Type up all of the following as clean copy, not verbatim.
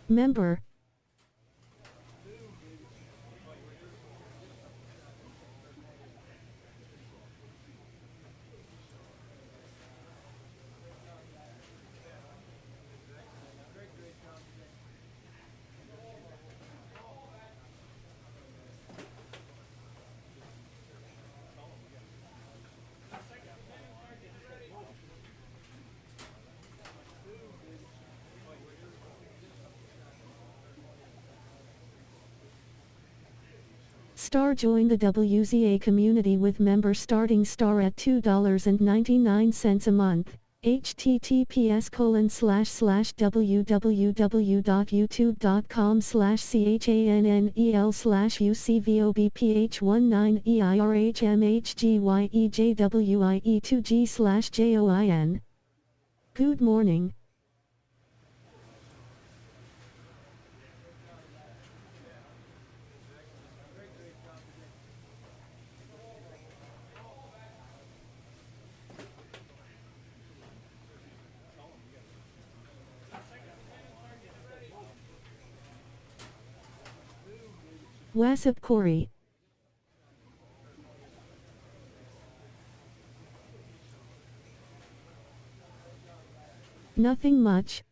Member. Star. Join the WZA community with member starting star at $2.99 a month. https://www.youtube.com/channel/cannel/cvobph19EL/UCVOBPH19EIRHMHGYE2G/JOIN. Good morning. Wassup Corey. Nothing much.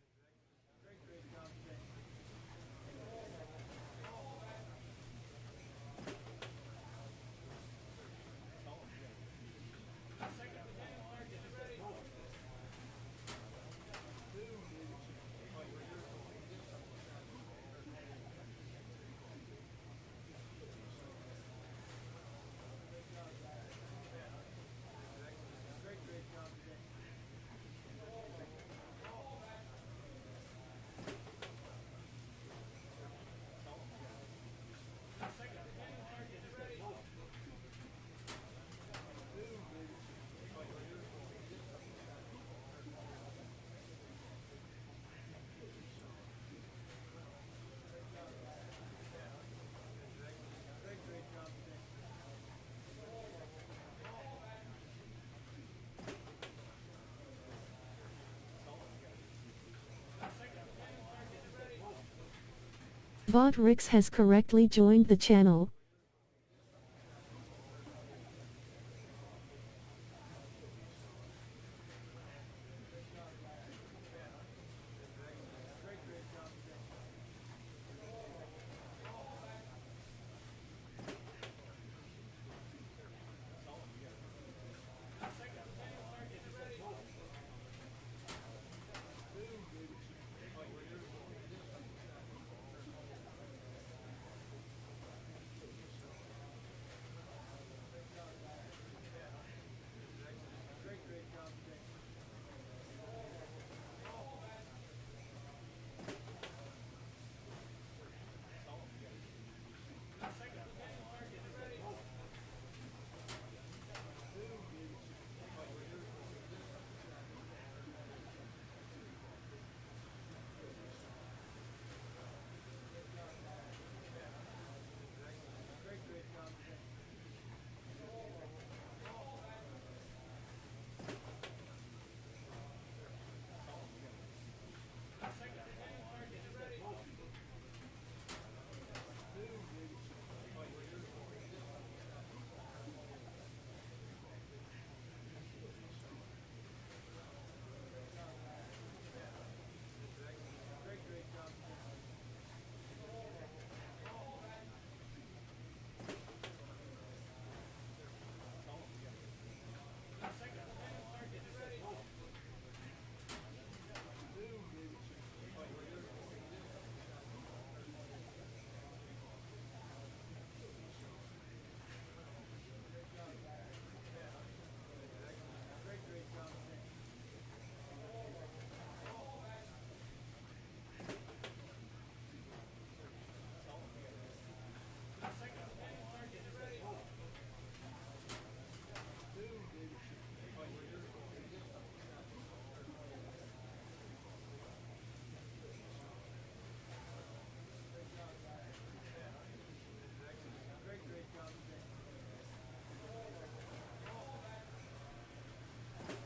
Bot Rix has correctly joined the channel.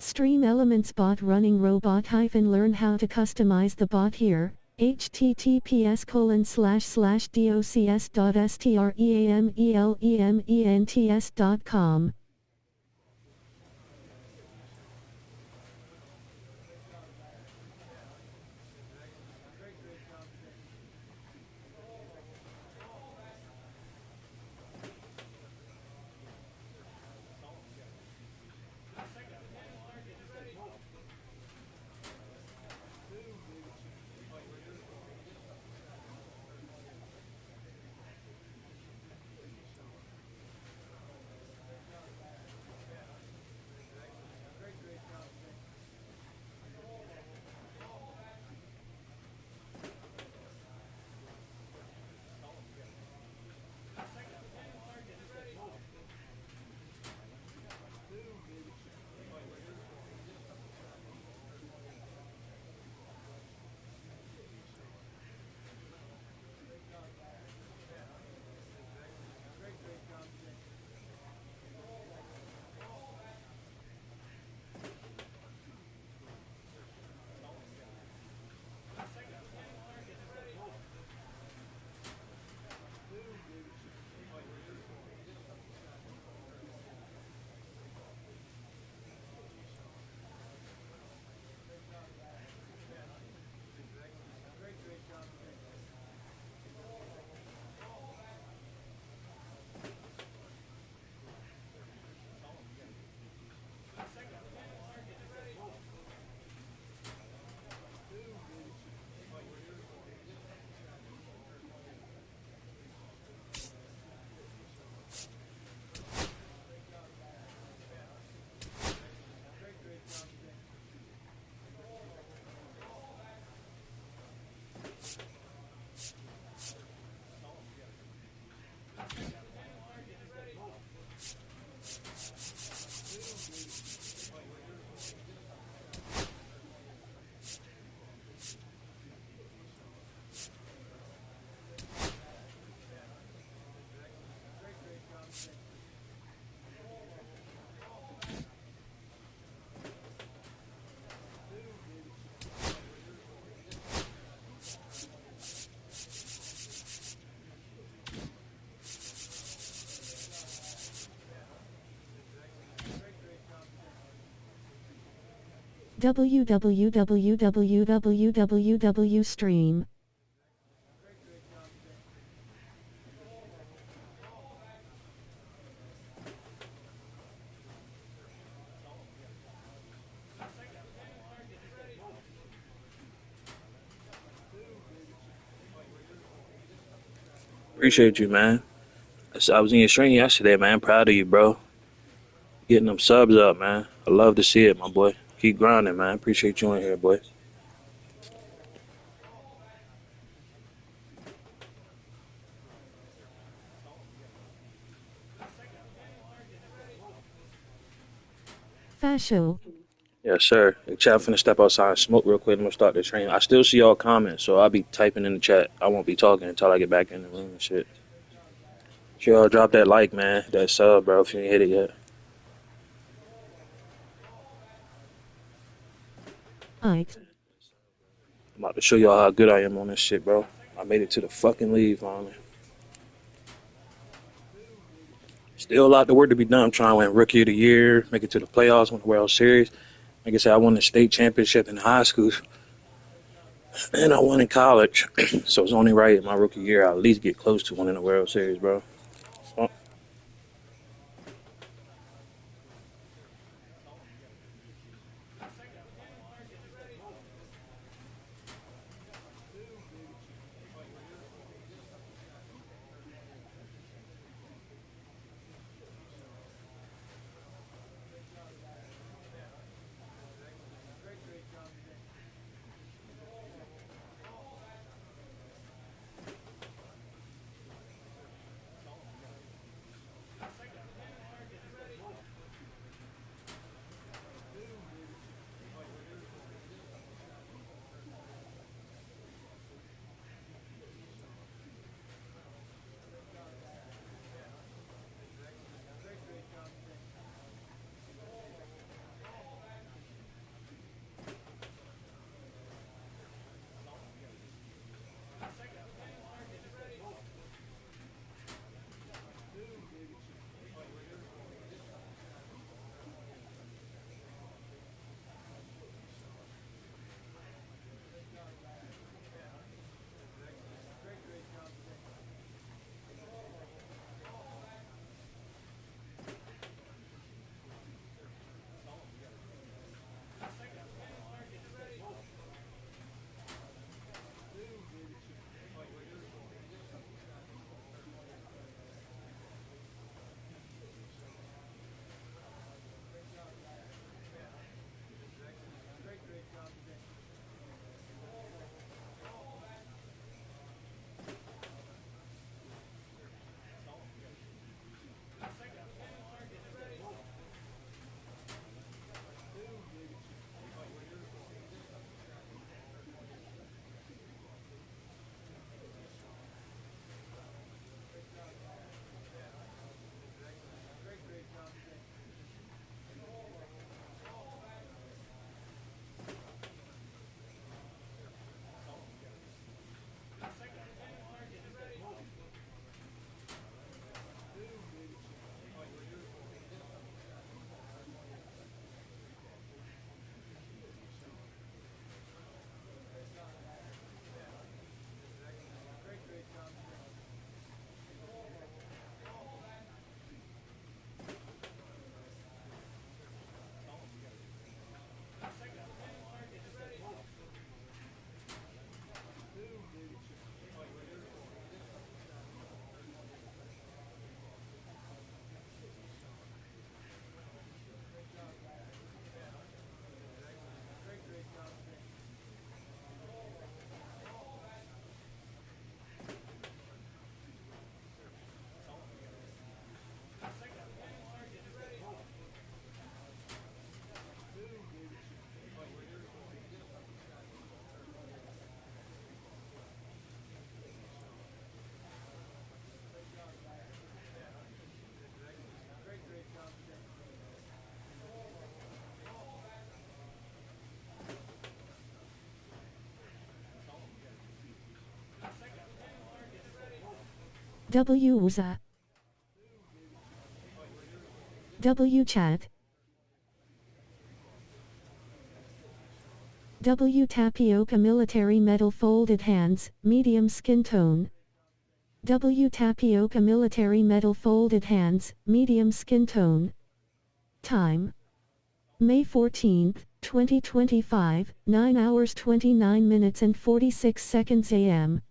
Stream Elements bot running robot. Learn how to customize the bot here. https://docs.streaments.com. www.stream. Appreciate you, man. I was in your stream yesterday, man. Proud of you, bro. Getting them subs up, man. I love to see it, my boy. Keep grinding, man. Appreciate you in here, boy. Fascio. Yes, sir. Hey, chat, I'm finna step outside and smoke real quick. I'm gonna start the train. I still see y'all comments, so I'll be typing in the chat. I won't be talking until I get back in the room and shit. Sure, y'all drop that like, man. That sub, bro, if you ain't hit it yet. Ike. I'm about to show y'all how good I am on this shit, bro. I made it to the fucking league finally. Still a lot of work to be done. I'm trying to win Rookie of the Year, make it to the playoffs, win the World Series. Like I said, I won the state championship in high school, and I won in college. So it's only right in my rookie year I at least get close to winning the World Series, bro. So, W-usa. W-chat. W-tapioca military medal folded hands, medium skin tone. W-tapioca military medal folded hands, medium skin tone. Time: May 14, 2025, 9 hours 29 minutes and 46 seconds AM.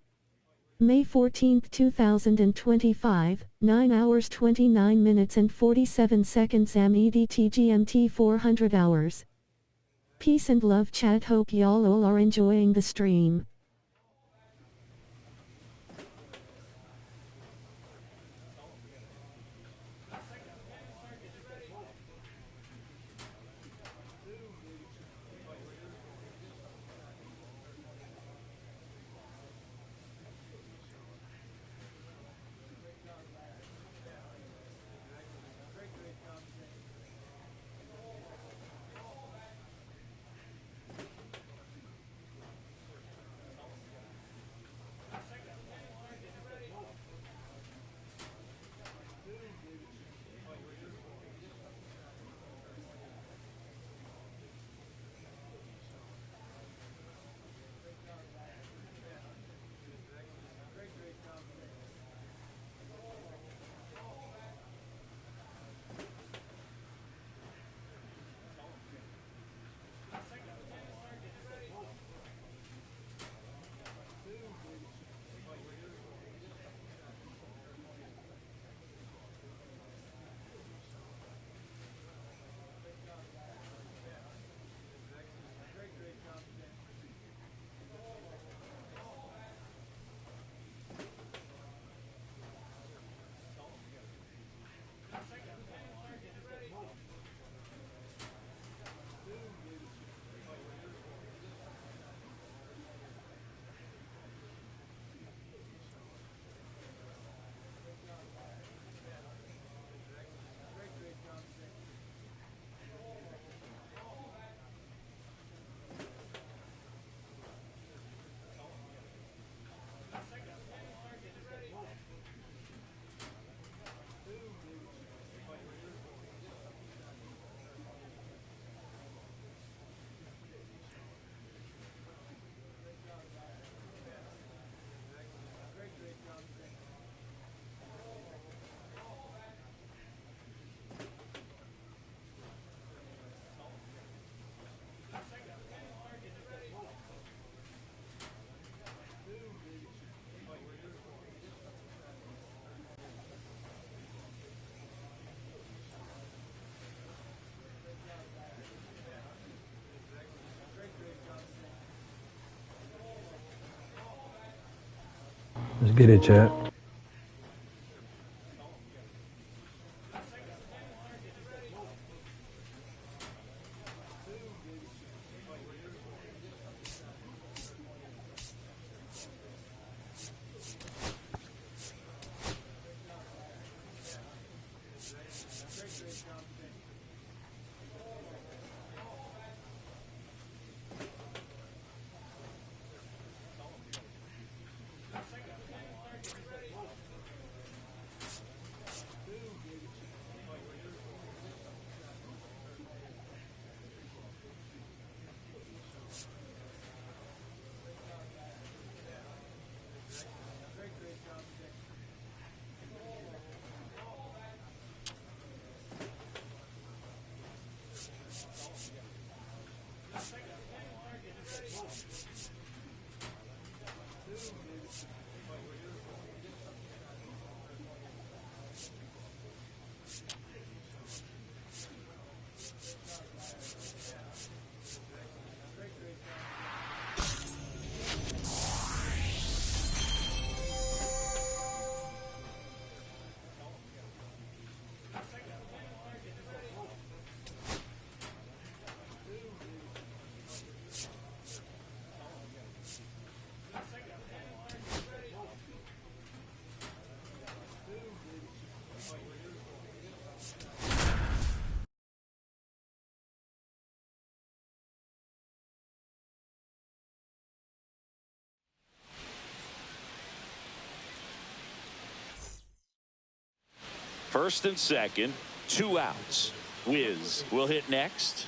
May 14, 2025, 9 hours 29 minutes and 47 seconds AM EDT GMT 400 hours. Peace and love chat, hope y'all all are enjoying the stream. Let's get it, chat. First and second, 2 outs. Wiz will hit next.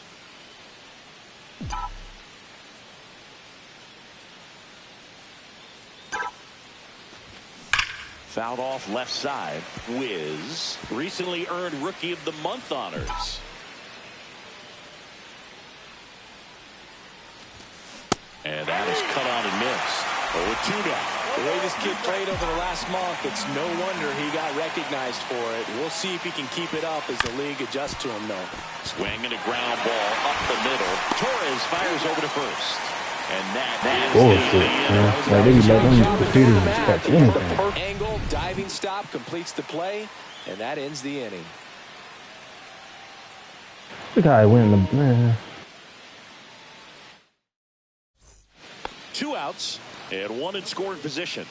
Fouled off left side. Wiz recently earned Rookie of the Month honors. And that is cut on and missed. 0-2 now. The way this kid played over the last month, it's no wonder he got recognized for it. We'll see if he can keep it up as the league adjusts to him, though. Swinging a ground ball up the middle. Torres fires over to first. And that's bullshit, man. Like, they be letting them computers catch anything. Angle, diving stop, completes the play, and that ends the inning. Look how I went in the, man. 2 outs and 1 in scoring position.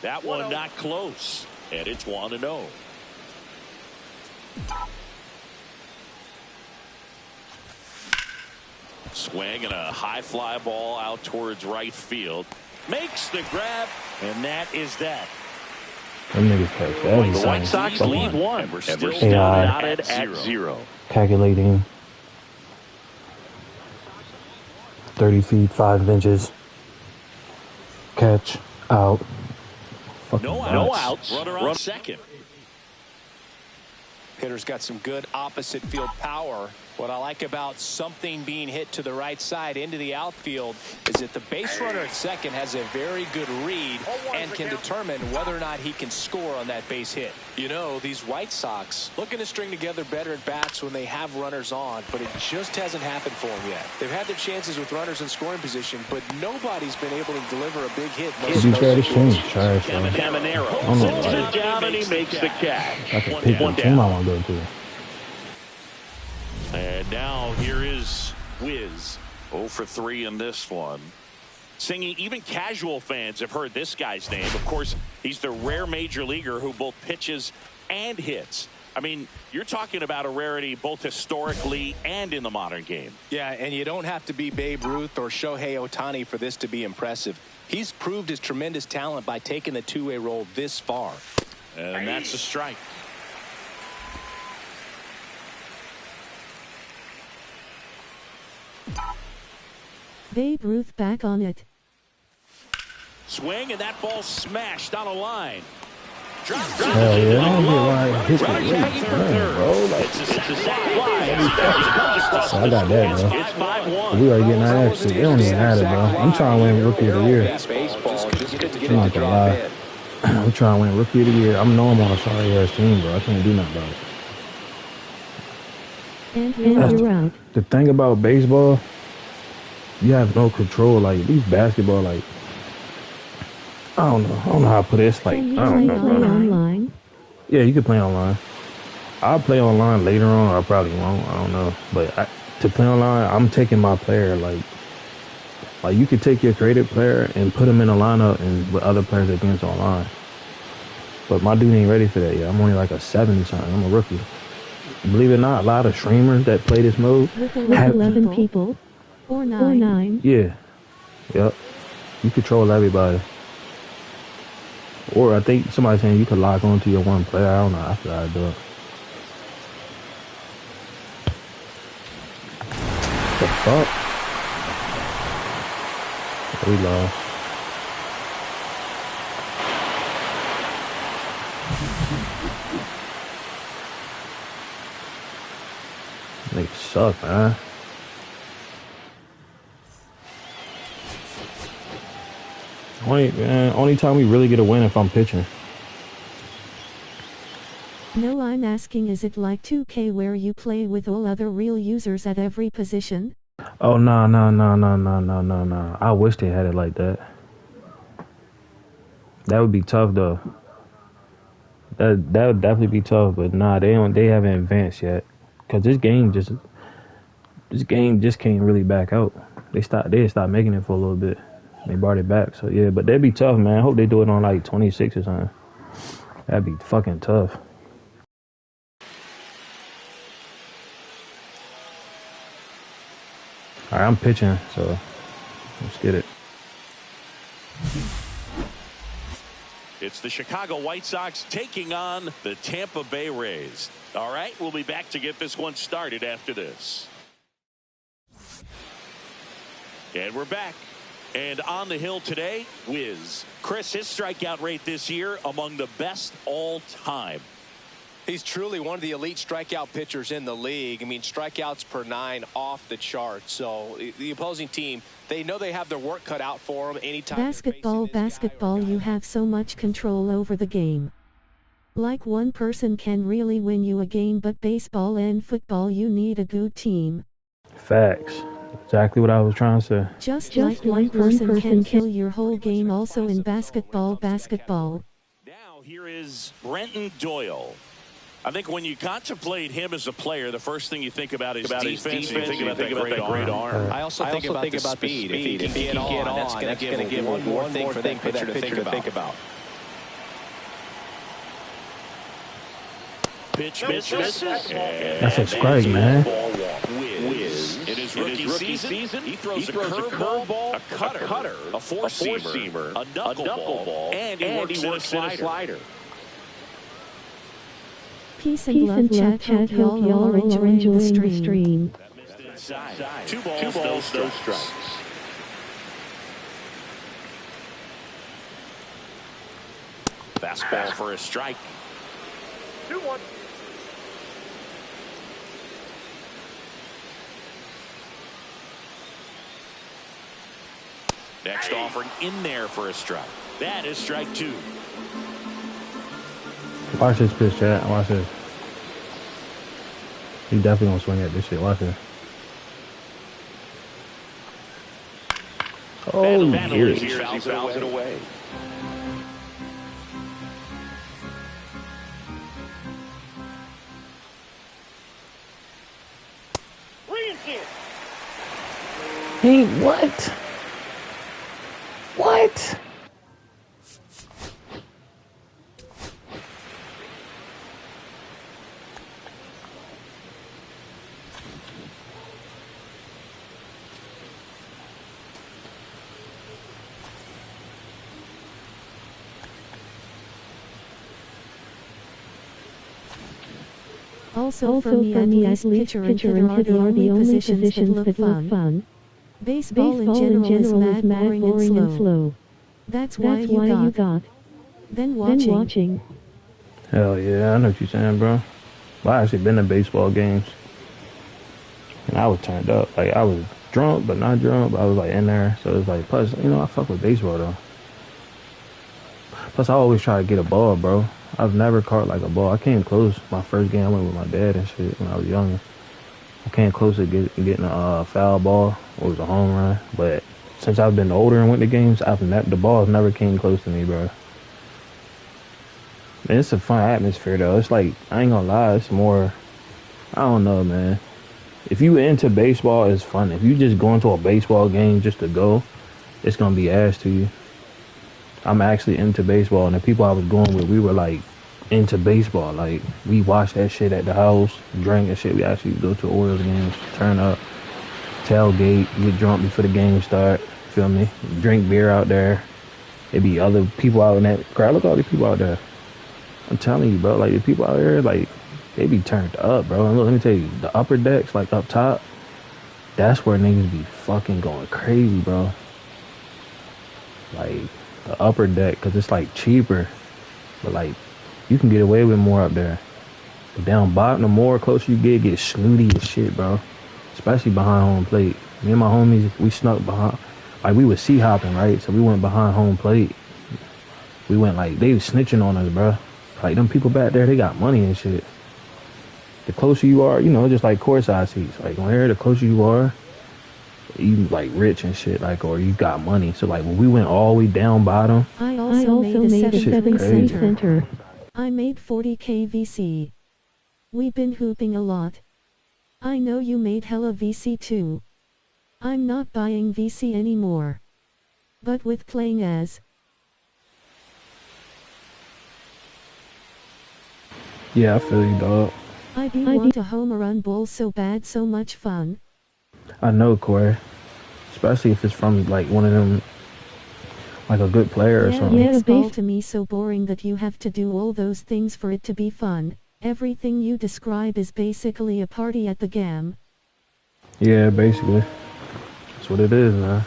That one not close, and it's 1-0. Swing and a high fly ball out towards right field. Makes the grab, and that is that. Them niggas catch everything. The White Sox lead 1. We're still knotted at 0. Calculating 30 feet, 5 inches. Catch, out. No outs. Runner on second. Hitter's got some good opposite field power. What I like about something being hit to the right side into the outfield is that the base runner at second has a very good read and can determine whether or not he can score on that base hit. You know, these White Sox looking to string together better at bats when they have runners on, but it just hasn't happened for them yet. They've had their chances with runners in scoring position, but nobody's been able to deliver a big hit. Caminero sends it down and he makes the catch. I can pick what team I want to go to. And now here is Wiz. 0 for 3 in this one. Singing, even casual fans have heard this guy's name. Of course, he's the rare major leaguer who both pitches and hits. I mean, you're talking about a rarity both historically and in the modern game. Yeah, and you don't have to be Babe Ruth or Shohei Ohtani for this to be impressive. He's proved his tremendous talent by taking the two-way role this far. And that's a strike. Babe Ruth back on it. Swing, and that ball smashed on a line. Hell yeah, I don't get why I hit the rate, bro. Like, It's a sac fly. so I got that, bro. It's 5-1. We already getting our ass. They don't even have it, bro. I'm trying to win Rookie of the Year. I'm not gonna lie. I'm trying to win Rookie of the Year. I'm on a sorry ass team, bro. I can't do nothing about it. And you're out. The thing about baseball, you have no control. Like these basketball, like I don't know how to put it. It's like Can you I don't know, play bro. online? Yeah, you can play online. I'll play online later on, or I probably won't. I don't know. But to play online, I'm taking my player. Like you could take your creative player and put him in a lineup and with other players against online. But my dude ain't ready for that yet. I'm only like a 70 something. I'm a rookie. Believe it or not, a lot of streamers that play this mode With have 11 people. Or 9. Yeah. Yep. You control everybody. Or I think somebody's saying you could lock on to your one player. I don't know. I forgot to do it. The fuck? We lost. They suck, man. Only time we really get a win if I'm pitching. No, I'm asking, is it like 2K where you play with all other real users at every position? Oh, no. I wish they had it like that. That would be tough, though. That would definitely be tough, but nah, they haven't advanced yet. Cause this game just can't really back out. They stopped making it for a little bit. They brought it back, so yeah. But that'd be tough, man. I hope they do it on like 26 or something. That'd be fucking tough. All right, I'm pitching, so let's get it. It's the Chicago White Sox taking on the Tampa Bay Rays. All right, we'll be back to get this one started after this. And we're back. And on the hill today, Wiz. Chris, his strikeout rate this year among the best all time. He's truly one of the elite strikeout pitchers in the league. I mean, strikeouts per 9 off the chart. So the opposing team, they know they have their work cut out for them anytime. Basketball, you have so much control over the game. Like one person can really win you a game, but baseball and football, you need a good team. Facts. Exactly what I was trying to say. Just like one person can kill your whole game also in basketball. Now here is Brenton Doyle. I think when you contemplate him as a player, the first thing you think about is defense. You think about that great arm. I also think about the speed. If he can get on, that's going to give one more thing for that pitcher to think about. Pitch misses. That's a strike, man. Wiz. In his rookie season, he throws a curveball, a cutter, a four-seamer, a knuckleball, and he works in a slider. Peace and love, chat. Hope y'all are enjoying the stream. Two balls, no strikes. Fastball for a strike. 2-1. Next offering in there for a strike. That is strike 2. Watch this pitch, chat. Watch this. He definitely gonna swing at this shit. Watch this. Oh, he fouls it away. Hey, what? What? Also for me, pitcher and hitter are the only positions that look fun. Baseball in general is mad boring and slow. That's why you got. Then watching. Hell yeah, I know what you're saying, bro. Well, I actually been to baseball games, and I was turned up. Like, I was drunk, but not drunk. But I was like in there, so it's like, plus, you know, I fuck with baseball though. Plus, I always try to get a ball, bro. I've never caught like a ball. I came close. My first game, I went with my dad and shit when I was younger. I came close to getting a foul ball. It was a home run. But since I've been older and went to games, the balls never came close to me, bro. Man, it's a fun atmosphere, though. It's like, I ain't gonna lie, it's more, I don't know, man. If you into baseball, it's fun. If you just going to a baseball game just to go, it's gonna be ass to you. I'm actually into baseball, and the people I was going with, we were like into baseball. Like, we watched that shit at the house, drank and shit. We actually go to Orioles games, turn up, tailgate, get drunk before the game start. Feel me? Drink beer out there. It be other people out in that crowd. Look at all the people out there. I'm telling you, bro. Like, the people out there, like, they be turned up, bro. And look, let me tell you, the upper decks, like up top, that's where niggas be fucking going crazy, bro. Like, the upper deck, because it's like cheaper, but like you can get away with more up there. But down bottom, the more closer you get snooty as shit, bro. Especially behind home plate. Me and my homies, we snuck behind, like we was sea hopping, right? So we went behind home plate. We went like, they was snitching on us, bro. Like, them people back there, they got money and shit. The closer you are, you know, just like courtside seats. Like, on here, the closer you are, you like rich and shit, like, or you got money. So like when we went all the way down bottom, I also made a 7 center. I made 40 VC. We've been hooping a lot. I know you made hella VC too. I'm not buying VC anymore. But with playing as. yeah, I feel you, dog. I want a home run bowl so bad, so much fun. I know, Corey. Especially if it's from like one of them, like a good player or something. Yeah, baseball to me so boring that you have to do all those things for it to be fun. Everything you describe is basically a party at the Gam. Yeah, basically. That's what it is, man.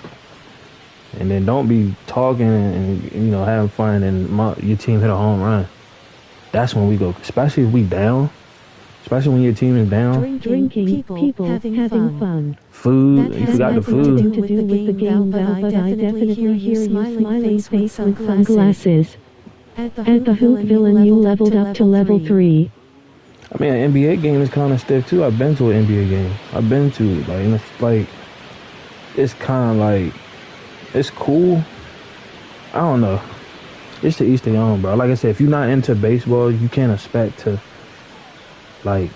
And then don't be talking and you know, having fun and your team hit a home run. That's when we go, especially if we down. Especially when your team is down. Drinking, people having fun. Food, That you has forgot the nothing food. to do with the game, Val, but I definitely hear you smiling face with sunglasses. At the Hoopville, you leveled up to level 3. I mean, an NBA game is kind of stiff too. I've been to an NBA game. I've been to it. Like, and it's like, it's kind of like, it's cool. I don't know. It's to each their own, bro. Like I said, if you're not into baseball, you can't expect to, like,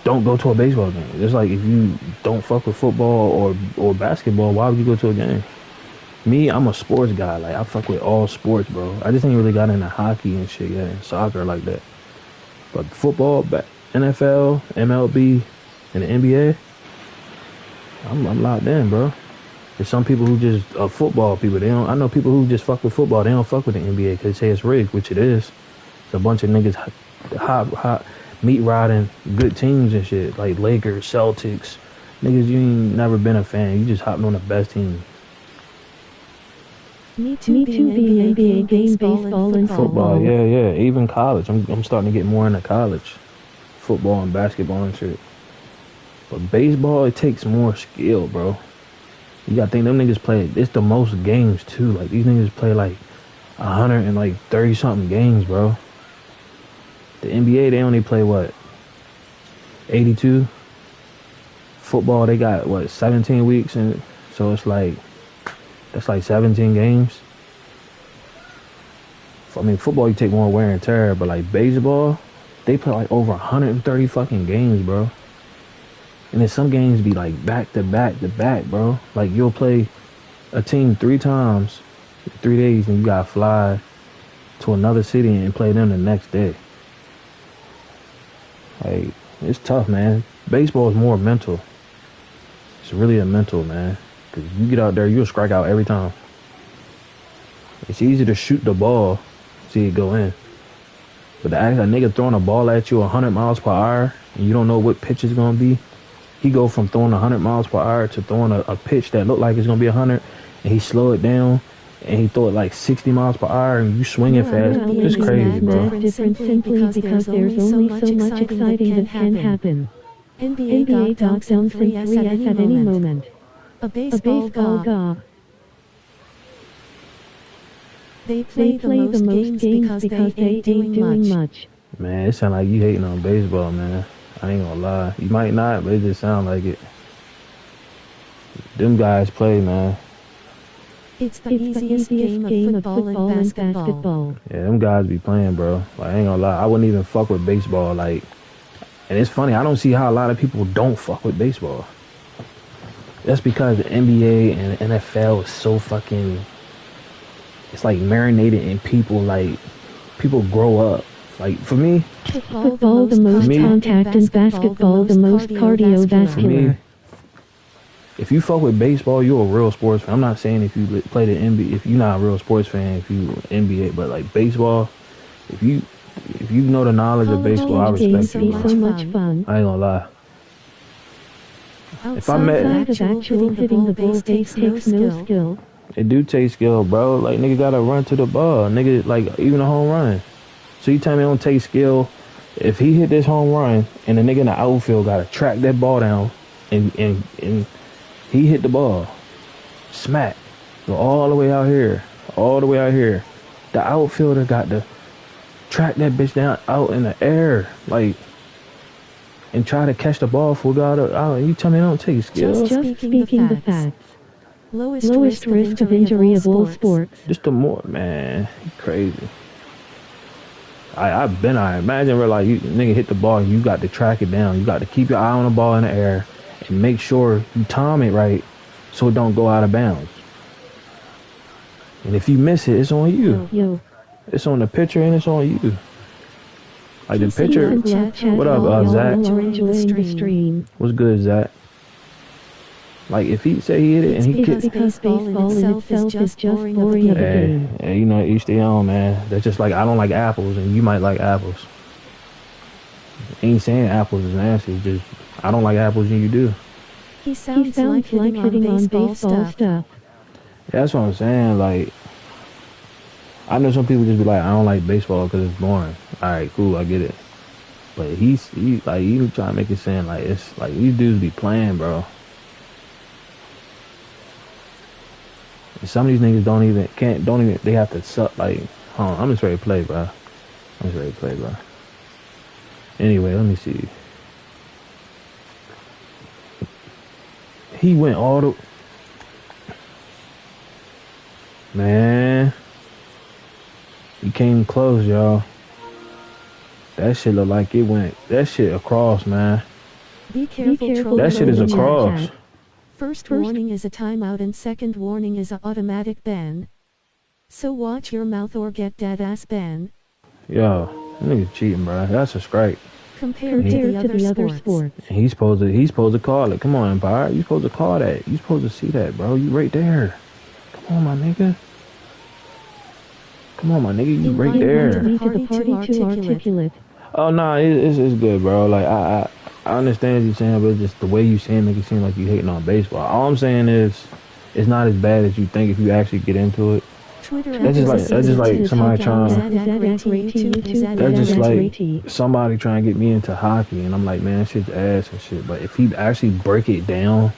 don't go to a baseball game. It's like if you don't fuck with football or basketball, why would you go to a game? Me, I'm a sports guy. Like, I fuck with all sports, bro. I just ain't really got into hockey and shit yet, and soccer like that. But football, NFL, MLB, and the NBA, I'm locked in, bro. There's some people who just are football people. They don't. I know people who just fuck with football. They don't fuck with the NBA because they say it's rigged, which it is. It's a bunch of niggas hot meat riding good teams and shit like Lakers, Celtics. Niggas, you ain't never been a fan. You just hopping on the best team. Me too, being NBA game, baseball, and football. Yeah. Even college. I'm starting to get more into college. Football and basketball and shit. But baseball, it takes more skill, bro. You gotta think them niggas play, it's the most games too. Like, these niggas play like 130 something games, bro. The NBA, they only play what? 82? Football, they got what, 17 weeks, and so it's like, that's like 17 games. I mean, football, you take more wear and tear, but like baseball, they play like over 130 fucking games, bro. And then some games be like back to back to back, bro. Like, you'll play a team 3 times, 3 days, and you gotta fly to another city and play them the next day. Like, it's tough, man. Baseball is more mental. It's really a mental, man. Because you get out there, you'll strike out every time. It's easy to shoot the ball, see it go in. But to ask a nigga throwing a ball at you 100 miles per hour, and you don't know what pitch it's going to be, he go from throwing 100 miles per hour to throwing a pitch that look like it's going to be 100, and he slow it down, and he throw it like 60 miles per hour, and you swinging fast. It's crazy, bro. Different simply because there's only so much exciting that can happen. NBA knockdowns in 3S at any moment. A baseball gob. They play the most games because they ain't doing much. Man, it sound like you hating on baseball, man. I ain't gonna lie. You might not, but it just sound like it. Them guys play, man. It's the easiest game of football and basketball. Yeah, them guys be playing, bro. Like, I ain't gonna lie. I wouldn't even fuck with baseball. Like, and it's funny. I don't see how a lot of people don't fuck with baseball. That's because the NBA and the NFL is so fucking... It's like marinated in people. Like, people grow up. Like, for me... Football the most contact, and basketball the most cardiovascular. For me, if you fuck with baseball, you're a real sports fan. I'm not saying if you play the NBA, if you're not a real sports fan, if you NBA, but like baseball, if you know the knowledge of baseball, I respect you. So much fun. I ain't gonna lie. If I met actual hitting the ball takes no skill. It do take skill, bro. Like, nigga gotta run to the ball. Nigga, like, even a home run. So you tell me it don't take skill. If he hit this home run and the nigga in the outfield gotta track that ball down and he hit the ball, smack, go all the way out here. The outfielder got to track that bitch down out in the air, like, and try to catch the ball for God. You tell me it don't take skill. Just speaking the facts. Lowest risk of injury of all sports. Just the more, man, crazy. I've been out. Imagine where, like, you nigga hit the ball and you got to track it down. You got to keep your eye on the ball in the air and make sure you time it right so it don't go out of bounds. And if you miss it, it's on you. Yo. It's on the pitcher and it's on you. Like the pitcher. What up, Zach? Enjoying the stream. What's good, Zach? Like if he say he hit it and he because kick, baseball in itself is just boring of a game. hey, you know, each their own, man. That's just like I don't like apples, and you might like apples. Ain't saying apples is nasty. Just I don't like apples, and you do. He sounds like hitting on baseball stuff. Yeah, that's what I'm saying. Like I know some people just be like, I don't like baseball because it's boring. All right, cool, I get it. But he like you trying to make it sound like it's like these dudes be playing, bro. And some of these niggas don't even they have to suck like, I'm just ready to play, bro. Anyway, let me see. He went all the man. He came close, y'all. That shit look like it went. That shit across, man. Be careful. That shit is across. First warning is a timeout and second warning is an automatic ban. So watch your mouth or get dead ass ban. Yo, that nigga cheating, bro. That's a strike. Compared to the other sports. And he's supposed to call it. Come on, Empire. You supposed to call that. You supposed to see that, bro. You right there. Come on, my nigga. You right there. The party too articulate. Oh no, it's good, bro. Like I understand what you're saying, but just the way you saying make it seem like you hating on baseball. All I'm saying is, it's not as bad as you think if you actually get into it. That's just like somebody trying. That's just like somebody trying to get me into hockey, and I'm like, man, that shit's ass and shit. But if he actually break it down,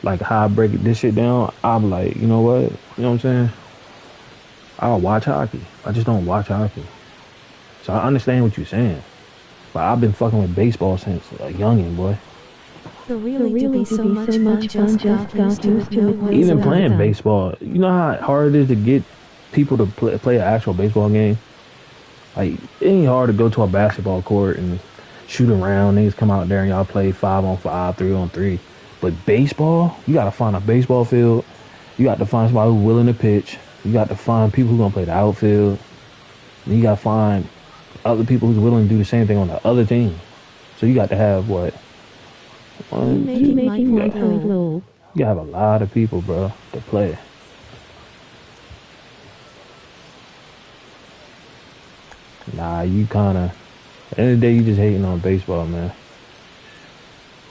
like how I break this shit down, I'm like, you know what? You know what I'm saying? I'll watch hockey. I just don't watch hockey. So I understand what you're saying. But I've been fucking with baseball since a youngin', boy. The really do be so much fun just got used to it. Even playing baseball, you know how hard it is to get people to play an actual baseball game? Like, it ain't hard to go to a basketball court and shoot around. Niggas come out there and y'all play 5-on-5, 3-on-3. But baseball, you gotta find a baseball field. You got to find somebody who's willing to pitch. You got to find people who gonna play the outfield. And you gotta find other people who's willing to do the same thing on the other team. So you got to have what? You gotta have a lot of people, bro, to play. Nah, you kinda, at the end of the day, you just hating on baseball, man.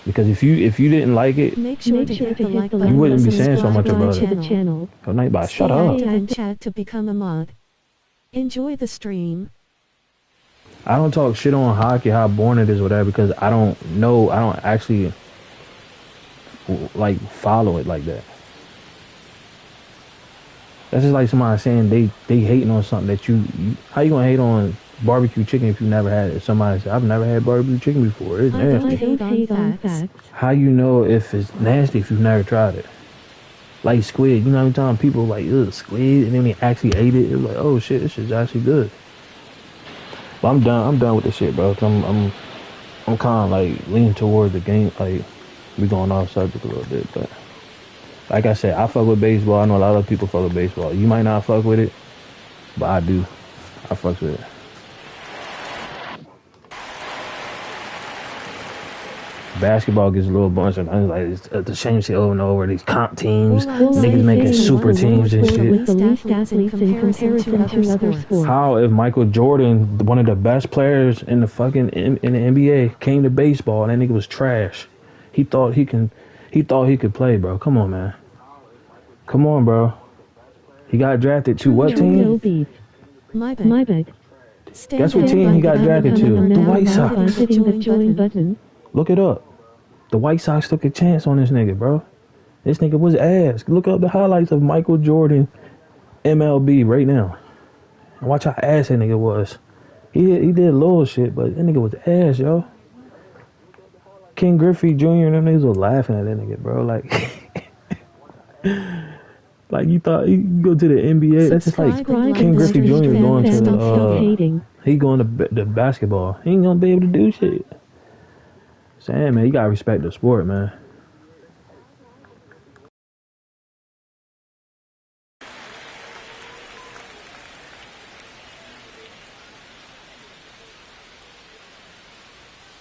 Because if you didn't like it, make sure to hit the like button. You wouldn't be saying so much about it. Good night, bye. Shut up. And chat to become a mod. Enjoy the stream. I don't talk shit on hockey, how boring it is, whatever, because I don't actually like follow it like that. That's just like somebody saying they hating on something that you how you gonna hate on barbecue chicken if you never had it? Somebody said, I've never had barbecue chicken before. It's nasty. Hate on facts. How you know if it's nasty if you've never tried it? Like squid, you know how many times people like, ugh, squid, and then they actually ate it. It was like, oh shit, this shit's actually good. But I'm done with this shit, bro. I'm kind of like leaning toward the game. Like we going off subject a little bit, but like I said, I fuck with baseball. I know a lot of people fuck with baseball. You might not fuck with it, but I do. I fuck with it. Basketball gets a little bunch of like it's the same shit over and over. These comp teams, niggas making super teams and shit. The least athletes in comparison to other sports. How if Michael Jordan, one of the best players in the fucking in the NBA, came to baseball and that nigga was trash? He thought he could play, bro. Come on, man. Come on, bro. He got drafted to what team? My bad. Guess what team he got drafted to? The White Sox. Look it up. The White Sox took a chance on this nigga, bro. This nigga was ass. Look up the highlights of Michael Jordan MLB right now. And watch how ass that nigga was. He did a little shit, but that nigga was ass, yo. King Griffey Jr. and them niggas was laughing at that nigga, bro. Like, like you thought you go to the NBA. That's just like King Griffey Jr. going to he going to the basketball. He ain't gonna be able to do shit. Saying, man, you gotta respect the sport, man.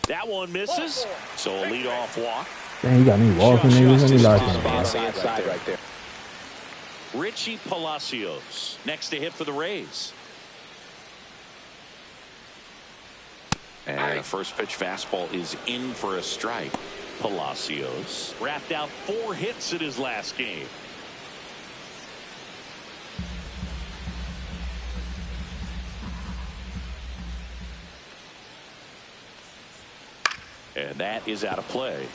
That one misses, so a leadoff walk. Dang, you got me walking, niggas. Let me lock in. Inside right there. Richie Palacios next to hit for the Rays. And the first pitch fastball is in for a strike. Palacios wrapped out 4 hits in his last game. And that is out of play.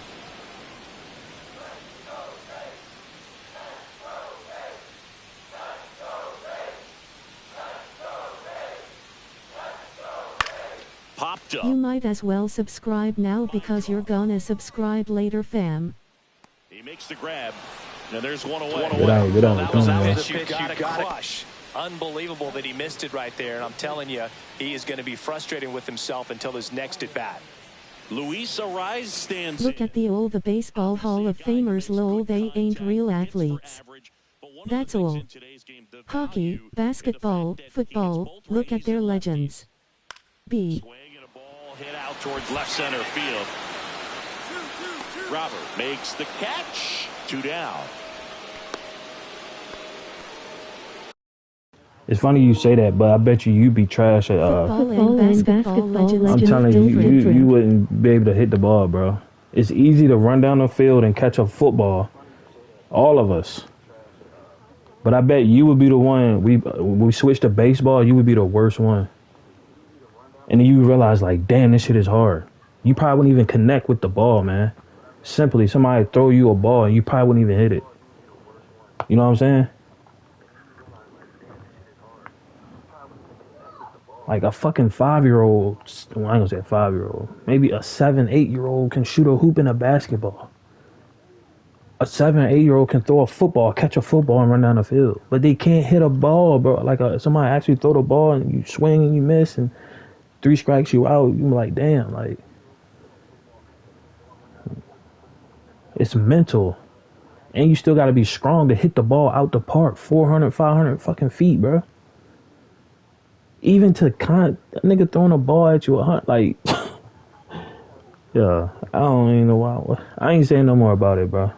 Popped up. You might as well subscribe now because you're gonna subscribe later, fam. He makes the grab. Now there's one away. Good out. That was a pitch you gotta crush. Unbelievable that he missed it right there. And I'm telling you, he is going to be frustrating with himself until his next at bat. Luis Ariz stands. Look at the Baseball Hall of Famers, lol, they ain't real athletes. That's all. Hockey, basketball, football, look at their legends. B. Swing and a ball hit out towards left center field. Robert makes the catch. 2 down. It's funny you say that, but I bet you be trash at Football and basketball legends. I'm telling you, you wouldn't be able to hit the ball, bro. It's easy to run down the field and catch a football. All of us. But I bet you would be the one, we switched to baseball, you would be the worst one. And then you realize, like, damn, this shit is hard. You probably wouldn't even connect with the ball, man. Simply, somebody throw you a ball and you probably wouldn't even hit it. You know what I'm saying? Like a fucking 5-year-old, well, I ain't gonna say 5-year-old, maybe a 7, 8-year-old can shoot a hoop in a basketball. A 7, 8-year-old can throw a football, catch a football and run down the field. But they can't hit a ball, bro. Like somebody actually throw the ball and you swing and you miss and 3 strikes you out. You're like, damn, like. It's mental. And you still got to be strong to hit the ball out the park. 400, 500 fucking feet, bro. Even to a nigga throwing a ball at you, like, yeah, I don't even know why. I ain't saying no more about it, bro.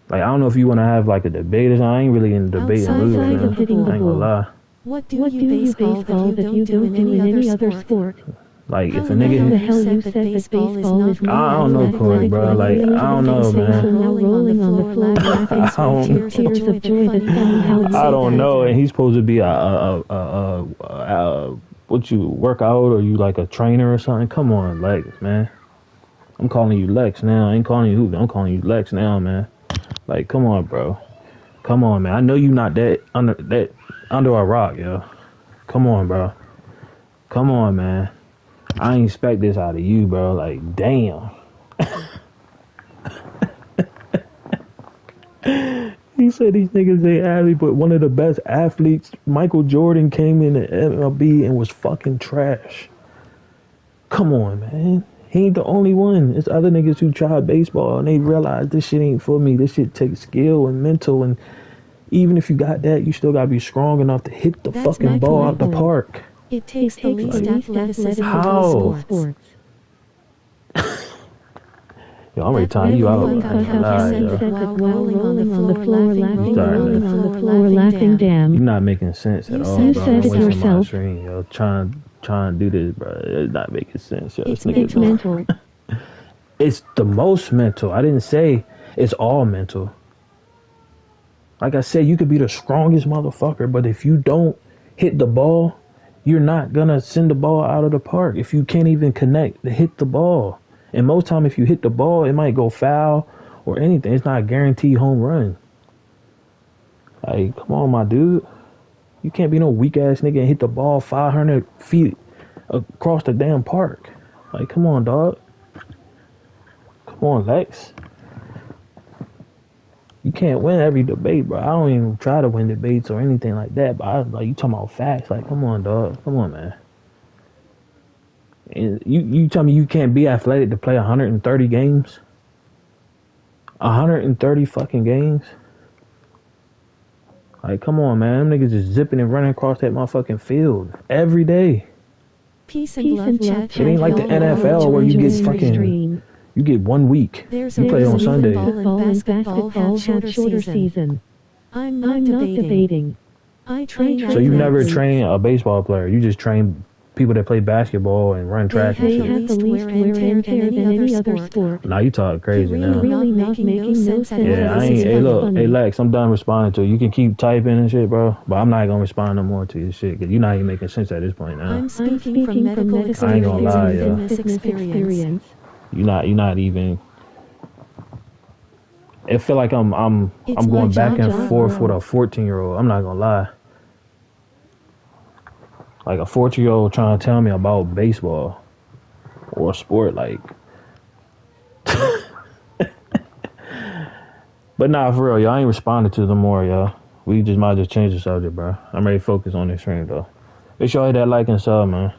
Like, I don't know if you want to have, like, a debate or something. I ain't really in debate and losing, man. I ain't gonna lie. What do you baseball that you don't do in any other sport? Like, if a nigga... How the hell you said that baseball is not... I don't know, Corey, bro. Like, I don't know, man. Rolling on the floor, laughing, tears of joy that tell how you I don't know, and he's supposed to be what you work out or you like a trainer or something? Come on, Lex, man. I'm calling you Lex now. I ain't calling you Hoop. I'm calling you Lex now, man. Like, come on, bro. Come on, man. I know you not that under a rock, yo. Come on, bro. Come on, man. I ain't expect this out of you, bro. Like, damn. He said these niggas ain't athletes, but one of the best athletes, Michael Jordan, came in the MLB and was fucking trash. Come on, man. He ain't the only one. There's other niggas who tried baseball and they realized this shit ain't for me. This shit takes skill and mental, and even if you got that, you still gotta be strong enough to hit the fucking ball out the park. It takes the least athleticism How? in sports. Yo, I'm ready to time you out. While rolling on the floor, laughing, damn. You're not making sense at all, bro. You said it yourself. Yo, trying to do this, bro. It's not making sense, yo. It's mental. It's the most mental. I didn't say it's all mental. Like I said, you could be the strongest motherfucker, but if you don't hit the ball, you're not gonna send the ball out of the park. If you can't even connect to hit the ball. And most time, if you hit the ball, it might go foul or anything. It's not a guaranteed home run. Like, come on, my dude. You can't be no weak-ass nigga and hit the ball 500 feet across the damn park. Like, come on, dog. Come on, Lex. You can't win every debate, bro. I don't even try to win debates or anything like that. But like, you talking about facts. Like, come on, dog. Come on, man. And you tell me you can't be athletic to play 130 games? 130 fucking games? Like, come on, man. Them niggas is zipping and running across that motherfucking field every day. Peace and love, chat. It ain't like the NFL where you get fucking You get 1 week. There's You a play on reason Sunday. football and basketball have shorter season. I'm not debating. I train So you never athletes. train a baseball player. You just train people that play basketball and run track and They shit. have the least wear and tear than any other sport. Now you talking crazy You're now. really not making no sense at all. Yeah, I This ain't. is Hey, look, funny. hey, Lex, I'm done responding to you. You can keep typing and shit, bro. But I'm not gonna respond no more to your shit because you're not even making sense at this point now. I'm speaking from medical I ain't gonna experience lie, and yo. fitness experience. You're not even. It feel like I'm It's going my back and job, forth bro. with a 14-year-old. I'm not gonna lie. Like a 14-year-old trying to tell me about baseball or sport, like. But nah, for real, y'all ain't responding to them more, y'all. We just might just change the subject, bro. I'm ready to focus on this stream, though. Make sure you hit that like and sub, man.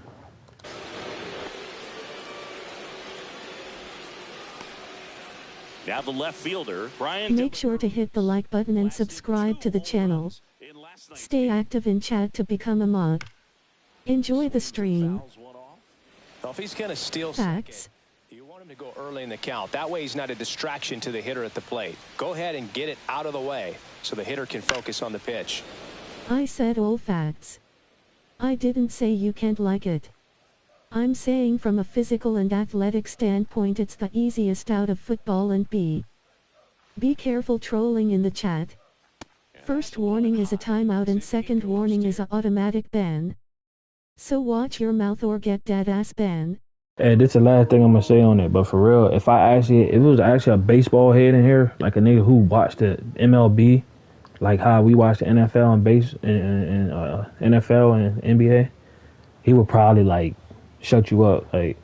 Now the left fielder, Brian. Make sure to hit the like button and subscribe to the channel. Stay active in chat to become a mod. Enjoy the stream. Well, if he's going to steal Facts. you want him to go early in the count. That way he's not a distraction to the hitter at the plate. Go ahead and get it out of the way so the hitter can focus on the pitch. I said all facts. I didn't say you can't like it. I'm saying from a physical and athletic standpoint it's the easiest out of football and be careful trolling in the chat. First warning is a timeout and second warning is a automatic ban. So watch your mouth or get dead ass ban. Hey, this is the last thing I'm gonna say on it, but for real, if it was actually a baseball head in here, like a nigga who watched the MLB, like how we watch the NFL and NFL and NBA, he would probably like shut you up. Like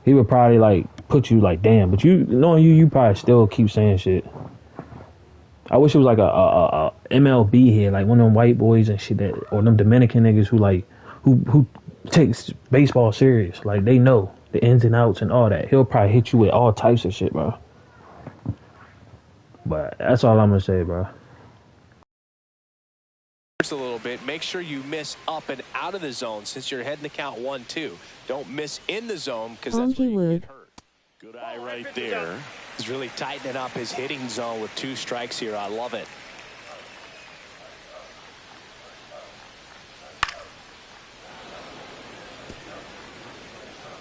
he would probably like put you like damn, but you knowing you probably still keep saying shit. I wish it was like a MLB head, like one of them white boys and shit that, or them Dominican niggas who takes baseball serious. Like they know the ins and outs and all that. He'll probably hit you with all types of shit, bro. But that's all I'm gonna say, bro. A little bit. Make sure you miss up and out of the zone since you're heading to count 1-2. Don't miss in the zone because that's where you get hurt. Good eye right there. He's really tightening up his hitting zone with 2 strikes here. I love it.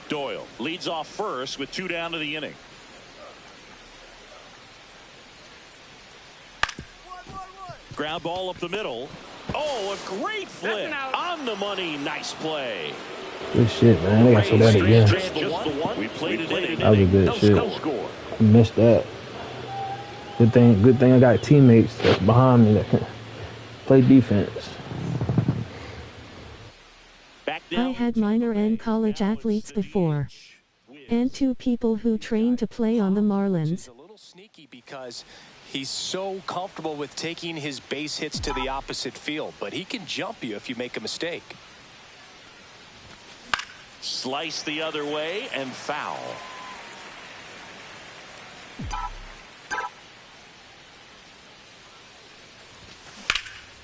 Doyle leads off first with 2 down to the inning. Ground ball up the middle. Oh, a great flip on the money. Nice play. Good shit, man. They got to say that again. We played it in. That was a good shit. No score. I missed that. Good thing I got teammates that's behind me that can play defense. I had minor and college athletes before. And 2 people who train to play on the Marlins. It's a little sneaky because he's so comfortable with taking his base hits to the opposite field, but he can jump you if you make a mistake. Slice the other way and foul.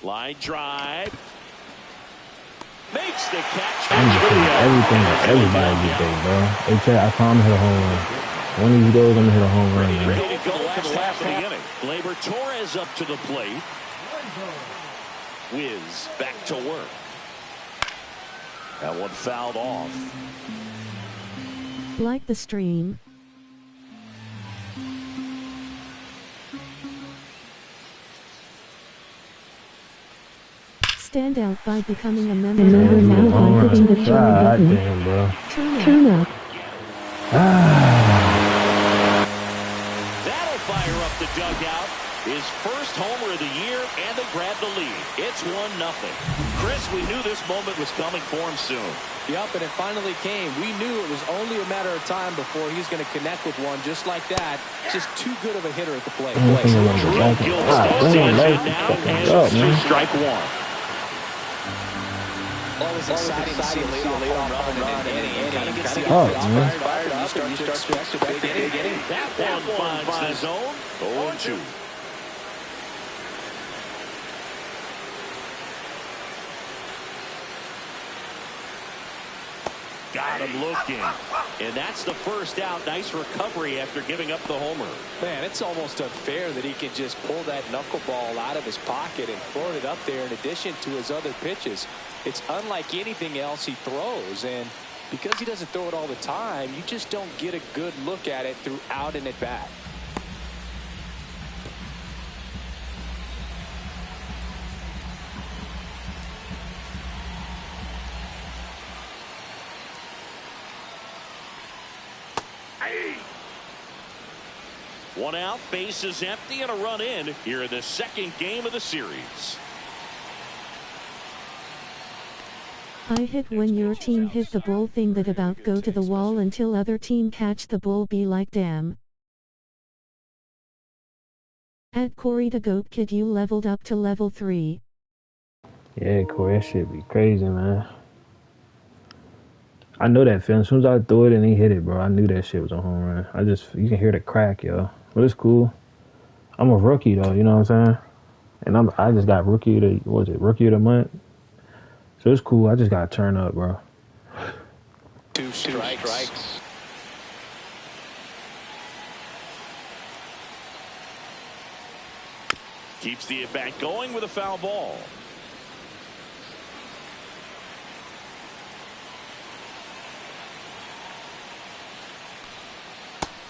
Line drive. Makes the catch. Everything that everybody get there, bro. Hey, Chad, I promise hit a home run. One of these goes, I'm gonna hit a home run, man. Ready to go for the last half of the inning. Gleyber Torres up to the plate. Wiz back to work. That one fouled off. Like the stream. Stand out by becoming a member now by hitting the join button. Damn, bro. Turn up. That'll fire up the dugout. His first homer of the year, and they grab the lead. It's 1-0. Chris, we knew this moment was coming for him soon. Yep, and it finally came. We knew it was only a matter of time before he's going to connect with one just like that. Just too good of a hitter at the plate. Drew Gilchrist now has strike 1. Always exciting to see a leadoff home run in any inning. Kind of gets the Oh, offense man. fired up, and you start to expect a big inning. That one finds the zone. 0-2. Got him looking. And that's the first out. Nice recovery after giving up the homer. Man, it's almost unfair that he can just pull that knuckleball out of his pocket and float it up there in addition to his other pitches. It's unlike anything else he throws, and because he doesn't throw it all the time, you just don't get a good look at it throughout an at-bat. One out, base is empty, and a run in here in the second game of the series. I hit when your team hit the bull thing that about go to the wall until other team catch the bull be like damn. At Corey the Goat Kid, you leveled up to level 3. Yeah, Corey, that shit be crazy, man. I know that feeling. As soon as I threw it and he hit it, bro, I knew that shit was a home run. You can hear the crack, yo. But it's cool. I'm a rookie, though, you know what I'm saying? And I just got rookie of the month? So it's cool. I just got to turn up, bro. Two strikes. Keeps the at-bat going with a foul ball.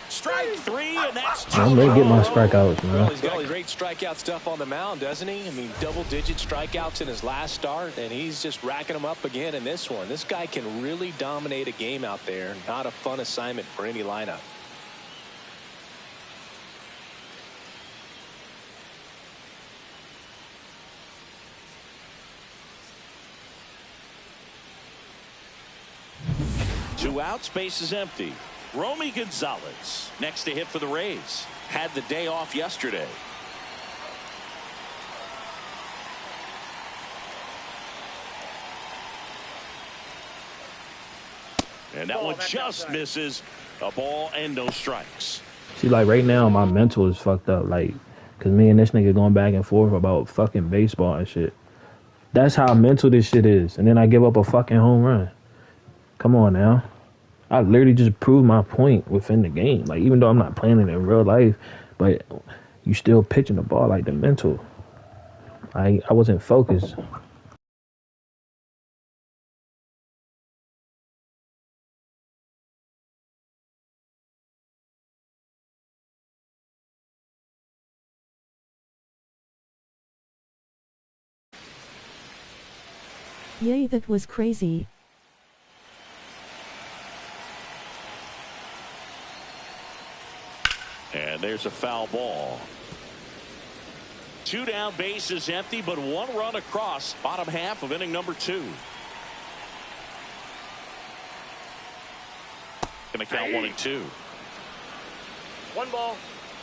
Strike 3, and that's 2. I'm ready to get my strikeouts, man. Well, he's got great strikeout stuff on the mound, doesn't he? I mean, double-digit strikeouts in his last start, and he's just racking them up again in this one. This guy can really dominate a game out there. Not a fun assignment for any lineup. Two outs, base is empty. Romy Gonzalez next to hit for the Rays. Had the day off yesterday. And that one just misses. A ball and no strikes. See, like right now, my mental is fucked up. Like, because me and this nigga going back and forth about fucking baseball and shit. That's how mental this shit is. And then I give up a fucking home run. Come on now. I literally just proved my point within the game. Like, even though I'm not playing it in real life, but you still pitching the ball like the mental. I wasn't focused. Yay, that was crazy. And there's a foul ball. Two down, base is empty, but one run across. Bottom half of inning number 2. Gonna count 1 and 2. 1 ball,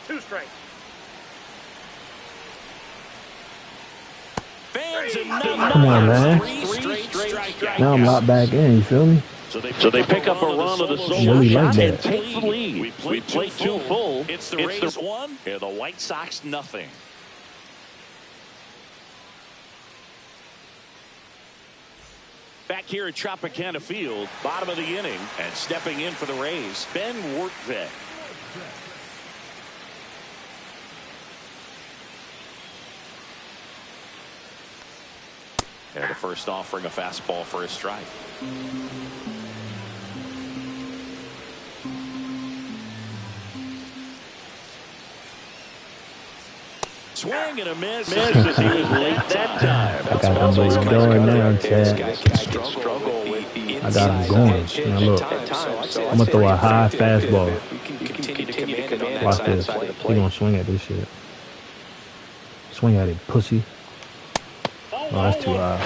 2 strikes. Fans and Come on, man. Now I'm locked back in, you feel me? So they pick up a run of the solo really like shot that. and take the lead. We play 2 full. It's the Rays 1 and the White Sox nothing. Back here at Tropicana Field, bottom of the inning, and stepping in for the Rays, Ben Wertvet. And the first offering, a fastball for a strike. Swing and a miss. He was late that time. I got them boys going now, Chad. I got them going. Now look, I'm going to throw a high fastball. Watch this. He going to swing at this shit. Swing at it, pussy. Oh, that's too high.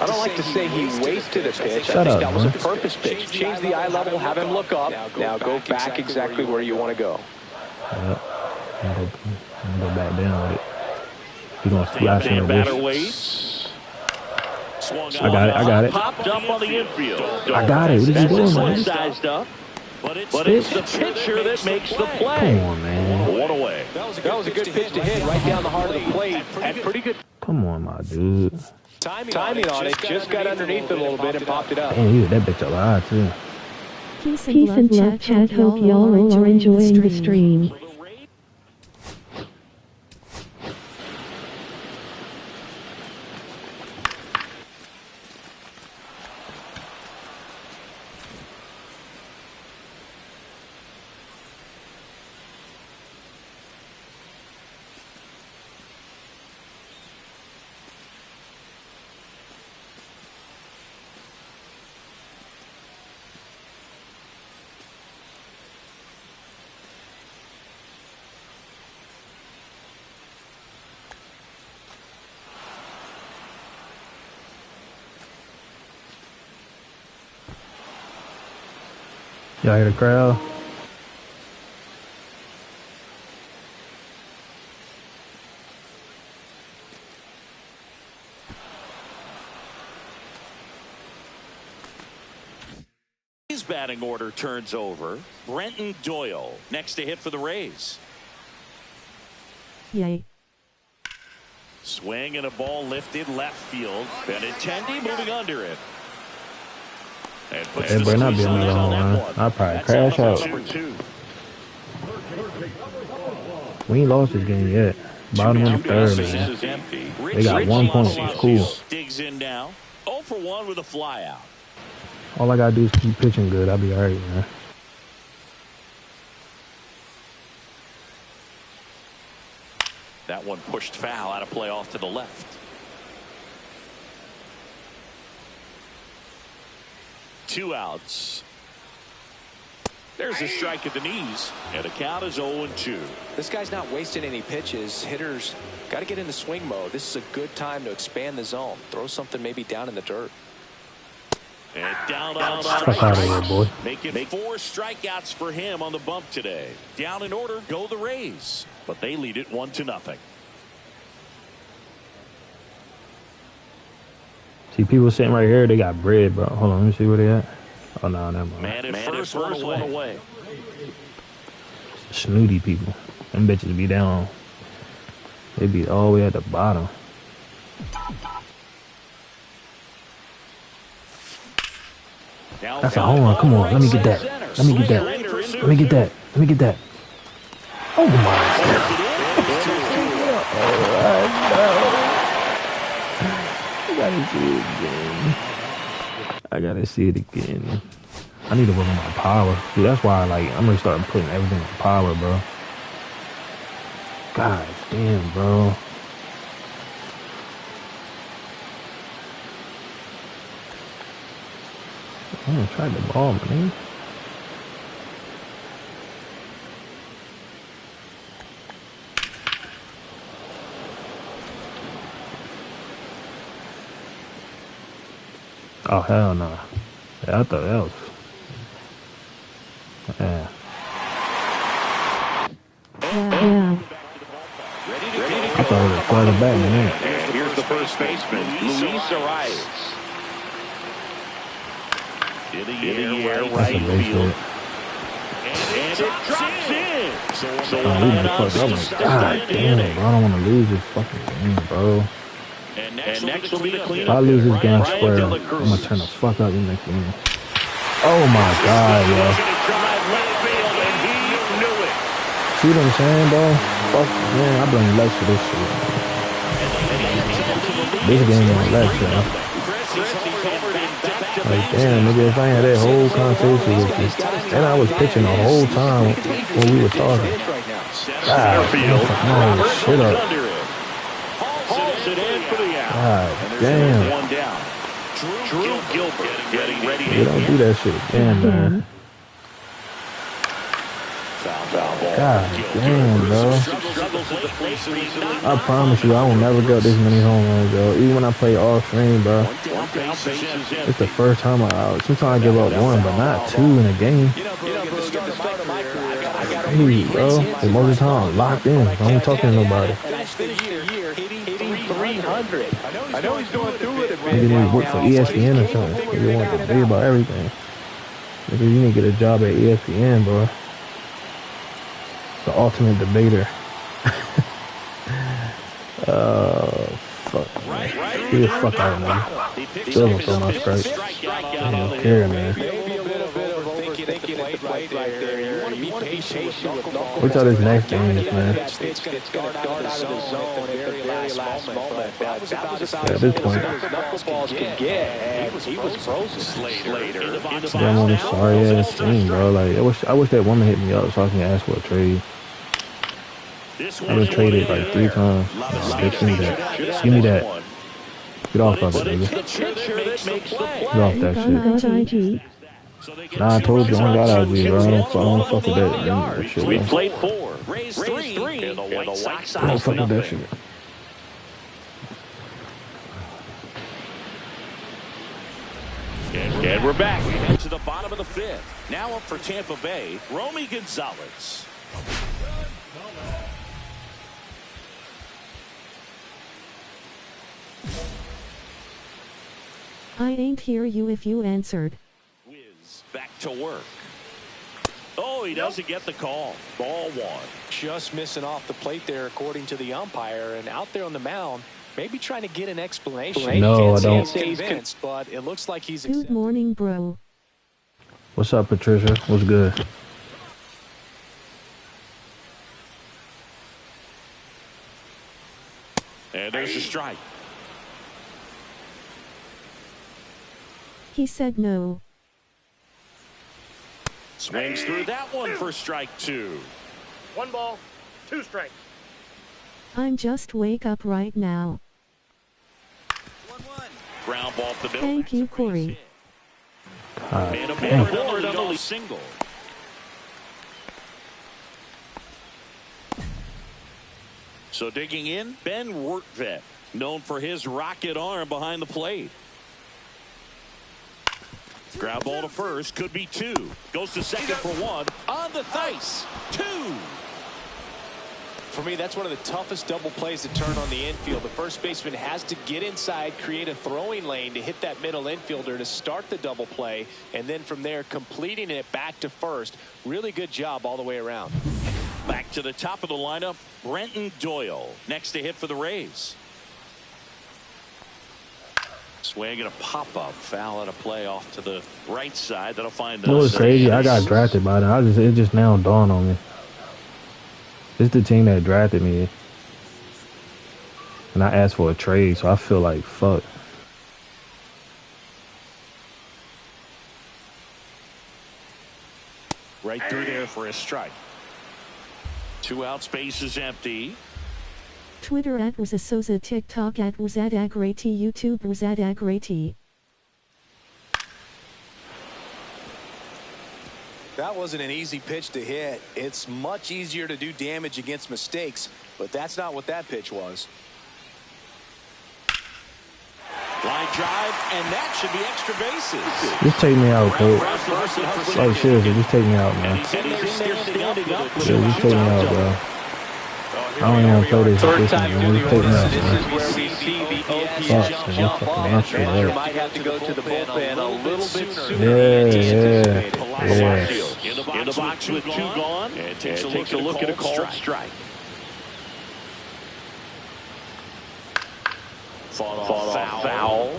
I don't like to say he wasted a pitch. Shut I think up, that was man. a purpose pitch. Change the eye level, have him look up. Now go back exactly where you want to go. Yep. I'm going to go back down with it. He's going to splash in this. I got it. Popped up on the infield. I got it. What is he doing, man? Sized up. But it's the pitcher that makes the play. Come on, man. One away. That was a good pitch to hit right down the heart of the plate. Had pretty good. Come on, my dude. Timing on it, just got underneath it a little bit and popped it up. Damn, you hit that bitch alive, too. Peace and love, chat. Hope y'all are enjoying the stream. Y'all hear the crowd? His batting order turns over. Brenton Doyle next to hit for the Rays. Yay. Swing and a ball lifted left field. Benintendi moving under it. And puts It the better not be squeeze on another home that run. one. I'll probably That's crash out. number two. We ain't lost this game yet. Bottom of the third, man. They got 1 point. It's cool. Digs in now. 0 for 1 with a fly out. All I gotta do is keep pitching good. I'll be alright, man. That one pushed foul out of play off to the left. 2 outs. There's a strike at the knees, and the count is 0-2. This guy's not wasting any pitches. Hitters got to get into swing mode. This is a good time to expand the zone. Throw something maybe down in the dirt. And down on Fuck out of here, boy. Making 4 strikeouts for him on the bump today. Down in order go the Rays, but they lead it 1-0. See, people sitting right here, they got bread, bro. Hold on, let me see where they at. Oh, no, never mind. Man at first, one away. Snooty people. Them bitches be down. They be all the way at the bottom. That's a home run. Come on, let me get that. Let me get that. Let me get that. Let me get that. Oh, my God. I gotta see it again. I need to work on my power. See, that's why I'm gonna start putting everything on power, bro. God damn, bro. I'm gonna try the ball, man. Oh, hell no. Yeah, I thought that was... Yeah. Yeah. I thought it was a farther back than that. Here's the first baseman, Luis Arias. In the air, That's right a base field. hit. And it drops in. So Oh, we the fuck up. God damn, bro. I don't want to lose this fucking game, bro. And next will be the If cleanup. I lose this game square, I'm gonna turn the fuck up in next game. Oh my God, yo. See what I'm saying, bro? Fuck, man, I blame Lex for this shit. This game on Lex, yo. Like, damn, nigga, if I had that whole conversation with you, and I was pitching the whole time when we were talking. God, damn, no, shit up. God damn. One down. Drew Gilbert getting ready. You don't do that shit again, man. God damn, bro. I promise you, I will never get this many home runs, bro. Even when I play off screen, bro. It's the first time sometimes I give up one, but not 2 in a game. Hey, bro. And most of the time, I'm locked in. I ain't talking to nobody. 300. I know he's going through it a bit. Maybe they work for ESPN or something. They want to debate about everything. Nigga, you need to get a job at ESPN, bro. The ultimate debater. Oh, fuck. Get the fuck out, man. Still don't throw my strike. I don't care, man. Wait till this next game, man. At this point, I'm on this sorry ass team, bro. Like, I wish that woman hit me up so I can ask for a trade. I've been traded like 3 times. Give me that. Give me that. Get off of it, nigga. Get off that shit. Nah, I told you I don't got IG, bro. I don't fuck with that shit, We bro. played 4. Raised 3. And the White Sox I don't fuck with that shit. And we're back. We head to the bottom of the 5th. Now up for Tampa Bay, Romy Gonzalez. I ain't hear you if you answered. Wiz back to work. Oh, he doesn't get the call. Ball 1. Just missing off the plate there, according to the umpire, and out there on the mound, maybe trying to get an explanation. No, I don't. He's convinced, but it looks like he's. Good morning, bro. What's up, Patricia? What's good? And there's a strike. He said no. Swings through that one for strike 2. 1 ball, 2 strikes. I'm just wake up right now. Ground ball up the middle. Thank you, Corey. And a Damn. forward on the single. So digging in, Ben Wertvet, known for his rocket arm behind the plate. Ground ball to first, could be 2. Goes to second for 1. On the face, 2. For me, that's one of the toughest double plays to turn on the infield. The first baseman has to get inside, create a throwing lane to hit that middle infielder to start the double play, and then from there completing it back to first. Really good job all the way around. Back to the top of the lineup, Brenton Doyle next to hit for the Rays. Swing and a pop-up foul at a play off to the right side. That'll find us. You know what's crazy? I got drafted by them. It just now dawned on me. This is the team that drafted me. And I asked for a trade, so I feel like fuck. Right through there for a strike. 2 out, space is empty. Twitter at Rosasosa, TikTok at Rosadagrati, YouTube Rosadagrati. That wasn't an easy pitch to hit. It's much easier to do damage against mistakes, but that's not what that pitch was. Line drive, and that should be extra bases. Just take me out, coach. Like, seriously, just take me out, man. And he's standing up. Yeah, just take me out, bro. I don't even play this man. Just take me out, man. Fuck, man. Fucking answer that. Might have to go to the bullpen a little bit sooner. Yeah. In the box with 2 gone. And takes a look at a called strike. Fought off foul.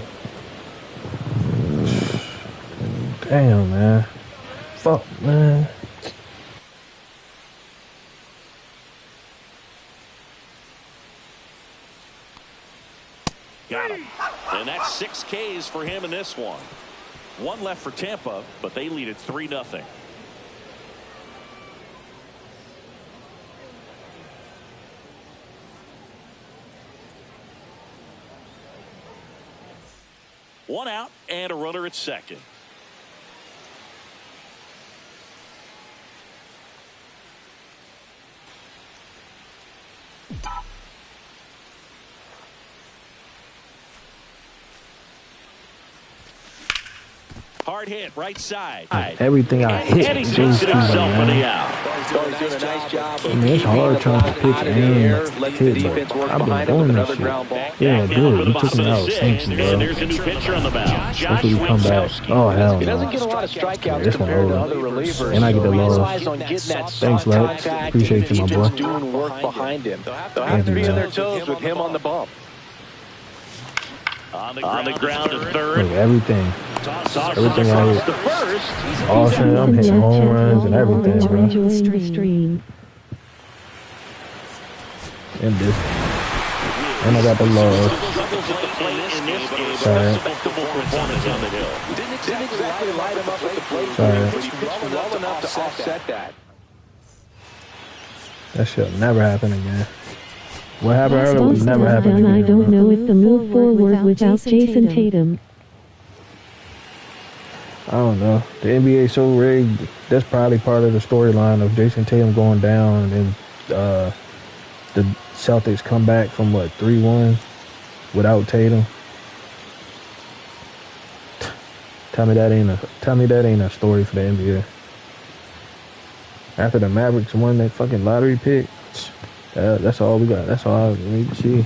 Damn, man. Fuck, man. Got him. And that's 6 Ks for him in this one. 1 left for Tampa, but they lead at 3-0. One out and a runner at second. Hard hit, right side. Everything I hit And he goes takes through it my himself for the man. out. He's doing a nice job of It's hard trying to pitch and hit, but I've been doing this shit. Yeah, good. You took me out. Thank you, bro. And there's a new pitcher on the mound. Hopefully you come back. Oh, hell He doesn't no. get a lot of strikeouts This one compared to over. other relievers. And I get the So love. relies on getting that Thanks, soft Lex. contact Appreciate you, my and boy. just doing work behind him. They'll have Thank to you, be on man. their toes with him on the bump. On the ground to third. Look, everything. Everything I hit. The first. All shit, I'm hitting home runs and everything, bro. Enjoying the stream. And this. And I got the love. Sorry. Didn't exactly light him up with the plate, Sorry. but he pitched well enough to offset that. That shit never happen again. What happened Last earlier would Boston never happen and I again. don't know if the move forward without Jason Tatum. I don't know. The NBA so rigged. That's probably part of the storyline of Jason Tatum going down, and then the Celtics come back from what 3-1 without Tatum. Tell me that ain't a story for the NBA. After the Mavericks won that fucking lottery pick, that's all we got. That's all I need to see.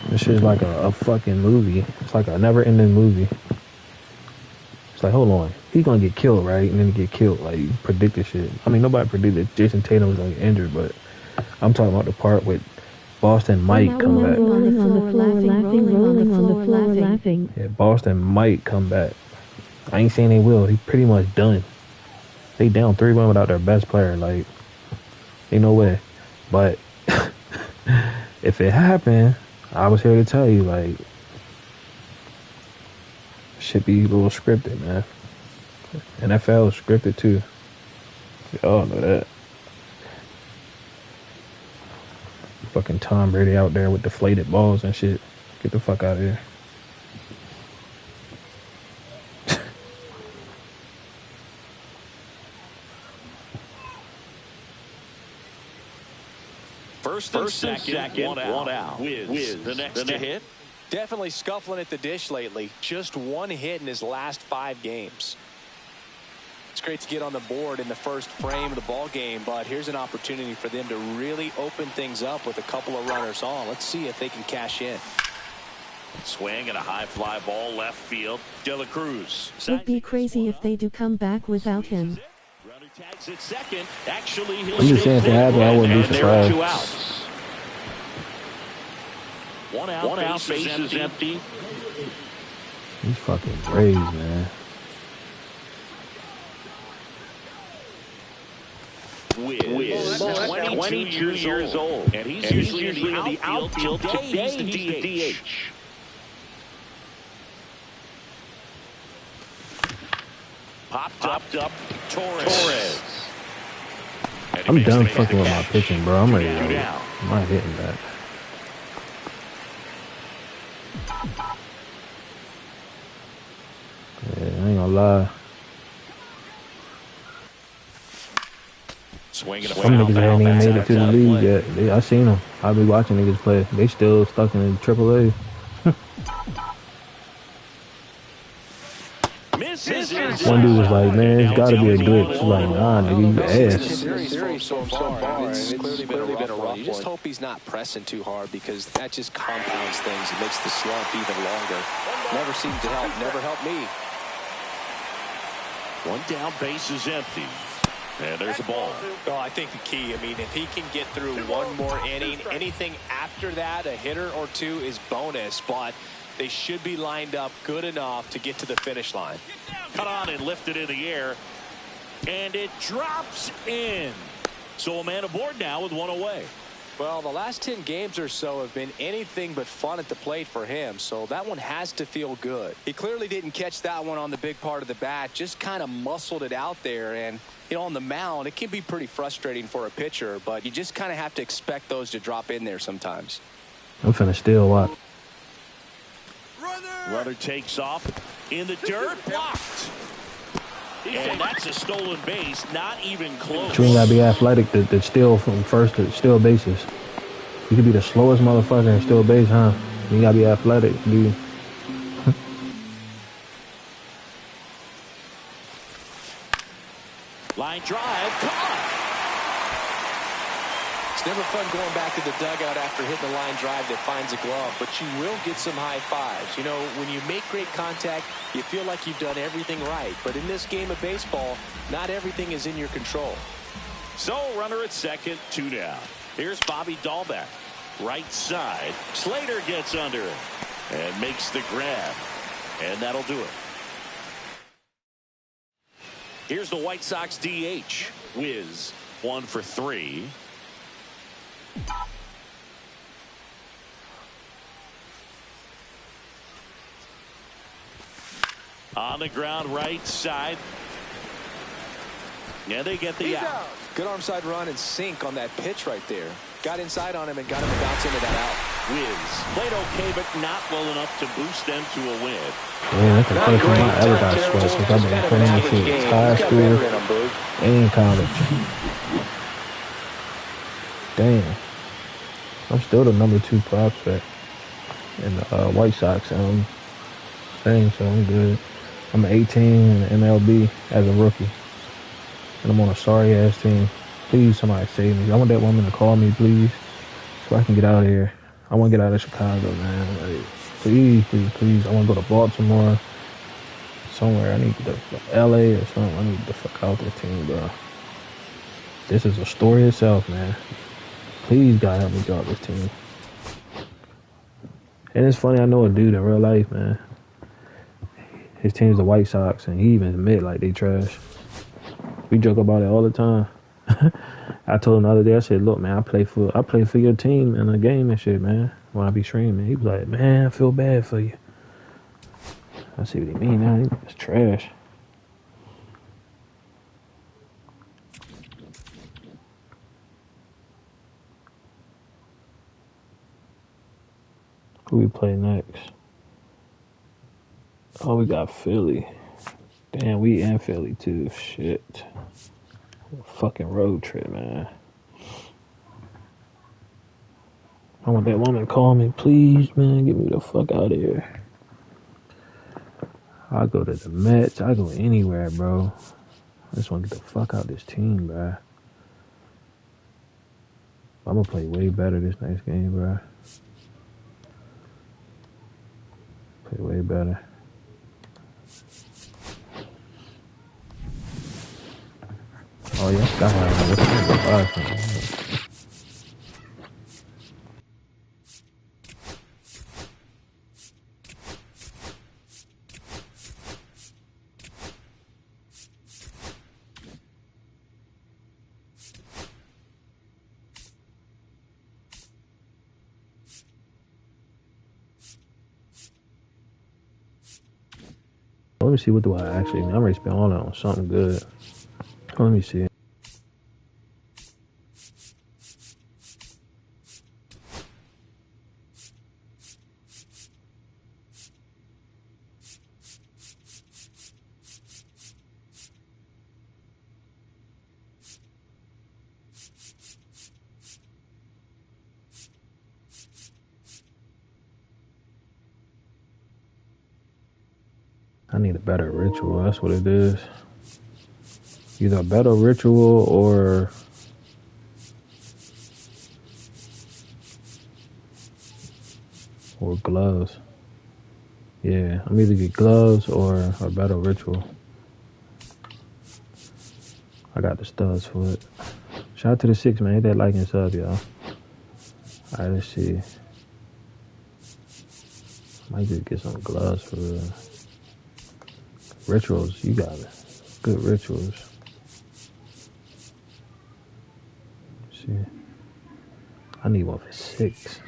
This shit's like a fucking movie. It's like a never-ending movie. It's like, hold on, he's gonna get killed, right? And then he get killed. Like, you predict this shit. I mean, nobody predicted Jason Tatum was gonna get injured, but I'm talking about the part with Boston might come back. Rolling on the floor, laughing. Yeah, Boston might come back. I ain't saying they will. He pretty much done. They down 3-1 without their best player. Like, ain't no way. But if it happened, I was here to tell you, like, should be a little scripted, man. NFL is scripted too. Y'all know that. Fucking Tom Brady out there with deflated balls and shit. Get the fuck out of here. First and second, one out. Wiz, the next to hit. Definitely scuffling at the dish lately. Just one hit in his last 5 games. It's great to get on the board in the first frame of the ball game, but here's an opportunity for them to really open things up with a couple of runners on. Let's see if they can cash in. Swing and a high fly ball left field. De La Cruz. Would be crazy if they do come back without him. Runner tags at second. Actually, he'll I'm just saying if it happened, I wouldn't be and there are surprised. 2 outs. One out, base is empty. These fucking Braves, man. Wiz, 22 years old. And he's usually in the outfield. Today, he's the DH. Popped up. Torres. I'm done fucking with my pitching, bro. I'm ready to go. I'm not hitting that. Yeah, I ain't gonna lie. Swinging Some niggas ain't even made it to the league yet. I seen them. I be watching niggas play. They still stuck in AAA. One dude was like, man, it's gotta be a glitch. Like, nah, nigga, you ass. Series so far, it's clearly been a rough one. You just hope he's not pressing too hard, because that just compounds things. It makes the slump even longer. Never seemed to help. Never helped me. One down, base is empty. And there's a ball. Well, I think the key, I mean, if he can get through one more inning, anything after that, a hitter or two is bonus, but they should be lined up good enough to get to the finish line. Cut on and lifted in the air. And it drops in. So a man aboard now with 1 away. Well, the last 10 games or so have been anything but fun at the plate for him, so that one has to feel good. He clearly didn't catch that one on the big part of the bat, just kind of muscled it out there, and you know, on the mound, it can be pretty frustrating for a pitcher, but you just kind of have to expect those to drop in there sometimes. I'm finna steal what? Runner takes off in the dirt, blocked. And that's a stolen base, not even close. But you ain't gotta be athletic to steal from first to steal bases. You could be the slowest motherfucker and steal base, huh? You gotta be athletic, dude. Line drive, come on. It's never fun going back to the dugout after hitting a line drive that finds a glove, but you will get some high fives. You know, when you make great contact, you feel like you've done everything right. But in this game of baseball, not everything is in your control. So, runner at second, 2 down. Here's Bobby Dahlbeck. right side. Slater gets under it and makes the grab. And that'll do it. Here's the White Sox DH. Wiz, 1 for 3. On the ground, right side. Yeah, they get the out. Good arm side run and sink on that pitch right there. Got inside on him and got him to bounce into that out. Wiz played okay, but not well enough to boost them to a win. Man, that's the first time I ever got swept since I've been playing this shit. High school and college. Damn. I'm still the number 2 prospect in the White Sox. Same, so I'm good. I'm 18 in the MLB as a rookie. And I'm on a sorry-ass team. Please, somebody save me. I want that woman to call me, please, so I can get out of here. I want to get out of Chicago, man. Like, please, please, please. I want to go to Baltimore, somewhere. I need to go to LA or something. I need to fuck out this team, bro. This is a story itself, man. Please, God, help me get out this team. And it's funny, I know a dude in real life, man. His team's the White Sox, and he even admit like they trash. We joke about it all the time. I told him the other day, I said, look, man, I play for your team in a game and shit, man, when I be streaming. He was like, man, I feel bad for you. I see what he mean now. It's trash. Who we play next? Oh, we got Philly. Damn, we in Philly too. Shit. Fucking road trip, man. I want that woman to call me, please, man. Get me the fuck out of here. I go to the Mets. I go anywhere, bro. I just want to get the fuck out of this team, bro. I'm gonna play way better this next game, bro. Play way better. Oh yeah, Sky High. Let me see, what do I actually need? I'm ready to spend all that on something good. Let me see. I need a better ritual. That's what it is. Either a better ritual or gloves. Yeah, I'm either get gloves or a better ritual. I got the studs for it. Shout out to the 6, man. Hit that like and sub, y'all. Alright, let's see. Might just get some gloves for real. Rituals, you got it. Good rituals. Let's see. I need one for 6.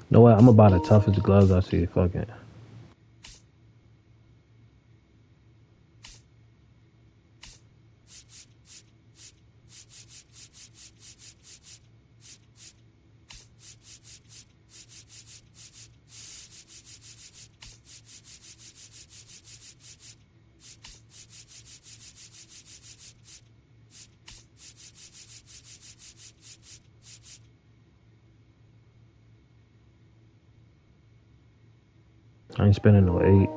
You know what? I'm gonna buy the toughest gloves I see. Fuck it. I ain't spending no 8.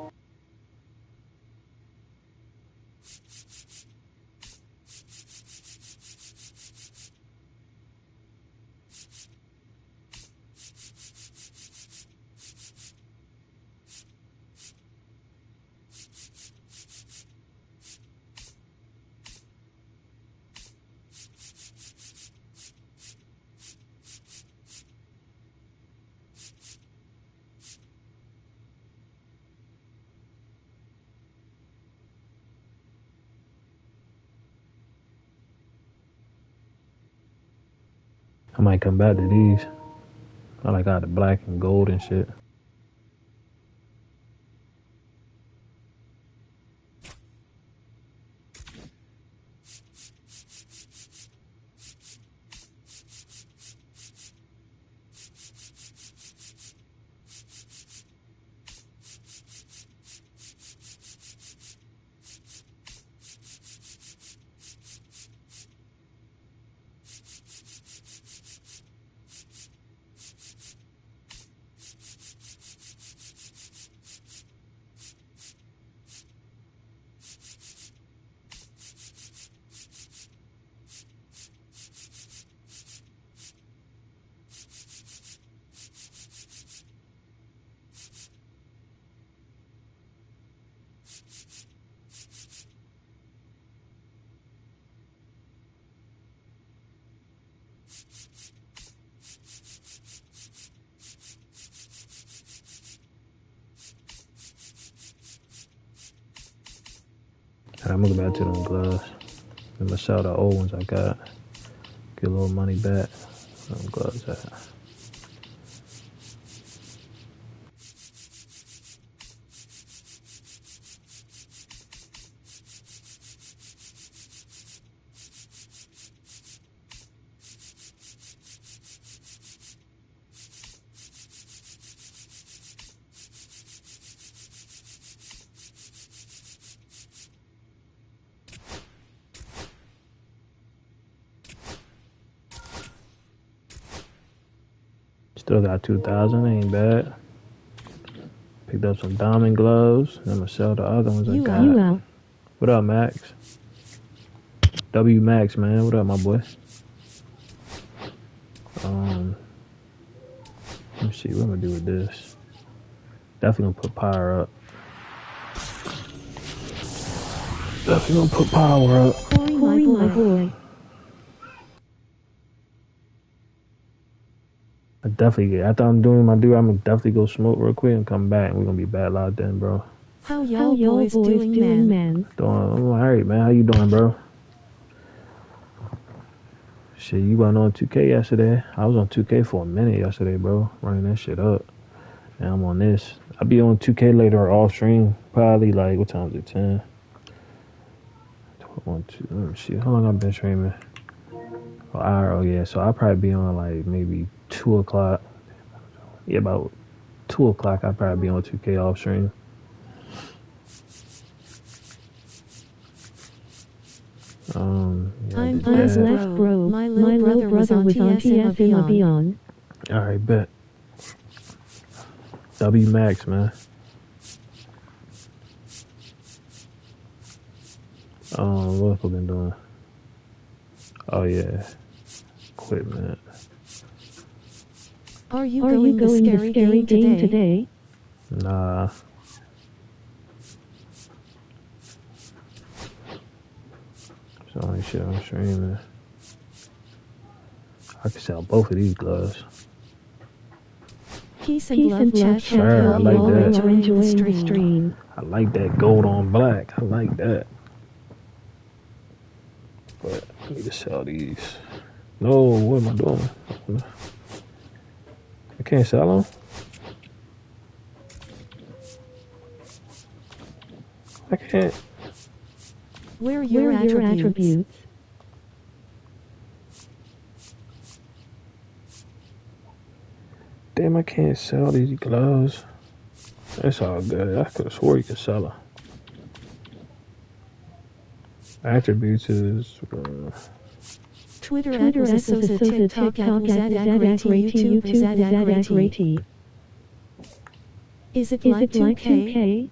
I might come back to these. I like got the black and gold and shit. I'm gonna go back to them gloves. I'm gonna sell the old ones I got. Get a little money back. Them gloves at. Still got 2,000, ain't bad. Picked up some diamond gloves. I'm gonna sell the other ones I got. What up, Max? W Max, man. What up, my boy? Let me see what I'm gonna do with this. Definitely gonna put power up. Definitely gonna put power up. Corey, my boy. I definitely, after I'm doing my I'm gonna definitely go smoke real quick and come back. And we're gonna be bad loud then, bro. How y'all boys doing, man? I'm alright, man. How you doing, bro? Shit, you went on 2K yesterday. I was on 2K for a minute yesterday, bro. Running that shit up. And I'm on this. I'll be on 2K later off stream. Probably like, what time is it? 10? 1, 2, let me see. How long I've been streaming? An hour, oh yeah. So I'll probably be on like maybe 2 o'clock. Yeah, about 2 o'clock I'll probably be on 2K off stream. Yeah, I'm blessed, bro. My little brother was on TSM. Alright, bet. W Max, man. What have I been doing? Oh yeah, equipment. Are you going the scary game today? Nah. It's the only shit I'm streaming. I can sell both of these gloves. Peace and love, chat. Sure, I like that. Enjoying the stream. I like that gold on black. I like that. But I need to sell these. No, what am I doing? I can't sell them. I can't. Where are your attributes? Damn, I can't sell these gloves. That's all good. I could have swore you could sell them. Attributes is... Twitter at Sosa, TikTok at YouTube at Is it like 2K?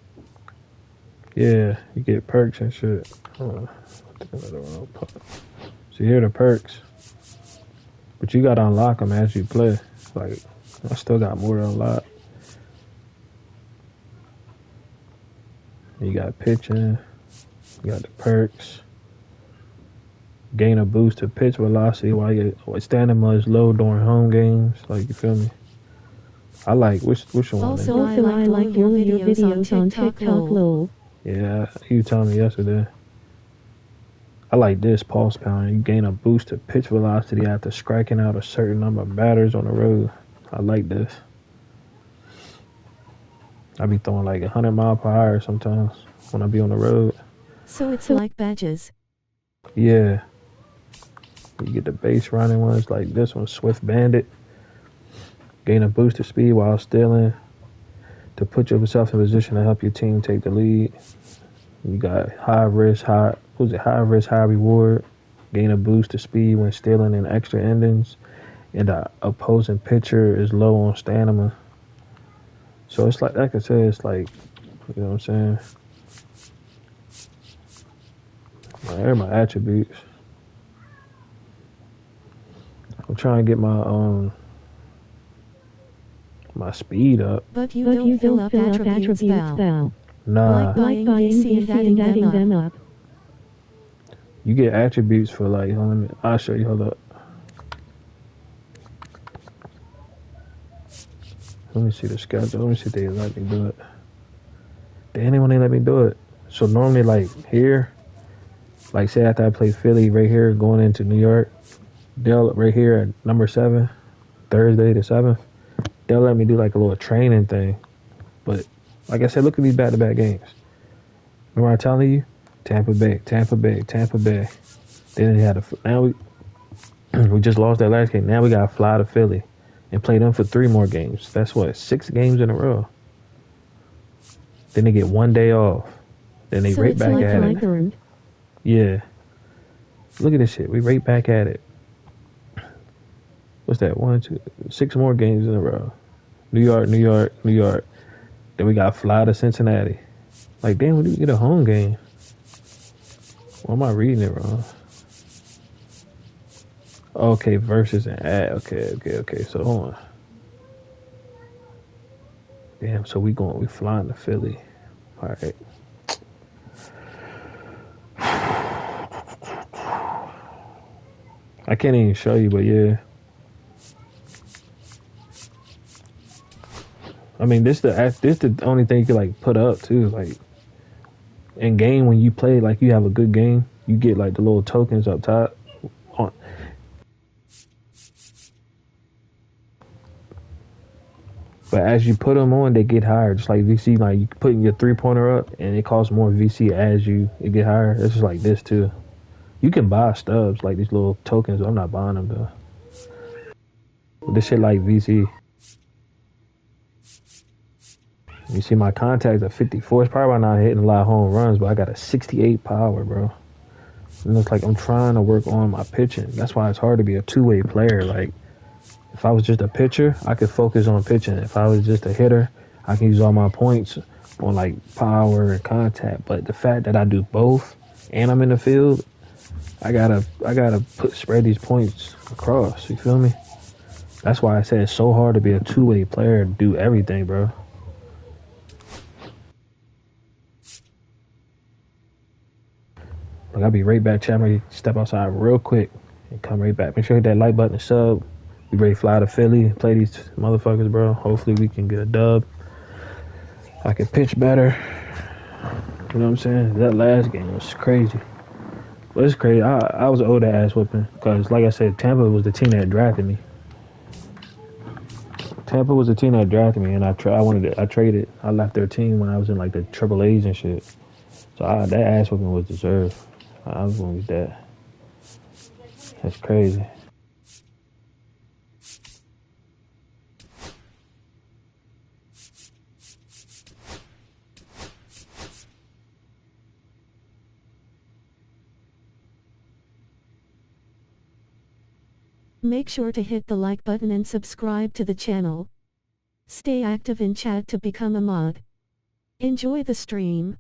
Yeah, you get perks and shit. So here are the perks. But you gotta unlock them as you play. Like, I still got more to unlock. You got pitching. You got the perks. Gain a boost to pitch velocity while your stamina is low during home games. Like, you feel me? I like, which one? Also, I like your videos on TikTok, lol. Yeah, you told me yesterday. I like this pulse count. You gain a boost to pitch velocity after striking out a certain number of batters on the road. I like this. I be throwing like 100 mile per hour sometimes when I be on the road. So it's like badges. Yeah. You get the base running ones like this one, Swift Bandit. Gain a boost to speed while stealing to put yourself in position to help your team take the lead. You got high risk, high reward. Gain a boost to speed when stealing in extra endings. And the opposing pitcher is low on stamina. So it's like I said, it's like, you know what I'm saying? They're my attributes. I'm trying to get my speed up. But you don't fill up attributes, pal. Nah. Like buying VC and adding them up. You get attributes for like, I'll show you, hold up. Let me see the schedule. Let me see if they let me do it. They ain't want to let me do it. So normally like here, like say after I play Philly right here going into New York, they'll right here at number 7, Thursday the 7th, they'll let me do like a little training thing. But like I said, look at these back-to-back games. Remember I telling you? Tampa Bay. Then they had we just lost that last game. Now we got to fly to Philly and play them for 3 more games. That's what, 6 games in a row. Then they get 1 day off. Then they right back at it. Yeah. Look at this shit. We right back at it. What's that? 1, 2, 6 more games in a row. New York. Then we got to fly to Cincinnati. Like, damn, when do we get a home game? Why am I reading it wrong? Okay, versus and at. Okay. So hold on. Damn, so we flying to Philly. All right. I can't even show you, but yeah. I mean, this the only thing you can like put up too. Like in game when you play, like you have a good game, you get like the little tokens up top. But as you put them on, they get higher. Just like VC, like you putting your 3-pointer up, and it costs more VC as it get higher. It's just like this too. You can buy stubs like these little tokens. I'm not buying them though. But this shit like VC. You see my contacts at 54. It's probably not hitting a lot of home runs, but I got a 68 power, bro. And it's like I'm trying to work on my pitching. That's why it's hard to be a two-way player. Like, if I was just a pitcher, I could focus on pitching. If I was just a hitter, I can use all my points on, like, power and contact. But the fact that I do both and I'm in the field, I gotta spread these points across. You feel me? That's why I said it's so hard to be a two-way player and do everything, bro. Like, I'll be right back. Chat, ready to step outside real quick and come right back. Make sure you hit that like button and sub. We ready to fly to Philly, play these motherfuckers, bro. Hopefully we can get a dub. I can pitch better. You know what I'm saying? That last game was crazy. But it's crazy. I was an older ass whipping because, like I said, Tampa was the team that drafted me. And I traded. I left their team when I was in like the Triple A's and shit. So that ass whipping was deserved. I was going with that. That's crazy. Make sure to hit the like button and subscribe to the channel. Stay active in chat to become a mod. Enjoy the stream.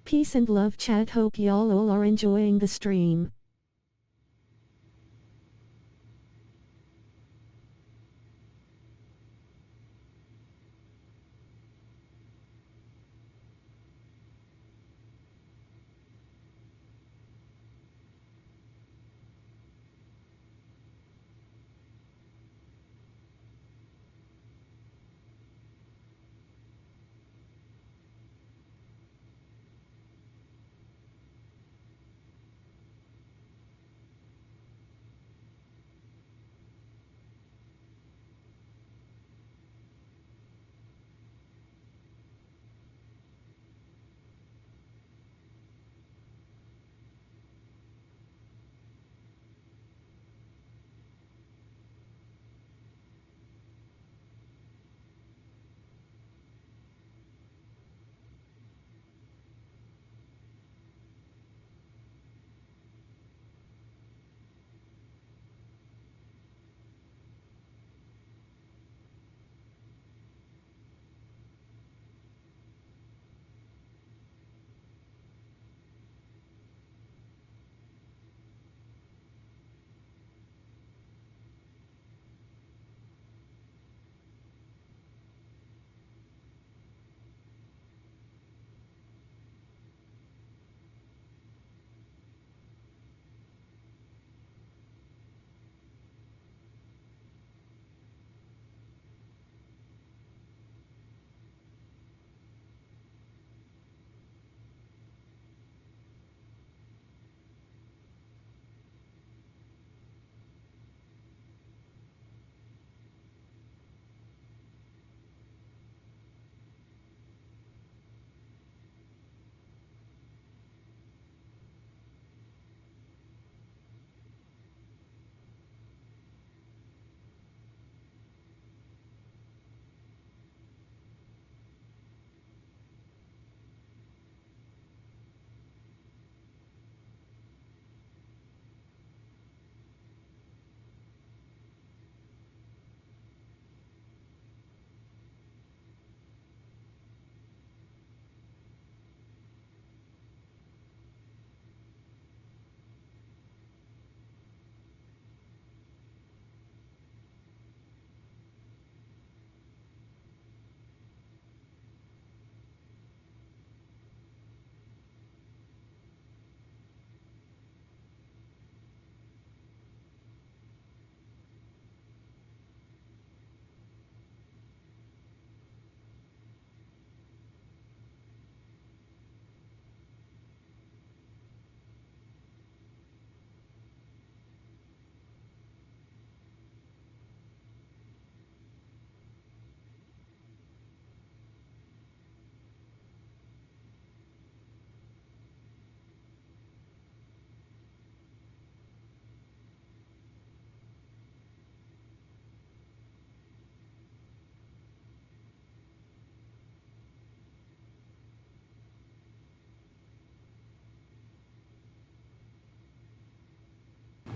Peace and love, chat. Hope y'all all are enjoying the stream.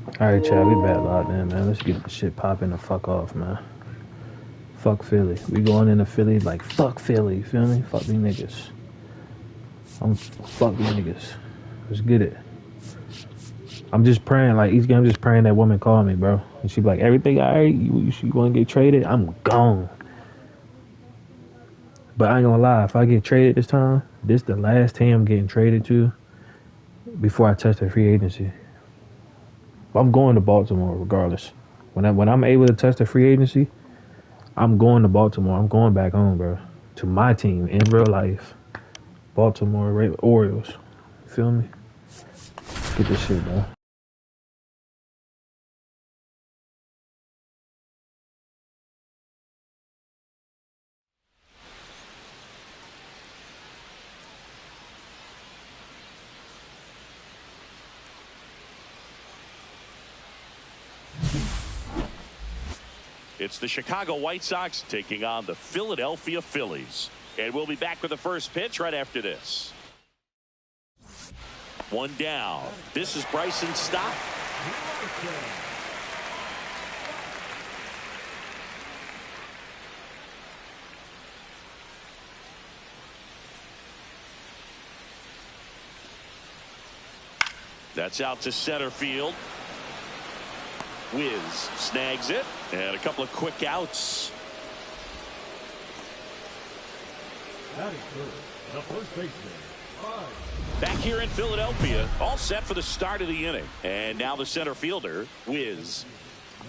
All right, Chad, we back locked in, man. Let's get the shit popping the fuck off, man. Fuck Philly. We going into Philly like fuck Philly, feel me? Fuck these niggas. Fuck these niggas. Let's get it. I'm just praying, like each game, I'm just praying that woman call me, bro. And she be like, everything all right? You want to get traded? I'm gone. But I ain't gonna lie, if I get traded this time, this the last team I'm getting traded to before I touch the free agency. I'm going to Baltimore regardless. When I'm able to touch the free agency, I'm going to Baltimore. I'm going back home, bro. To my team in real life. Baltimore Orioles. Feel me? Get this shit, bro. It's the Chicago White Sox taking on the Philadelphia Phillies. And we'll be back with the first pitch right after this. One down. This is Bryson Stott. That's out to center field. Wiz snags it, and a couple of quick outs. The first baseman. Back here in Philadelphia, all set for the start of the inning. And now the center fielder, Wiz.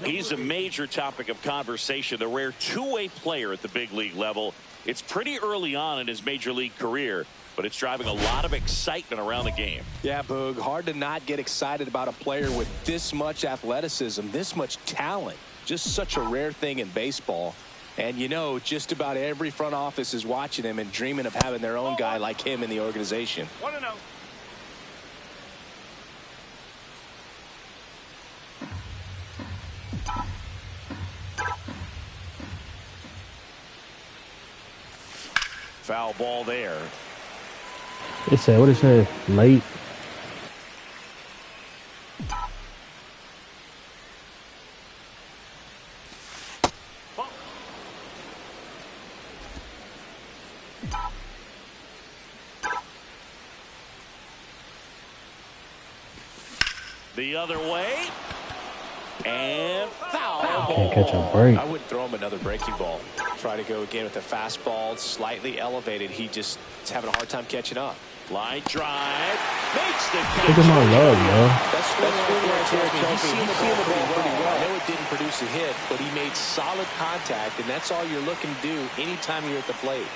He's a major topic of conversation, the rare two-way player at the big league level. It's pretty early on in his major league career, but it's driving a lot of excitement around the game. Yeah, Boog, hard to not get excited about a player with this much athleticism, this much talent. Just such a rare thing in baseball. And you know, just about every front office is watching him and dreaming of having their own guy like him in the organization. 1-0. Foul ball there. It said, what it said? Late. The other way. And foul. Can't catch a break. I wouldn't throw him another breaking ball. Try to go again with the fastball, slightly elevated. He just is having a hard time catching up. Line drive. Makes the catch. Look at my love, yo. That's swing right there, Chelsea. He's seeing the ball pretty well. I know it didn't produce a hit, but he made solid contact, and that's all you're looking to do anytime you're at the plate.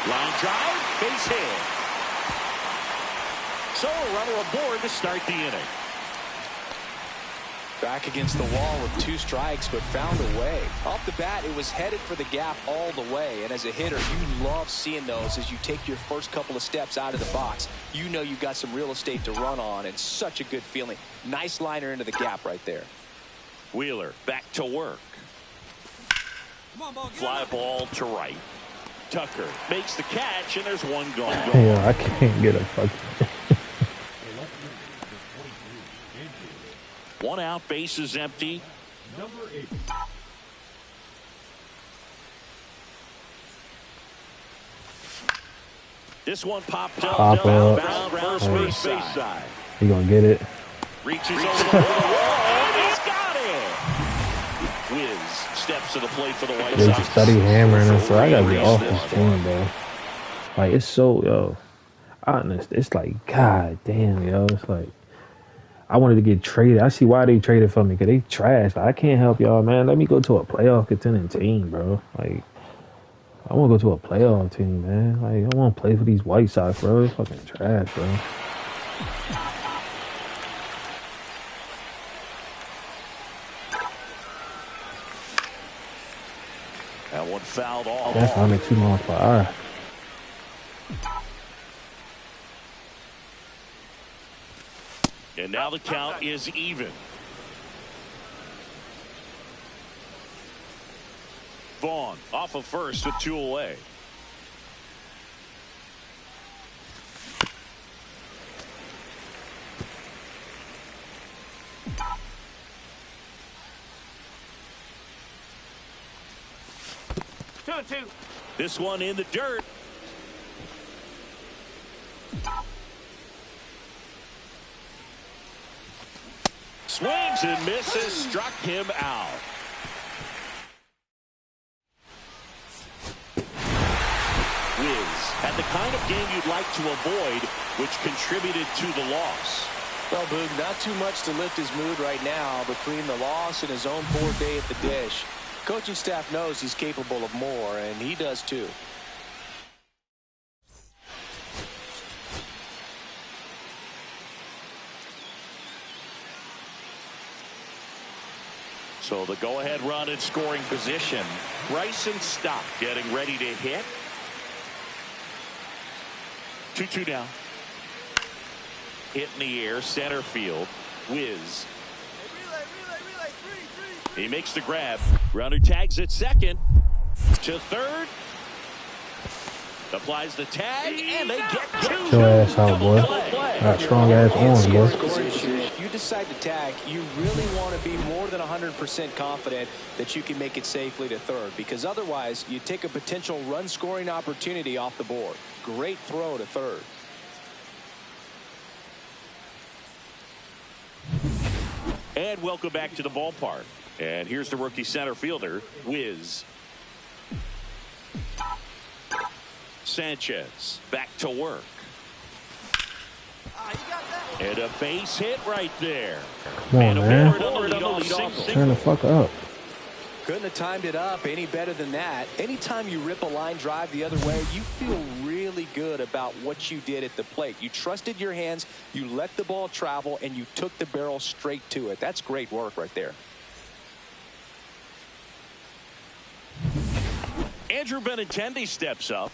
Line drive, base hit. So a runner aboard to start the inning. Back against the wall with 2 strikes, but found a way. Off the bat, it was headed for the gap all the way. And as a hitter, you love seeing those as you take your first couple of steps out of the box. You know you've got some real estate to run on, and such a good feeling. Nice liner into the gap right there. Wheeler back to work. Fly ball to right. Tucker makes the catch, and there's one gone. Yeah, I can't get a fucking. One out, base is empty. Number 8. This one popped Pop up. up. Bound first base side. You gonna get it? Reaches over the wall, and he's got it. Wiz steps to the plate for the White They Sox. just study hammering us, so I gotta be off this team, bro. Like, it's so, yo, honest. It's like, god damn, yo. It's like, I wanted to get traded. I see why they traded for me, because they trash. Like, I can't help y'all, man. Let me go to a playoff contending team, bro. Like, I want to go to a playoff team, man. Like, I want to play for these White Sox, bro. It's fucking trash, bro. That one fouled off. That's 102 miles per hour. And now the count is even. Vaughn off of first with 2 away. 2-2. This one in the dirt. Swings and misses, struck him out. Wiz had the kind of game you'd like to avoid, which contributed to the loss. Well, Boog, not too much to lift his mood right now between the loss and his own poor day at the dish. Coaching staff knows he's capable of more, and he does too. So the go-ahead run in scoring position. Bryson Stott getting ready to hit. 2-2 now. Hit in the air, center field. Wiz. He makes the grab. Runner tags at second. To third. Applies the tag, and they get two. Get your ass out, boy. Got strong ass arms, boy. If you decide to tag, you really want to be more than 100% confident that you can make it safely to third, because otherwise you take a potential run scoring opportunity off the board. Great throw to third. And welcome back to the ballpark. And here's the rookie center fielder, Wiz. Sanchez back to work. And a base hit right there. Come on, man. Single. Turn the fuck up. Couldn't have timed it up any better than that. Anytime you rip a line drive the other way, you feel really good about what you did at the plate. You trusted your hands, you let the ball travel, and you took the barrel straight to it. That's great work right there. Andrew Benintendi steps up.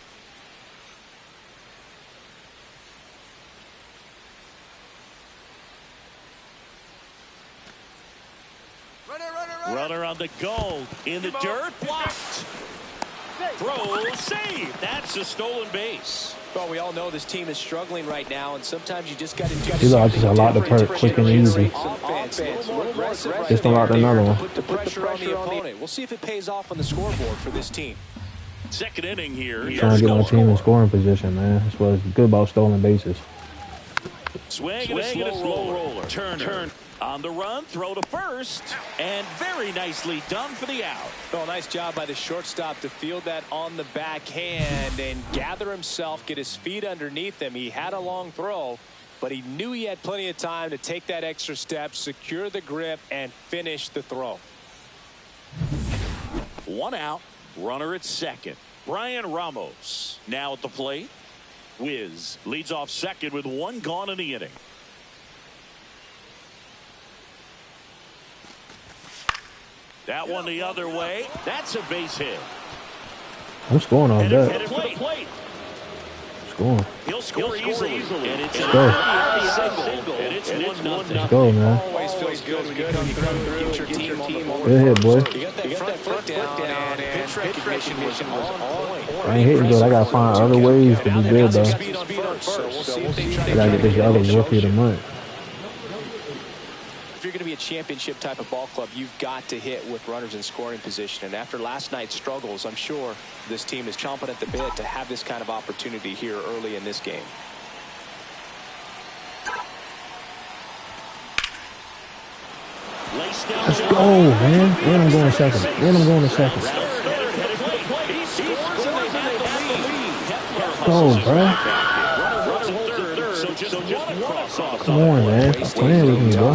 Runner on the goal. In the dirt. Blocked. Throw. Save. That's a stolen base. Well, we all know this team is struggling right now, and sometimes you just got to do He's just a lot to perk quick and easy. Just unlocked another one. Put the pressure on the opponent. We'll see if it pays off on the scoreboard for this team. Second inning here. Trying to get my team in scoring position, man. That's what's good about stolen bases. Swing and a slow roller. Turner. On the run, throw to first, and very nicely done for the out. Oh, nice job by the shortstop to field that on the backhand and gather himself, get his feet underneath him. He had a long throw, but he knew he had plenty of time to take that extra step, secure the grip, and finish the throw. One out, runner at second. Brian Ramos now at the plate. Wiz leads off second with one gone in the inning. That one the other way. That's a base hit. I'm scoring on that. Scoring. He'll score easily. And it's Let's go. And it's 1-0. Let's go, man. Always feels good when you come through, get your team on the board. Good hit, boy. You got that front foot down, and pitch recognition was on point. I ain't hitting good. I gotta find other ways to be good, though. Speed on first, so we'll see if they try I gotta get this other rookie of the month. If you're going to be a championship type of ball club, you've got to hit with runners in scoring position. And after last night's struggles, I'm sure this team is chomping at the bit to have this kind of opportunity here early in this game. Let's go, man. And I'm going second. And I'm going to second. Go, bro. Come on, man. Stop playing with me, bro.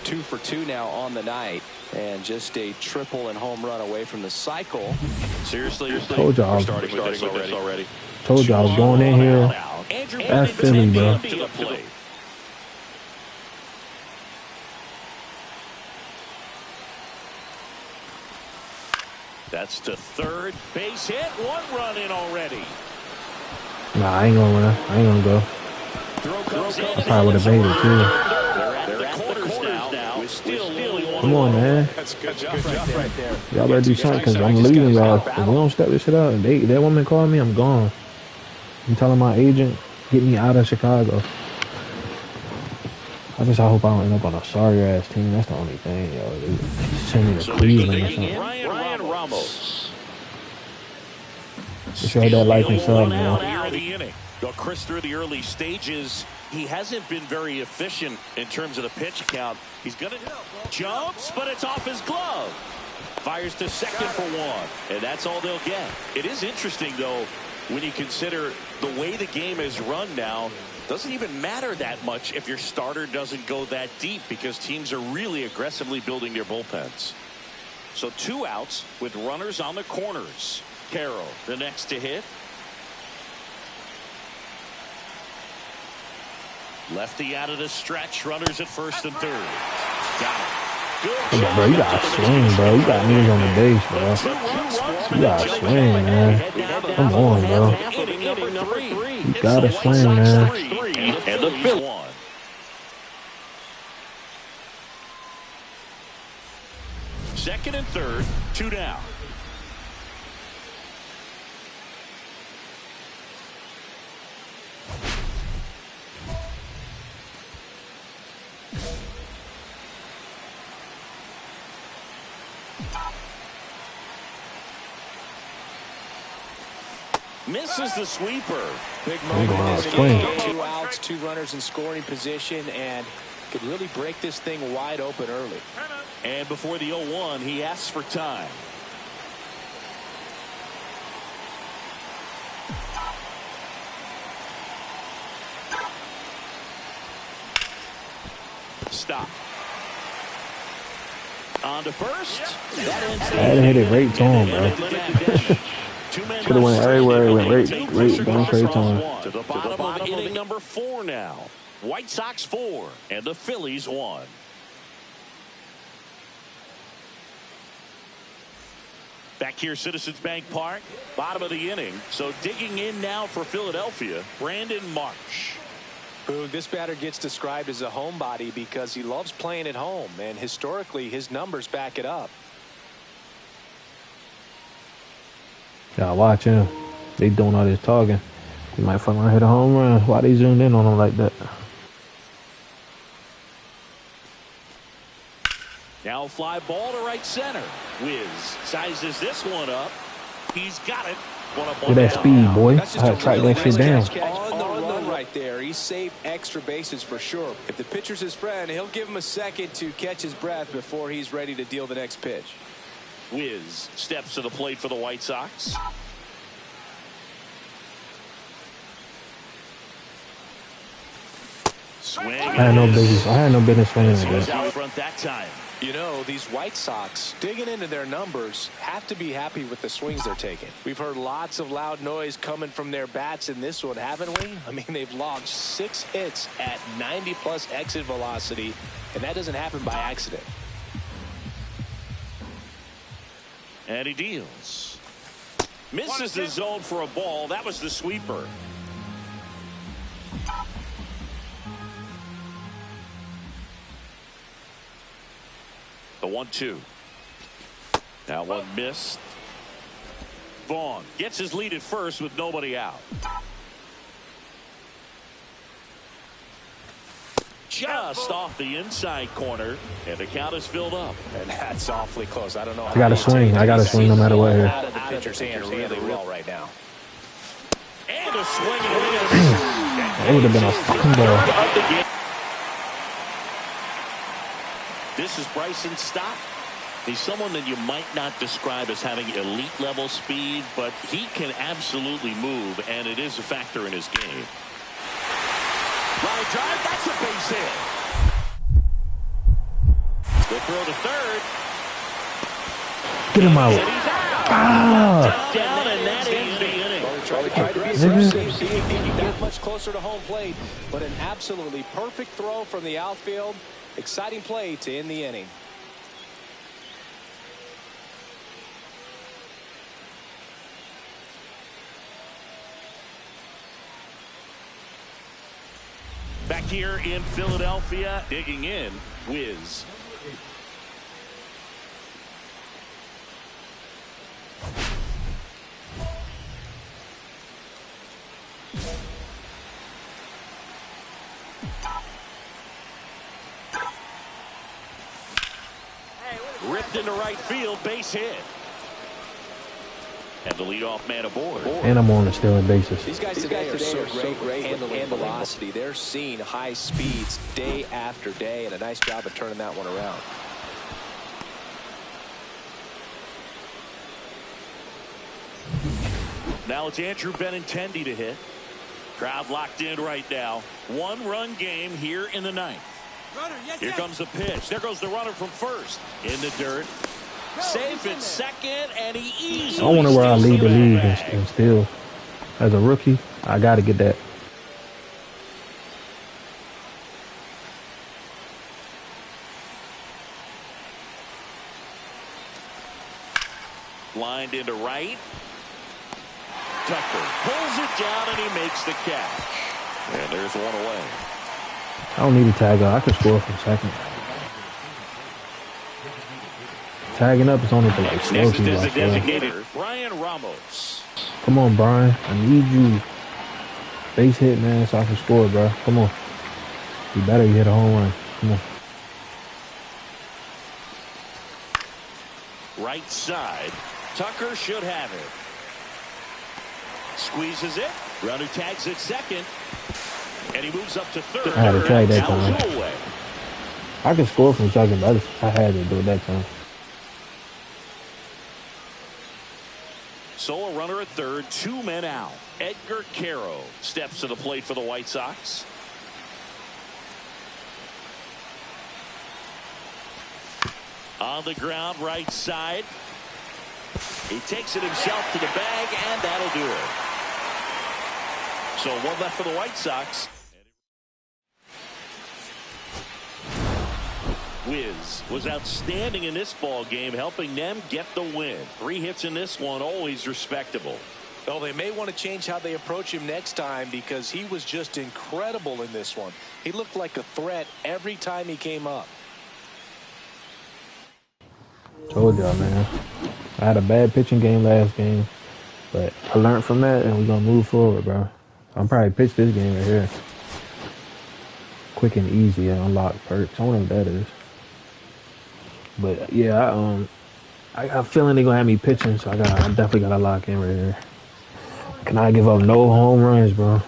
2 for 2 now on the night, and just a triple and home run away from the cycle. Seriously, Told y'all. starting with this already. Told y'all I was going in here. That's Philly, bro. That's to third base hit. One run in already. Nah, I ain't gonna run. I ain't gonna go. I probably would have made it, too. Come on, man. That's a good job right there. Y'all better do something, because I'm leaving y'all. If we don't step this shit up, that woman called me, I'm gone. I'm telling my agent, get me out of Chicago. I hope I don't end up on a sorry-ass team. That's the only thing, yo. Dude. Send me to Cleveland or something. Brian Ramos. Show that life himself, Here man. in the inning. Well, Chris, through the early stages, he hasn't been very efficient in terms of the pitch count. He's going to jumps, but it's off his glove. Fires to second for one, and that's all they'll get. It is interesting, though, when you consider the way the game is run now. Doesn't even matter that much if your starter doesn't go that deep, because teams are really aggressively building their bullpens. So 2 outs with runners on the corners. Carroll, the next to hit. Lefty out of the stretch. Runners at first and third. Got it. Come on, bro. You got to swing, bro. You got niggas on the base, bro. You got to swing, man. Come on, bro. You got to swing, man. And the Phillies won. Second and third, 2 down. Misses the sweeper. Big moment. 2 outs, 2 runners in scoring position, and could really break this thing wide open early. And before the 0-1, he asks for time. Stop. On to first. That hit it right to him, bro. Could have went everywhere. It went right down straight to him. To the bottom of inning number 4 now. White Sox 4 and the Phillies 1. Back here, Citizens Bank Park, bottom of the inning. So digging in now for Philadelphia, Brandon Marsh. Boog, this batter gets described as a homebody because he loves playing at home, and historically his numbers back it up. Yeah, watch him. They doing all this talking. He might fucking hit a home run. Why they zoomed in on him like that? Now fly ball to right center. Wiz sizes this one up. He's got it. Look at that speed, boy. I had to track that shit down. On the run right there. He saved extra bases for sure. If the pitcher's his friend, he'll give him a second to catch his breath before he's ready to deal the next pitch. Wiz steps to the plate for the White Sox. Swing. I had no business swinging like that. Out front that time. You know, these White Sox, digging into their numbers, have to be happy with the swings they're taking. We've heard lots of loud noise coming from their bats in this one, haven't we? I mean, they've logged 6 hits at 90+ exit velocity, and that doesn't happen by accident. And he deals. Misses the zone for a ball. That was the sweeper. The 1-2. Now one missed. Vaughn gets his lead at first with nobody out. Just off the inside corner, and the count is filled up. And that's awfully close. I don't know. I got to swing. I got to swing no matter what here. Out of the pitcher's hand really well right now. And a swing and a miss. That would have been a fucking ball. This is Bryson Stott. He's someone that you might not describe as having elite level speed, but he can absolutely move, and it is a factor in his game. Line drive, that's a base hit. The throw to third. Get him out. Ah! Down, and that is the inning. Tried to be aggressive, see if he can get much closer to home plate, but an absolutely perfect throw from the outfield. Exciting play to end the inning. Back here in Philadelphia, digging in, Wiz. Ripped into right field, base hit. And the leadoff man aboard. And I'm on the stealing bases. These guys today are so great handling velocity. They're seeing high speeds day after day, and a nice job of turning that one around. Now it's Andrew Benintendi to hit. Crowd locked in right now. 1-run game here in the ninth. Here comes the pitch. There goes the runner from first. In the dirt. Safe at second, and he easily I wonder where I lead the league bag. and still, as a rookie, I got to get that. Lined into right. Tucker pulls it down, and he makes the catch. And there's one away. I don't need to tag up. I can score from second. Tagging up is only for like slow Next people. is the I swear. designated Brian Ramos. Come on, Brian. I need you. Base hit, man, so I can score, bro. Come on. You better hit a home run. Come on. Right side. Tucker should have it. Squeezes it. Runner tags at second. And he moves up to third. I had to try that Now time. two away. I can score from second, but I had to do it that time. So a runner at third, 2 men out. Edgar Caro steps to the plate for the White Sox. On the ground, right side. He takes it himself to the bag, and that'll do it. So one left for the White Sox. Wiz was outstanding in this ball game, helping them get the win. 3 hits in this one, always respectable. Well, they may want to change how they approach him next time, because he was just incredible in this one. He looked like a threat every time he came up. Told y'all, man. I had a bad pitching game last game, but I learned from that, and we're going to move forward, bro. I'm probably pitch this game right here. Quick and easy and unlock perks. I wonder what that is. But, yeah, I got a feeling they're going to have me pitching, so I definitely got to lock in right here. Can I give up no home runs, bro?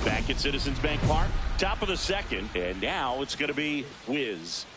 Back at Citizens Bank Park, top of the second, and now it's going to be Wiz.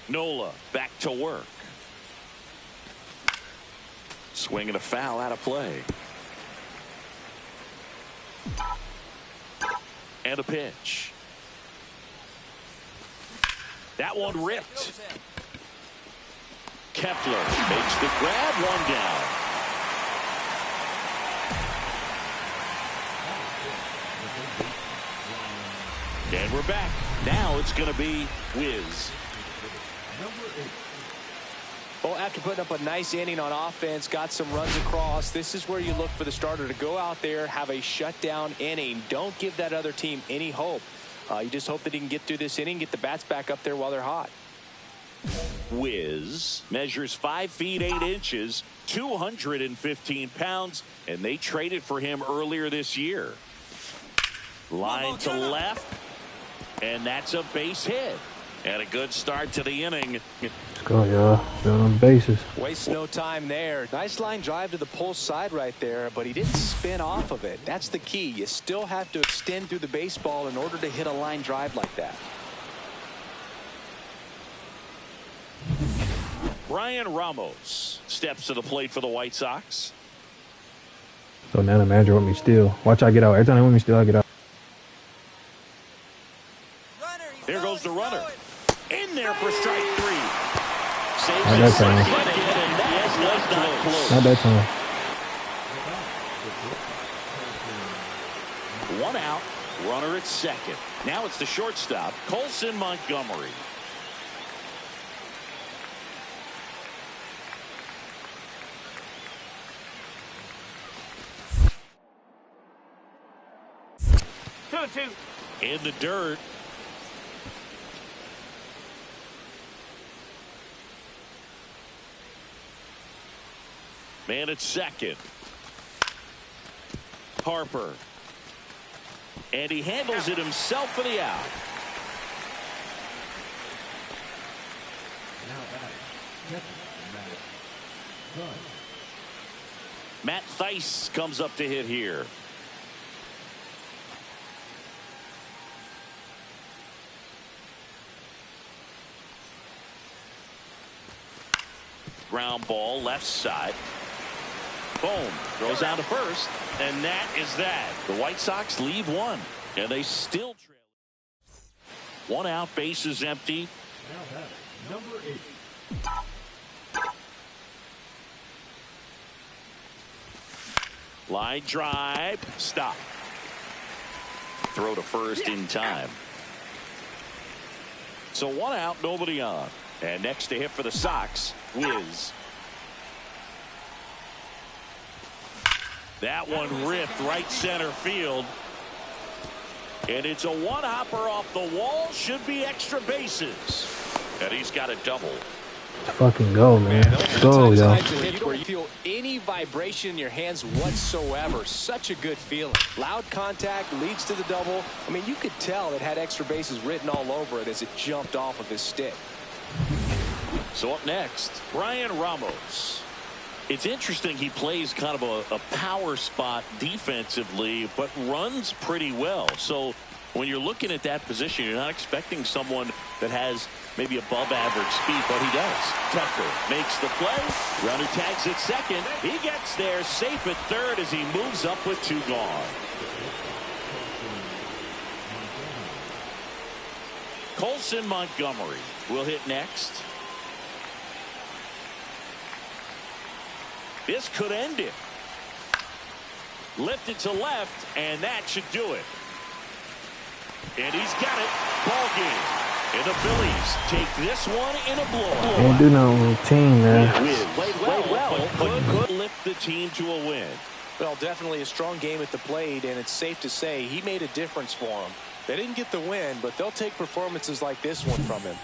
Nola back to work. Swing and a foul out of play. And a pitch. That one ripped. Kepler makes the grab, one down. And we're back. Now it's going to be Wiz. Well, after putting up a nice inning on offense, got some runs across, this is where you look for the starter to go out there, have a shutdown inning. Don't give that other team any hope. You just hope that he can get through this inning, get the bats back up there while they're hot. Wiz measures 5 feet 8 inches, 215 pounds, and they traded for him earlier this year. Line to left, and that's a base hit. And a good start to the inning. Let's go, y'all. Still on the bases. Waste no time there. Nice line drive to the pull side right there, but he didn't spin off of it. That's the key. You still have to extend through the baseball in order to hit a line drive like that. Brian Ramos steps to the plate for the White Sox. So now the manager want me steal. Watch I get out. Every time they want me steal, I get out. There goes the runner. In there for strike 3. Saves Not that time. Not that time. 1 out. Runner at second. Now it's the shortstop, Colson Montgomery. In the dirt. Man at second. Harper. And he handles it himself for the out. Matt Theis comes up to hit here. Ground ball left side. Boom. Throws out to first. And that is that. The White Sox leave 1. And they still trail. 1 out. Bases empty. Now that number 8. Line drive. Stop. Throw to first in time. So 1 out. Nobody on. And next to hit for the Sox, Wiz. That one ripped right center field. And it's a one-hopper off the wall. Should be extra bases. And he's got a double. Let's fucking go, man. Let's go, y'all. You don't feel any vibration in your hands whatsoever. Such a good feeling. Loud contact leads to the double. I mean, you could tell it had extra bases written all over it as it jumped off of his stick. So up next, Brian Ramos. It's interesting, he plays kind of a power spot defensively, but runs pretty well. So when you're looking at that position, you're not expecting someone that has maybe above average speed, but he does. Kepler makes the play. Runner tags at second. He gets there safe at third as he moves up with 2 gone. Colson Montgomery will hit next. This could end it. Lifted to left, and that should do it. And he's got it. Ball game. And the Phillies take this one in a blowout. Can't do no routine, man. Played well, but could lift the team to a win. Well, definitely a strong game at the plate, and it's safe to say he made a difference for them. They didn't get the win, but they'll take performances like this one from him.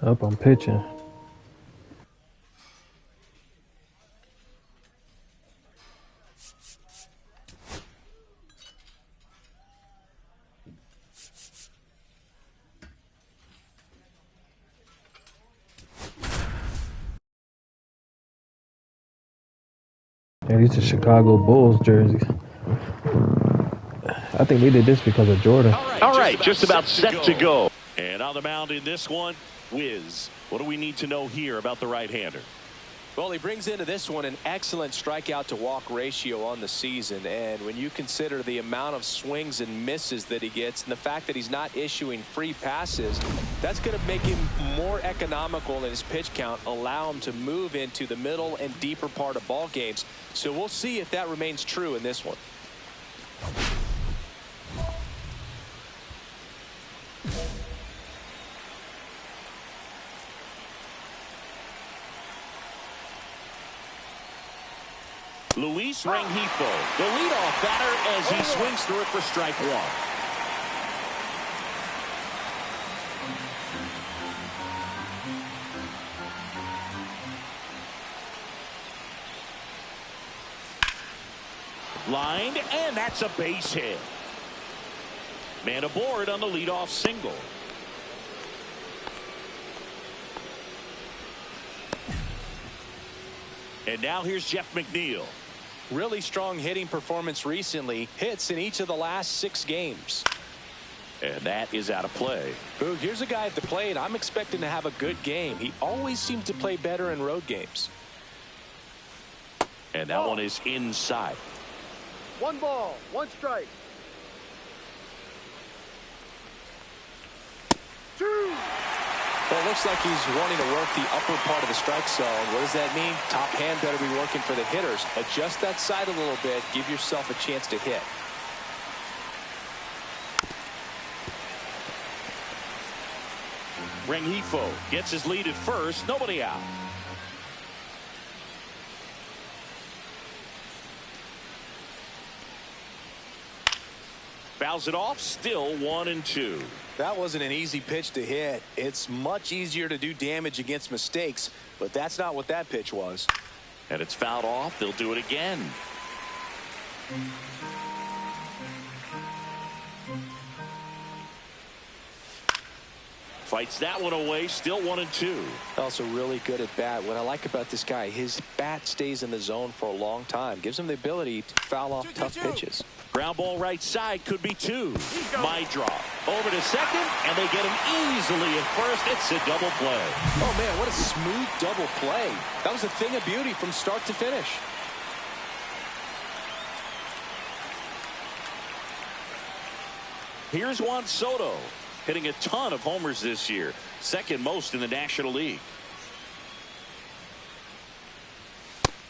Up, I'm pitching. Yeah, these are Chicago Bulls jerseys. I think they did this because of Jordan. All right, just about set to go. And on the mound in this one, Wiz. What do we need to know here about the right-hander? Well, he brings into this one an excellent strikeout to walk ratio on the season. And when you consider the amount of swings and misses that he gets and the fact that he's not issuing free passes, that's going to make him more economical in his pitch count, allow him to move into the middle and deeper part of ball games. So we'll see if that remains true in this one. Luis Rengifo, the leadoff batter, as he swings through it for strike one. Lined, and that's a base hit. Man aboard on the leadoff single. And now here's Jeff McNeil. Really strong hitting performance recently. Hits in each of the last 6 games. And that is out of play. Boog, here's a guy at the plate. I'm expecting to have a good game. He always seems to play better in road games. And that one is inside. 1 ball, 1 strike. 2. Well, it looks like he's wanting to work the upper part of the strike zone. What does that mean? Top hand better be working for the hitters. Adjust that side a little bit. Give yourself a chance to hit. Rengifo gets his lead at first. Nobody out. Fouls it off. Still 1-2. That wasn't an easy pitch to hit. It's much easier to do damage against mistakes, but that's not what that pitch was. And it's fouled off. They'll do it again. Fights that one away. Still 1-2. Also really good at bat. What I like about this guy, his bat stays in the zone for a long time. Gives him the ability to foul off tough pitches. Ground ball right side, could be 2. My drop over to second, and they get him easily at first. It's a double play. Oh man, what a smooth double play. That was a thing of beauty from start to finish. Here's Juan Soto, hitting a ton of homers this year, second most in the National League.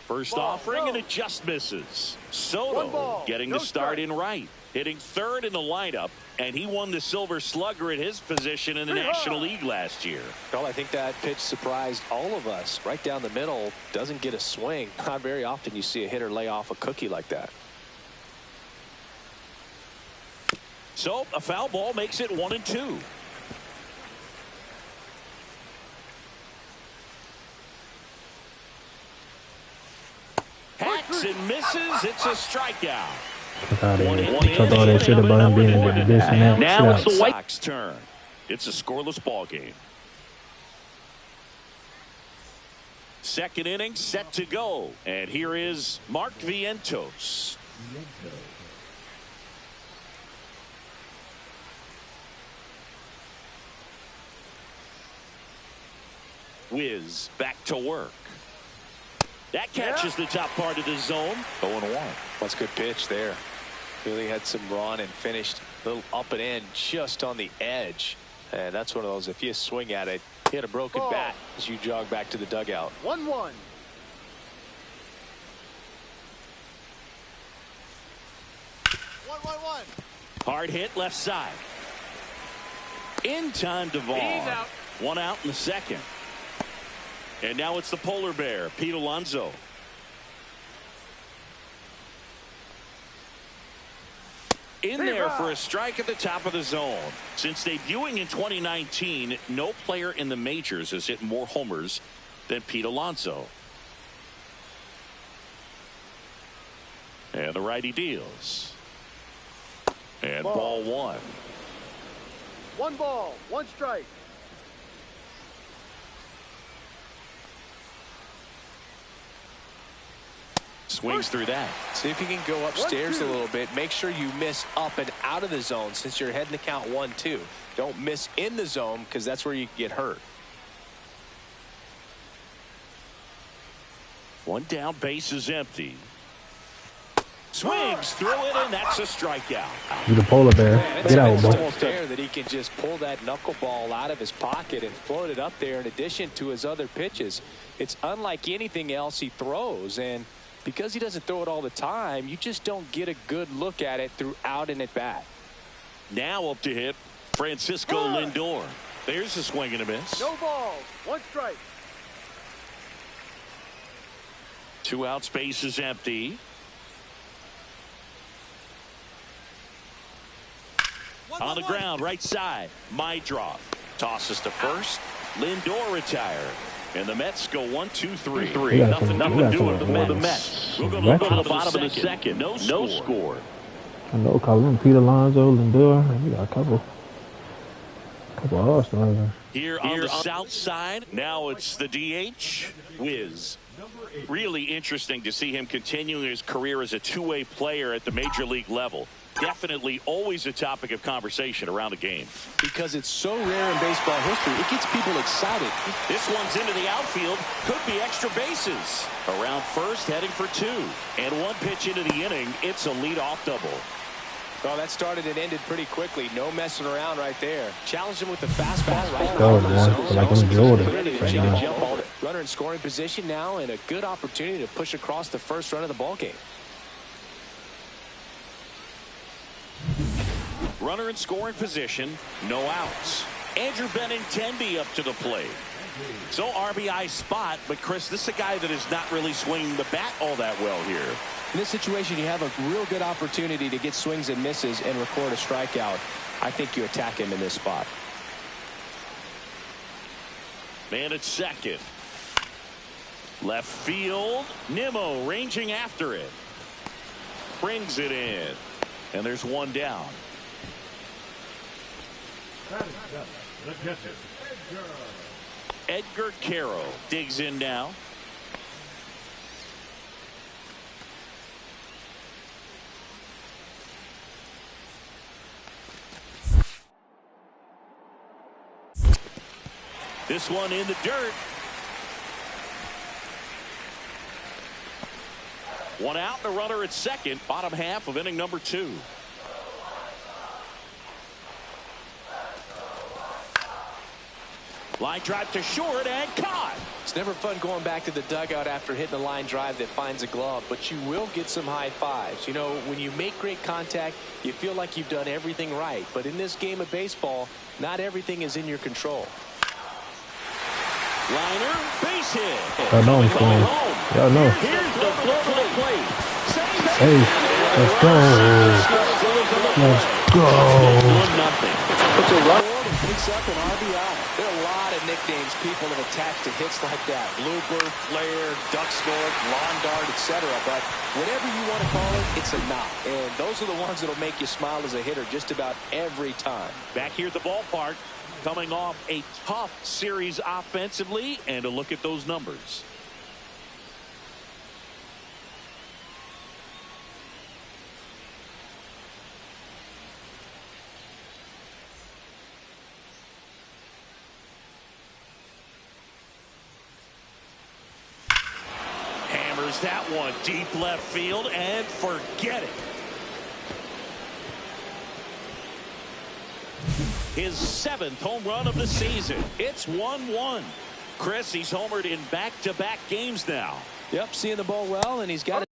First offering, and it just misses. Soto getting the start in right, hitting third in the lineup, and he won the Silver Slugger at his position in the National League last year. Well, I think that pitch surprised all of us. Right down the middle, doesn't get a swing. Not very often you see a hitter lay off a cookie like that. So a foul ball makes it 1-2. Hacks and misses. It's a strikeout. Talk all that shit about him being in the division. Now it's the White Sox turn. It's a scoreless ball game. Second inning set to go. And here is Mark Vientos. Wiz back to work. That catches the top part of the zone. 0-1. That's a good pitch there. Really had some run and finished a little up and in just on the edge. And that's one of those, if you swing at it, hit a broken bat as you jog back to the dugout. 1-1. 1-1-1. Hard hit left side. In time to Vaughn. One out in the second. And now it's the polar bear, Pete Alonso. In there for a strike at the top of the zone. Since debuting in 2019, no player in the majors has hit more homers than Pete Alonso. And the righty deals. And ball 1. 1 ball, 1 strike. Swings through that. See if you can go upstairs a little bit. Make sure you miss up and out of the zone since you're heading to count 1-2. Don't miss in the zone because that's where you get hurt. One down, base is empty. Swings through it, and that's a strikeout. You're the polar bear. Get out, bro. It's fair that he can just pull that knuckleball out of his pocket and float it up there in addition to his other pitches. It's unlike anything else he throws, and because he doesn't throw it all the time, you just don't get a good look at it throughout an at-bat. Now up to hit Francisco Lindor. There's a swing and a miss. No balls, 1 strike. 2 outs, base is empty. On the ground, right side. My drop. Tosses to first. Lindor retired. And the Mets go 1-2-3. Nothing doing for the Mets. We'll go to the bottom of the second. No score. I know, Colin, Pete Alonso, Lindor. We got a couple all-stars. Here on the south side, now it's the DH, Wiz. Really interesting to see him continuing his career as a two-way player at the major league level. Definitely always a topic of conversation around a game. Because it's so rare in baseball history, it gets people excited. This one's into the outfield. Could be extra bases. Around first, heading for 2. And 1 pitch into the inning. It's a leadoff double. Well, that started and ended pretty quickly. No messing around right there. Challenged him with the fastball right Go, now. man. Like I'm Jordan. Ready to Right now. jump on it. Runner in scoring position now, and a good opportunity to push across the first run of the ball game. Runner in scoring position, no outs. Andrew Benintendi up to the plate. So RBI spot, but Chris, this is a guy that is not really swinging the bat all that well here. In this situation, you have a real good opportunity to get swings and misses and record a strikeout. I think you attack him in this spot. Man at second. Left field. Nimmo ranging after it. Brings it in. And there's 1 down. The catcher, Edgar Caro digs in now. This one in the dirt. 1 out and a runner at second. Bottom half of inning number 2. Line drive to short and caught. It's never fun going back to the dugout after hitting a line drive that finds a glove, but you will get some high fives. You know, when you make great contact, you feel like you've done everything right. But in this game of baseball, not everything is in your control. Liner, base hit. Y'all know I'm scoring. Y'all know. Here's the throw to the plate. Hey, let's go. Let's go. 1-0. Puts a run and picks up an RBI. There are a lot of nicknames people have attached to hits like that. Blooper, flare, duck snort, lawn dart, etc. But whatever you want to call it, it's a knock. And those are the ones that'll make you smile as a hitter just about every time. Back here at the ballpark, coming off a tough series offensively, and a look at those numbers. Hammers that one deep left field and forget it. His 7th home run of the season. It's 1-1. Chris, he's homered in back-to-back games now. Yep, seeing the ball well, and he's got it.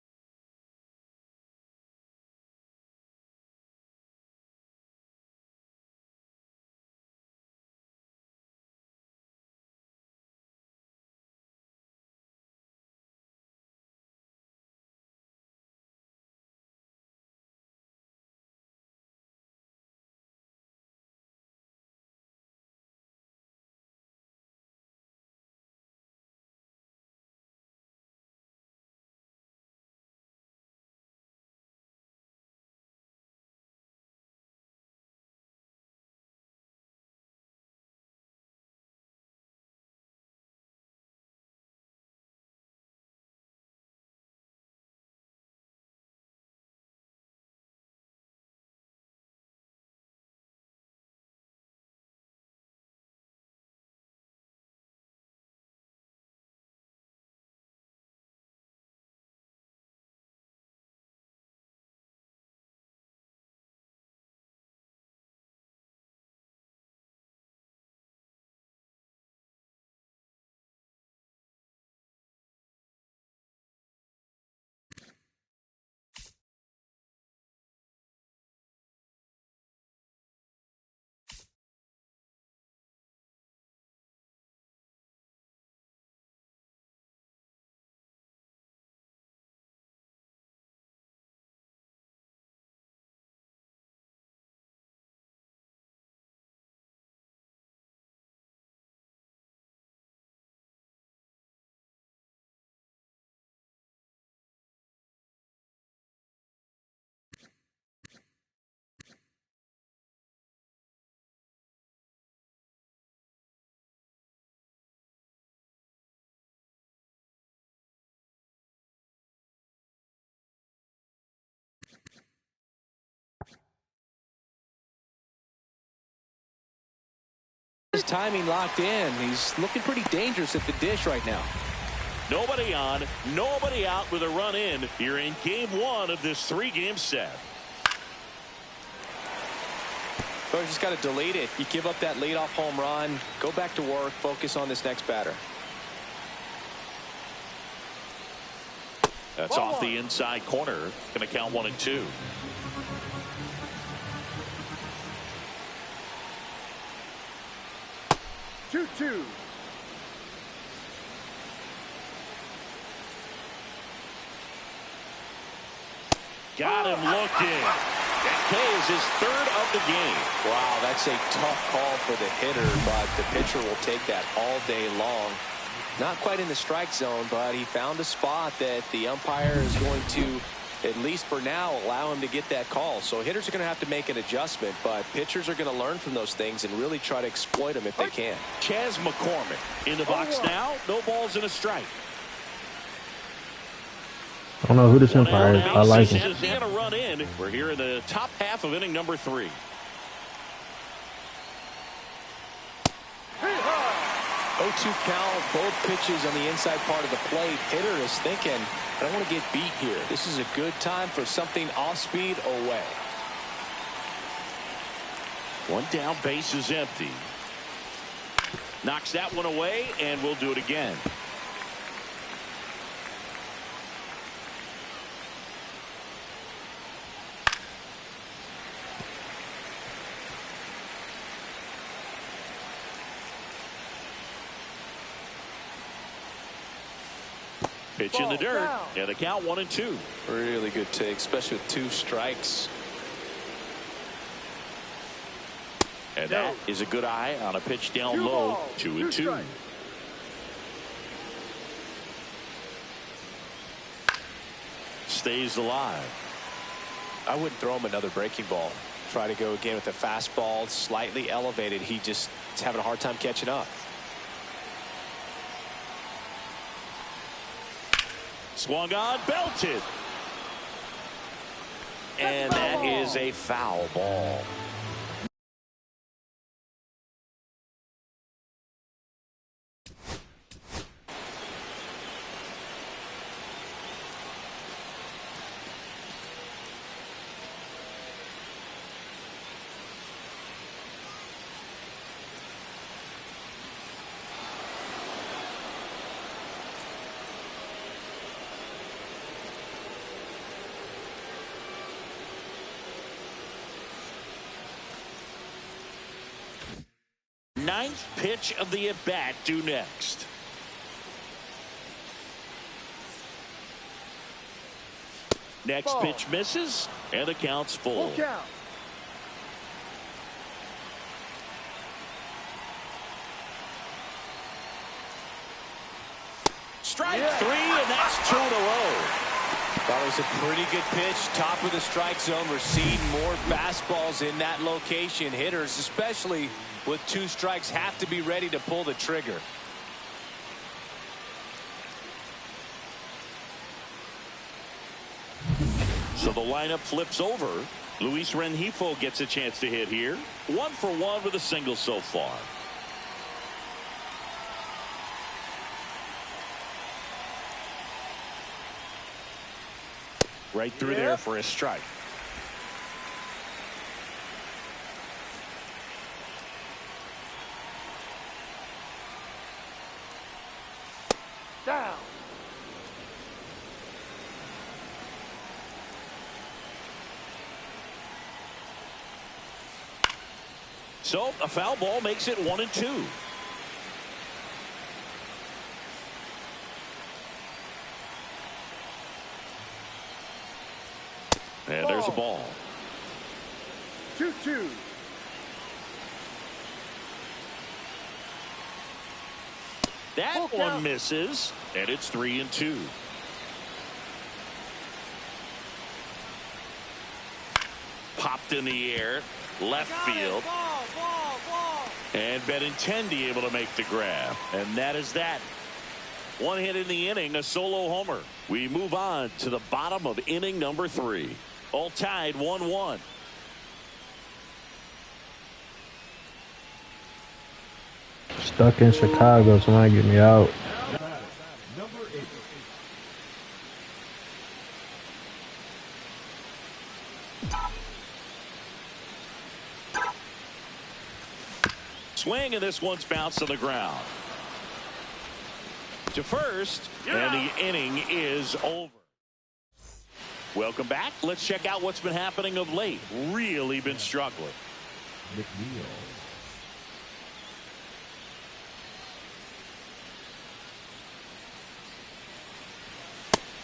his timing locked in. He's looking pretty dangerous at the dish right now. Nobody on, nobody out with a run in. You're in game one of this 3-game set. So you just got to delete it. You give up that leadoff home run, go back to work, focus on this next batter. That's off the inside corner. Going to count 1-2. Two. Got him looking. That K is his third of the game. Wow, that's a tough call for the hitter, but the pitcher will take that all day long. Not quite in the strike zone, but he found a spot that the umpire is going to, at least for now, allow him to get that call. So hitters are going to have to make an adjustment, but pitchers are going to learn from those things and really try to exploit them if they can. Chas McCormick in the box now. No balls and a strike. I don't know who this umpire is. I like him. And a run in. We're here in the top half of inning number 3. 0-2 count, both pitches on the inside part of the plate. Hitter is thinking, I don't want to get beat here. This is a good time for something off speed away. One down, base is empty. Knocks that one away, and we'll do it again. Pitch in the dirt, and the count 1-2. Really good take, especially with 2 strikes. And that is a good eye on a pitch down low. 2-2. Stays alive. I wouldn't throw him another breaking ball. Try to go again with a fastball, slightly elevated. He just is having a hard time catching up. Swung on, belted. And that is a foul ball. Ninth pitch of the at-bat due next. Next pitch misses, and the count's full. Strike 3, and that's 2 in a row. That was a pretty good pitch, top of the strike zone. We're seeing more fastballs in that location. Hitters, especially with 2 strikes, have to be ready to pull the trigger. So the lineup flips over. Luis Rengifo gets a chance to hit here. 1 for 1 with a single so far. Right through there for a strike. Down. So a foul ball makes it 1-2. And there's a ball. 2-2. That one misses, and it's 3-2. Popped in the air, left field. And Benintendi able to make the grab. And that is that. 1 hit in the inning, a solo homer. We move on to the bottom of inning number 3. All tied 1-1. stuck in Chicago. Somebody get me out. Number 8. Swing, and this one's bounced to the ground. To first, and the inning is over. Welcome back. Let's check out what's been happening of late. Really been struggling. McNeil.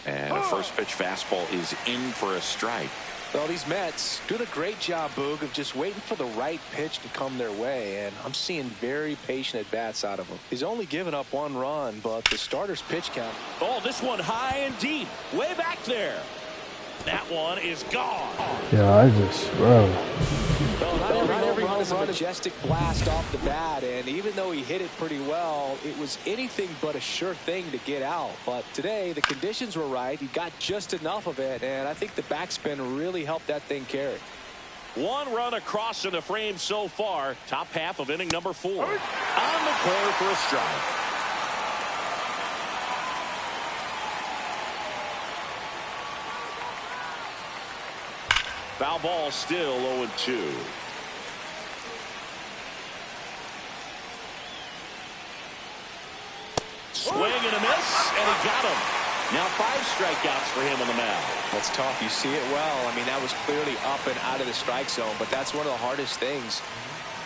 And a first pitch fastball is in for a strike. Well, these Mets doing a great job, Boog, of just waiting for the right pitch to come their way, and I'm seeing very patient at-bats out of him. He's only given up 1 run, but the starter's pitch count. Oh, this one high and deep, way back there. That one is gone. Yeah, I just, bro. Well, not every run is a majestic blast off the bat, and even though he hit it pretty well, it was anything but a sure thing to get out. But today, the conditions were right. He got just enough of it, and I think the backspin really helped that thing carry. 1 run across in the frame so far. Top half of inning number 4. On the corner for a strike. Foul ball, still 0-2. Swing and a miss, and he got him. Now 5 strikeouts for him on the mound. That's tough. You see it well. I mean, that was clearly up and out of the strike zone, but that's one of the hardest things.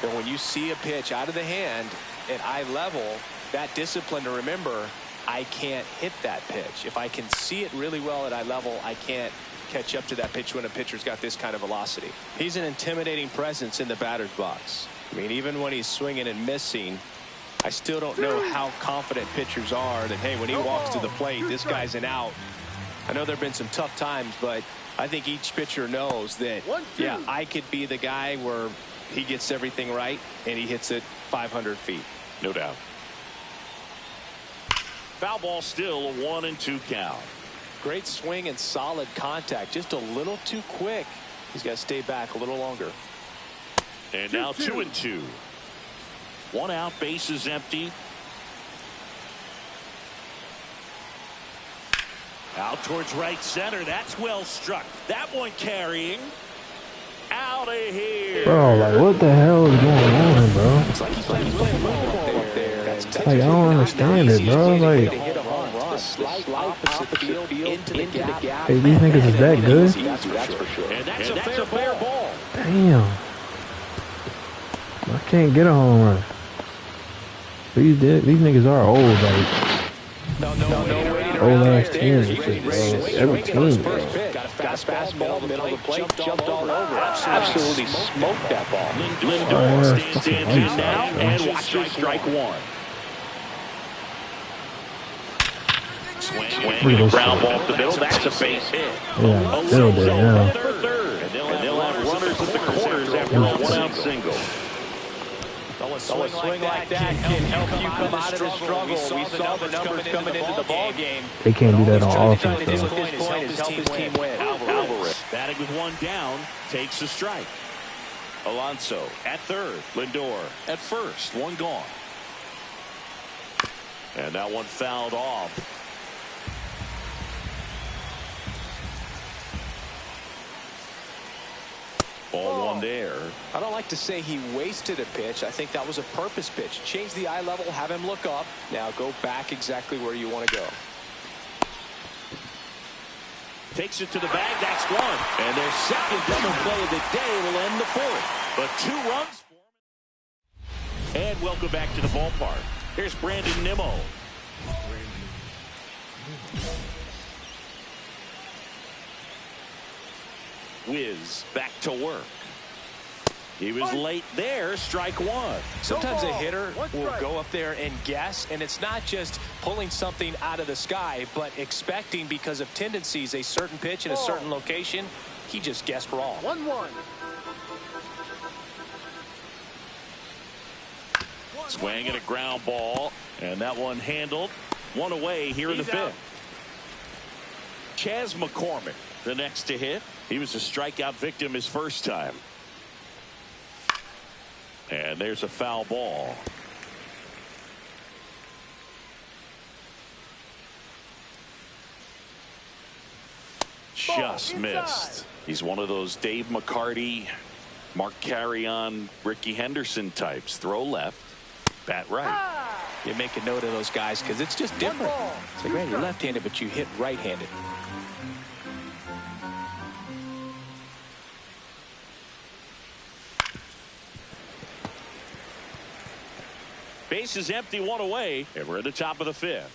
And when you see a pitch out of the hand at eye level, that discipline to remember, I can't hit that pitch. If I can see it really well at eye level, I can't catch up to that pitch when a pitcher's got this kind of velocity. He's an intimidating presence in the batter's box. I mean, even when he's swinging and missing, I still don't know how confident pitchers are that, hey, when he walks to the plate, this guy's an out. I know there have been some tough times, but I think each pitcher knows that, yeah, I could be the guy where he gets everything right and he hits it 500 feet. No doubt. Foul ball, still a 1-2 count. Great swing and solid contact. Just a little too quick. He's got to stay back a little longer. And now 2-2. 1 out, base is empty. Out towards right center. That's well struck. That one carrying. Out of here. Bro, like, what the hell is going on, bro? It's like he's playing football up there. Like, I don't understand it, bro. Like, hey, these niggas is that good? That's for sure. And that's a fair ball. Damn. I can't get a home run. These niggas are old, like old ass teams and shit, bro. Every team, bro. Got a fastball, middle of the plate, jumped all over. Absolutely smoked that ball. Lindor stands in now and watches strike 1. Swing, ground ball to the middle. That's a base hit. Yeah, still there now. Third, and they'll have runners at the corners after a 1-out single. A swing like that can help you come out of the struggle. We saw the numbers coming into the ball game. They can't do that on offense, His though. point is help his team win. Alvarez batting with 1 down takes a strike. Alonso at third. Lindor at first. 1 gone. And that one fouled off. Ball 1 there. I don't like to say he wasted a pitch. I think that was a purpose pitch. Change the eye level, have him look up. Now go back exactly where you want to go. Takes it to the bag. That's 1. And their second double play of the day will end the 4th. But 2 runs for him. And welcome back to the ballpark. Here's Brandon Nimmo. Wiz back to work. He was late there. Strike 1. Sometimes a hitter will go up there and guess, and it's not just pulling something out of the sky, but expecting, because of tendencies, a certain pitch in a certain location. He just guessed wrong. 1-1. Swing and a ground ball, and that one handled. 1 away here in the 5th. Chas McCormick, the next to hit. He was a strikeout victim his first time. And there's a foul ball. just missed. He's one of those Dave McCarty, Mark Carrion, Ricky Henderson types. Throw left, bat right. You make a note of those guys because it's just different. It's like, man, you're left-handed, but you hit right-handed. Base is empty, one away, and we're at the top of the fifth.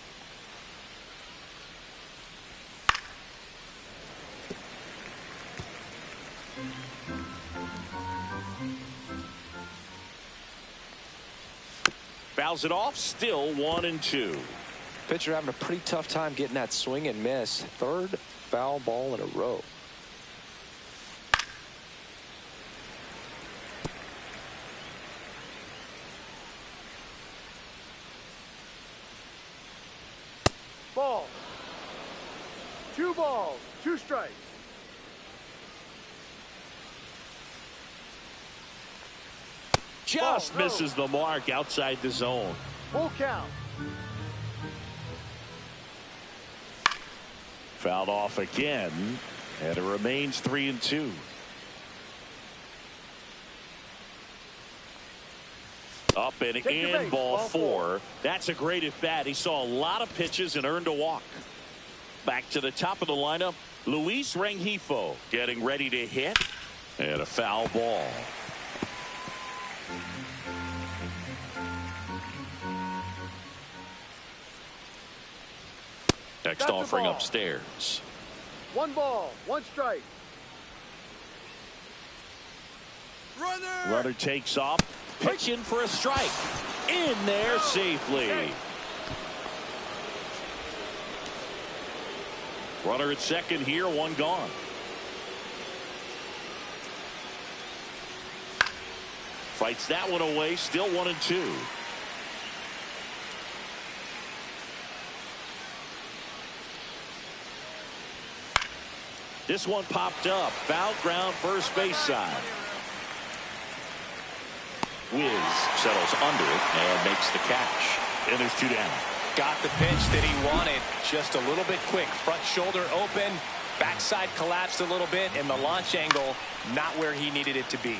Fouls it off, still 1-2. Pitcher having a pretty tough time getting that swing and miss. Third foul ball in a row. Ball. 2 balls, 2 strikes. Just Ball, no. misses the mark outside the zone. Full count. Fouled off again, and it remains 3-2. Up and Take your in, base, ball ball 4. That's a great at bat. He saw a lot of pitches and earned a walk. Back to the top of the lineup, Luis Rengifo getting ready to hit, and a foul ball. Next That's a offering ball. upstairs. 1 ball, 1 strike. Runner takes off, pitching for a strike. In there safely. Runner at second here, 1 gone. Fights that one away, still 1-2. This one popped up. Foul ground, first base side. Wiz settles under it and makes the catch. And there's 2 down. Got the pitch that he wanted. Just a little bit quick. Front shoulder open. Backside collapsed a little bit. And the launch angle not where he needed it to be.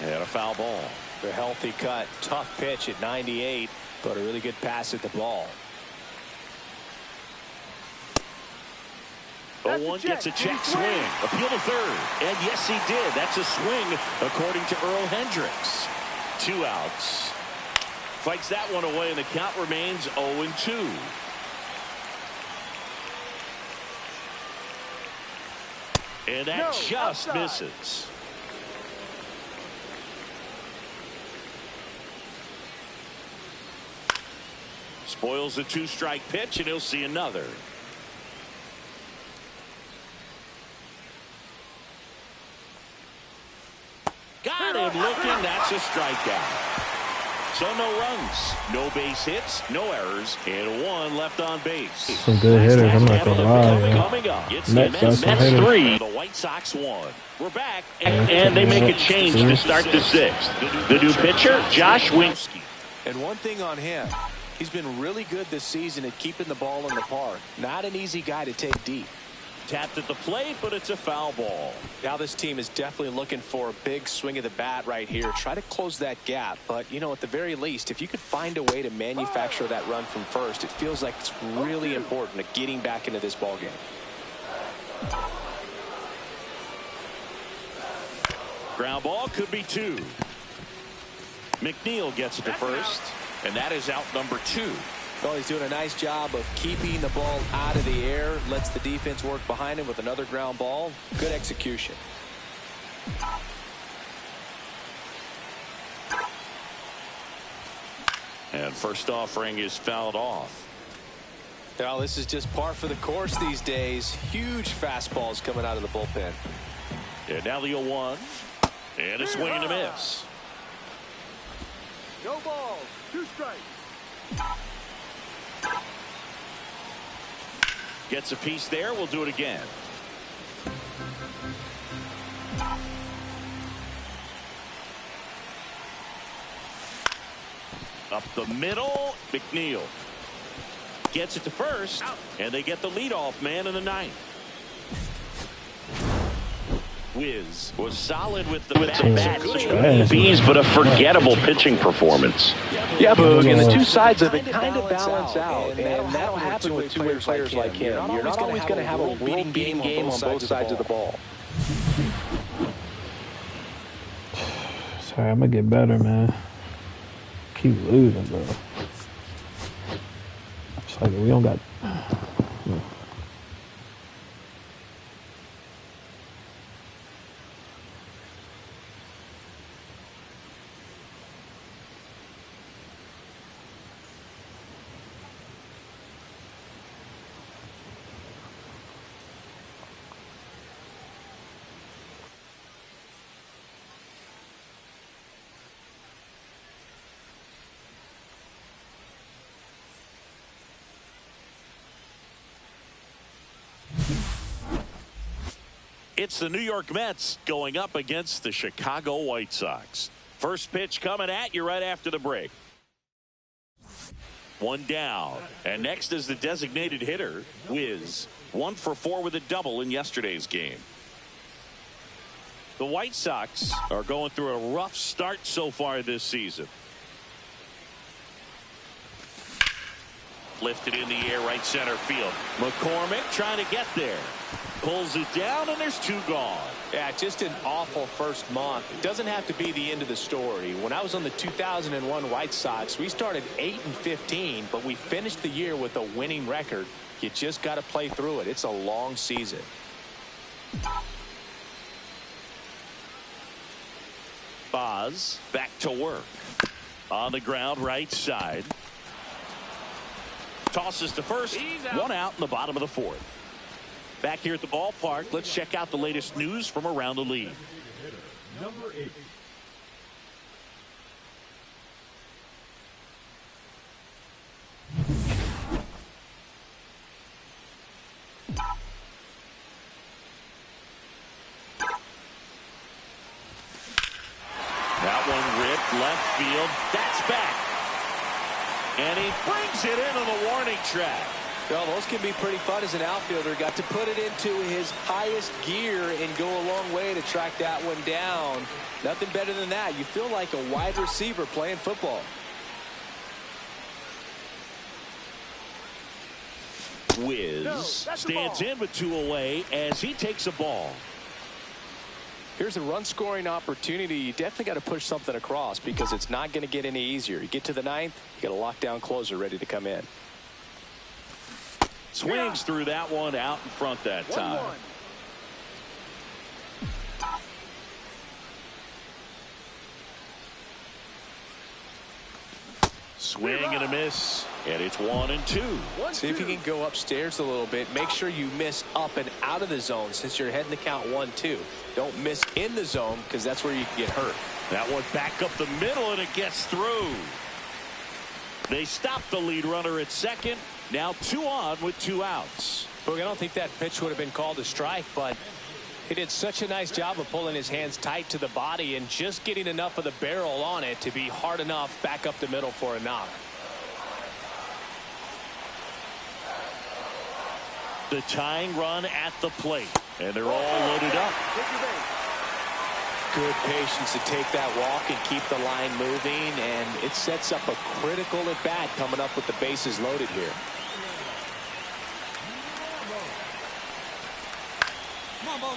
And a foul ball. The healthy cut. Tough pitch at 98. But a really good pass at the ball. 0-1 gets a check swing. Appeal to third. And yes, he did. That's a swing according to Earl Hendricks. 2 outs. Fights that one away, and the count remains 0-2. And that just misses. Spoils a 2-strike pitch, and he'll see another. Got him looking. That's a strikeout. So no runs, no base hits, no errors, and 1 left on base. Some good hitters, I'm not gonna lie. Coming up. It's Mets got some Mets hitters. 3. The White Sox 1. We're back, and they make a change to start the 6th. The new pitcher, Josh Winsky. And one thing on him, he's been really good this season at keeping the ball in the park. Not an easy guy to take deep. Tapped at the plate, but it's a foul ball. Now this team is definitely looking for a big swing of the bat right here. Try to close that gap. But, you know, at the very least, if you could find a way to manufacture that run from first, it feels like it's really important to getting back into this ball game. Ground ball could be 2. McNeil gets it to first, and that is out number 2. Well, he's doing a nice job of keeping the ball out of the air. Lets the defense work behind him with another ground ball. Good execution. And first offering is fouled off. Now, this is just par for the course these days. Huge fastballs coming out of the bullpen. And now the 0-1. And a swing and a miss. No balls, 2 strikes. Gets a piece there. We'll do it again. Up the middle, McNeil gets it to first, and they get the leadoff man in the 9th. Wiz was solid with the Trash. Bees, but a forgettable pitching performance. Yeah, Boog, and the two sides of it kind of balance out, and that'll happen with two-way players like him. You're not always going to have a world-beating game on both sides of the ball. Sorry, I'm gonna get better, man. Keep losing, bro. It's like we don't got. It's the New York Mets going up against the Chicago White Sox. First pitch coming at you right after the break. One down. And next is the designated hitter, Wiz. 1 for 4 with a double in yesterday's game. The White Sox are going through a rough start so far this season. Lifted in the air, right center field. McCormick trying to get there. Pulls it down, and there's 2 gone. Yeah, just an awful first month. It doesn't have to be the end of the story. When I was on the 2001 White Sox, we started 8-15, but we finished the year with a winning record. You just got to play through it. It's a long season. Boz back to work. On the ground, right side. Tosses to first. 1 out in the bottom of the 4th. Back here at the ballpark, let's check out the latest news from around the league. Number 8. That one ripped left field. That's back. And he brings it into the warning track. Well, those can be pretty fun as an outfielder. Got to put it into his highest gear and go a long way to track that one down. Nothing better than that. You feel like a wide receiver playing football. Wiz stands in with 2 away as he takes a ball. Here's a run-scoring opportunity. You definitely got to push something across because it's not going to get any easier. You get to the 9th, you got a lockdown closer ready to come in. Swings through that one out in front that time. 1-1. Swing and a miss, and it's 1-2. See if you can go upstairs a little bit. Make sure you miss up and out of the zone since you're heading to count 1-2. Don't miss in the zone because that's where you can get hurt. That one back up the middle, and it gets through. They stop the lead runner at second. Now 2 on with 2 outs. Boog, I don't think that pitch would have been called a strike, but he did such a nice job of pulling his hands tight to the body and just getting enough of the barrel on it to be hard enough back up the middle for a knock. The tying run at the plate, and they're all loaded up. Good patience to take that walk and keep the line moving, and it sets up a critical at bat coming up with the bases loaded here.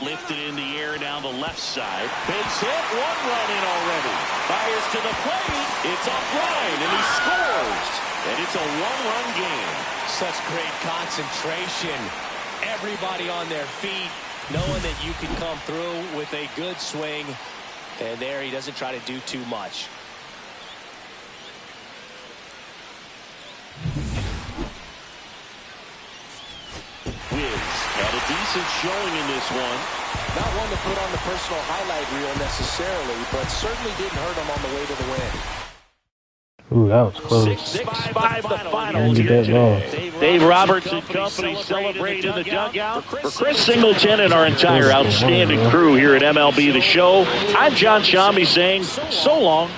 Lifted in the air down the left side. Base hit, 1 run in already. Fires to the plate. It's offline, and he scores. And it's a 1-run game. Such great concentration. Everybody on their feet, knowing that you can come through with a good swing. And there he doesn't try to do too much. Had a decent showing in this one. Not one to put on the personal highlight reel necessarily, but certainly didn't hurt him on the way to the win. Ooh, that was close. 6-5 the final here today. Dave Roberts and company celebrate in the dugout. For Chris Singleton and our entire outstanding crew here at MLB The Show, I'm John Shambi saying so long.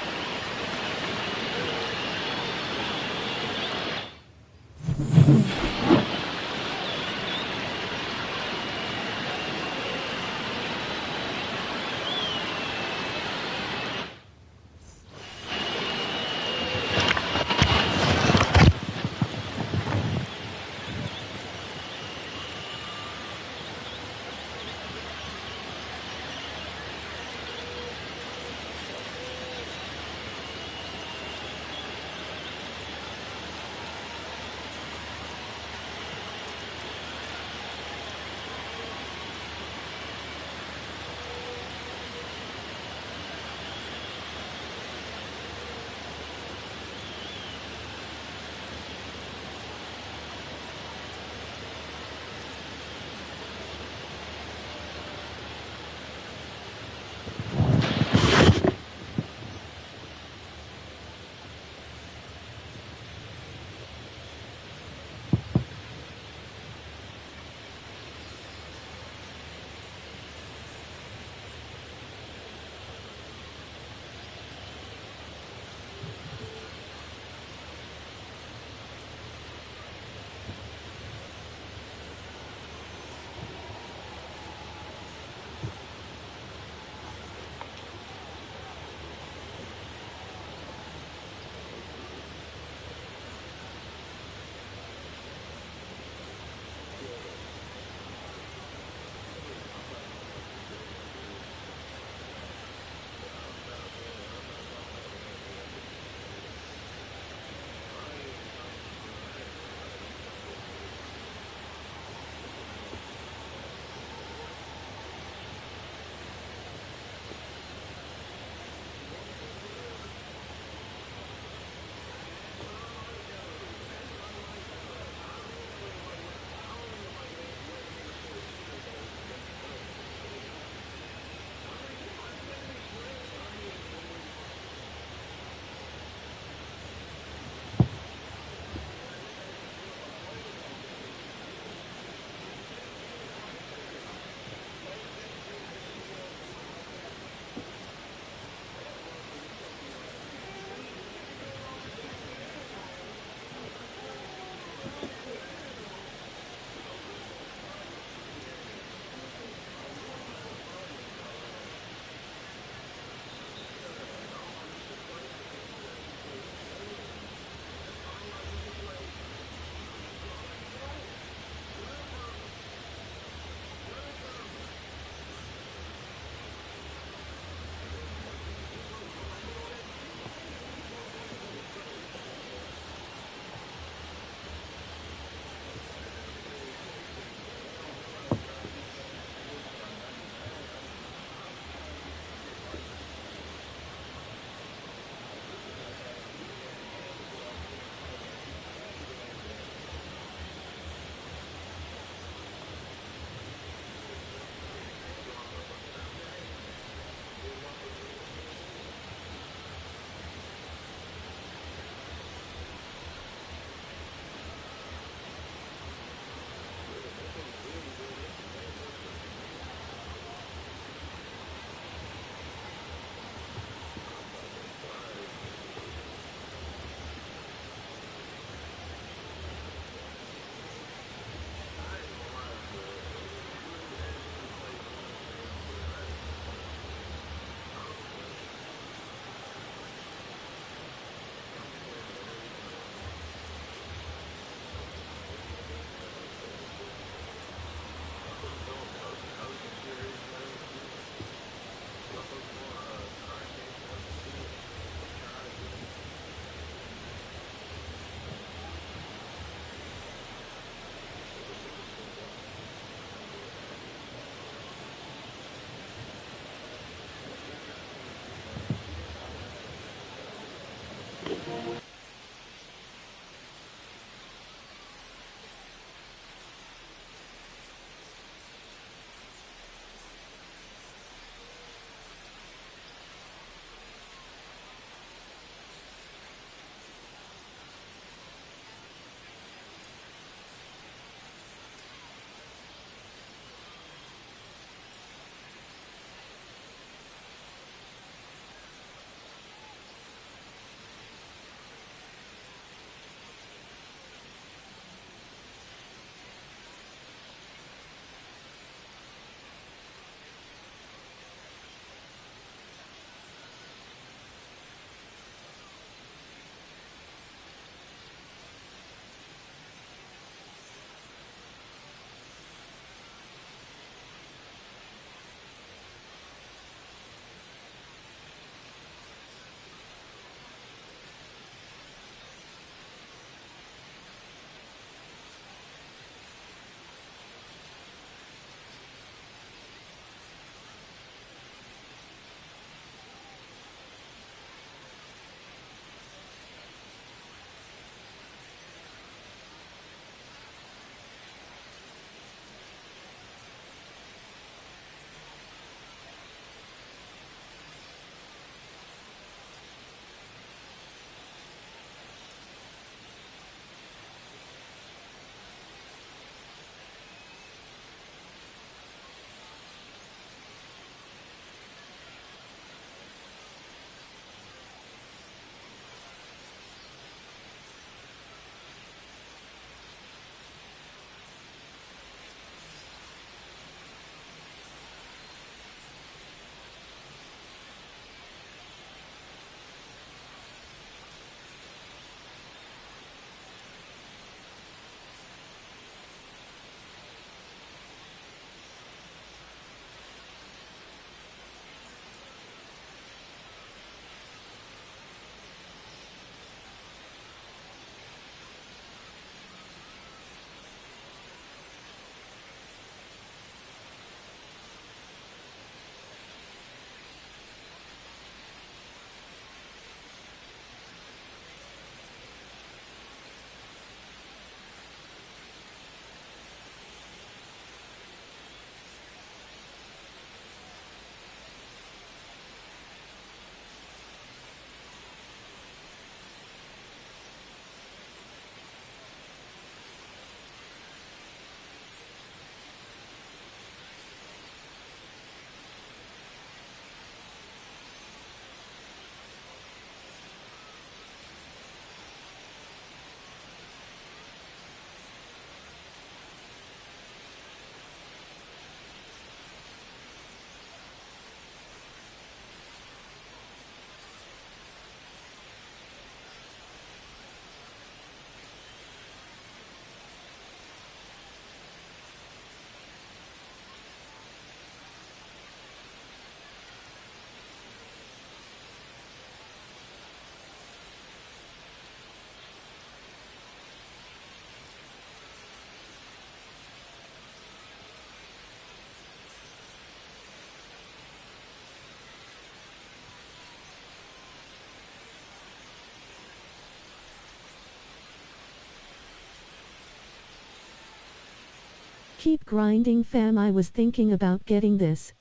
Keep grinding, fam. I was thinking about getting this.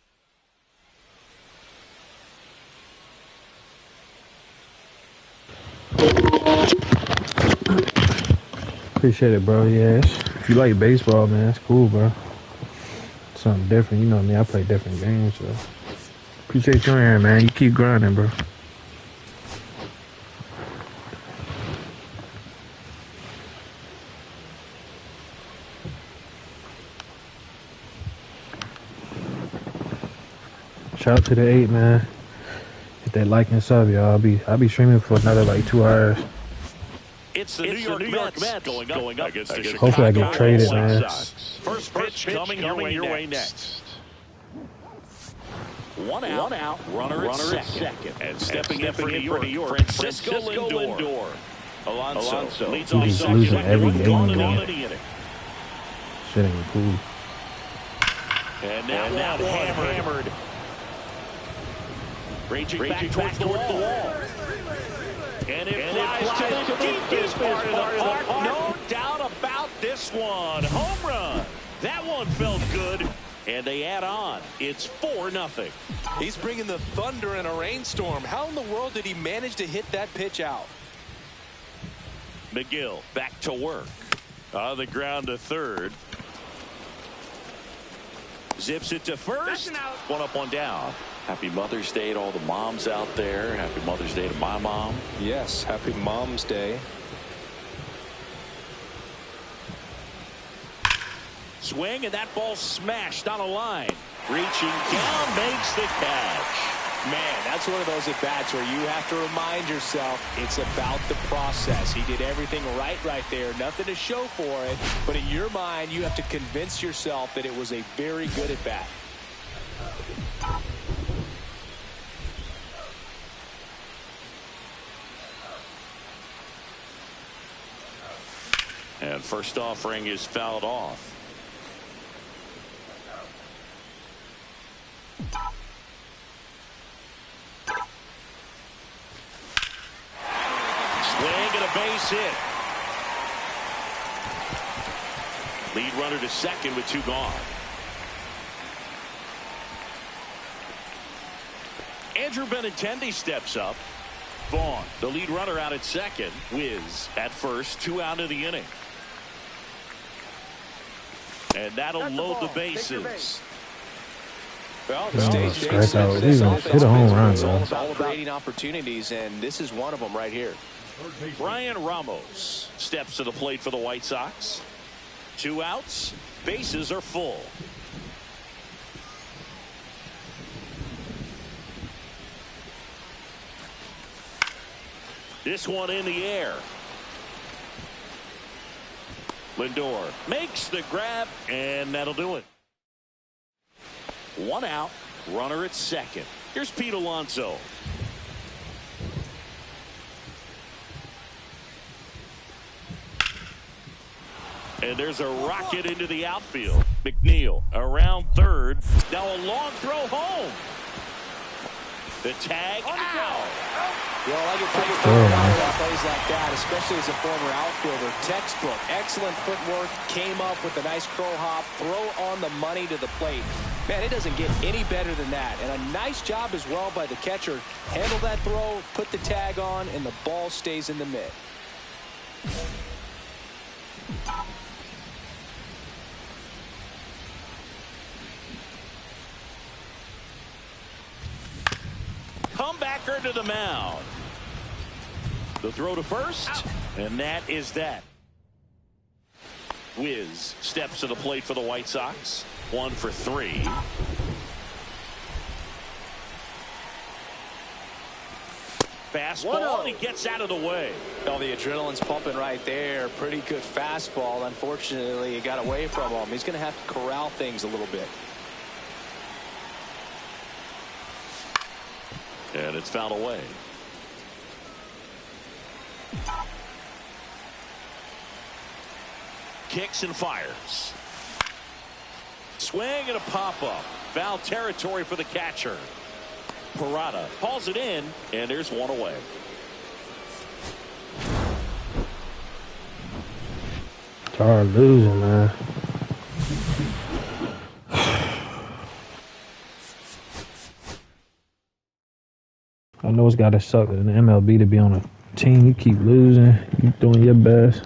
Appreciate it, bro. Yes. If you like baseball, man, it's cool, bro. Something different. You know me, I play different games, so. Appreciate you here, man. You keep grinding, bro. Shout out to the 8, man. Hit that like and sub, y'all. I'll be streaming for another like 2 hours. It's the New York Mets going up against the Chicago Hopefully I get traded, man. First pitch coming your way next. One out, runner at second. And stepping in for New York, Francisco Lindor. Alonso leads off He's losing every game, man. Shit ain't cool. And now hammered. Raging back towards the wall. And it flies to the deepest part of the park. No doubt about this one. Home run. That one felt good. And they add on. It's 4-0. He's bringing the thunder in a rainstorm. How in the world did he manage to hit that pitch out? McGill back to work. On the ground to third. Zips it to first. One up, one down. Happy Mother's Day to all the moms out there. Happy Mother's Day to my mom. Yes, happy Mom's Day. Swing, and that ball smashed on a line. Reaching down, makes the catch. Man, that's one of those at-bats where you have to remind yourself it's about the process. He did everything right there. Nothing to show for it. But in your mind, you have to convince yourself that it was a very good at-bat. And first offering is fouled off. Swing and a base hit. Lead runner to second with 2 gone. Andrew Benintendi steps up. Vaughn, the lead runner, out at second. Wiz at first, 2 out of the inning. And that'll load the bases. Well, the stage He's gonna hit a home run, bro. It's all about creating opportunities, and this is one of them right here. Brian Ramos steps to the plate for the White Sox. 2 outs. Bases are full. This one in the air. Lindor makes the grab, and that'll do it. 1 out, runner at second. Here's Pete Alonso. And there's a rocket into the outfield. McNeil around third. Now a long throw home. The tag out. Well, I get pretty proud of plays like that, especially as a former outfielder. Textbook, excellent footwork, came up with a nice crow hop, throw on the money to the plate. Man, it doesn't get any better than that. And a nice job as well by the catcher. Handle that throw, put the tag on, and the ball stays in the mitt. Comebacker to the mound. The throw to first, and that is that. Wiz steps to the plate for the White Sox. 1 for 3. Fastball, and he gets out of the way. Oh, the adrenaline's pumping right there. Pretty good fastball. Unfortunately, it got away from him. He's going to have to corral things a little bit. And it's fouled away. Kicks and fires. Swing and a pop-up. Foul territory for the catcher. Parada hauls it in, and there's one away. Tired losing, man. I know it's gotta suck in the MLB to be on a team. You keep losing. You doing your best.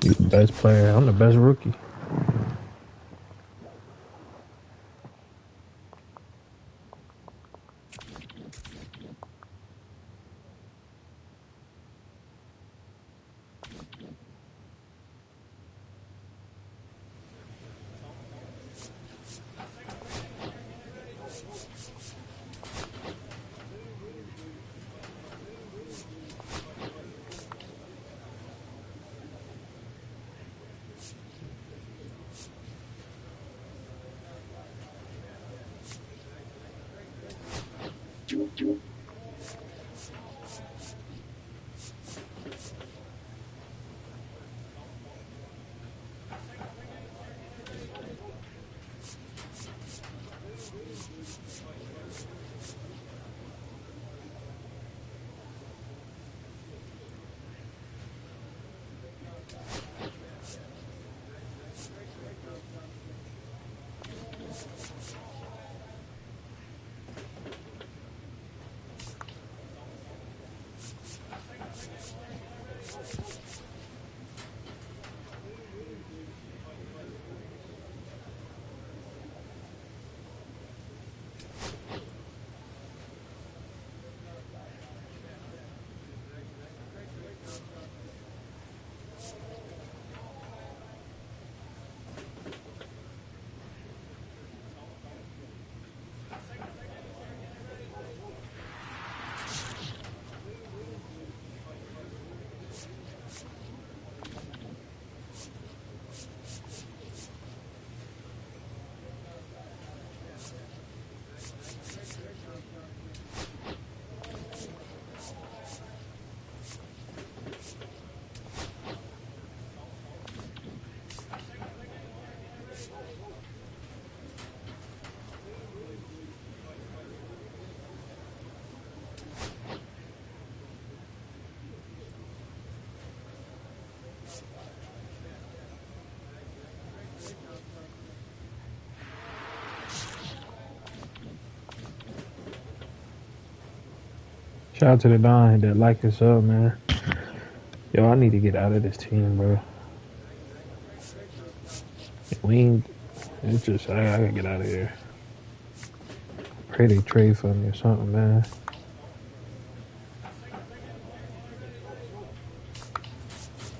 You the best player. I'm the best rookie. Shout out to the Don that liked us up, man. Yo, I need to get out of this team, bro. We ain't. It's just I gotta get out of here. Pray they trade for me or something, man.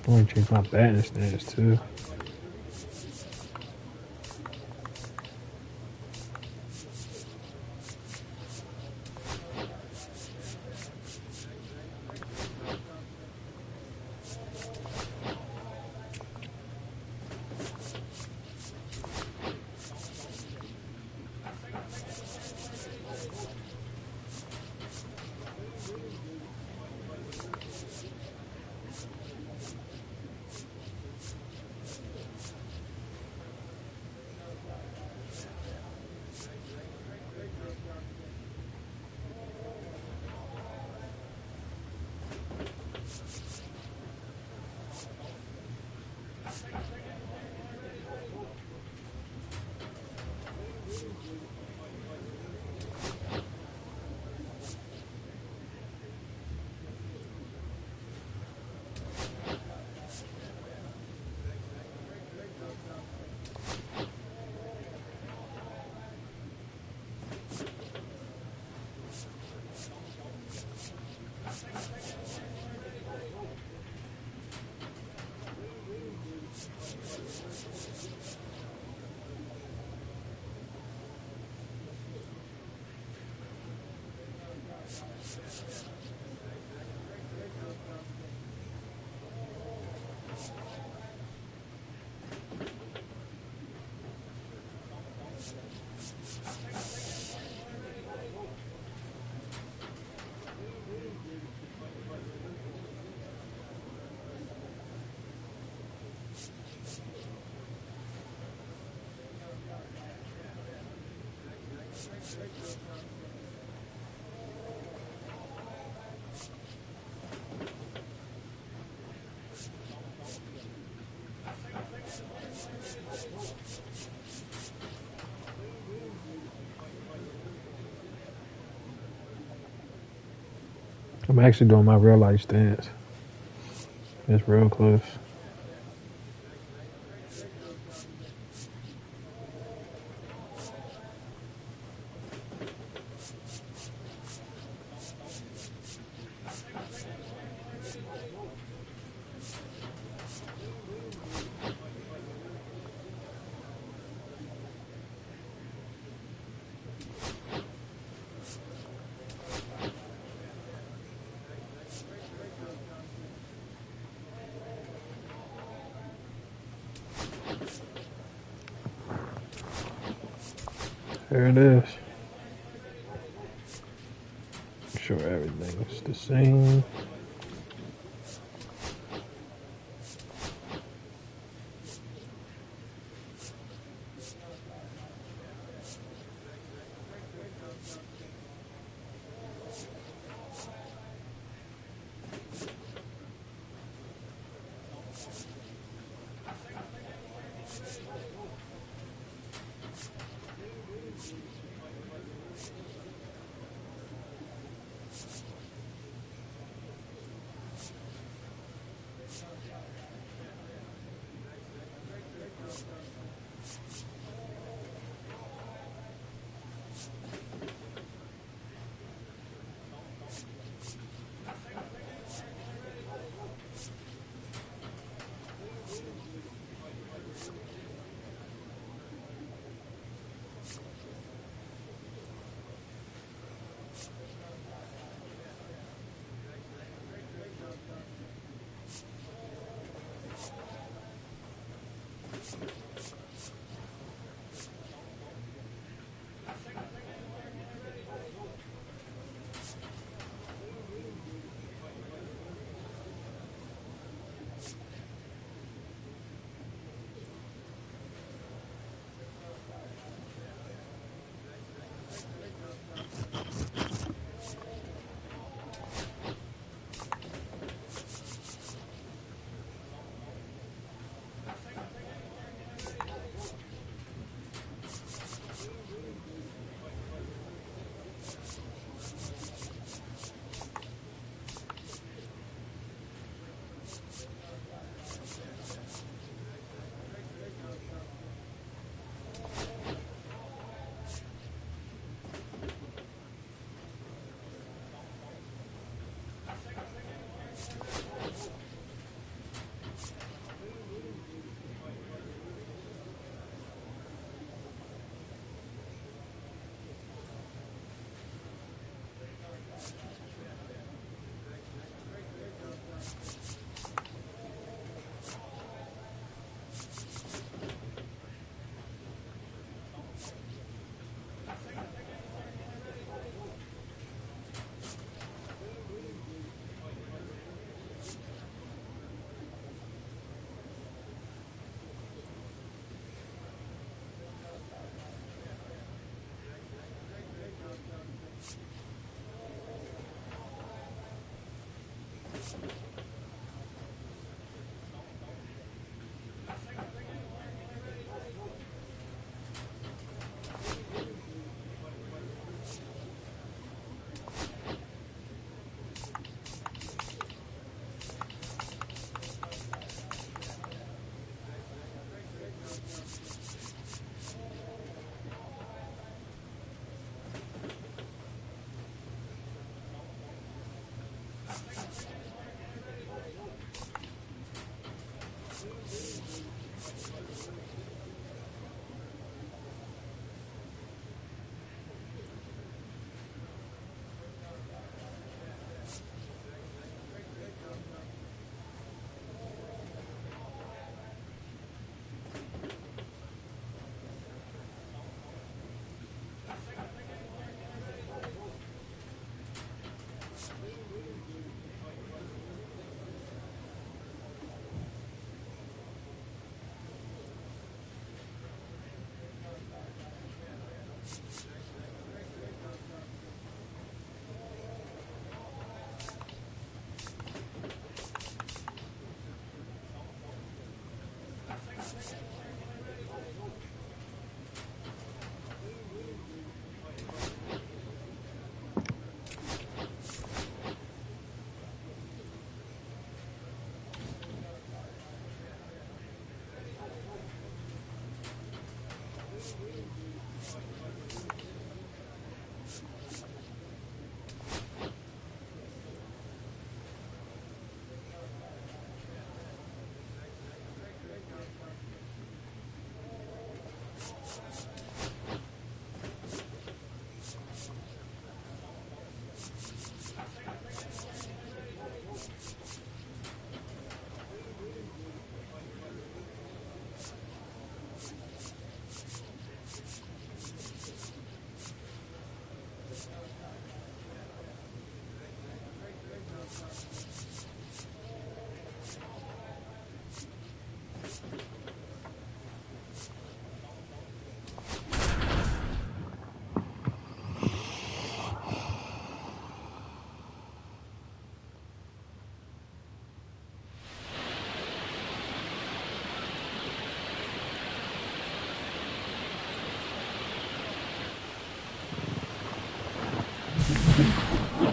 I want to change my batting stance too. I'm actually doing my real life stance. It's real close. There it is. Make sure everything's the same.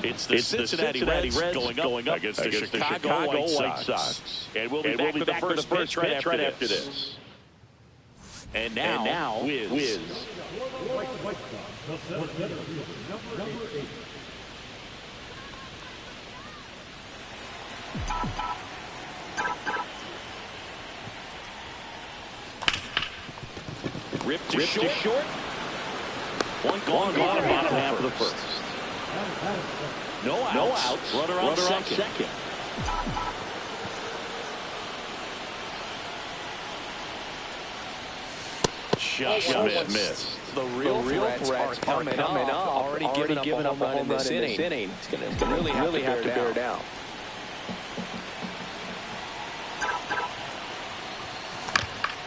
It's the Cincinnati Reds going up against the Chicago White Sox. And we'll be back with the first pitch right after this. And now Wiz. Ripped to short. One gone, bottom half of the first. No outs. Runner on second. Just missed. The real threats are coming up. Already given up a home run in this inning. It's going to really have to bear down.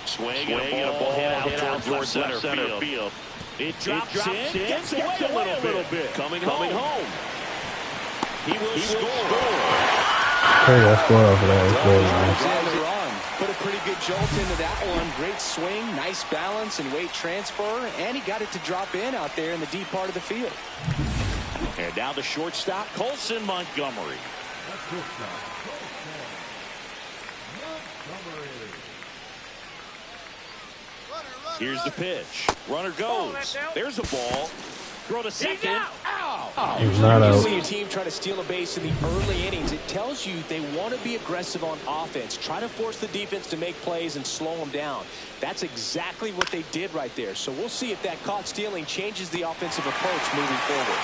Swing and a ball hit out towards center field. It drops in, gets away a little bit. Coming home. He will score. Hey, that's well for that. Put a pretty good jolt into that one. Great swing, nice balance and weight transfer, and he got it to drop in out there in the deep part of the field. And down the shortstop, Colson Montgomery. Here's the pitch. Runner goes. There's a ball. Throw to second. He's not out. You see your team try to steal a base in the early innings. It tells you they want to be aggressive on offense. Try to force the defense to make plays and slow them down. That's exactly what they did right there. So we'll see if that caught stealing changes the offensive approach moving forward.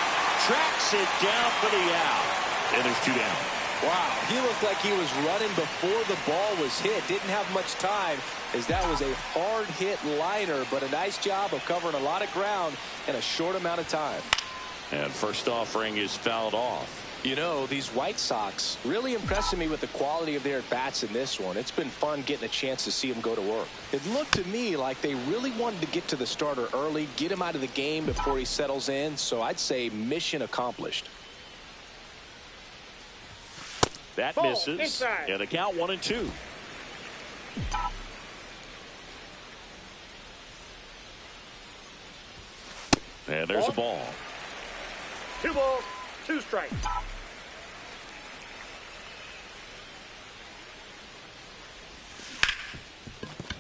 Tracks it down for the out. And there's two down. Wow, he looked like he was running before the ball was hit. Didn't have much time as that was a hard hit liner, but a nice job of covering a lot of ground in a short amount of time. And first offering is fouled off. You know, these White Sox really impressing me with the quality of their at-bats in this one. It's been fun getting a chance to see them go to work. It looked to me like they really wanted to get to the starter early, get him out of the game before he settles in, so I'd say mission accomplished. That misses. And a count 1-2. And there's a ball. 2 balls, 2 strikes.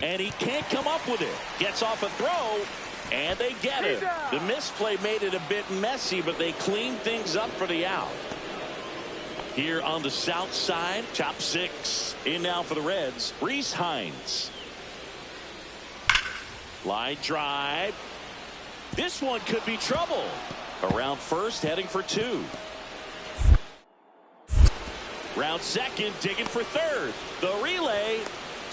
And he can't come up with it. Gets off a throw, and they get it. The misplay made it a bit messy, but they cleaned things up for the out. Here on the south side, top 6 in now for the Reds. Reese Hines. Line drive. This one could be trouble. Around first, heading for 2. Round second, digging for third. The relay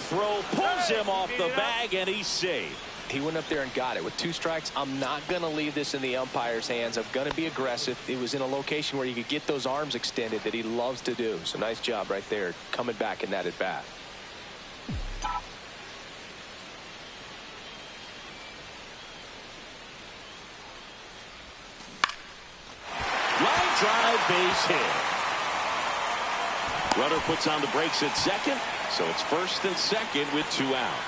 throw pulls him off the bag, and he's safe. He went up there and got it. With 2 strikes, I'm not going to leave this in the umpire's hands. I'm going to be aggressive. It was in a location where you could get those arms extended that he loves to do. So nice job right there, coming back in that at bat. Line drive, base hit. Runner puts on the brakes at second, so it's first and second with 2 out.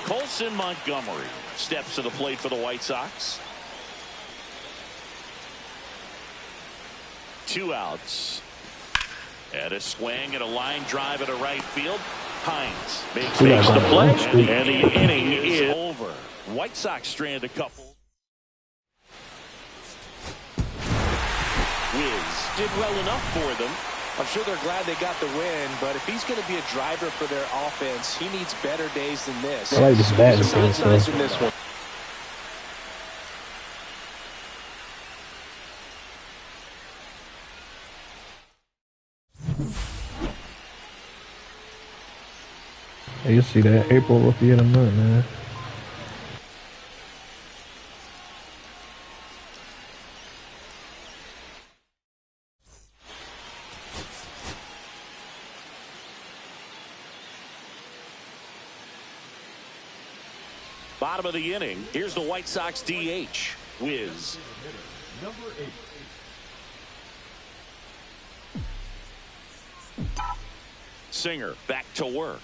Colson Montgomery steps to the plate for the White Sox. 2 outs. And a swing and a line drive at a right field. Hines makes the play, and the inning is over. White Sox strand a couple. Wiz did well enough for them. I'm sure they're glad they got the win, but if he's going to be a driver for their offense, he needs better days than this. I like this bat defense, Nice in this one. Hey, you see that April rookie of the month, man. Bottom of the inning. Here's the White Sox DH, Wiz. Number 8. Singer back to work.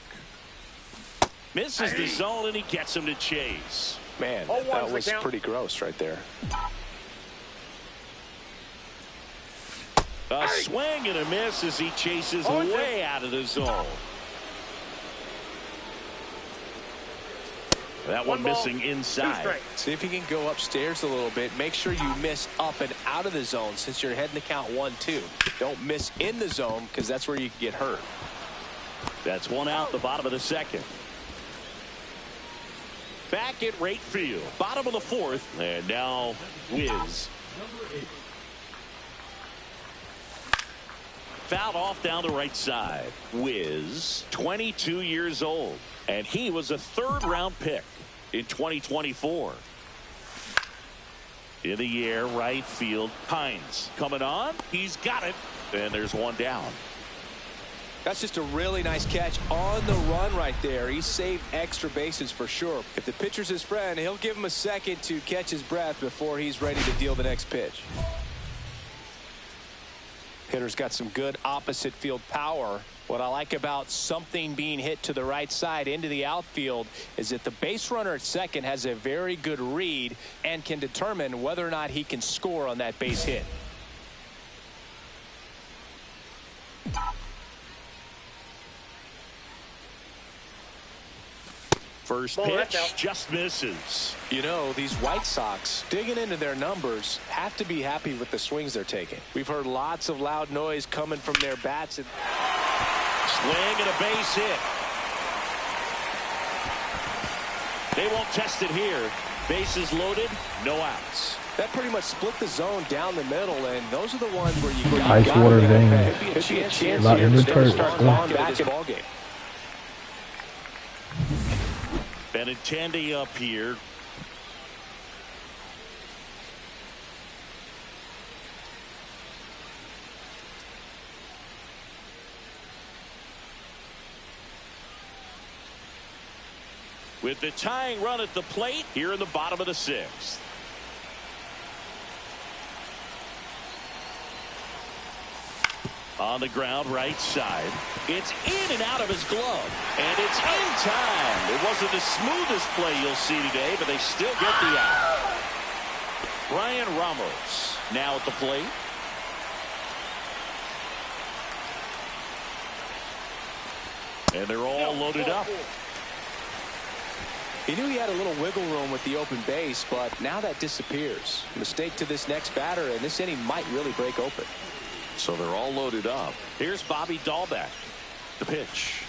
Misses the zone, and he gets him to chase. Man, that was pretty gross right there. A swing and a miss as he chases way out of the zone. That one missing inside. See if you can go upstairs a little bit. Make sure you miss up and out of the zone since you're heading to count 1-2. Don't miss in the zone because that's where you can get hurt. That's one out, the bottom of the second. Back at right field, bottom of the fourth, and now Wiz. Number 8. Fouled off down the right side. Wiz, 22 years old, and he was a third-round pick in 2024. In the air, right field, Hines coming on. He's got it, and there's one down. That's just a really nice catch on the run right there. He saved extra bases for sure. If the pitcher's his friend, he'll give him a second to catch his breath before he's ready to deal the next pitch. Hitter's got some good opposite field power. What I like about something being hit to the right side into the outfield is that the base runner at second has a very good read and can determine whether or not he can score on that base hit. First pitch just misses. You know, these White Sox, digging into their numbers, have to be happy with the swings they're taking. We've heard lots of loud noise coming from their bats. Swing and a base hit. They won't test it here. Bases loaded, no outs. That pretty much split the zone down the middle, and those are the ones where you got Ice water vein. Could be a chance here Lot in the to turf. start clawing back in ball game. Benintendi up here. With the tying run at the plate here in the bottom of the sixth. On the ground right side. It's in and out of his glove. And it's in time. It wasn't the smoothest play you'll see today, but they still get the out. Brian Ramos now at the plate. And they're all loaded up. He knew he had a little wiggle room with the open base, but now that disappears. Mistake to this next batter, and this inning might really break open. So they're all loaded up. Here's Bobby Dahlbeck. The pitch.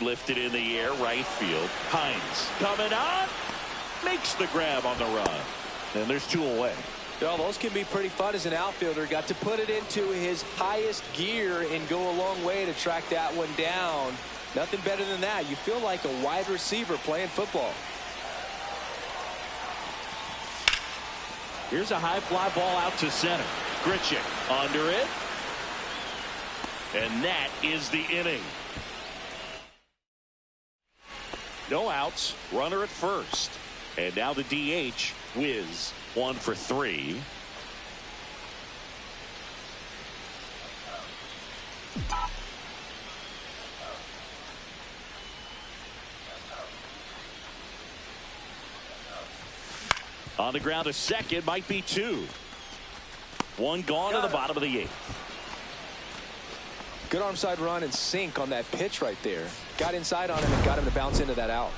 Lifted in the air, right field. Hines coming on. Makes the grab on the run. And there's two away. Well, those can be pretty fun as an outfielder. Got to put it into his highest gear and go a long way to track that one down. Nothing better than that. You feel like a wide receiver playing football. Here's a high fly ball out to center. Grichuk under it. And that is the inning. No outs. Runner at first. And now the DH, Wiz, 1 for 3. On the ground, a second, might be 2. One gone to the bottom of the 8th. Good arm side run and sink on that pitch right there. Got inside on him and got him to bounce into that out.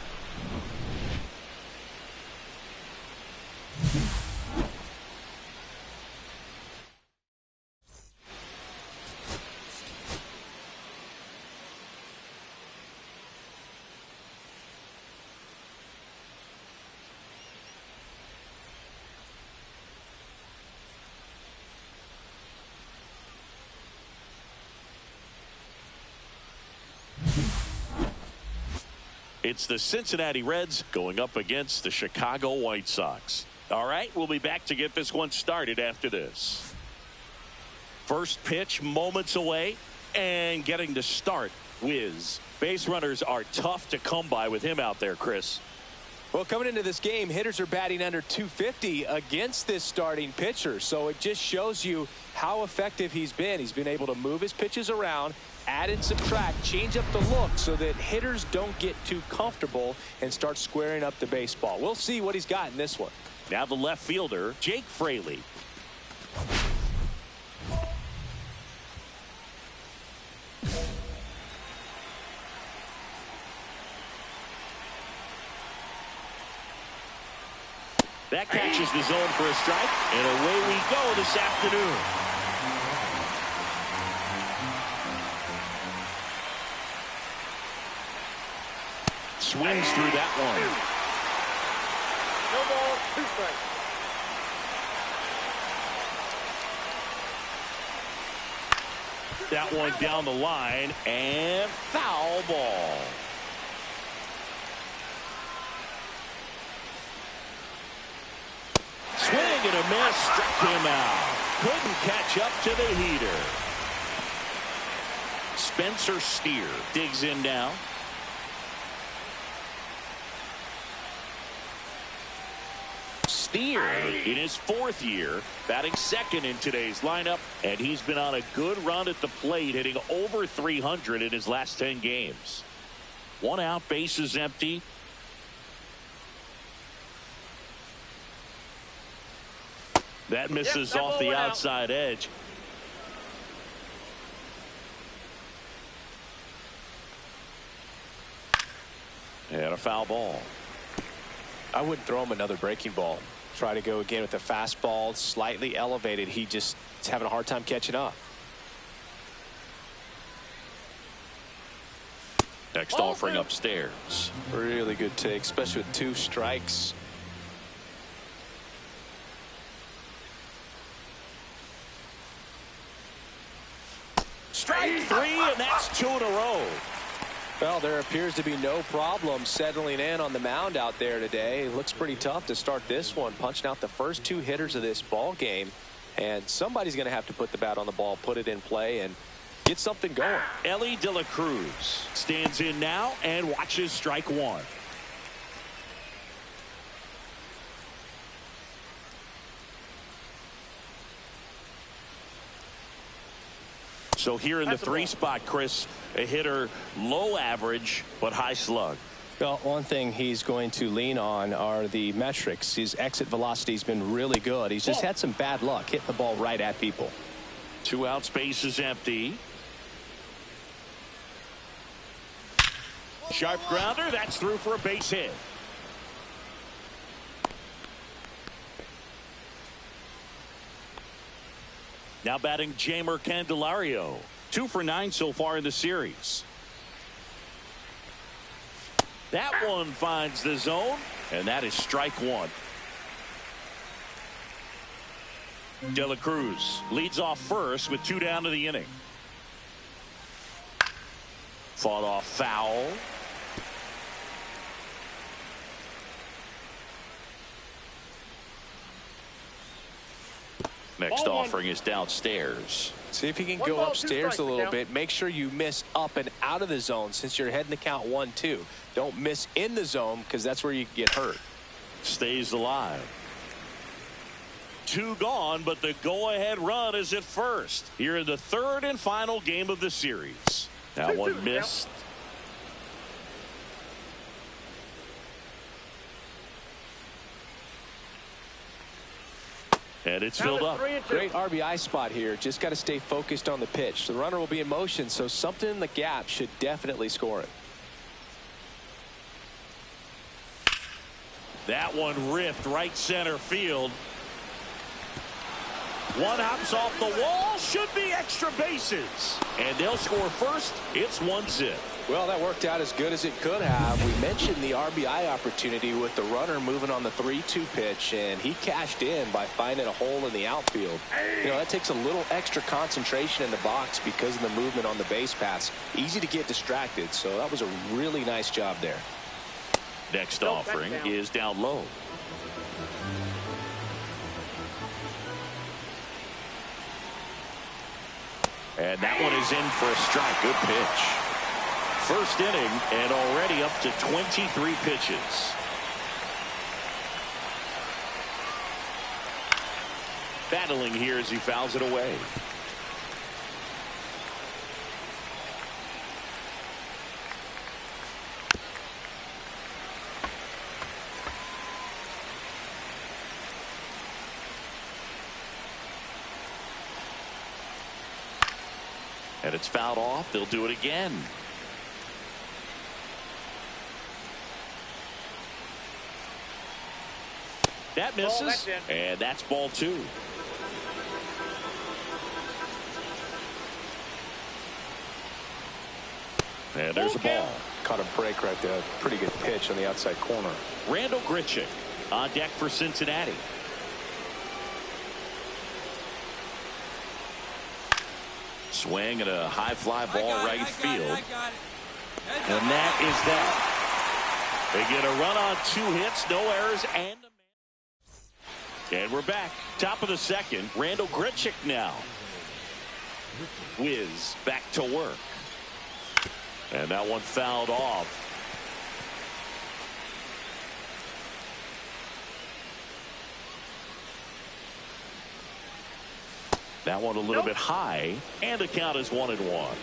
It's the Cincinnati Reds going up against the Chicago White Sox. All right, we'll be back to get this one started after this. First pitch moments away and getting to start. Wiz. Base runners are tough to come by with him out there, Chris. Well, coming into this game, hitters are batting under 250 against this starting pitcher. So it just shows you how effective he's been. He's been able to move his pitches around, add and subtract, change up the look so that hitters don't get too comfortable and start squaring up the baseball. We'll see what he's got in this one. Now the left fielder, Jake Fraley. That catches the zone for a strike, and away we go this afternoon. Swings through that one. No ball, 2 strikes. That one down the line, and foul ball. Swing and a miss, struck him out. Couldn't catch up to the heater. Spencer Steer digs in now. Steer in his 4th year, batting second in today's lineup, and he's been on a good run at the plate, hitting over 300 in his last 10 games. 1 out, bases empty. That misses off the outside edge. And a foul ball. I wouldn't throw him another breaking ball. Try to go again with the fastball, slightly elevated. He just is having a hard time catching up. Next offering upstairs. Really good take, especially with 2 strikes. Strike 3, and that's 2 in a row. Well, there appears to be no problem settling in on the mound out there today. It looks pretty tough to start this one, punching out the first 2 hitters of this ball game. And somebody's going to have to put the bat on the ball, put it in play, and get something going. Ellie De La Cruz stands in now and watches strike 1. So here in the 3 spot, Chris, a hitter low average but high slug. Well, one thing he's going to lean on are the metrics. His exit velocity has been really good. He's just had some bad luck hitting the ball right at people. 2 outs, base is empty. Sharp grounder, that's through for a base hit. Now batting Jamer Candelario. 2 for 9 so far in the series. That one finds the zone, and that is strike 1. De La Cruz leads off first with 2 down to the inning. Fought off foul. Next offering is downstairs. See if he can go upstairs a little bit. Make sure you miss up and out of the zone since you're heading to count 1-2. Don't miss in the zone because that's where you can get hurt. Stays alive. 2 gone, but the go-ahead run is at first. Here in the 3rd and final game of the series. That one missed. And it's filled up. Great RBI spot here. Just got to stay focused on the pitch. The runner will be in motion, so something in the gap should definitely score it. That one ripped right center field. 1 hops off the wall. Should be extra bases. And they'll score first. It's 1-0. Well, that worked out as good as it could have. We mentioned the RBI opportunity with the runner moving on the 3-2 pitch, and he cashed in by finding a hole in the outfield. You know, that takes a little extra concentration in the box because of the movement on the base paths. Easy to get distracted, so that was a really nice job there. Next offering is down low. And that one is in for a strike. Good pitch. First inning and already up to 23 pitches. Battling here as he fouls it away. And it's fouled off. They'll do it again. That misses. And that's ball 2. And there's a ball. Caught a break right there. Pretty good pitch on the outside corner. Randall Grichuk on deck for Cincinnati. Swing and a high fly ball right field. And that is that. They get a run on 2 hits, no errors, and we're back. Top of the second. Randall Grichuk now. Wiz back to work. And that one fouled off. That one a little bit high, and the count is 1-1.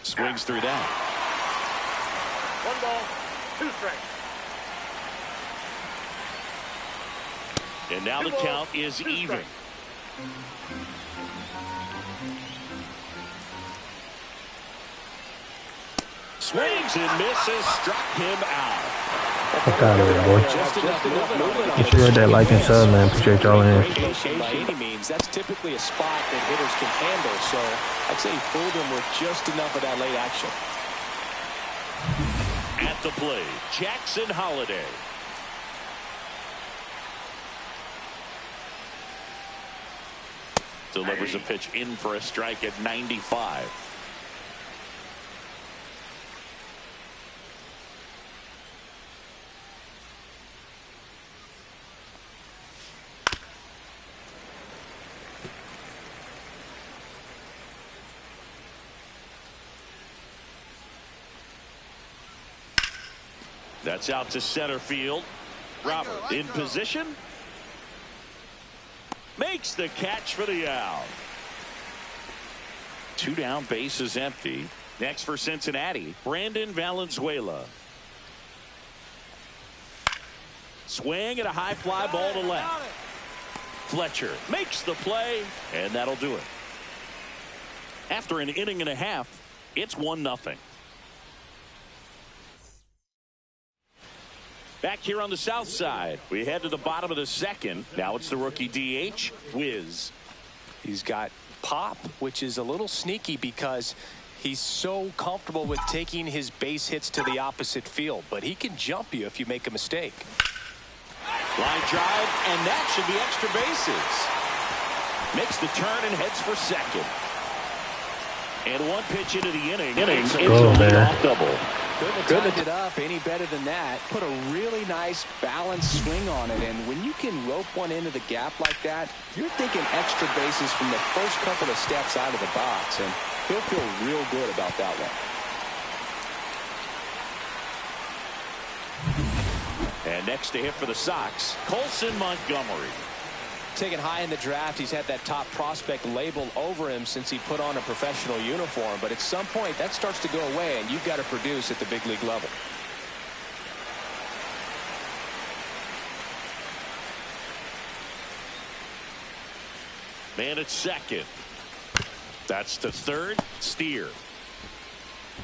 Swings through that. 1 ball, 2 strikes. And now the count is even. Swings and misses, struck him out. Fuck out of here, boy. Make sure you hit that like and sub, man. Appreciate y'all in. By any means, that's typically a spot that hitters can handle. So I'd say he fooled him with just enough of that late action. At the plate, Jackson Holiday. Delivers a pitch in for a strike at 95. That's out to center field. Robert in position. Makes the catch for the out. 2 down, base is empty. Next for Cincinnati, Brandon Valenzuela. Swing and a high fly ball to left. Fletcher makes the play, and that'll do it. After an inning and a half, it's 1-0. Back here on the south side, we head to the bottom of the second. Now it's the rookie DH, Wiz. He's got pop, which is a little sneaky because he's so comfortable with taking his base hits to the opposite field. But he can jump you if you make a mistake. Line drive, and that should be extra bases. Makes the turn and heads for second. And 1 pitch into the inning. It's a leadoff double. Couldn't have tied it up any better than that. Put a really nice balanced swing on it. And when you can rope one into the gap like that, you're thinking extra bases from the first couple of steps out of the box. And he'll feel real good about that one. And next to hit for the Sox, Colson Montgomery. Taken high in the draft, he's had that top prospect label over him since he put on a professional uniform. But at some point, that starts to go away, and you've got to produce at the big league level. Man at second. That's to third. Steer.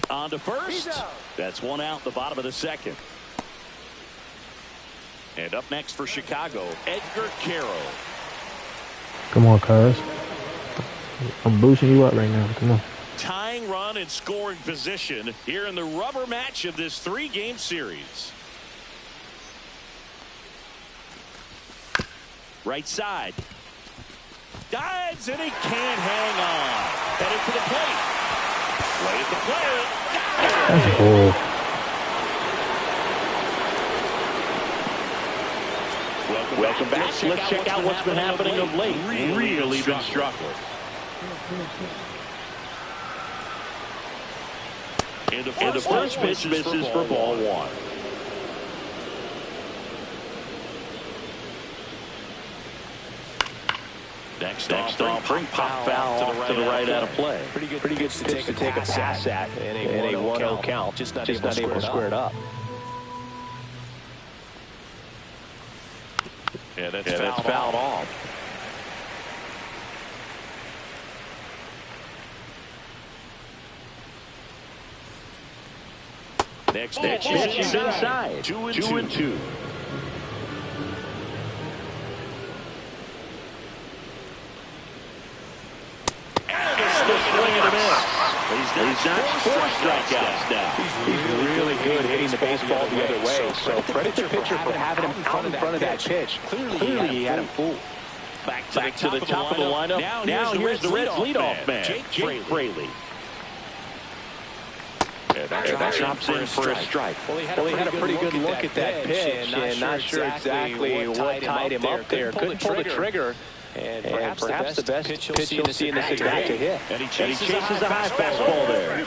On to first. That's 1 out in the bottom of the second. And up next for Chicago, Edgar Carroll. Come on, cuz. I'm boosting you up right now. Come on. Tying run and scoring position here in the rubber match of this 3-game series. Right side. Dives, and he can't hang on. Headed for the plate. That's bull. Welcome back. Let's check out what's been happening of late. Really been struggling. And the first pitch misses for ball one. Next offering, pop foul to the right out of play. Pretty good pitch to take a pass at in a 1-0 count. Just not able to square it up. Yeah, that's fouled off. Next pitch is inside. 2-2. He's not 4 strikeouts now. He's really good hitting the baseball the other way. So credit the pitcher for having him out in front of that pitch. Clearly he had him fooled. Back to the top of the lineup. Now here's the Reds leadoff man, Jake Fraley. Yeah, that drops in for a strike. Well, he had a pretty good look at that pitch, and not sure exactly what tied him up there. Couldn't pull the trigger. And perhaps the best pitch you'll see in this at-bat to hit. And he chases a high fastball there.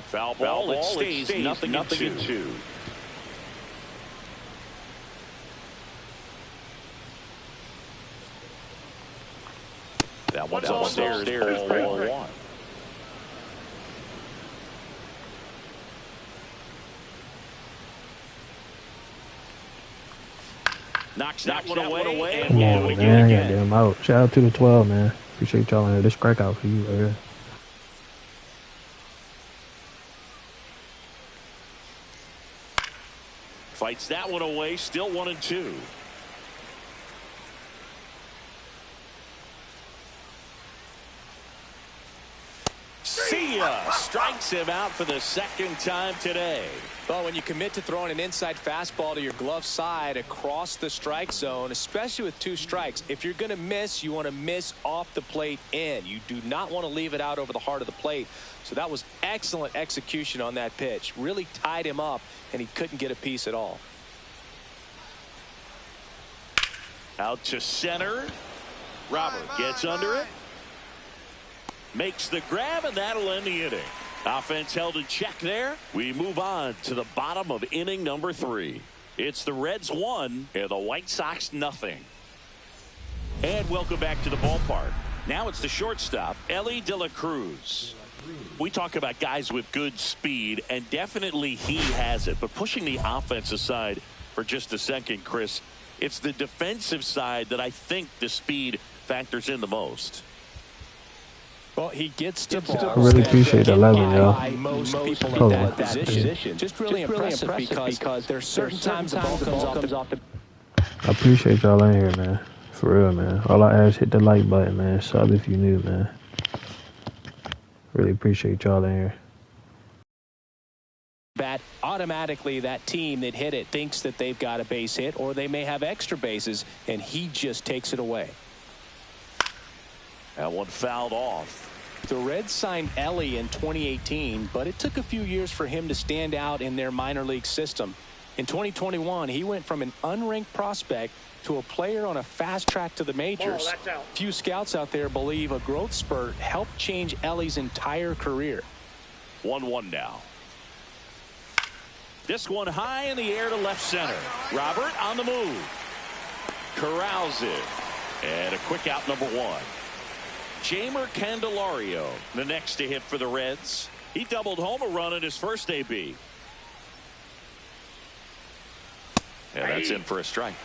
Foul ball, it stays nothing in 2. That one's upstairs, ball 1. Knocks that one away. Come on, man. Get him out. Shout out to the 12, man. Appreciate y'all in here. This strikeout for you right here. Fights that one away. Still 1-2. See ya! Strikes him out for the second time today. Well, when you commit to throwing an inside fastball to your glove side across the strike zone, especially with 2 strikes, if you're going to miss, you want to miss off the plate in. You do not want to leave it out over the heart of the plate. So that was excellent execution on that pitch. Really tied him up, and he couldn't get a piece at all. Out to center. Robert gets under it. Makes the grab, and that'll end the inning. Offense held in check there. We move on to the bottom of inning number 3. It's the Reds 1 and the White Sox nothing. And welcome back to the ballpark. Now it's the shortstop, Elly De La Cruz. We talk about guys with good speed, and definitely he has it. But pushing the offense aside for just a second, Chris, it's the defensive side that I think the speed factors in the most. Well, he gets to ball. I really appreciate that 11, y'all. Most people at that position. Just really impressive because there's certain times the ball comes off the. I appreciate y'all in here, man. For real, man. All I ask, hit the like button, man. Sub if you new, man. Really appreciate y'all in here. Bat automatically, that team that hit it thinks that they've got a base hit, or they may have extra bases, and he just takes it away. That one fouled off. The Reds signed Elly in 2018, but it took a few years for him to stand out in their minor league system. In 2021, he went from an unranked prospect to a player on a fast track to the majors. Few scouts out there believe a growth spurt helped change Elly's entire career. 1-1 now. This one high in the air to left center. Robert on the move. Corrals it. And a quick out, number 1. Jeimer Candelario, the next to hit for the Reds. He doubled home a run in his first AB. And that's in for a strike.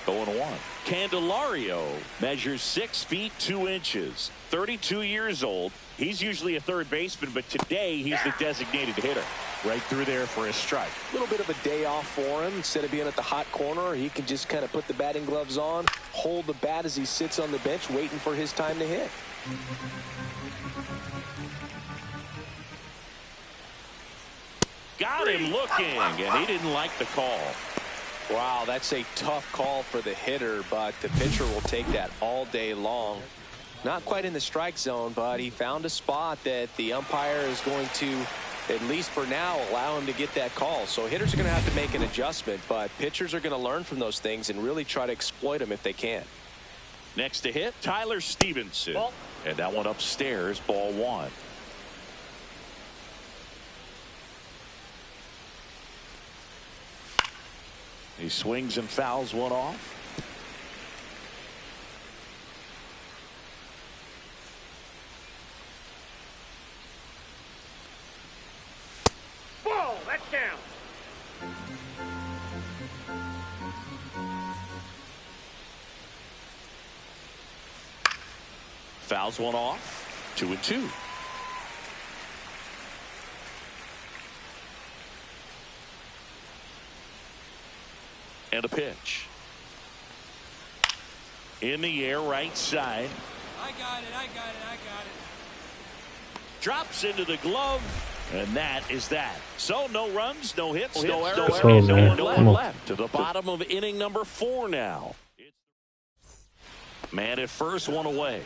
0-1. Candelario measures 6 feet 2 inches. 32 years old. He's usually a third baseman, but today he's the designated hitter. Right through there for a strike. A little bit of a day off for him. Instead of being at the hot corner, he can just kind of put the batting gloves on, hold the bat as he sits on the bench waiting for his time to hit. Got him looking, and he didn't like the call. Wow, that's a tough call for the hitter, but the pitcher will take that all day long. Not quite in the strike zone, but he found a spot that the umpire is going to, at least for now, allow him to get that call. So hitters are going to have to make an adjustment, but pitchers are going to learn from those things and really try to exploit them if they can. Next to hit, Tyler Stevenson. Ball. And that one upstairs, ball 1. He swings and fouls one off. Ball. That's down. Fouls one off. 2-2. And a pitch. In the air, right side. I got it. Drops into the glove. And that is that. So no runs, no hits, no errors, Come on, no man. one Come on. left. To the bottom of inning number 4 now. Man at first, one away.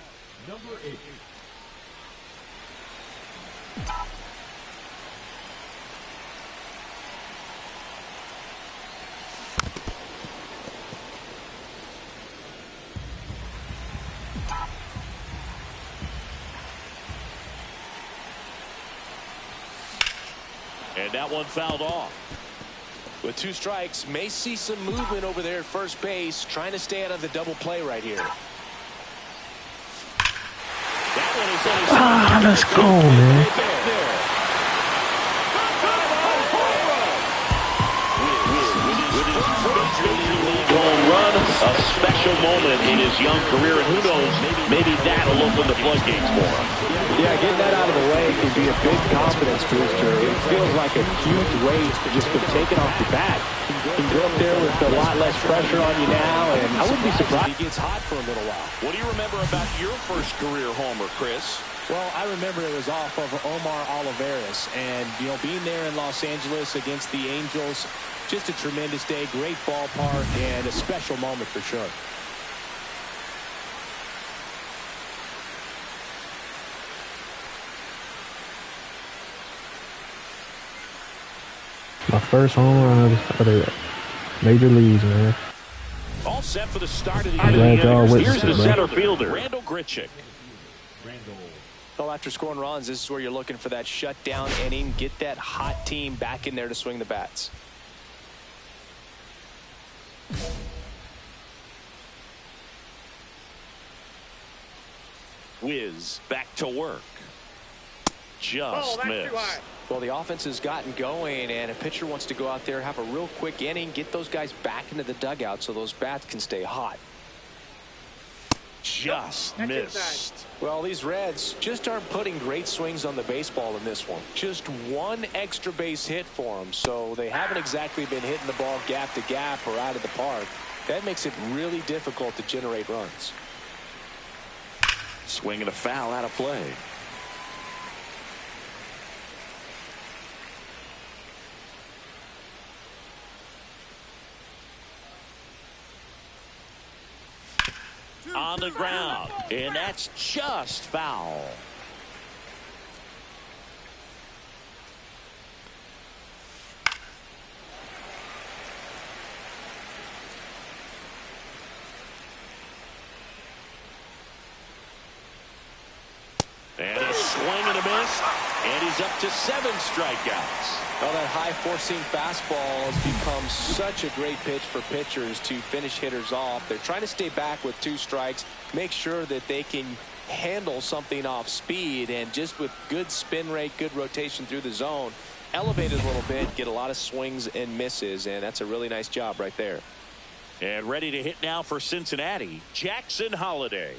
Number 8. And that one fouled off. With 2 strikes, may see some movement over there at first base, trying to stay out of the double play right here. That one is Let's go, man. Home run, a special moment in his young career, and who knows, maybe that'll open the floodgates for him. Yeah, getting that out of the way can be a big confidence booster. It feels like a huge weight to just get taken off the bat. You can go up there with a lot less pressure on you now, and I wouldn't be surprised. He gets hot for a little while. What do you remember about your first career homer, Chris? Well, I remember it was off of Omar Olivares, and being there in Los Angeles against the Angels, just a tremendous day, great ballpark, and a special moment for sure. My first home run of the major leagues, man. All set for the start of the I'm glad y'all inning. witnessed Here's it, the bro. center fielder, Randall Grichuk. Well, after scoring runs, this is where you're looking for that shutdown inning, get that hot team back in there to swing the bats. Wiz back to work. Just That's missed. too high. Well, the offense has gotten going, and a pitcher wants to go out there, have a real quick inning, get those guys back into the dugout so those bats can stay hot. Just That's missed. inside. Well, these Reds just aren't putting great swings on the baseball in this one. Just one extra base hit for them, so they haven't exactly been hitting the ball gap to gap or out of the park. That makes it really difficult to generate runs. Swinging a foul out of play. On the ground, and that's just foul. And a swing and a miss, and he's up to 7 strikeouts. Well, that high-forcing fastball has become such a great pitch for pitchers to finish hitters off. They're trying to stay back with 2 strikes, make sure that they can handle something off speed, and just with good spin rate, good rotation through the zone, elevate it a little bit, get a lot of swings and misses, and that's a really nice job right there. And ready to hit now for Cincinnati, Jackson Holliday.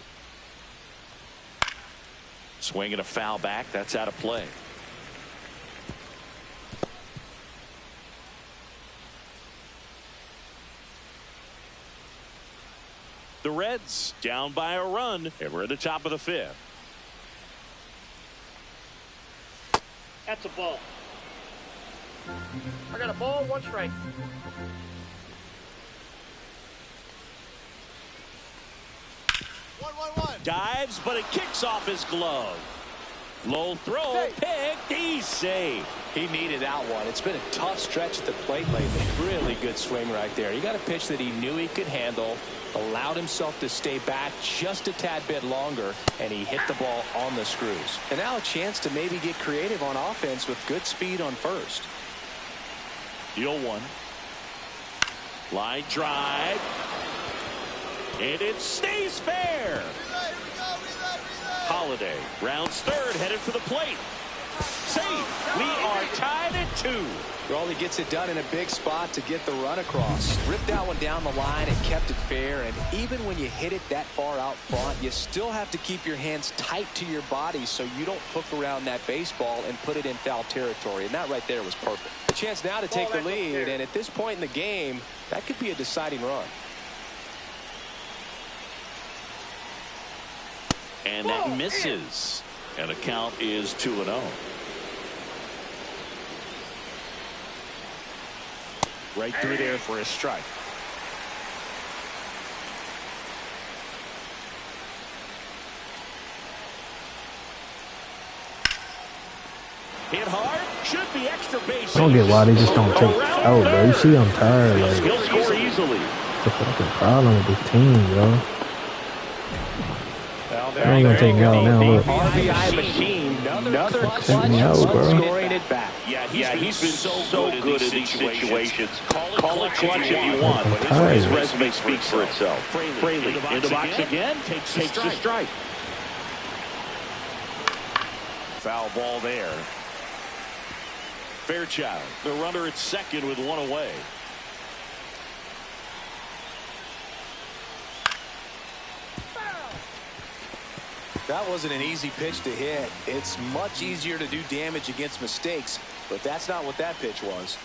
Swinging a foul back, that's out of play. The Reds down by a run, and we're at the top of the 5th. That's a ball. I got a ball, 1 strike. One. Dives, but it kicks off his glove. Low throw, picked, he's safe. He needed that one. It's been a tough stretch at the plate lately. Really good swing right there. He got a pitch that he knew he could handle, allowed himself to stay back just a tad bit longer, and he hit the ball on the screws. And now a chance to maybe get creative on offense with good speed on first. Deal one. Line drive. And it stays fair. Holiday rounds third, headed for the plate. Safe. We are tied at 2. Well, he gets it done in a big spot to get the run across. Ripped that one down the line and kept it fair. And even when you hit it that far out front, you still have to keep your hands tight to your body so you don't hook around that baseball and put it in foul territory. And that right there was perfect. A chance now to take the lead. And at this point in the game, that could be a deciding run. And that misses. And the count is 2-0. Right through there for a strike. Hit hard, should be extra base. I don't get why they just don't take it out, bro. You see, I'm tired. Like, He'll score easily. what's the fucking problem with this team, bro? I ain't gonna take me out now. Look, RBI machine. Another take me out, bro. scoring it back. Yeah, he's been so good in these situations. Call it clutch if you want, but tired. his resume speaks for itself. Fraley in the box again, takes the strike. Foul ball there. Fairchild, the runner at second with one away. That wasn't an easy pitch to hit. It's much easier to do damage against mistakes, but that's not what that pitch was.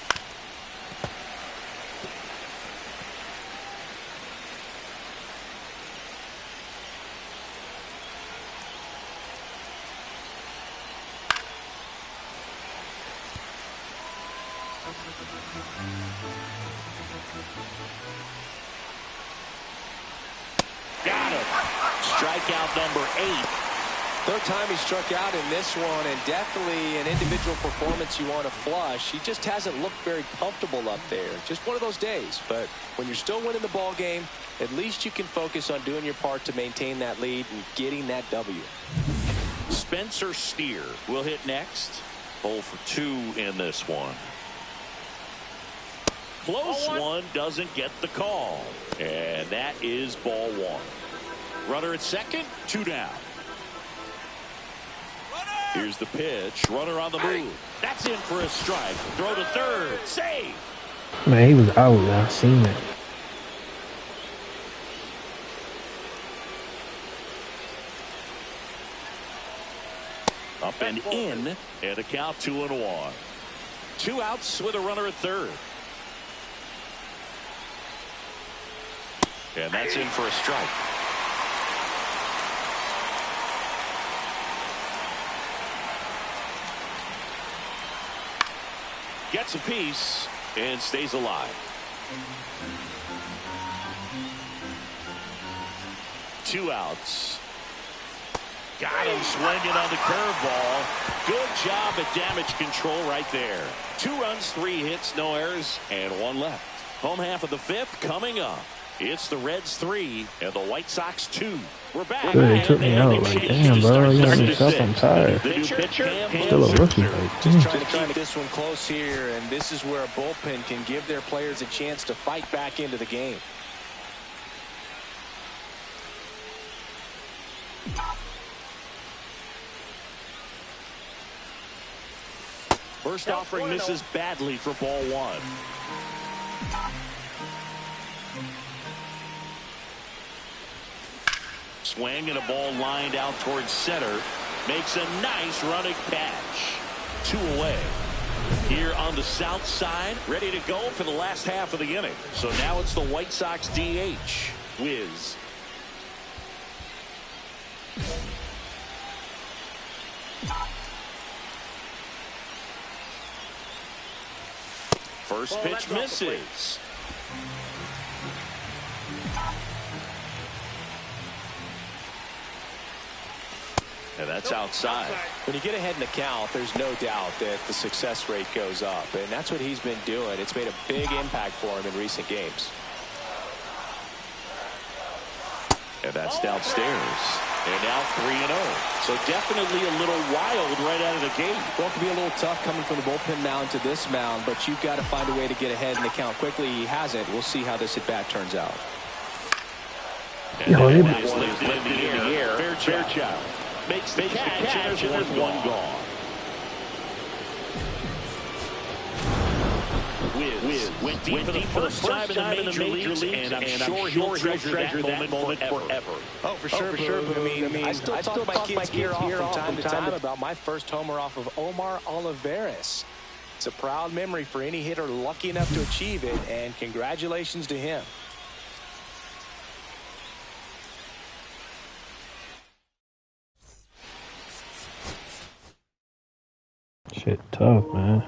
Got him. Strikeout number 8. Third time he struck out in this one, and definitely an individual performance you want to flush. He just hasn't looked very comfortable up there. Just one of those days. But when you're still winning the ball game, at least you can focus on doing your part to maintain that lead and getting that W. Spencer Steer will hit next. 0 for 2 in this one. Close one, doesn't get the call. And that is ball 1. Runner at second, 2 down. Here's the pitch. Runner on the move. That's in for a strike. Throw to third. Save. Man, he was out. I seen that. Up and in, and a count 2-1. 2 outs with a runner at third. And that's in for a strike. Gets a piece and stays alive. 2 outs. Got him swinging on the curveball. Good job at damage control right there. 2 runs, 3 hits, no errors, and 1 left. Home half of the 5th coming up. It's the Reds 3 and the White Sox 2. We're back. Dude, they took me out. Like, damn, bro. You know yourself, I'm tired. Still a rookie. Like, Just trying to keep this one close here, and this is where a bullpen can give their players a chance to fight back into the game. First offering misses badly for ball 1. Swing and a ball lined out towards center. Makes a nice running catch. 2 away. Here on the south side, ready to go for the last half of the inning. So now it's the White Sox DH, Wiz. First pitch misses. And that's outside. When you get ahead in the count, there's no doubt that the success rate goes up, and that's what he's been doing. It's made a big impact for him in recent games. And that's downstairs. And now 3-0. So definitely a little wild right out of the gate. Well, it can be a little tough coming from the bullpen mound to this mound, but you've got to find a way to get ahead in the count quickly. He hasn't. We'll see how this at-bat turns out. And nicely lifted in the air. Fairchild makes the catch, and there's one gone. Wiz went deep for the first time in the major leagues, and I'm sure he'll treasure that moment forever. Oh, for sure. I mean, I still talk my kids here from time to time about my first homer off of Omar Olivares. It's a proud memory for any hitter lucky enough to achieve it, and congratulations to him. Shit tough, man.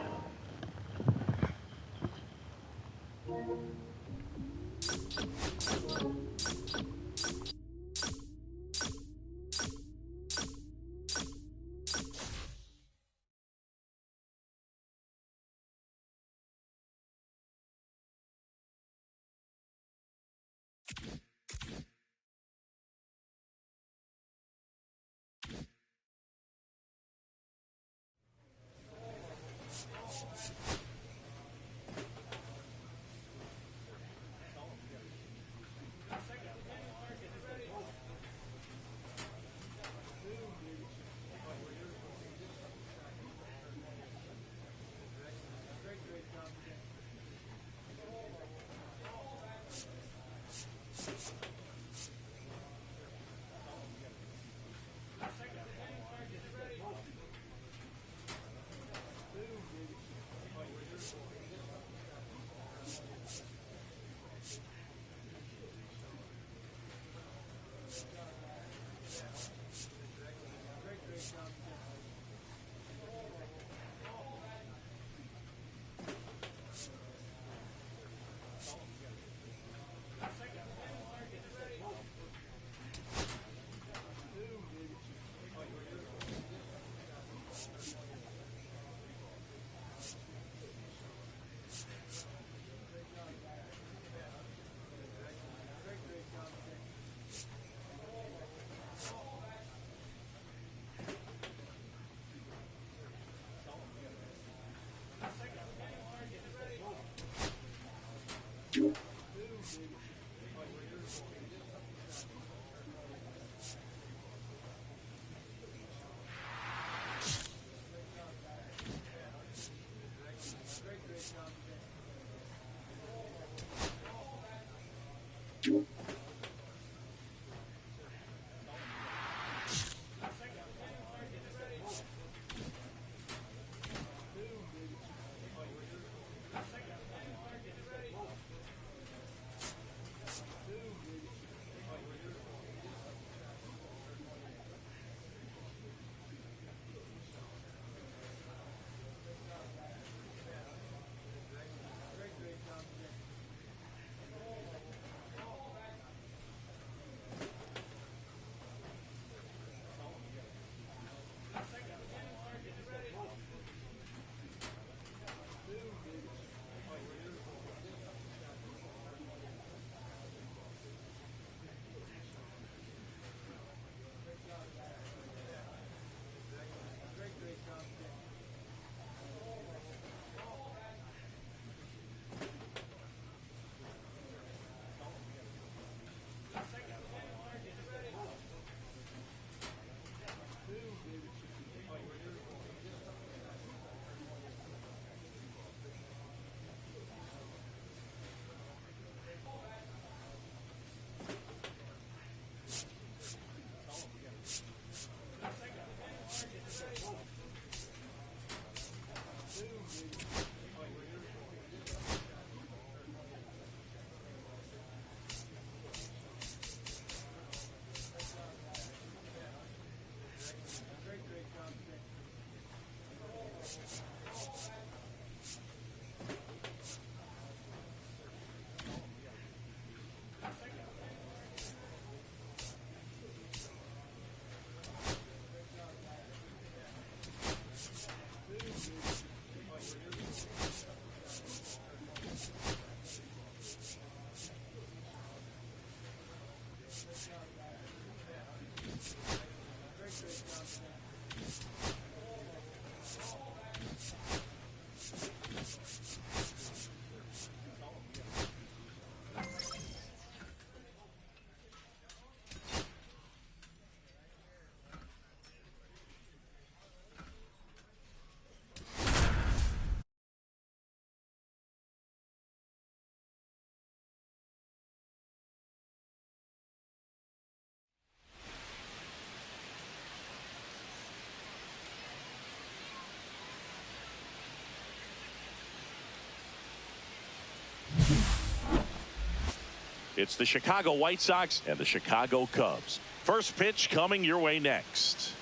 It's the Chicago White Sox and the Chicago Cubs. First pitch coming your way next.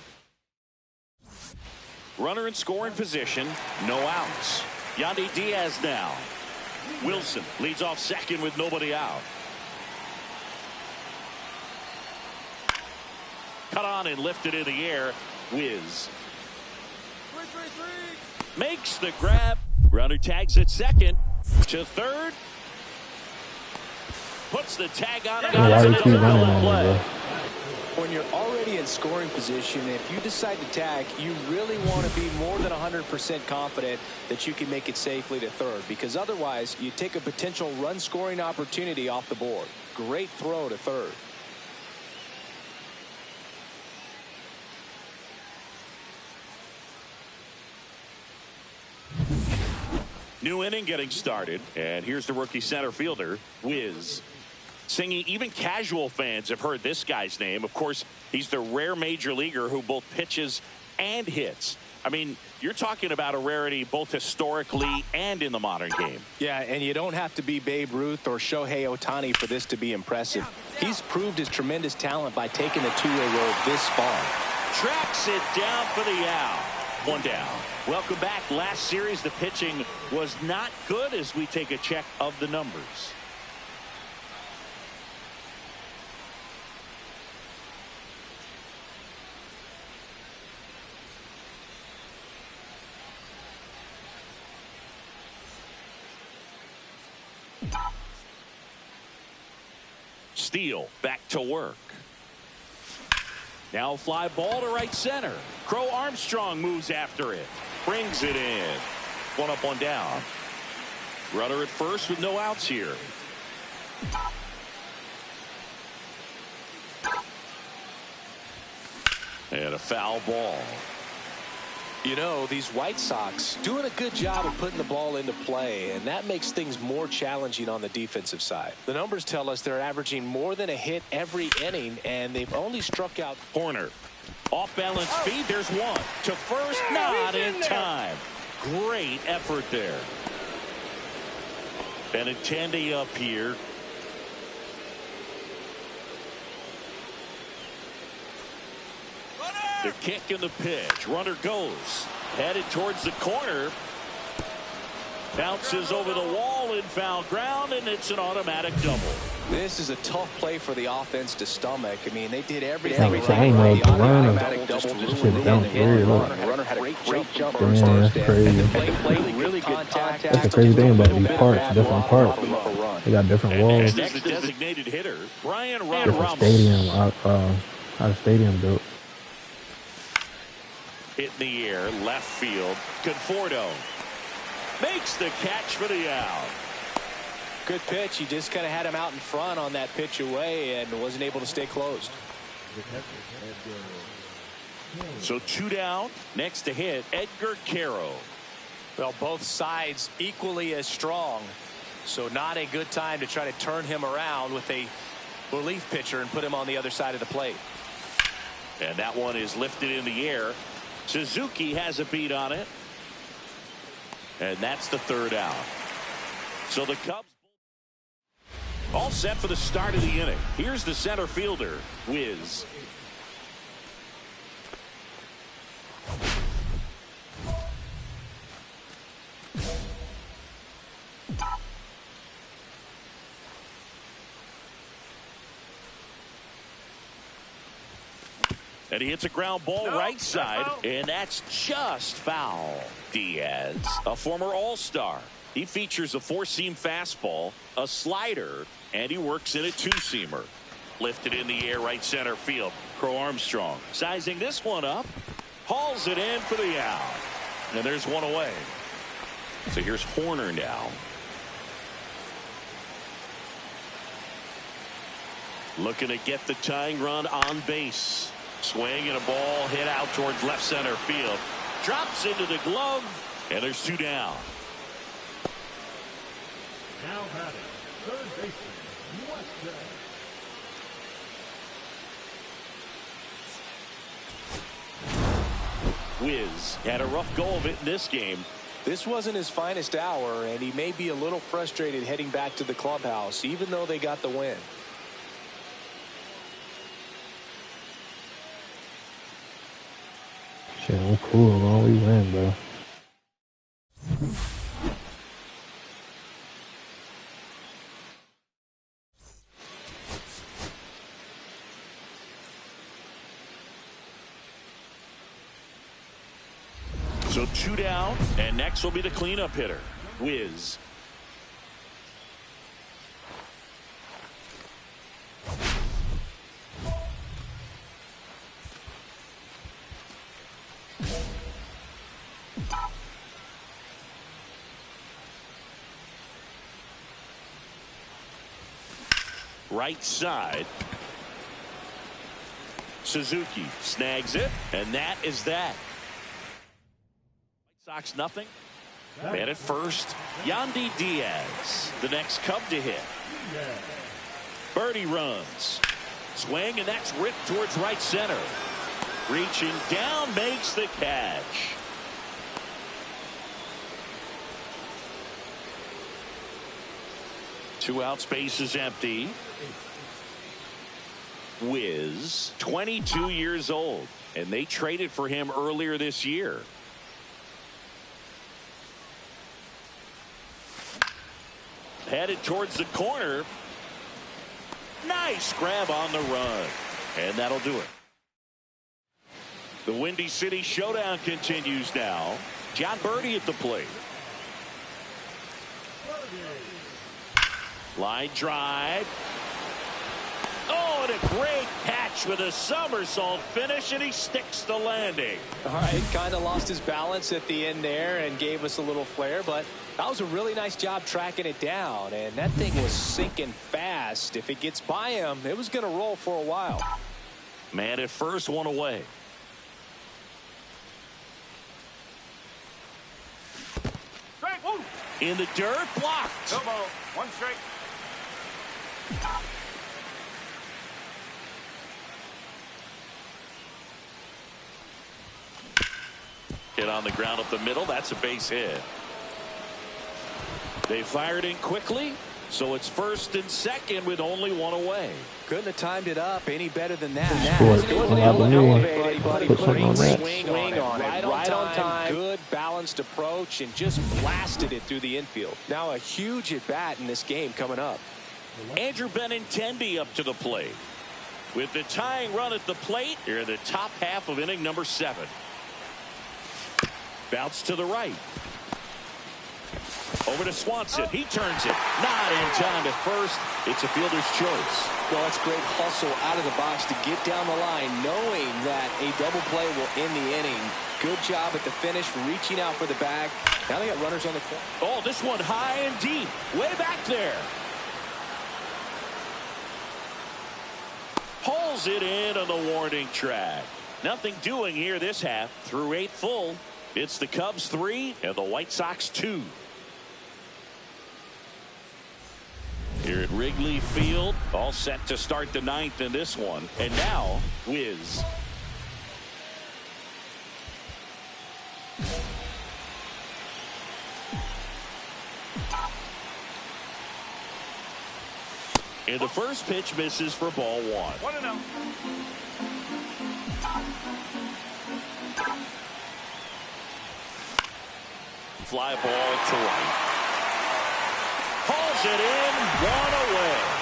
Runner in scoring position, no outs. Yandy Diaz now. Wilson leads off second with nobody out. Cut on and lifted in the air. Wiz makes the grab. Runner tags at second. To third. Puts the tag on it. When you're already in scoring position, if you decide to tag, you really want to be more than 100% confident that you can make it safely to third, because otherwise you take a potential run scoring opportunity off the board. Great throw to third. New inning getting started, and here's the rookie center fielder, Wiz. Singing, even casual fans have heard this guy's name. Of course, he's the rare major leaguer who both pitches and hits. I mean, you're talking about a rarity both historically and in the modern game. Yeah, and you don't have to be Babe Ruth or Shohei Ohtani for this to be impressive. He's proved his tremendous talent by taking the two-way road this far. Tracks it down for the out. One down. Welcome back. Last series, the pitching was not good as we take a check of the numbers. Steele back to work. Now fly ball to right center. Crow Armstrong moves after it. Brings it in. One up, one down. Runner at first with no outs here. And a foul ball. You know, these White Sox doing a good job of putting the ball into play, and that makes things more challenging on the defensive side. The numbers tell us they're averaging more than a hit every inning, and they've only struck out. Corner. Off balance speed. There's one. To first, not in time. Great effort there. Benintendi up here. The kick and the pitch. Runner goes. Headed towards the corner. Bounces over the wall in foul ground, and it's an automatic double. This is a tough play for the offense to stomach. I mean, they did everything. Runner had a great jump. That's crazy. Really good contact. That's the crazy thing about these parks, different parks. They got different walls. And the designated hitter, Brian Different Ramos. stadium, how the stadium built. Hit in the air, left field. Conforto makes the catch for the out. Good pitch. He just kind of had him out in front on that pitch away and wasn't able to stay closed. So two down. Next to hit, Edgar Caro. Well, both sides equally as strong. So not a good time to try to turn him around with a relief pitcher and put him on the other side of the plate. And that one is lifted in the air. Suzuki has a beat on it. And that's the third out. So the Cubs all set for the start of the inning. Here's the center fielder, Wiz. And he hits a ground ball right side, and that's just foul. Diaz, a former All-Star. He features a four-seam fastball, a slider, and he works in a two-seamer. Lifted in the air, right center field. Crow Armstrong sizing this one up. Hauls it in for the out. And there's one away. So here's Horner now. Looking to get the tying run on base. Swing and a ball hit out towards left center field. Drops into the glove. And there's two down. Now batting, third baseman, Weston. Wiz had a rough go of it in this game. This wasn't his finest hour, and he may be a little frustrated heading back to the clubhouse, even though they got the win. Shit, I'm cool as long as we win, bro. So two down, and next will be the cleanup hitter, Wiz. Right side. Suzuki snags it, and that is that. White Sox nothing. Man at first, Yandy Diaz, the next Cub to hit. Birdie runs. Swing, and that's ripped towards right center. Reaching down, makes the catch. Two outs, base is empty. Wiz, 22 years old, and they traded for him earlier this year. Headed towards the corner. Nice grab on the run, and that'll do it. The Windy City Showdown continues now. John Birdie at the plate. Line drive. Oh, and a great catch with a somersault finish, and he sticks the landing. All right, kind of lost his balance at the end there and gave us a little flare, but that was a really nice job tracking it down, and that thing was sinking fast. If it gets by him, it was going to roll for a while. Man at first, one away. Strike, woo! In the dirt, blocked. No ball, one strike. Hit on the ground up the middle. That's a base hit. They fired in quickly, so it's first and second with only one away. Couldn't have timed it up any better than that. It wasn't elevated, but he put put a something on great that. swing on it. Right on time, good balanced approach, and just blasted it through the infield. Now a huge at bat in this game coming up. Andrew Benintendi up to the plate. With the tying run at the plate, here in the top half of inning number 7. Bounce to the right. Over to Swanson. He turns it. Not in time at first. It's a fielder's choice. Well, it's great hustle out of the box to get down the line, knowing that a double play will end the inning. Good job at the finish, reaching out for the bag. Now they got runners on the corner. Oh, this one high and deep. Way back there. Pulls it in on the warning track. Nothing doing here this half. Through 8 full. It's the Cubs 3 and the White Sox 2. Here at Wrigley Field, all set to start the 9th in this one. And now, Wiz. And the first pitch misses for ball 1. 1-0. Fly ball to right. Hauls it in, 1 away.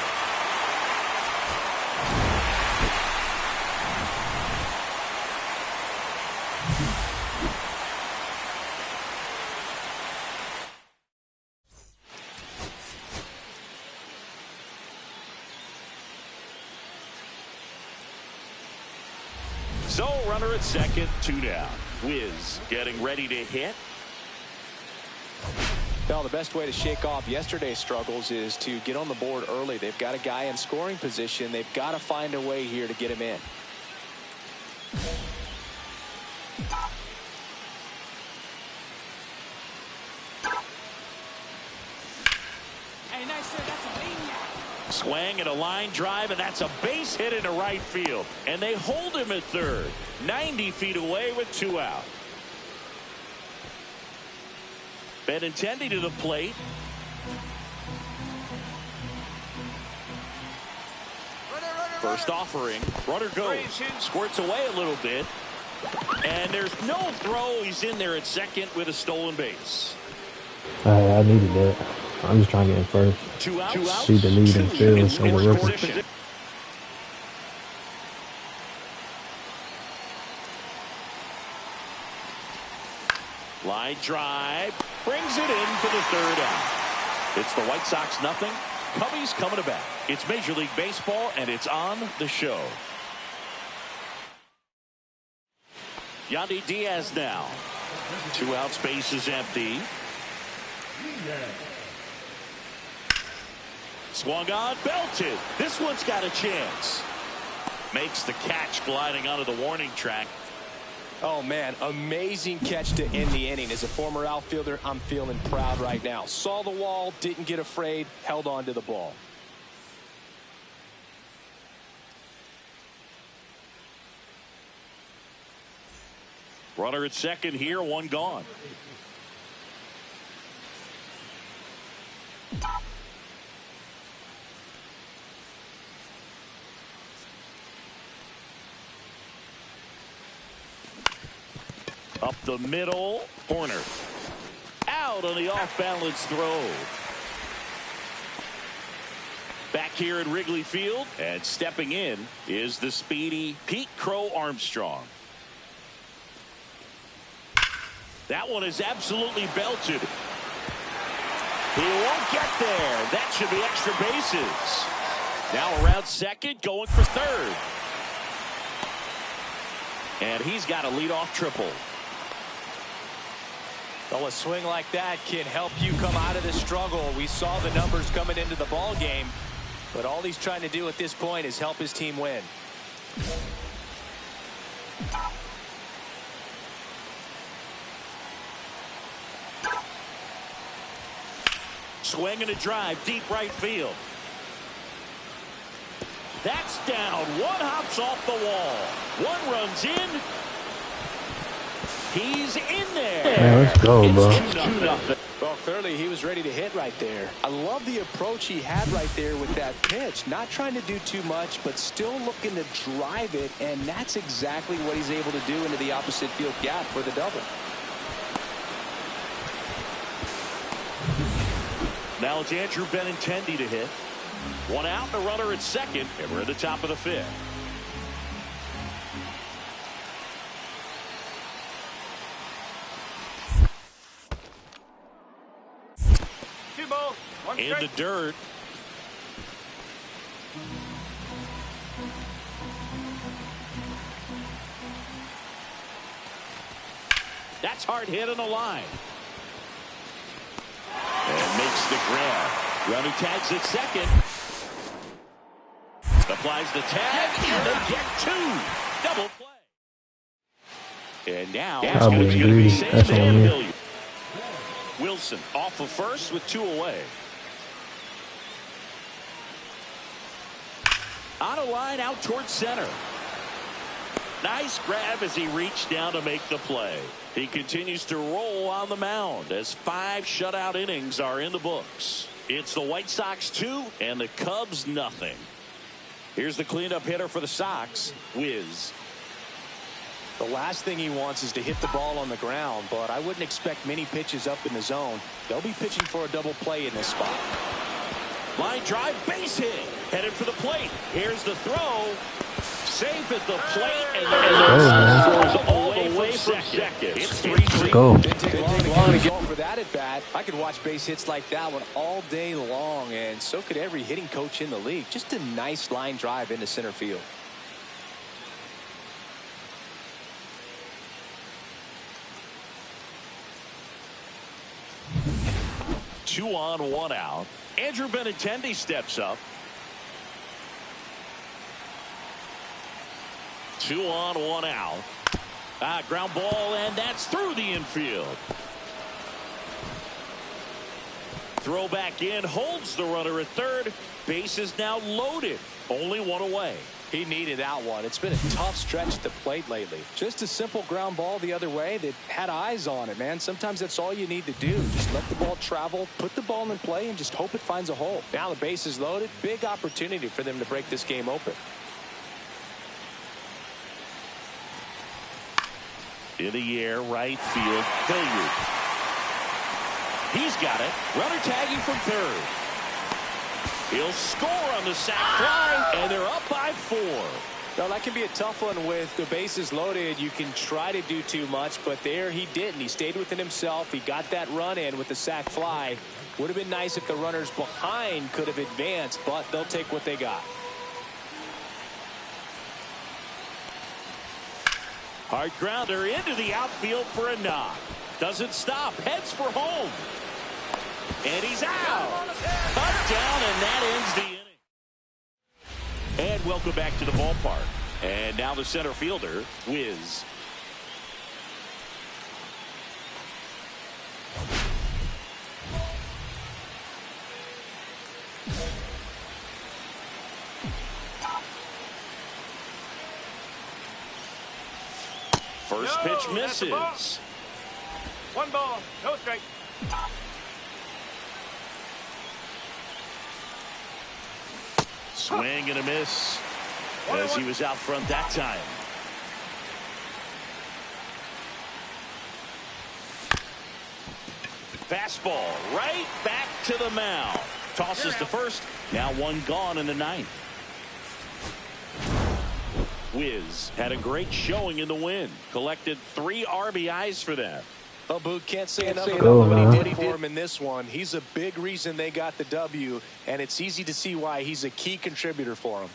So runner at second, 2 down. Wiz getting ready to hit. Well, the best way to shake off yesterday's struggles is to get on the board early. They've got a guy in scoring position. They've got to find a way here to get him in. Hey, nice sir, that's a maniac. Swing and a line drive, and that's a base hit into right field. And they hold him at third. 90 feet away with 2 out. Benintendi to the plate. First offering. Runner goes. Squirts away a little bit. And there's no throw. He's in there at second with a stolen base. I needed that. I'm just trying to get in first. 2 outs. See the lead and field in the rookie. Line drive. Brings it in for the 3rd out. It's the White Sox 0. Cubbies coming to bat. It's Major League Baseball, and it's on the show. Yandy Diaz now. 2 outs, base is empty. Swung on, belted. This one's got a chance. Makes the catch gliding onto the warning track. Oh, man, amazing catch to end the inning. As a former outfielder, I'm feeling proud right now. Saw the wall, didn't get afraid, held on to the ball. Runner at second here, 1 gone. Up the middle, Horner. Out on the off-balance throw. Back here at Wrigley Field, and stepping in is the speedy Pete Crow Armstrong. That one is absolutely belted. He won't get there. That should be extra bases. Now around second, going for third. And he's got a leadoff triple. Well, a swing like that can help you come out of this struggle. We saw the numbers coming into the ball game, but all he's trying to do at this point is help his team win. Swing and a drive, deep right field. That's down. One hops off the wall. One runs in. He's in there. Man, let's go, bro. 2-0. Well, clearly he was ready to hit right there. I love the approach he had right there with that pitch. Not trying to do too much, but still looking to drive it, and that's exactly what he's able to do into the opposite field gap for the double. Now it's Andrew Benintendi to hit. 1 out and a runner at second, and we're at the top of the 5th. In the dirt. That's hard hit on the line. And makes the grab. Runner tags at second. Applies the tag, and they get 2. Double play. And now it's going to be That's on me. Wilson off of first with 2 away. On a line out towards center. Nice grab as he reached down to make the play. He continues to roll on the mound as 5 shutout innings are in the books. It's the White Sox 2 and the Cubs nothing. Here's the cleanup hitter for the Sox, Wiz. The last thing he wants is to hit the ball on the ground, but I wouldn't expect many pitches up in the zone. They'll be pitching for a double play in this spot. Line drive, base hit. Headed for the plate. Here's the throw. Safe at the plate, and throws all the way from second. It's 3-3. Go. Didn't take long to get for that at bat. I could watch base hits like that one all day long, and so could every hitting coach in the league. Just a nice line drive into center field. 2 on, 1 out. Andrew Benintendi steps up. 2 on, 1 out. Ground ball, and that's through the infield. Throw back in, holds the runner at third. Base is now loaded. Only 1 away. He needed that one. It's been a tough stretch at the plate lately. Just a simple ground ball the other way that had eyes on it, man. Sometimes that's all you need to do. Just let the ball travel, put the ball in play, and just hope it finds a hole. Now the base is loaded. Big opportunity for them to break this game open. In the air, right field, Hilliard. He's got it. Runner tagging from third. He'll score on the sac fly, and they're up by 4. Now, that can be a tough one with the bases loaded. You can try to do too much, but there he didn't. He stayed within himself. He got that run in with the sac fly. Would have been nice if the runners behind could have advanced, but they'll take what they got. Hard grounder into the outfield for a knock. Doesn't stop. Heads for home. And he's out. Touchdown, and that ends the inning. And welcome back to the ballpark. And now the center fielder, Wiz. First pitch misses. 1 ball, no strike. Swing and a miss as he was out front that time. Fastball right back to the mound. Tosses to first. Now 1 gone in the 9th. Wiz had a great showing in the win. Collected 3 RBIs for them. Well, Boot, can't say enough about what he did for him in this one. He's a big reason they got the W, and it's easy to see why he's a key contributor for them.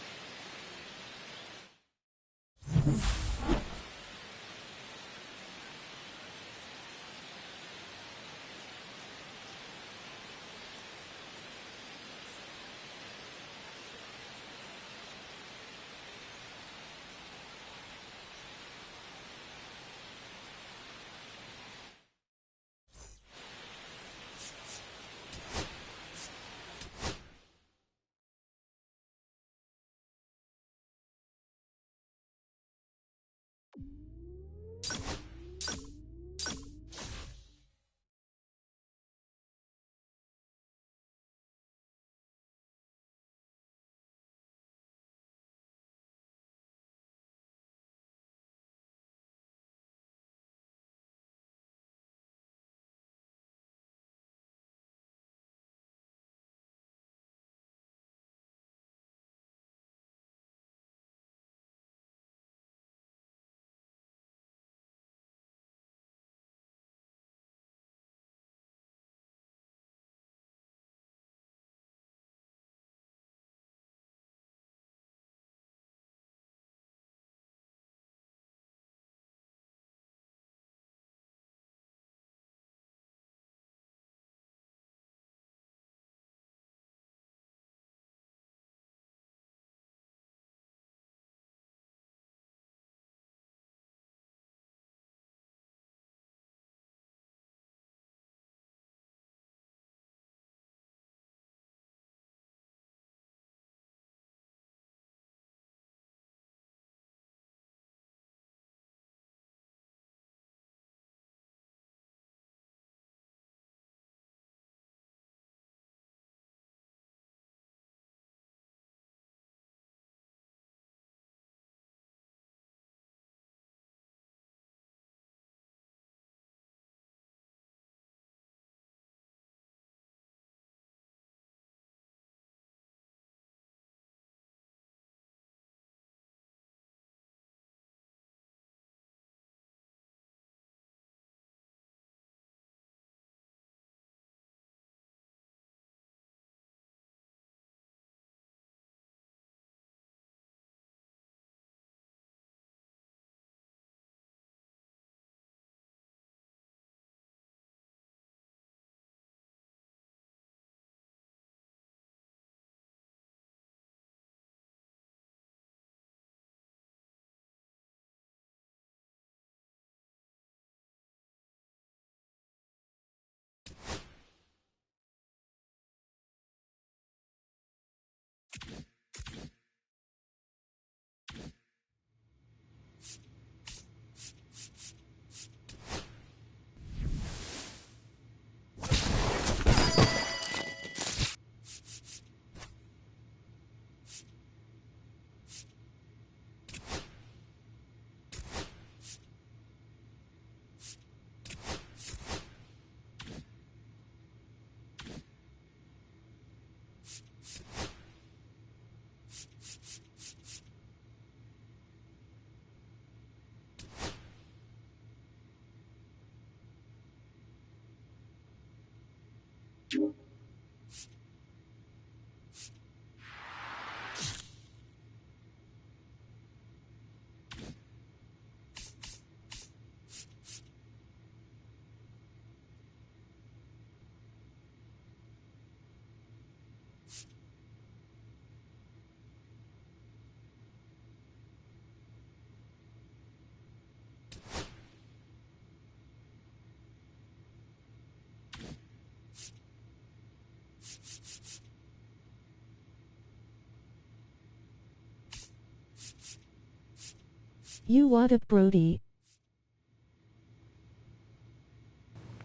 You what up, Brody?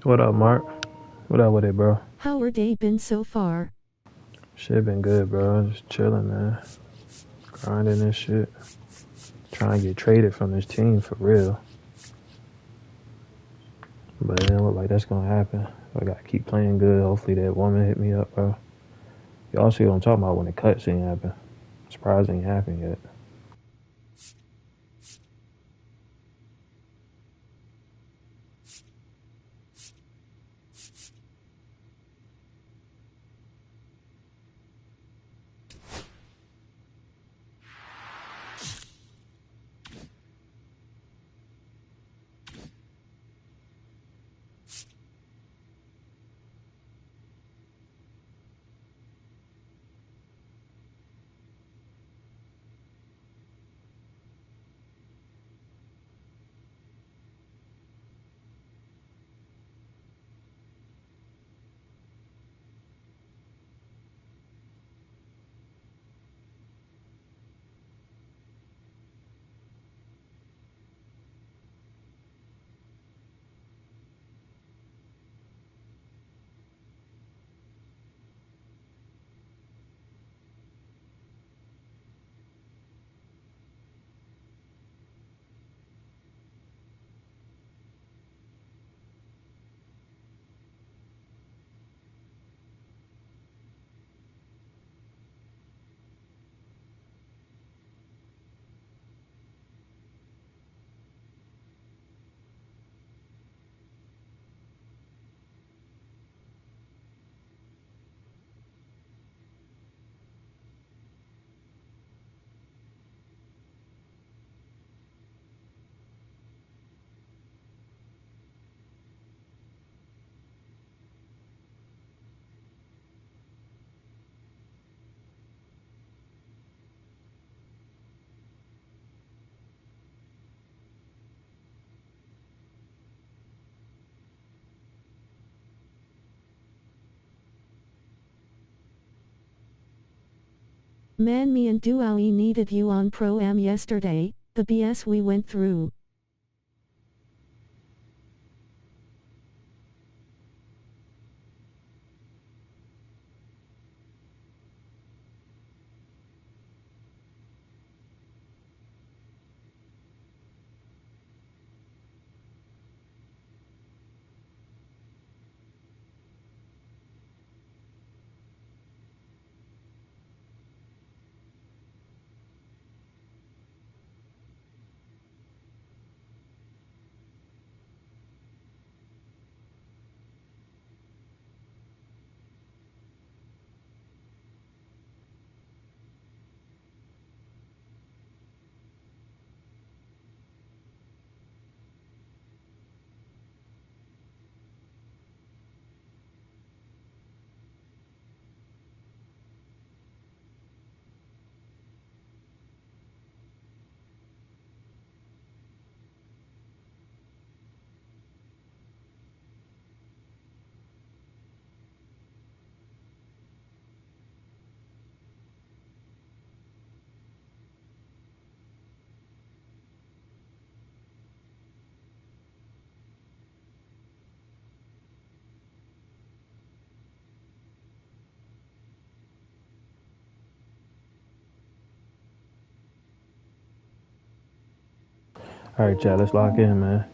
What up, Mark? What up with it, bro? How our day been so far? Shit been good, bro. Just chilling, man. Grinding this shit. Trying to get traded from this team for real. But it don't look like that's gonna happen. I gotta keep playing good. Hopefully that woman hit me up, bro. Y'all see what I'm talking about when the cut scene happened. Surprised it ain't happened yet. Man, me and Duowie needed you on Pro-Am yesterday, the BS we went through. All right, chat. Let's lock in, man.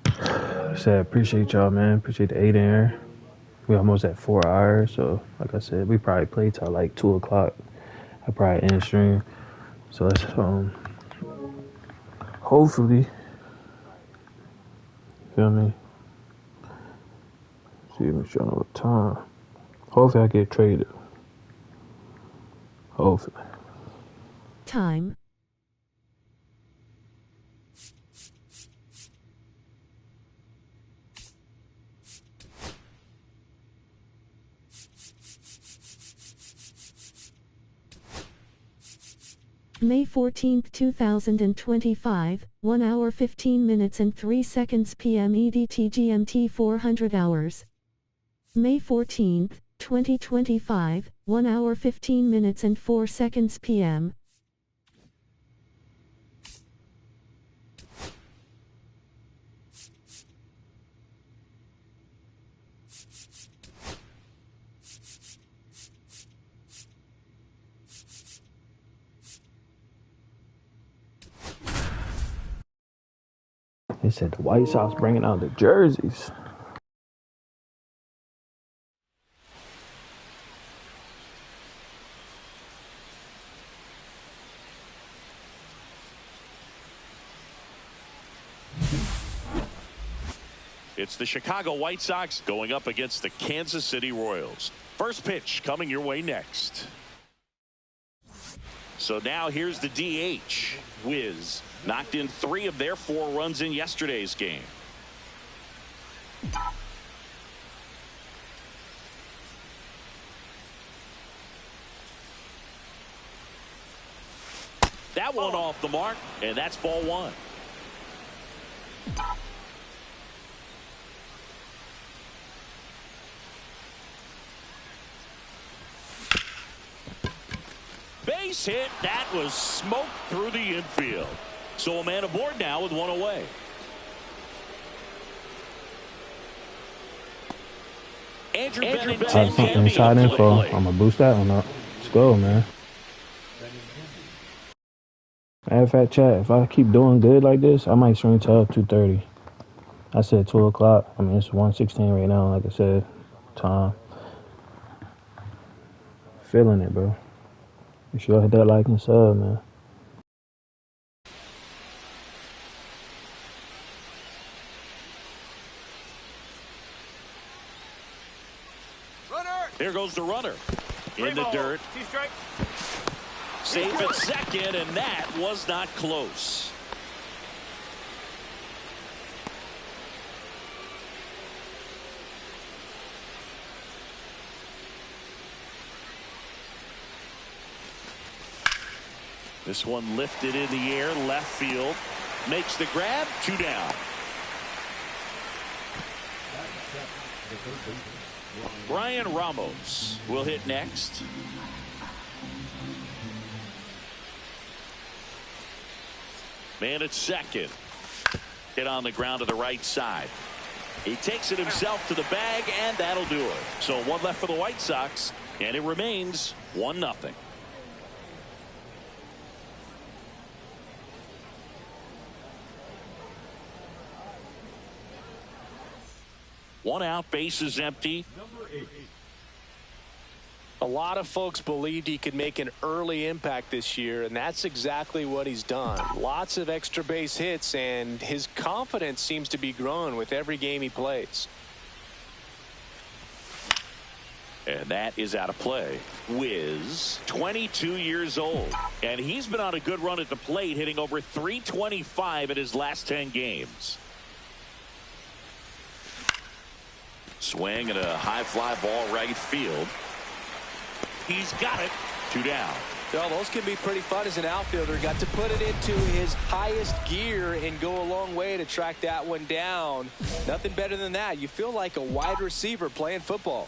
I said, appreciate y'all, man. Appreciate the 8 in here. We almost at 4 hours, so like I said, we probably play till like 2 o'clock. I probably end stream. So let's hopefully, feel me? See me showing up time. Hopefully I get traded. Hopefully. Time. May 14, 2025, 1 hour 15 minutes and 3 seconds PM EDT GMT 400 hours. May 14, 2025, 1 hour 15 minutes and 4 seconds PM. They said the White Sox bringing out the jerseys. It's the Chicago White Sox going up against the Kansas City Royals. First pitch coming your way next. So now here's the DH. Wiz knocked in 3 of their 4 runs in yesterday's game. That one off the mark, and that's ball 1. Base hit. That was smoked through the infield. So a man aboard now with 1 away. Andrew Bennington Some inside info. I'm gonna boost that one up. Let's go, man. Matter of fact, chat, if I keep doing good like this, I might stream till 2:30. I said 2 o'clock. I mean, it's 1:16 right now, like I said. Time. Feeling it, bro. Make sure y'all hit that like and sub, man. Here goes the runner. In the dirt. Safe at second, and that was not close. This one lifted in the air, left field. Makes the grab, 2 down. Brian Ramos will hit next. Man at second. Hit on the ground to the right side. He takes it himself to the bag, and that'll do it. So 1 left for the White Sox, and it remains 1-0. One out, base is empty. A lot of folks believed he could make an early impact this year, and that's exactly what he's done. Lots of extra base hits, and his confidence seems to be growing with every game he plays. And that is out of play. Wiz, 22 years old, and he's been on a good run at the plate, hitting over .325 in his last 10 games. Swing and a high fly ball right field. He's got it. 2 down. Well, those can be pretty fun as an outfielder. Got to put it into his highest gear and go a long way to track that one down. Nothing better than that. You feel like a wide receiver playing football.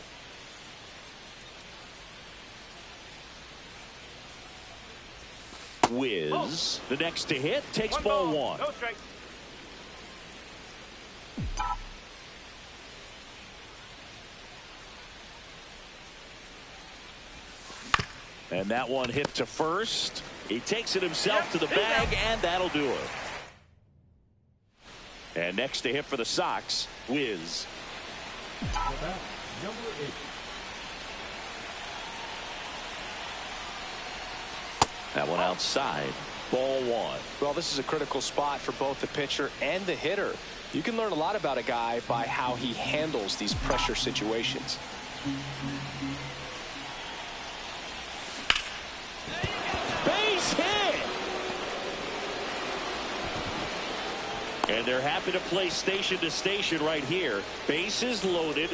Wiz, the next to hit, takes ball 1. No strike. And that one hit to first. He takes it himself to the bag, and that'll do it. And next to hit for the Sox, Wiz. About number 8. That one outside. Ball 1. Well, this is a critical spot for both the pitcher and the hitter. You can learn a lot about a guy by how he handles these pressure situations. Base hit! And they're happy to play station to station right here. Bases loaded,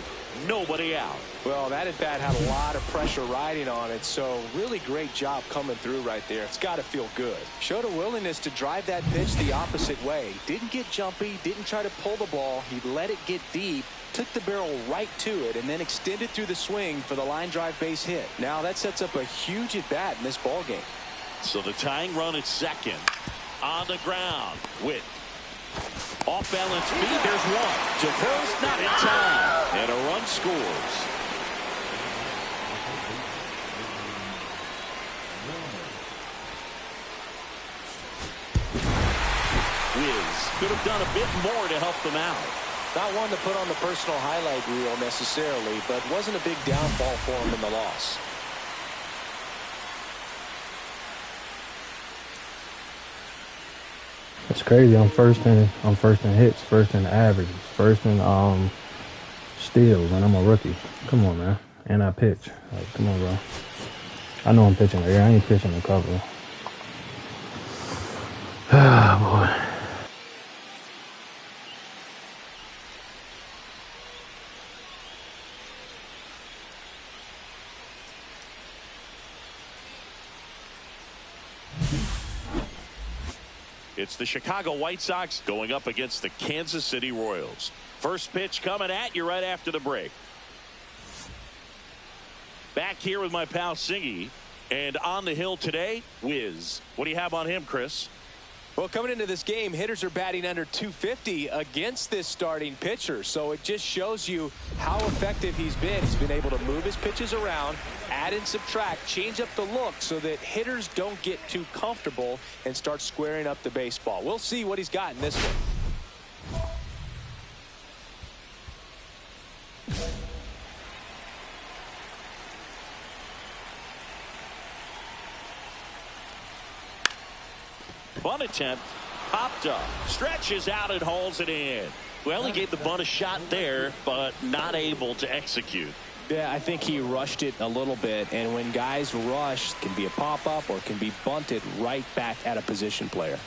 nobody out. Well, that at bat had a lot of pressure riding on it, so really great job coming through right there. It's got to feel good. Showed a willingness to drive that pitch the opposite way. Didn't get jumpy, didn't try to pull the ball. He let it get deep, took the barrel right to it, and then extended through the swing for the line drive base hit. Now that sets up a huge at bat in this ball game. So the tying run at second. On the ground. Witt. Off balance feet. There's one. To first, not in time. And a run scores. Wiz could have done a bit more to help them out. Not one to put on the personal highlight reel necessarily, but wasn't a big downfall for him in the loss. It's crazy. I'm first in hits, first in averages, first in steals, and I'm a rookie. Come on, man. And I pitch. Like, come on, bro. I know I'm pitching here. I ain't pitching a couple. Ah, boy. It's the Chicago White Sox going up against the Kansas City Royals. First pitch coming at you right after the break. Back here with my pal Singy. And on the hill today, Wiz. What do you have on him, Chris? Well, coming into this game, hitters are batting under 250 against this starting pitcher. So it just shows you how effective he's been. He's been able to move his pitches around, add and subtract, change up the look so that hitters don't get too comfortable and start squaring up the baseball. We'll see what he's got in this one. Bunt attempt, popped up, stretches out and hauls it in. Well, he gave the bunt a shot there, but not able to execute. Yeah, I think he rushed it a little bit, and when guys rush, it can be a pop-up or it can be bunted right back at a position player.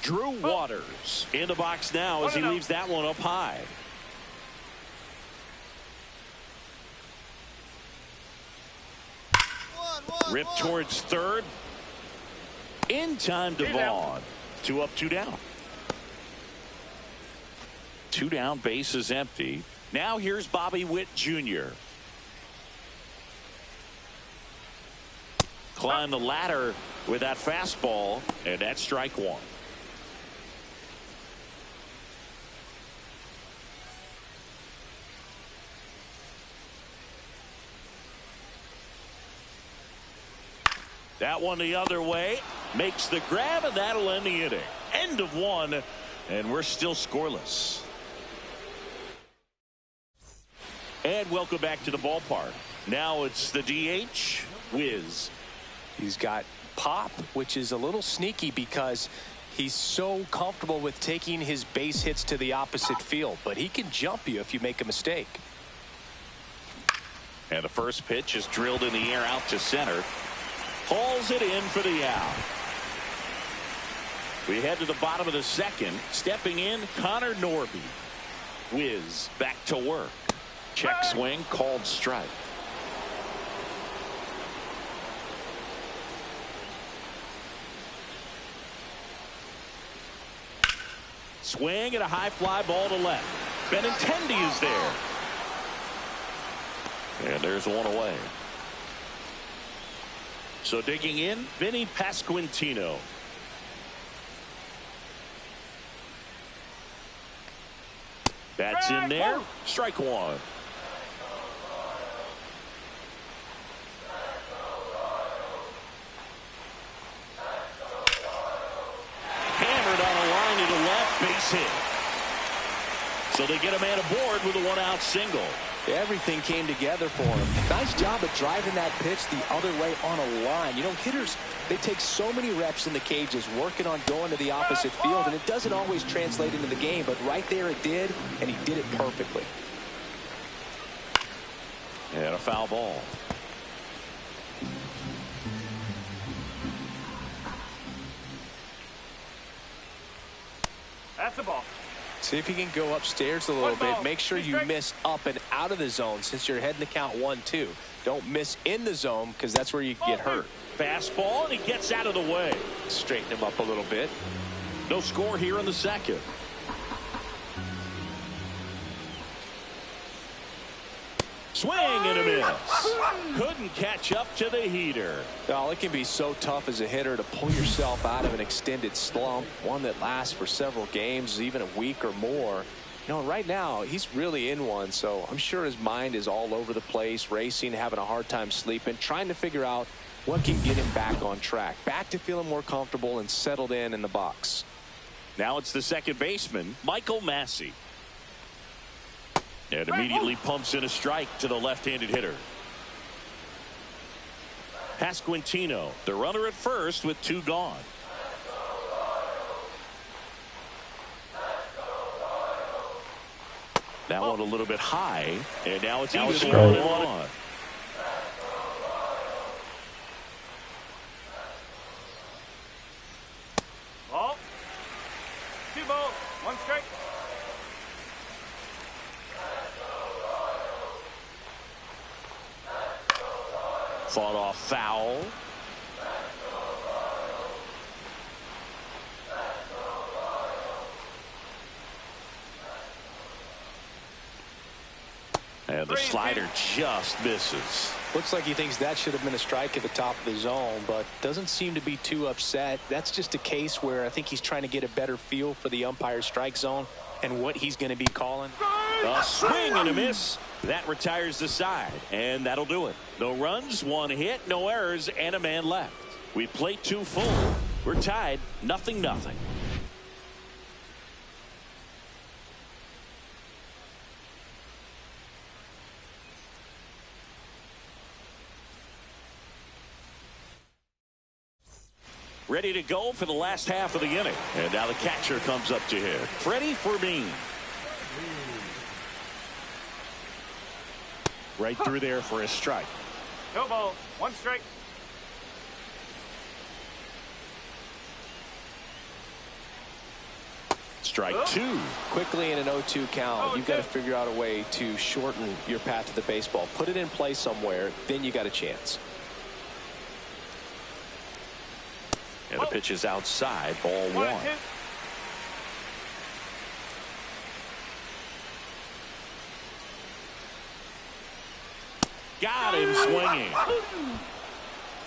Drew Waters in the box now as he leaves that one up high. Rip towards third. In time to Vaughn. 2 up, 2 down. 2 down, base is empty. Now here's Bobby Witt Jr. Climb the ladder with that fastball, and that's strike 1. That one the other way, makes the grab, and that'll end the inning. End of 1, and we're still scoreless. And welcome back to the ballpark. Now it's the DH, Wiz. He's got pop, which is a little sneaky because he's so comfortable with taking his base hits to the opposite field, but he can jump you if you make a mistake. And the first pitch is drilled in the air out to center. Hauls it in for the out. We head to the bottom of the second. Stepping in, Connor Norby. Wiz back to work. Check swing, called strike. Swing and a high fly ball to left. Benintendi is there. And there's one away. So digging in, Vinny Pasquantino. That's in there. Strike 1. Base hit. So they get a man aboard with a one-out single. Everything came together for him. Nice job of driving that pitch the other way on a line. You know, hitters, they take so many reps in the cages working on going to the opposite field, and it doesn't always translate into the game, but right there it did, and he did it perfectly. And a foul ball. That's the ball. See if you can go upstairs a little bit. Make sure you miss up and out of the zone since you're heading to count 1-2. Don't miss in the zone because that's where you can get hurt. Fastball, and he gets out of the way. Straighten him up a little bit. No score here in the second. Swing and a miss. Couldn't catch up to the heater. Oh, it can be so tough as a hitter to pull yourself out of an extended slump, one that lasts for several games, even a week or more. You know, right now, he's really in one, so I'm sure his mind is all over the place, racing, having a hard time sleeping, trying to figure out what can get him back on track, back to feeling more comfortable and settled in the box. Now it's the second baseman, Michael Massey. And immediately pumps in a strike to the left-handed hitter. Pasquantino, the runner at first with 2 gone. That one a little bit high, and now it's even 1-1. Ball. 2 balls, 1 strike. Fought off foul. And the slider just misses. Looks like he thinks that should have been a strike at the top of the zone, but doesn't seem to be too upset. That's just a case where I think he's trying to get a better feel for the umpire's strike zone and what he's going to be calling. A swing and a miss. That retires the side, and that'll do it. No runs, 1 hit, no errors, and a man left. We played 2 full. We're tied, 0-0. Ready to go for the last half of the inning. And now the catcher comes up to hit. Freddie Fermin. Right through there for a strike. No ball, 1 strike. Strike 2. Quickly in an 0-2 count, you've got to figure out a way to shorten your path to the baseball. Put it in play somewhere, then you got a chance. And the pitch is outside, ball 1. Got him swinging.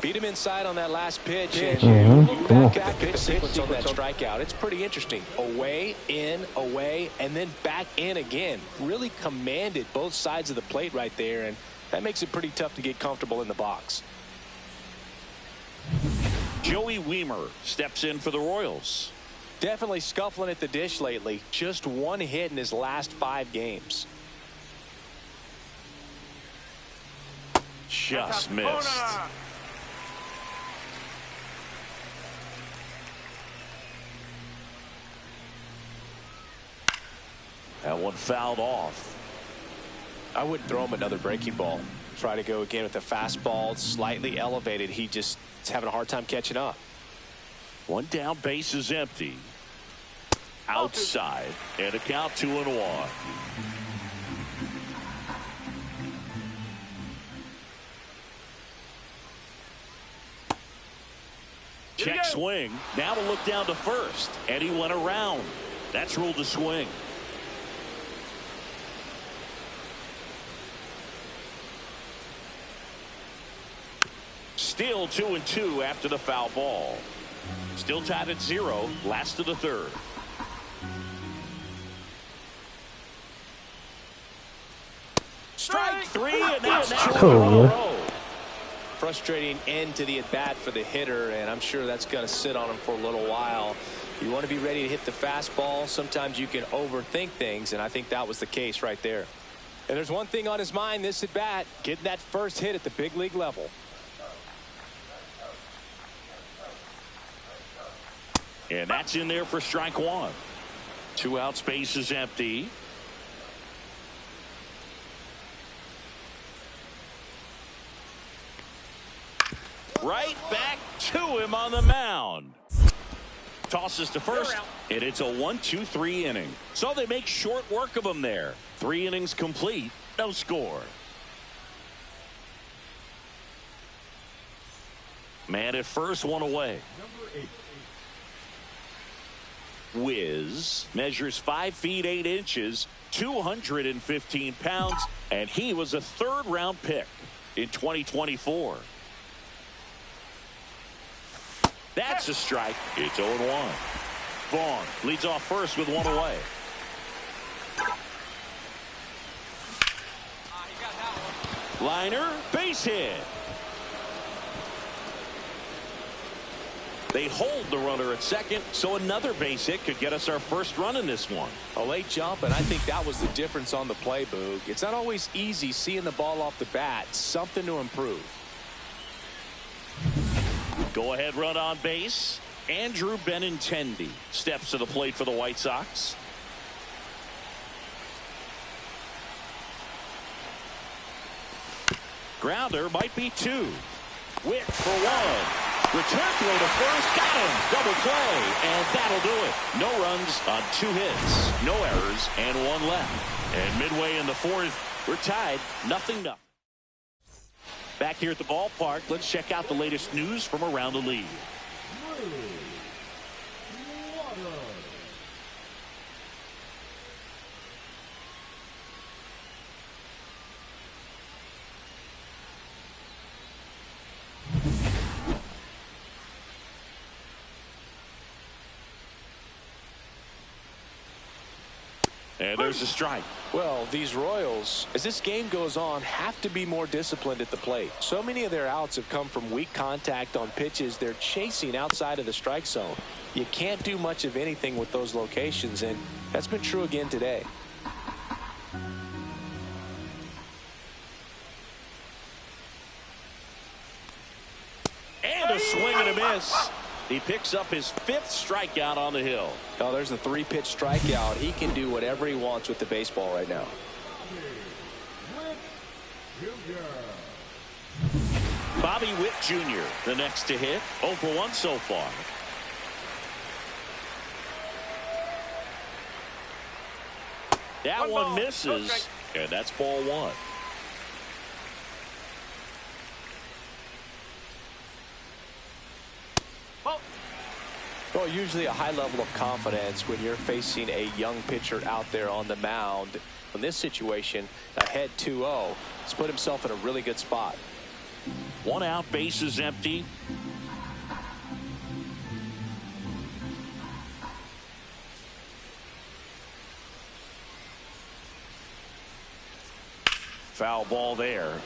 Beat him inside on that last pitch. And look back at the pitch sequence on that strikeout. It's pretty interesting. Away, in, away, and then back in again. Really commanded both sides of the plate right there, and that makes it pretty tough to get comfortable in the box. Joey Wiemer steps in for the Royals. Definitely scuffling at the dish lately. Just 1 hit in his last 5 games. Just missed. That one fouled off. I wouldn't throw him another breaking ball. Try to go again with the fastball, slightly elevated. He just is having a hard time catching up. 1 down, base is empty. Outside, and a count 2-1. Check swing. Now to look down to first, and he went around. That's ruled a swing. Still 2-2 after the foul ball. Still tied at 0, last of the 3rd. Strike 3, and that's 2 in a row. frustrating end to the at-bat for the hitter, and I'm sure that's going to sit on him for a little while. You want to be ready to hit the fastball. Sometimes you can overthink things, and I think that was the case right there. And there's one thing on his mind this at-bat, getting that first hit at the big league level. And that's in there for strike one. 2 out, space is empty. Right back to him on the mound. Tosses to first, and it's a 1-2-3 inning. So they make short work of him there. 3 innings complete, no score. Man at first, 1 away. Wiz measures 5 feet 8 inches, 215 pounds, and he was a 3rd-round pick in 2024. That's a strike. It's 0-1. Vaughn leads off first with 1 away. Liner, base hit. They hold the runner at second, so another base hit could get us our first run in this one. A late jump, and I think that was the difference on the play, Boog. It's not always easy seeing the ball off the bat. Something to improve. Go ahead run on base. Andrew Benintendi steps to the plate for the White Sox. Grounder might be 2. Witt for 1. Return throw to first. Got him. Double play. And that'll do it. No runs on 2 hits. No errors and 1 left. And midway in the 4th, we're tied 0-0. Back here at the ballpark, let's check out the latest news from around the league. And there's a strike. Well, these Royals, as this game goes on, have to be more disciplined at the plate. So many of their outs have come from weak contact on pitches they're chasing outside of the strike zone. You can't do much of anything with those locations, and that's been true again today. And a swing and a miss. He picks up his 5th strikeout on the hill. Oh, there's a 3-pitch strikeout. He can do whatever he wants with the baseball right now. Bobby Witt Jr., the next to hit. 0 for 1 so far. That one misses, and that's ball 1. Well, usually a high level of confidence when you're facing a young pitcher out there on the mound. In this situation, ahead 2-0, he's put himself in a really good spot. 1 out, base is empty. Foul ball there.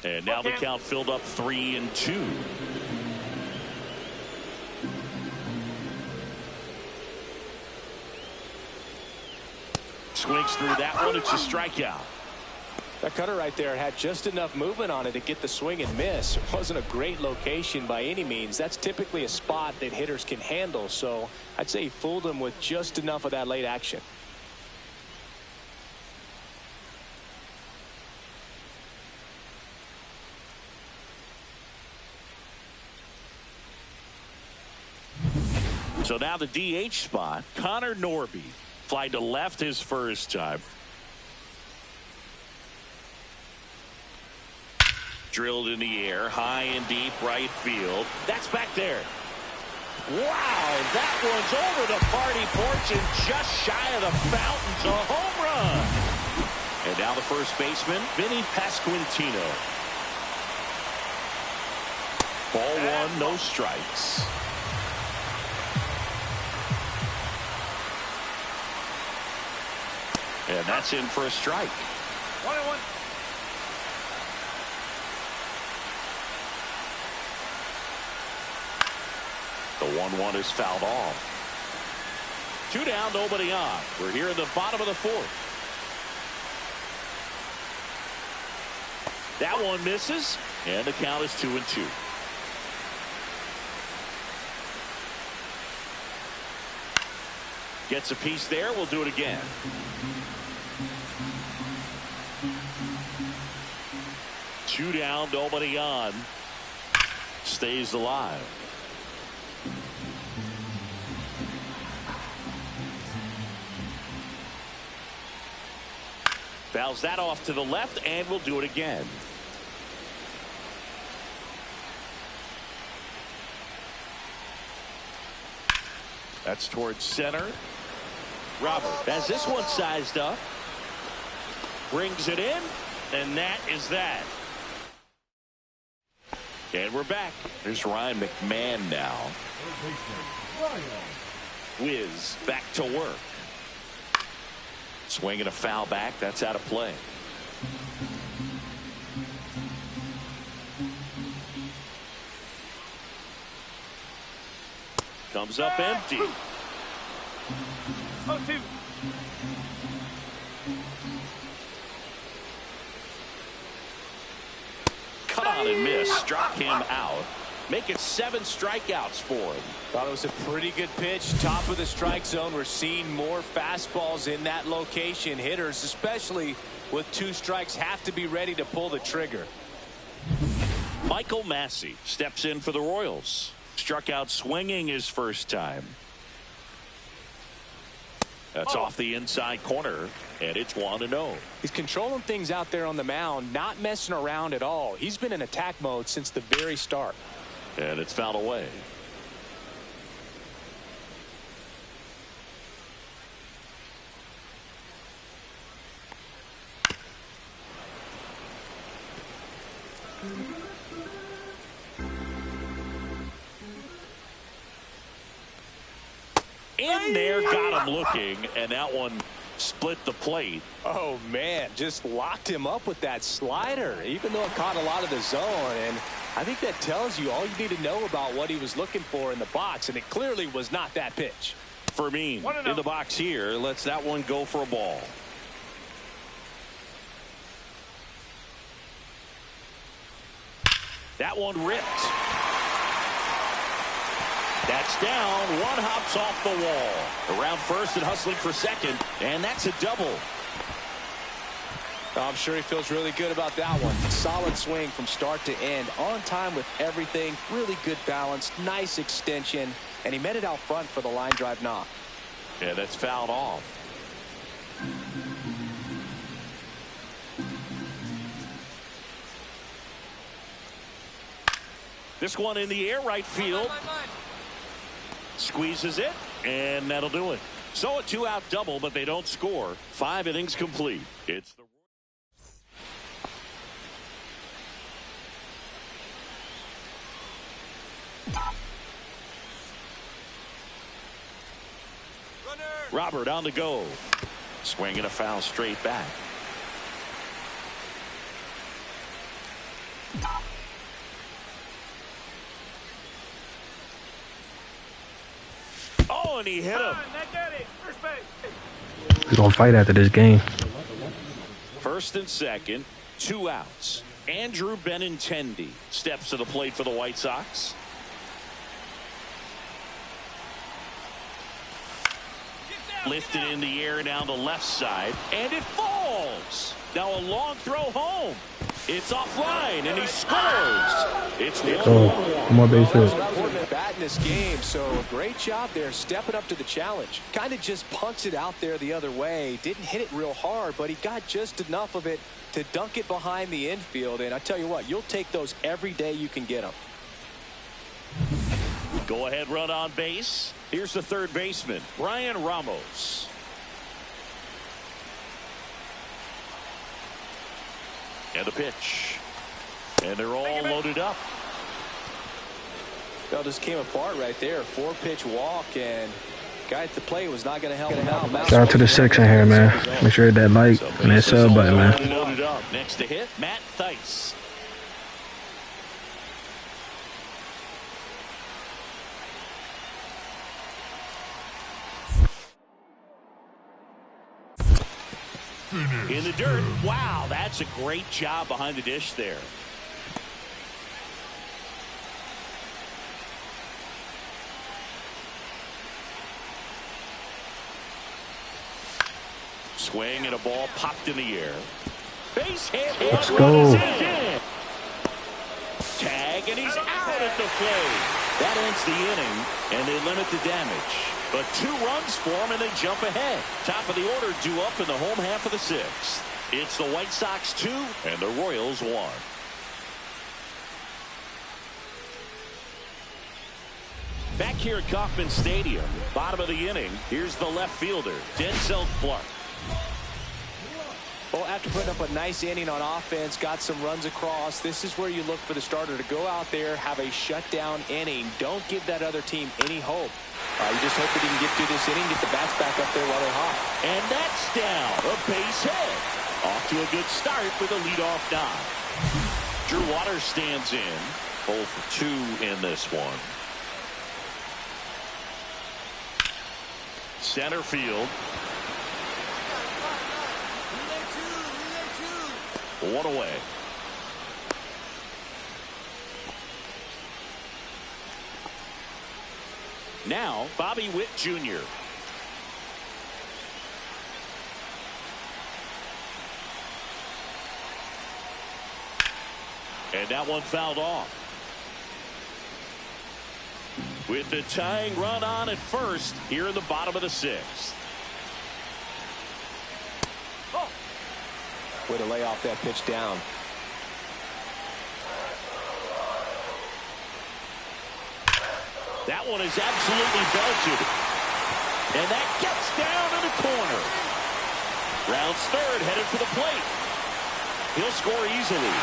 And now the count filled up 3-2. Swings through that one. It's a strikeout. That cutter right there had just enough movement on it to get the swing and miss. It wasn't a great location by any means. That's typically a spot that hitters can handle. So I'd say he fooled him with just enough of that late action. So now the DH spot, Connor Norby. Fly to left his first time. Drilled in the air, high and deep right field. That's back there. Wow, that one's over the party porch and just shy of the fountains. A home run. And now the first baseman, Vinny Pasquantino. Ball 1, no strikes. And that's in for a strike. 1-1. The 1-1 is fouled off. 2 down, nobody on. We're here in the bottom of the 4th. That one misses, and the count is 2-2. Gets a piece there. We'll do it again. Two down, nobody on. Stays alive. Fouls that off to the left, and we'll do it again. That's towards center. Robert has this one sized up. Brings it in, and that is that. And we're back. There's Ryan McMahon now. Wiz back to work. Swinging a foul back. That's out of play. Comes up empty. 0-2. Cut on and miss. Struck him out. Make it 7 strikeouts for him. Thought it was a pretty good pitch. Top of the strike zone. We're seeing more fastballs in that location. Hitters, especially with 2 strikes, have to be ready to pull the trigger. Michael Massey steps in for the Royals. Struck out swinging his first time. That's off the inside corner, and it's 1-0. He's controlling things out there on the mound, not messing around at all. He's been in attack mode since the very start. And it's fouled away. In there, got him looking, and that one split the plate. Oh, man, just locked him up with that slider, even though it caught a lot of the zone. And I think that tells you all you need to know about what he was looking for in the box, and it clearly was not that pitch. Fermin in the box here, lets that one go for a ball. That one ripped. That's down. One hops off the wall. Around first and hustling for second, and that's a double. I'm sure he feels really good about that one. Solid swing from start to end. On time with everything. Really good balance. Nice extension. And he met it out front for the line drive knock. Yeah, that's fouled off. This one in the air, right field. Squeezes it, and that'll do it. So a 2-out double, but they don't score. 5 innings complete. It's the Robert on the go. Swinging a foul straight back. Oh, and he hit him. We're going to fight after this game. First and second, 2 outs. Andrew Benintendi steps to the plate for the White Sox. Lifted in the air down the left side, and it falls. Now a long throw home. It's offline, and he scores. It's 1-1. Come on, base hit. Important bat in this game, so great job there stepping up to the challenge. Kind of just punts it out there the other way. Didn't hit it real hard, but he got just enough of it to dunk it behind the infield. And I tell you what, you'll take those every day you can get them. Go ahead run on base. Here's the third baseman, Brian Ramos. And the pitch. And they're all loaded up. That just came apart right there. 4-pitch walk, and Guy at the plate was not going to help him out. Shout out to the section here, man. Make sure to hit that like and that sub button, man. Loaded up. Next to hit, Matt Theis. In the dirt. Wow, that's a great job behind the dish there. Swing and a ball popped in the air. Base hit. Let's go. Tag, and he's out at the plate. That ends the inning, and they limit the damage. But 2 runs for them, and they jump ahead. Top of the order due up in the home half of the 6th. It's the White Sox 2 and the Royals 1. Back here at Kauffman Stadium, bottom of the inning, here's the left fielder, Denzel Clark. Well, after putting up a nice inning on offense, got some runs across, this is where you look for the starter to go out there, have a shutdown inning. Don't give that other team any hope. You just hope that he can get through this inning, get the bats back up there while they're hot. And that's down. A base hit. Off to a good start with a leadoff knock. Drew Waters stands in. 0 for 2 in this one. Center field. 1 away. Now, Bobby Witt Jr. And that one fouled off. With the tying run on at first here in the bottom of the 6th. Way to lay off that pitch down. That one is absolutely belted. And that gets down in the corner. Rounds third, headed for the plate. He'll score easily.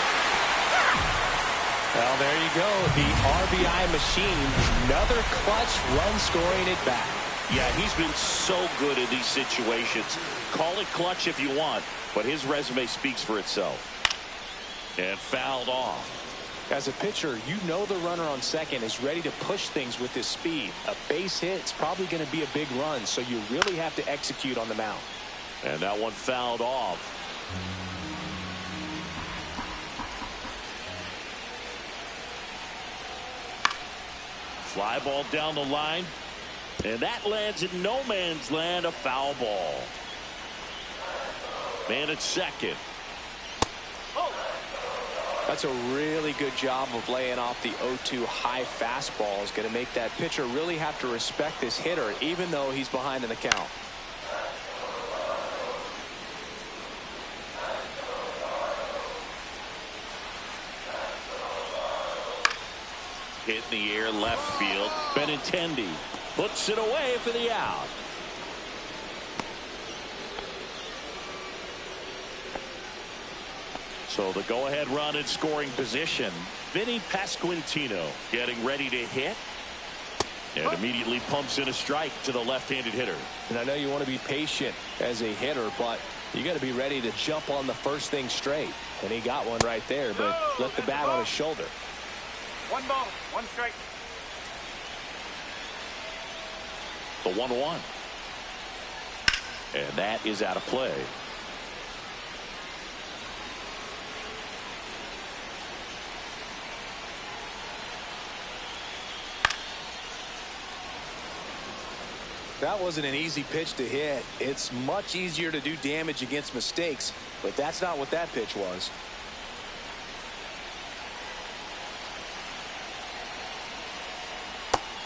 Well, there you go. The RBI machine. Another clutch run scoring at bat. Yeah, he's been so good in these situations. Call it clutch if you want, but his resume speaks for itself. And fouled off. As a pitcher, you know the runner on second is ready to push things with his speed. A base hit is probably going to be a big run, so you really have to execute on the mound. And that one fouled off. Fly ball down the line. And that lands in no man's land, a foul ball. Man at second. That's a really good job of laying off the 0-2 high fastball. Is going to make that pitcher really have to respect this hitter, even though he's behind in the count. Hit in the air, left field. Benintendi puts it away for the out. So the go-ahead run in scoring position. Vinny Pasquantino getting ready to hit. And immediately pumps in a strike to the left-handed hitter. And I know you want to be patient as a hitter, but you got to be ready to jump on the first thing straight. And he got one right there, but left the bat on his shoulder. 1 ball, 1 strike. The 1-1. And that is out of play. That wasn't an easy pitch to hit. It's much easier to do damage against mistakes, but that's not what that pitch was.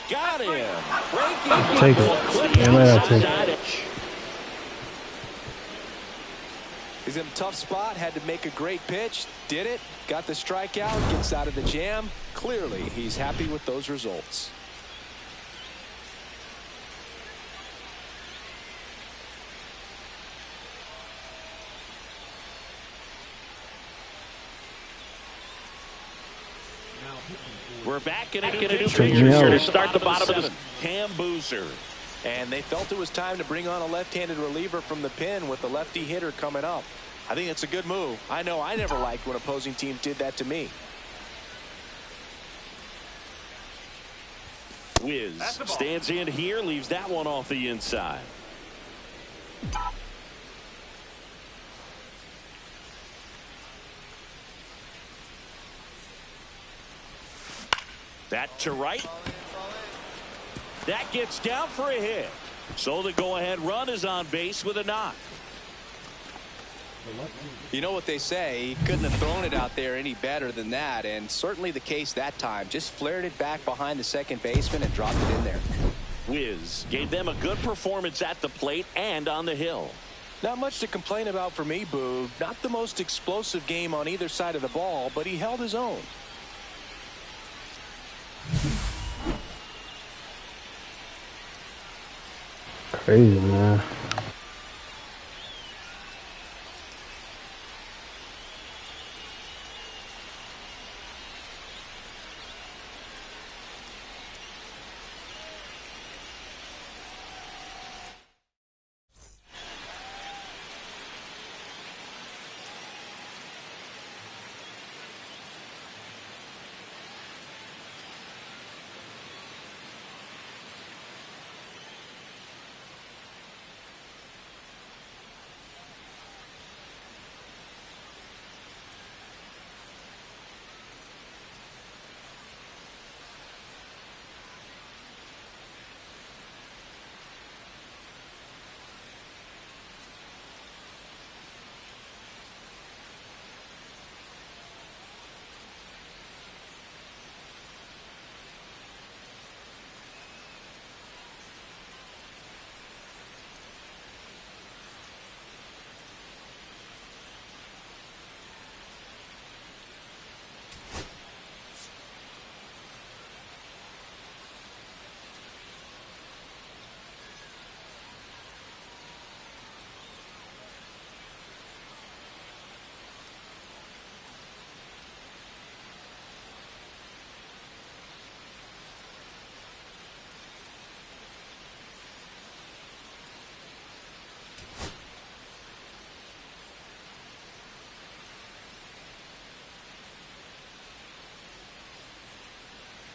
Got him. Take it. He's in a tough spot, had to make a great pitch, did it, got the strikeout, gets out of the jam. Clearly, he's happy with those results. We're back in a new pitcher here to start the bottom of the Cam Boozer. and they felt it was time to bring on a left-handed reliever from the pen with a lefty hitter coming up. I think it's a good move. I know I never liked when opposing teams did that to me. Wiz stands in here, leaves that one off the inside. That to right. That gets down for a hit. So the go-ahead run is on base with a knock. You know what they say, he couldn't have thrown it out there any better than that, and certainly the case that time. Just flared it back behind the second baseman and dropped it in there. Wiz gave them a good performance at the plate and on the hill. Not much to complain about for me, Boo. Not the most explosive game on either side of the ball, but he held his own. Crazy, man.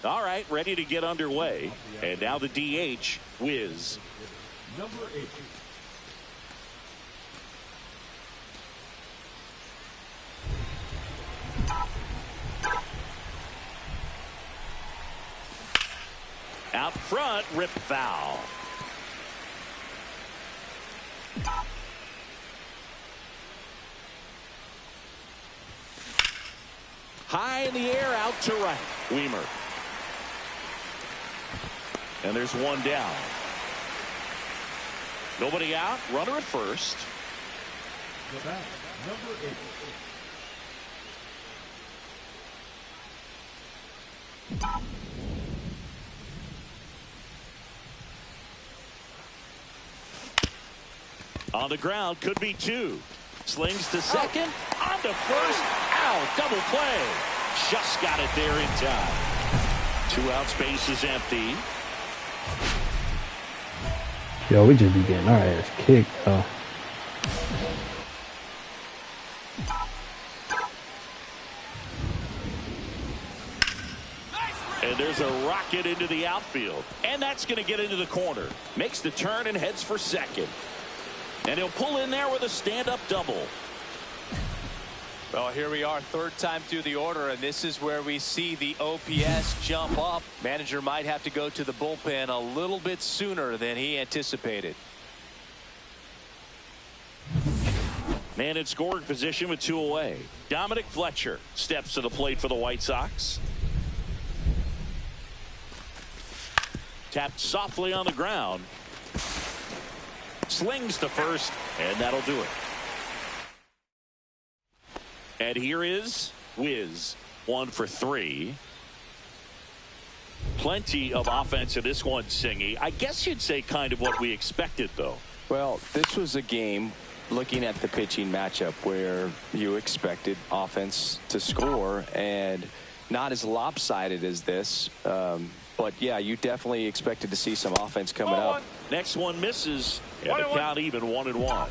All right, ready to get underway. And now the DH, Wiz. Number 8. Out front, rip foul. High in the air, out to right. Weimer. And there's one down. Nobody out. Runner at first. The bat, number 8. On the ground, could be two. Slings to second. On to first. Out. Double play. Just got it there in time. 2 out, space is empty. Yo, we just be getting our ass kicked, though. And there's a rocket into the outfield. And that's going to get into the corner. Makes the turn and heads for second. And he'll pull in there with a stand-up double. Well, here we are, third time through the order, and this is where we see the OPS jump up. Manager might have to go to the bullpen a little bit sooner than he anticipated. Man in scoring position with 2 away. Dominic Fletcher steps to the plate for the White Sox. Tapped softly on the ground. Slings to first, and that'll do it. And here is Wiz, 1 for 3. Plenty of offense in this one, Singy. I guess you'd say kind of what we expected, though. Well, this was a game, looking at the pitching matchup, where you expected offense to score, and not as lopsided as this. But, yeah, you definitely expected to see some offense coming up. Next one misses, and the 1-1. count even 1-1.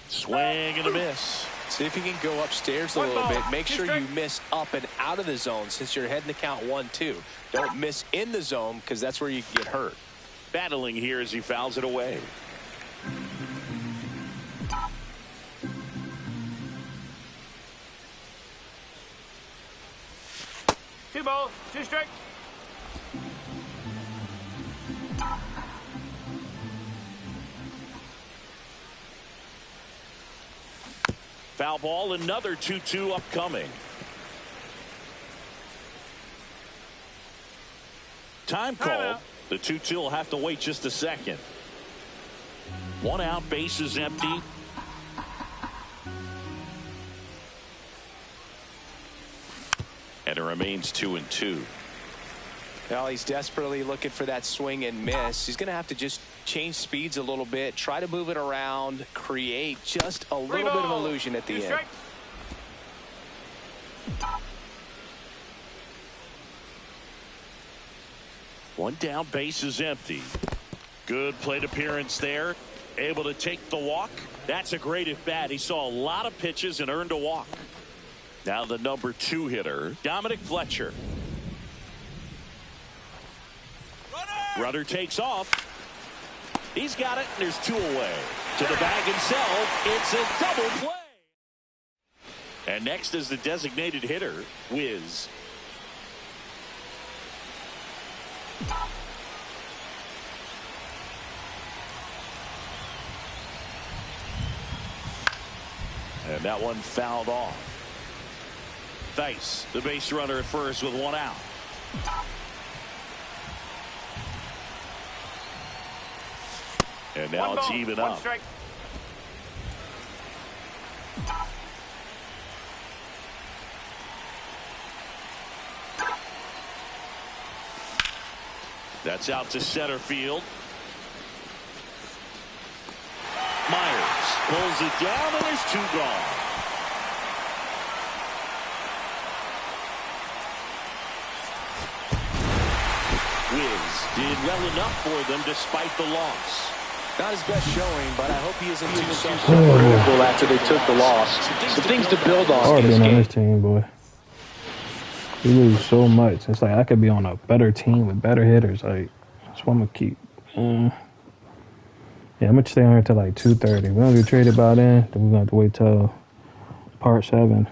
Swing and a miss. See if you can go upstairs a little bit. Make sure you miss up and out of the zone since you're heading to count 1-2. Don't miss in the zone because that's where you can get hurt. Battling here as he fouls it away. Two balls, two strikes. Foul ball, another 2-2 upcoming. Time call. The 2-2 will have to wait just a second. One out, base is empty. And it remains 2-2. Well, he's desperately looking for that swing and miss. He's going to have to just change speeds a little bit, try to move it around, create just a little bit of illusion at the end. One down, base is empty. Good plate appearance there. Able to take the walk. That's a great at bat. He saw a lot of pitches and earned a walk. Now the number 2 hitter, Dominic Fletcher. Runner takes off. He's got it, and there's 2 away. To the bag himself, it's a double play. And next is the designated hitter, Wiz. And that one fouled off. Thice, the base runner at first with 1 out. And now it's even up. Strike. That's out to center field. Myers pulls it down, and there's 2 gone. Wiz did well enough for them despite the loss. Not his best showing, but I hope he isn't too self-critical after they took the loss. Some things to build on. Hard being on this team, boy. We lose so much. It's like I could be on a better team with better hitters. Like, that's what I'm gonna keep. Yeah, I'm gonna stay on here till like 2:30. We don't get traded by then we're gonna have to wait till part 7.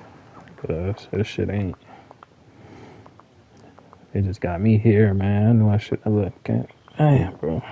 Cause this shit ain't. They just got me here, man. I knew I shouldn't have looked. Damn, bro.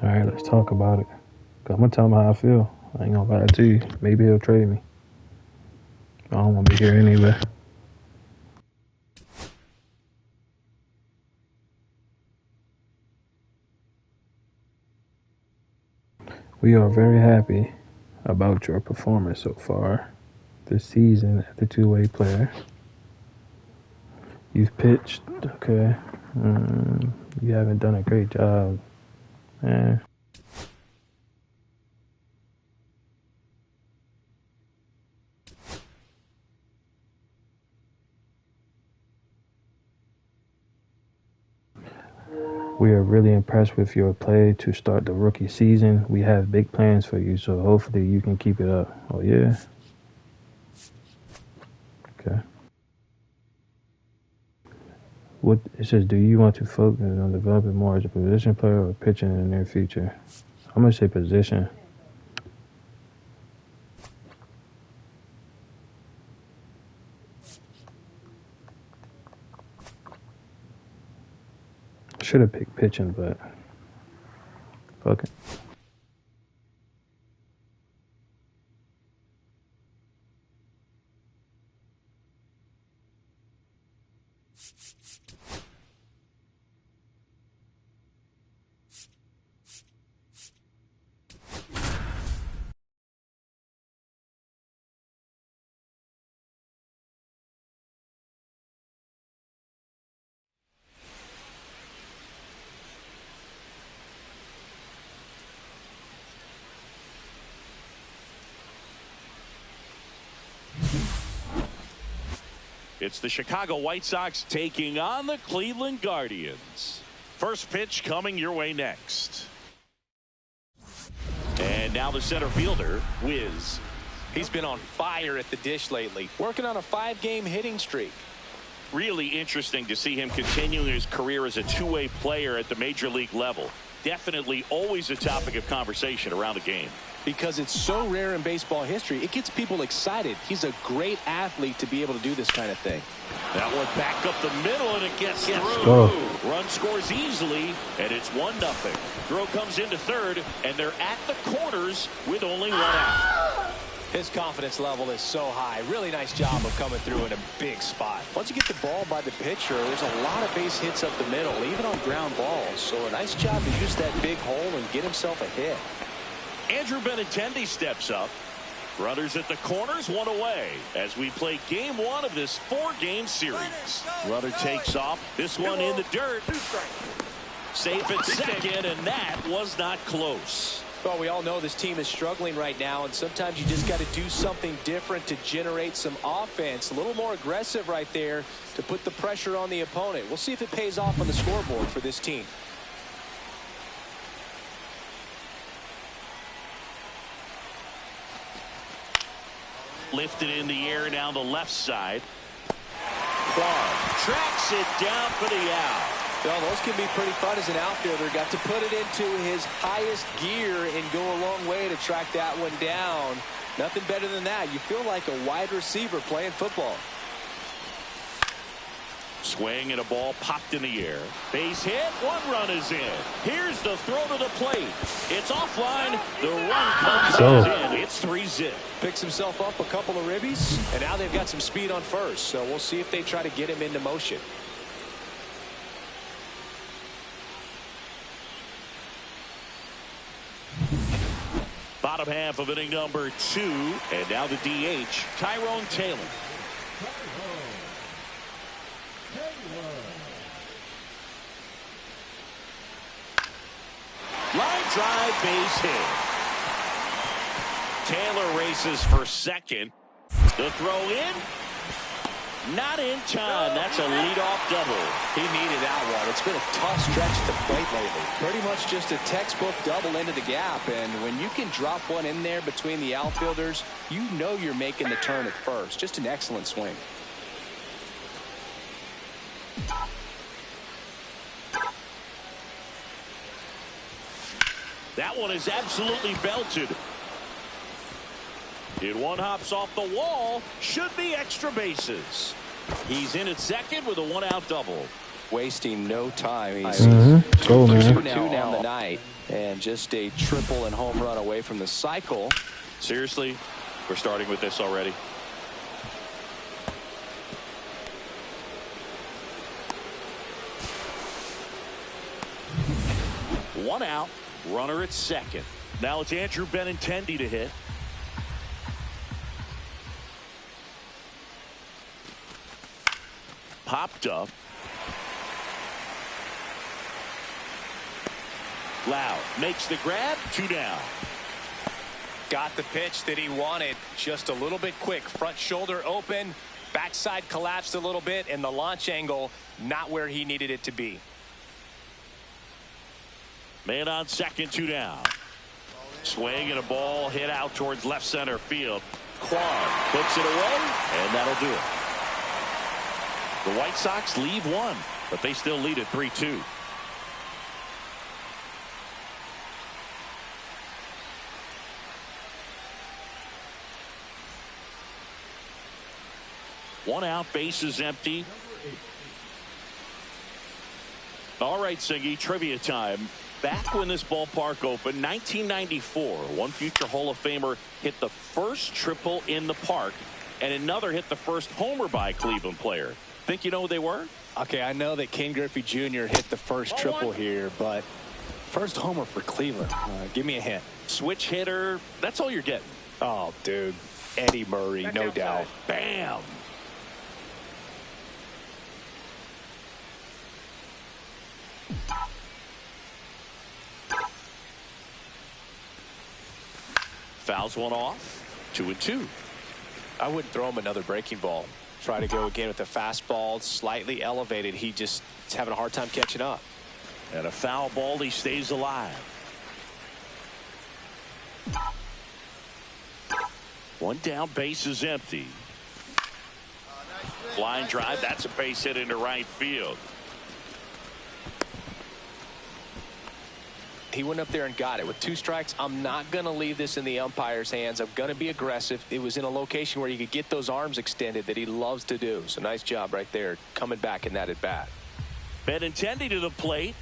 All right, let's talk about it. I'm going to tell him how I feel. I ain't going to lie to you. Maybe he'll trade me. I don't want to be here anyway. We are very happy about your performance so far this season as a two-way player. You've pitched, okay. You haven't done a great job. We are really impressed with your play to start the rookie season. We have big plans for you, so hopefully you can keep it up. Oh, yeah? Okay. It says, do you want to focus on developing more as a position player or pitching in the near future? I'm going to say position. Should have picked pitching, but fuck it. It's the Chicago White Sox taking on the Cleveland Guardians. First pitch coming your way next. And now the center fielder, Wiz. He's been on fire at the dish lately, working on a 5-game hitting streak. Really interesting to see him continuing his career as a two-way player at the major league level. Definitely always a topic of conversation around the game. Because it's so rare in baseball history, it gets people excited. He's a great athlete to be able to do this kind of thing. That one back up the middle, and it gets through. Go. Run scores easily, and it's 1-0. Throw comes into third, and they're at the corners with only one out. His confidence level is so high. Really nice job of coming through in a big spot. Once you get the ball by the pitcher, there's a lot of base hits up the middle, even on ground balls. So a nice job to use that big hole and get himself a hit. Andrew Benintendi steps up. Runners at the corners, one away as we play game one of this 4-game series. Runner takes off. This one in the dirt. Safe at second, and that was not close. Well, we all know this team is struggling right now, and sometimes you just got to do something different to generate some offense. A little more aggressive right there to put the pressure on the opponent. We'll see if it pays off on the scoreboard for this team. Lifted in the air down the left side. Quam tracks it down for the out. Well, those can be pretty fun as an outfielder. Got to put it into his highest gear and go a long way to track that one down. Nothing better than that. You feel like a wide receiver playing football. Swing and a ball popped in the air. Base hit. One run is in. Here's the throw to the plate. It's offline. The run comes in. It's 3-zip. Picks himself up a couple of ribbies, and now they've got some speed on first. So we'll see if they try to get him into motion. Bottom half of inning number 2, and now the DH, Tyrone Taylor. Line drive, base hit. Taylor races for second. The throw in. Not in time. That's a leadoff double. He needed that one. It's been a tough stretch at the plate lately. Pretty much just a textbook double into the gap. And when you can drop one in there between the outfielders, you know you're making the turn at first. Just an excellent swing. That one is absolutely belted. It one hops off the wall. Should be extra bases. He's in at second with a 1-out double. wasting no time. He's Go, man. 2 now on the night, and just a triple and home run away from the cycle. Seriously, we're starting with this already. One out, runner at second. Now it's Andrew Benintendi to hit. Popped up. Loud makes the grab. 2 down. Got the pitch that he wanted, just a little bit quick. Front shoulder open, backside collapsed a little bit, and the launch angle not where he needed it to be. Man on second, 2 down. Swing and a ball hit out towards left center field. Kwan puts it away, and that'll do it. The White Sox leave 1, but they still lead at 3-2. One out, bases empty. All right, Singy, trivia time. Back when this ballpark opened, 1994, one future Hall of Famer hit the first triple in the park, and another hit the first homer by a Cleveland player. Think you know who they were? Okay, I know that Ken Griffey Jr. hit the first triple here, but first homer for Cleveland. Give me a hint. Switch hitter. That's all you're getting. Oh, dude. Eddie Murray, no doubt. Bam. Fouls one off. 2-2. I wouldn't throw him another breaking ball. Try to go again with the fastball, slightly elevated. He just is having a hard time catching up. And a foul ball, he stays alive. One down, base is empty. Line drive, that's a base hit into right field. He went up there and got it with 2 strikes. I'm not going to leave this in the umpire's hands. I'm going to be aggressive. It was in a location where you could get those arms extended that he loves to do. So nice job right there coming back in that at bat. Benintendi to the plate.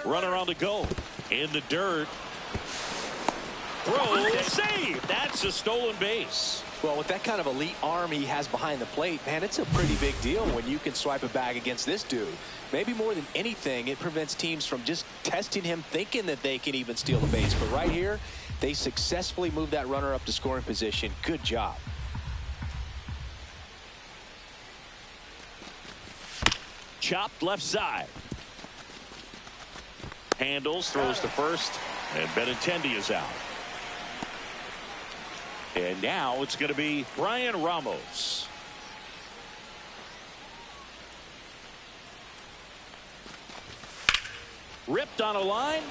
Runner on the go. In the dirt. Throw, save. That's a stolen base. Well, with that kind of elite arm he has behind the plate, man, it's a pretty big deal when you can swipe a bag against this dude. Maybe more than anything, it prevents teams from just testing him, thinking that they can even steal a base. But right here, they successfully moved that runner up to scoring position. Good job. Chopped left side. Handles, throws to first, and Benintendi is out. And now it's going to be Brian Ramos. Ripped on a line.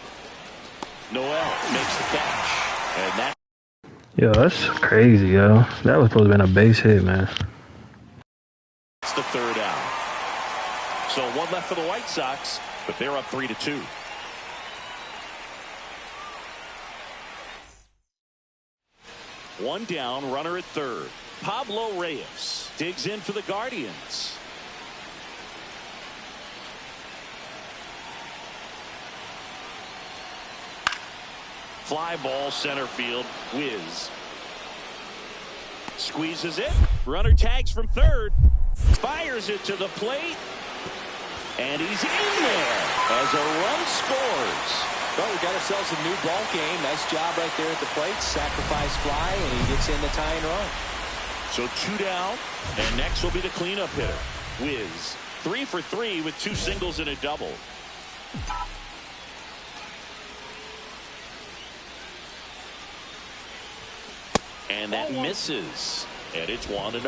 Noel makes the catch. And that. Yo, that's crazy, yo. That was supposed to be a base hit, man. It's the 3rd out. So 1 left for the White Sox, but they're up 3-2. One down, runner at 3rd. Pablo Reyes digs in for the Guardians. Fly ball center field. Whiz. Squeezes it. Runner tags from 3rd. Fires it to the plate. And he's in there as a run scores. Well, we got ourselves a new ball game. Nice job right there at the plate. Sacrifice fly, and he gets in the tying run. So 2 down, and next will be the cleanup hitter. Whiz. 3 for 3 with 2 singles and a double. And that misses. And it's 1-0.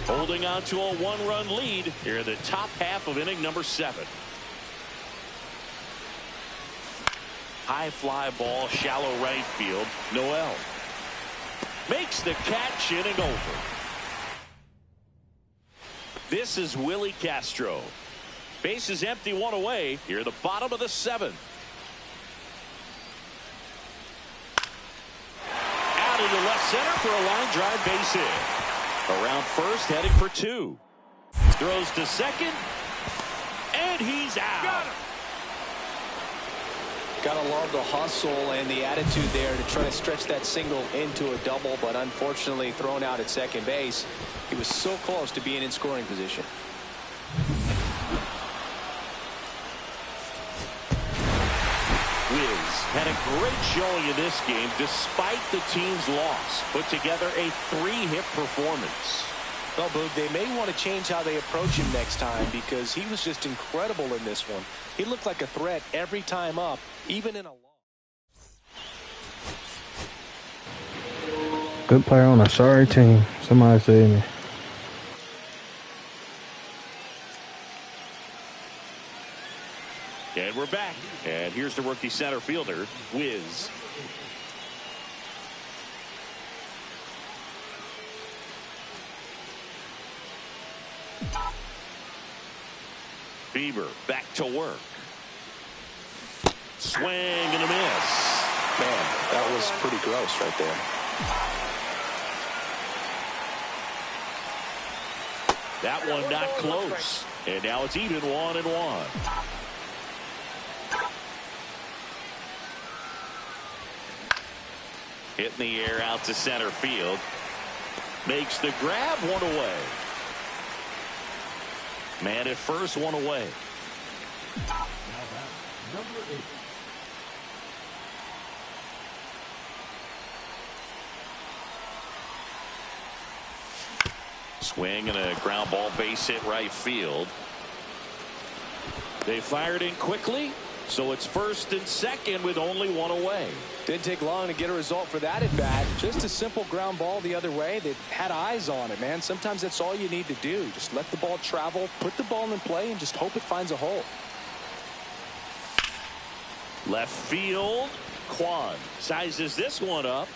Holding on to a 1-run lead here in the top half of inning number 7. High fly ball, shallow right field. Noel makes the catch, inning over. This is Willie Castro. Base is empty, 1 away. Here at the bottom of the 7th. Out into left center for a line drive base hit. Around first, heading for 2. Throws to second, and he's out. Gotta love the hustle and the attitude there to try to stretch that single into a double, but unfortunately thrown out at second base. He was so close to being in scoring position. Wiz had a great showing in this game despite the team's loss. Put together a 3-hit performance. Well, Boog, they may want to change how they approach him next time because he was just incredible in this one. He looked like a threat every time up, even in a loss. Good player on a sorry team. Somebody say me. And we're back. And here's the rookie center fielder, Wiz. Bieber back to work. Swing and a miss. Man, that was pretty gross right there. That one not close. And now it's even 1-1. Hitting the air out to center field. Makes the grab, 1 away. Man at first, 1 away. Number 8. Swing and a ground ball, base hit right field. They fired in quickly, so it's first and second with only 1 away. Didn't take long to get a result for that at bat. Just a simple ground ball the other way. They had eyes on it, man. Sometimes that's all you need to do. Just let the ball travel, put the ball in play, and just hope it finds a hole. Left field. Kwan sizes this one up.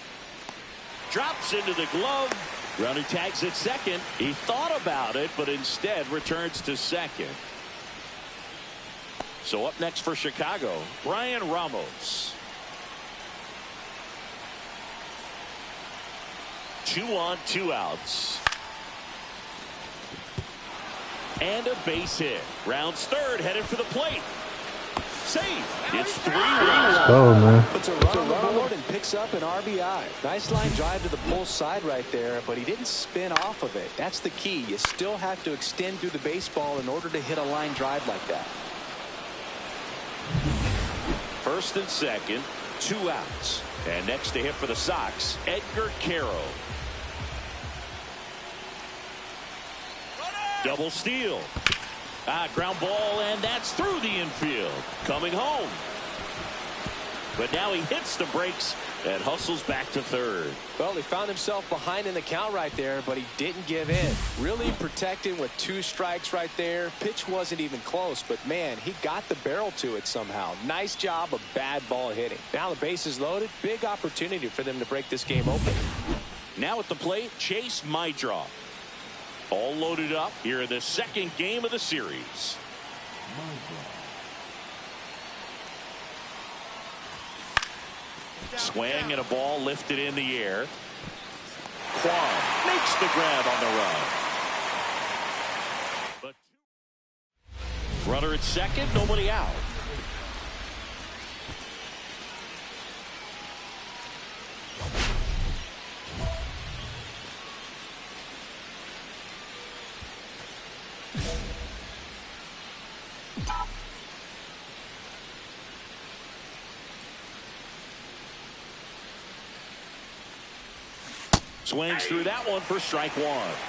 Drops into the glove. Runner tags at second. He thought about it, but instead returns to second. So up next for Chicago, Brian Ramos. 2 on, 2 outs. And a base hit. Rounds third, headed for the plate. Safe. It's 3-1. Let's go, man. Puts a run on the board and picks up an RBI. Nice line drive to the pull side right there, but he didn't spin off of it. That's the key. You still have to extend through the baseball in order to hit a line drive like that. First and second, 2 outs. And next to hit for the Sox, Edgar Carroll. Double steal. Ground ball, and that's through the infield. Coming home. But now he hits the brakes and hustles back to third. Well, he found himself behind in the count right there, but he didn't give in. Really protecting with 2 strikes right there. Pitch wasn't even close, but man, he got the barrel to it somehow. Nice job of bad ball hitting. Now the base is loaded. Big opportunity for them to break this game open. Now at the plate, Chase Maidra. All loaded up here in the second game of the series. Swing and a ball lifted in the air. Kwan makes the grab on the run. But runner at second, nobody out. Swings through that one for strike 1.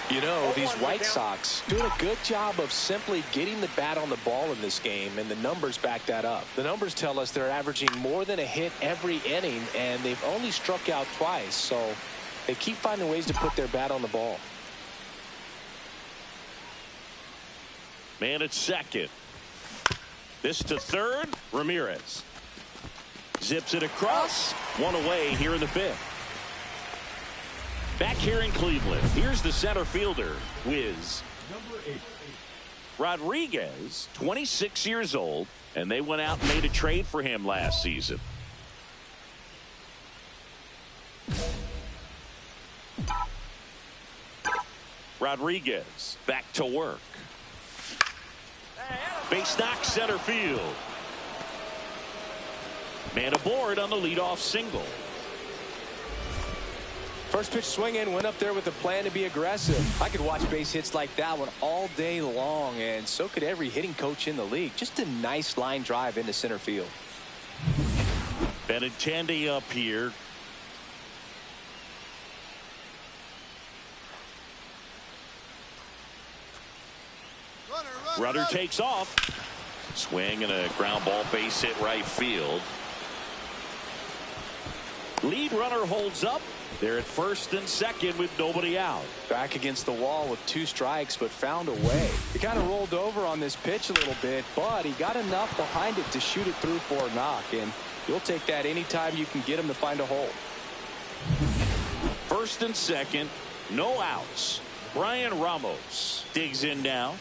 You know, these White Sox doing a good job of simply getting the bat on the ball in this game, and the numbers back that up. The numbers tell us they're averaging more than a hit every inning, and they've only struck out twice, so they keep finding ways to put their bat on the ball. Man at second. This to third. Ramirez zips it across. 1 away here in the 5th. Back here in Cleveland, here's the center fielder, Wiz. Number 8. Rodriguez, 26 years old, and they went out and made a trade for him last season. Rodriguez back to work. Base knock center field. Man aboard on the leadoff single. First pitch swinging, went up there with a plan to be aggressive. I could watch base hits like that one all day long, and so could every hitting coach in the league. Just a nice line drive into center field. Benintendi up here. Runner takes off. Swing and a ground ball, base hit right field. Lead runner holds up. They're at first and second with nobody out. Back against the wall with 2 strikes, but found a way. He kind of rolled over on this pitch a little bit, but he got enough behind it to shoot it through for a knock, and you'll take that anytime you can get him to find a hole. First and second, no outs. Brian Ramos digs in now.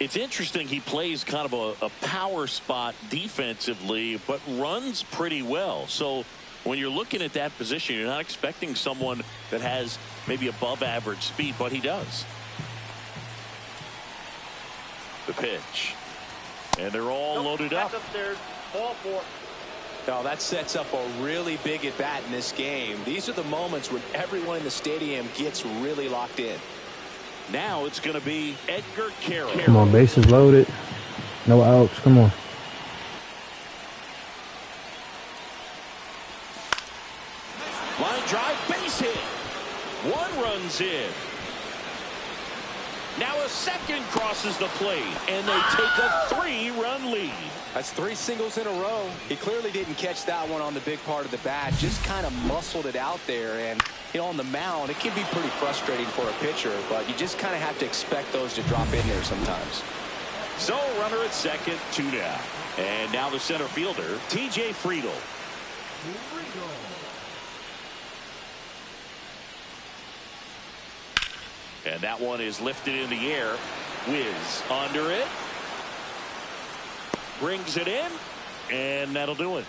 It's interesting, he plays kind of a power spot defensively, but runs pretty well. So when you're looking at that position, you're not expecting someone that has maybe above average speed, but he does. The pitch. And they're all loaded up. Upstairs. Ball 4. Now that sets up a really big at bat in this game. These are the moments when everyone in the stadium gets really locked in. Now it's going to be Edgar Carroll. Come on, bases loaded. No outs. Come on. Line drive, base hit. 1 runs in. Now a second crosses the plate, and they take a 3-run lead. That's 3 singles in a row. He clearly didn't catch that one on the big part of the bat. Just kind of muscled it out there. And, you know, on the mound, it can be pretty frustrating for a pitcher, but you just kind of have to expect those to drop in there sometimes. So runner at second, 2 down. And now the center fielder, T.J. Friedel. And that one is lifted in the air. Whiz under it. Brings it in. And that'll do it.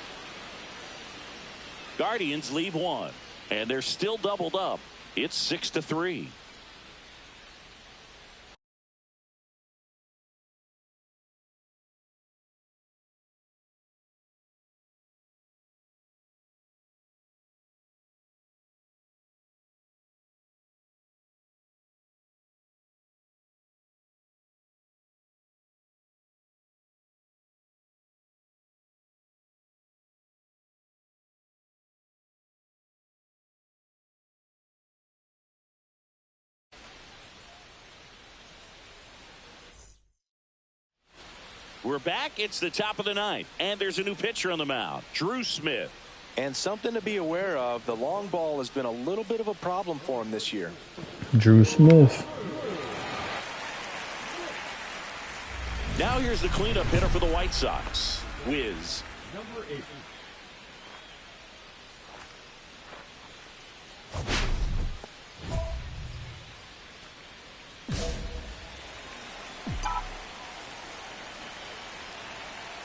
Guardians leave 1. And they're still doubled up. It's 6-3. We're back. It's the top of the 9th, and there's a new pitcher on the mound, Drew Smith. And something to be aware of, the long ball has been a little bit of a problem for him this year. Drew Smith. Now here's the cleanup hitter for the White Sox, Wiz. Number 8.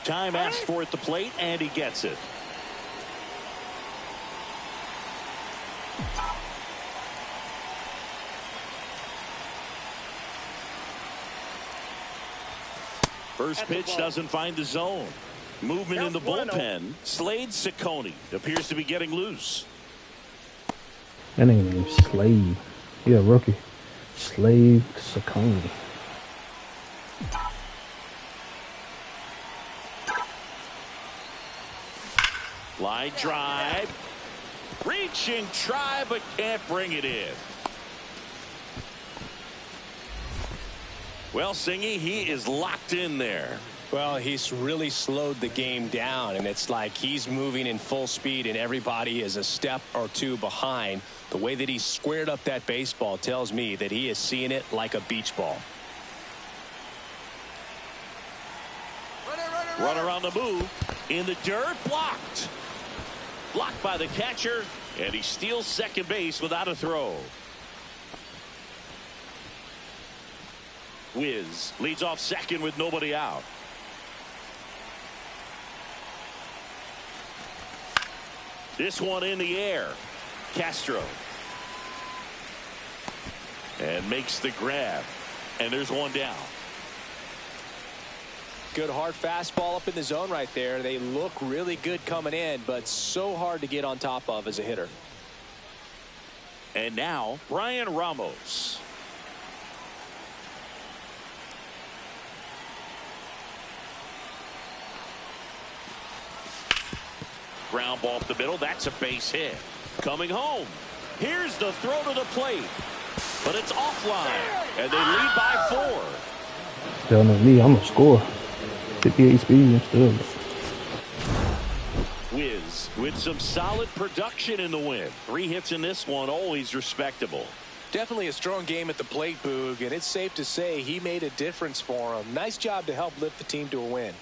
Time asked for at the plate, and he gets it. First pitch doesn't find the zone. Movement in the bullpen. Slade Ciccone appears to be getting loose. That name is Slade. Yeah, rookie. Slade Ciccone. Line drive. Reaching try, but can't bring it in. Well, Singy, he is locked in there. Well, he's really slowed the game down, and it's like he's moving in full speed and everybody is a step or 2 behind. The way that he squared up that baseball tells me that he is seeing it like a beach ball. Runner on the move. In the dirt, blocked. Blocked by the catcher, and he steals second base without a throw. Wiz leads off second with nobody out. This one in the air. Castro. And makes the grab. And there's one down. Good hard fastball up in the zone right there. They look really good coming in, but so hard to get on top of as a hitter. And now Brian Ramos. Ground ball up the middle. That's a base hit. Coming home. Here's the throw to the plate. But it's offline. And they lead by 4. Still not me. I'm going to score. 58 speed. I'm still. Wiz with some solid production in the win. 3 hits in this one. Always respectable. Definitely a strong game at the plate, Boog. And it's safe to say he made a difference for him. Nice job to help lift the team to a win.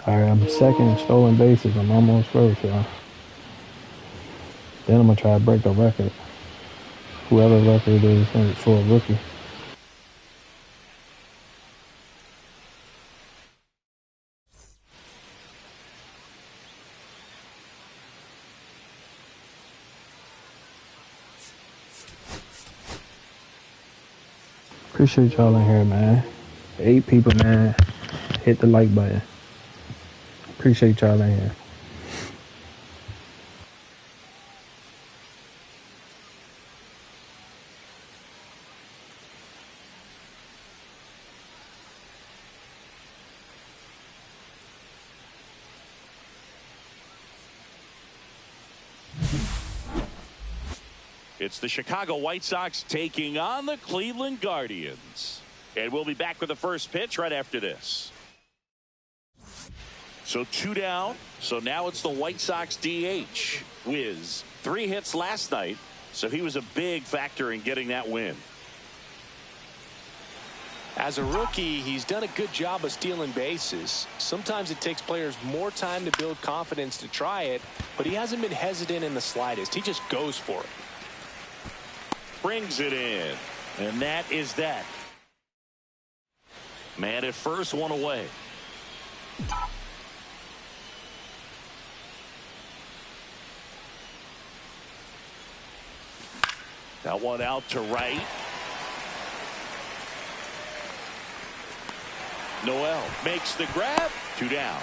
All right, I'm second in stolen bases. I'm almost first, y'all. Then I'm going to try to break the record. Whoever record it is for a rookie. Appreciate y'all in here, man. 8 people, man. Hit the like button. Appreciate y'all in here. It's the Chicago White Sox taking on the Cleveland Guardians. And we'll be back with the first pitch right after this. So 2 down. So now it's the White Sox DH. Wiz, 3 hits last night. So he was a big factor in getting that win. As a rookie, he's done a good job of stealing bases. Sometimes it takes players more time to build confidence to try it, but he hasn't been hesitant in the slightest. He just goes for it. Brings it in. And that is that. Man at first, 1 away. That one out to right. Noel makes the grab. 2 down.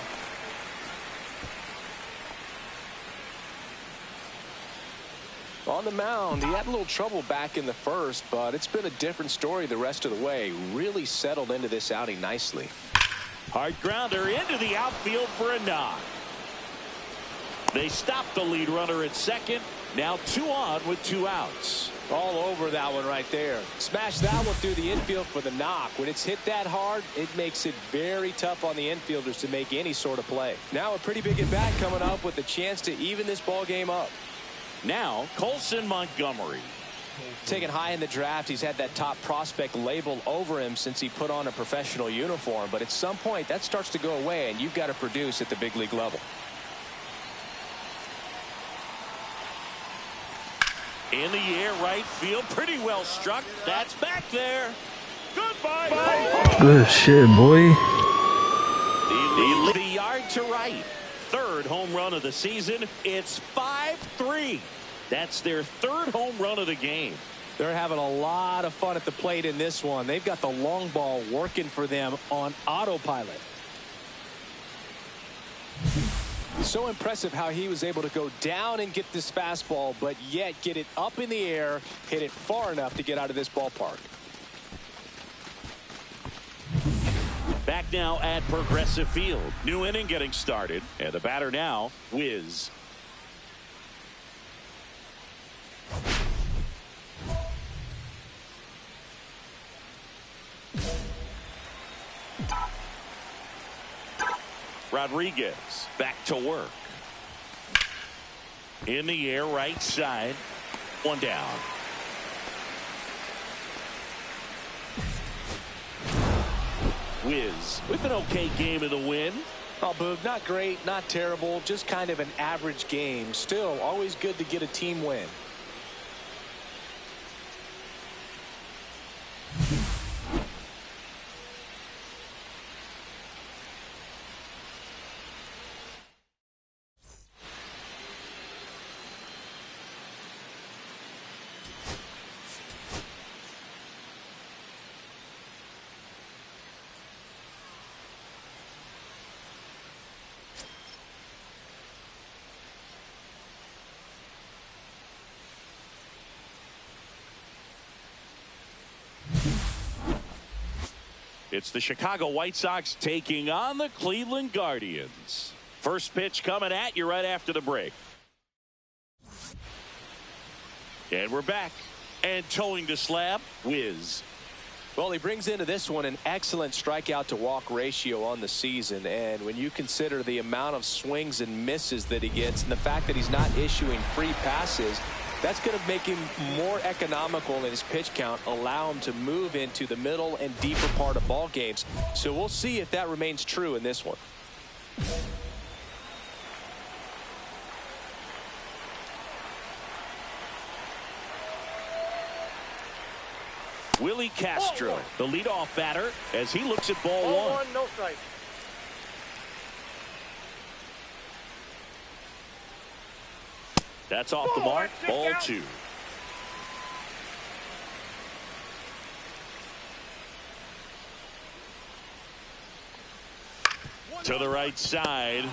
On the mound, he had a little trouble back in the first, but it's been a different story the rest of the way. Really settled into this outing nicely. Hard grounder into the outfield for a knock. They stop the lead runner at second. Now 2 on with 2 outs. All over that one right there. Smash that one through the infield for the knock. When it's hit that hard, it makes it very tough on the infielders to make any sort of play. Now a pretty big at bat coming up with a chance to even this ball game up. Now Colson Montgomery. Taken high in the draft, he's had that top prospect label over him since he put on a professional uniform. But at some point, that starts to go away, and you've got to produce at the big league level. In the air, right field, pretty well struck. That's back there. Goodbye. Bye. Good shit, boy. He leads the yard to right. 3rd home run of the season. It's 5-3. That's their 3rd home run of the game. They're having a lot of fun at the plate in this one. They've got the long ball working for them on autopilot. So impressive how he was able to go down and get this fastball, but yet get it up in the air, hit it far enough to get out of this ballpark. Back now at Progressive Field. New inning getting started. And the batter now, Wiz. Rodriguez back to work. In the air, right side. 1 down. Wiz with an okay game in the win. Oh, Boog, not great, not terrible, just kind of an average game. Still, always good to get a team win. It's the Chicago White Sox taking on the Cleveland Guardians. First pitch coming at you right after the break. And we're back. And towing the slab, Wiz. Well, he brings into this one an excellent strikeout to walk ratio on the season. And when you consider the amount of swings and misses that he gets and the fact that he's not issuing free passes, that's going to make him more economical in his pitch count, allow him to move into the middle and deeper part of ball games. So we'll see if that remains true in this one. Willie Castro, the leadoff batter, as he looks at ball one. No strike. That's off the mark. Ball two. To the right side.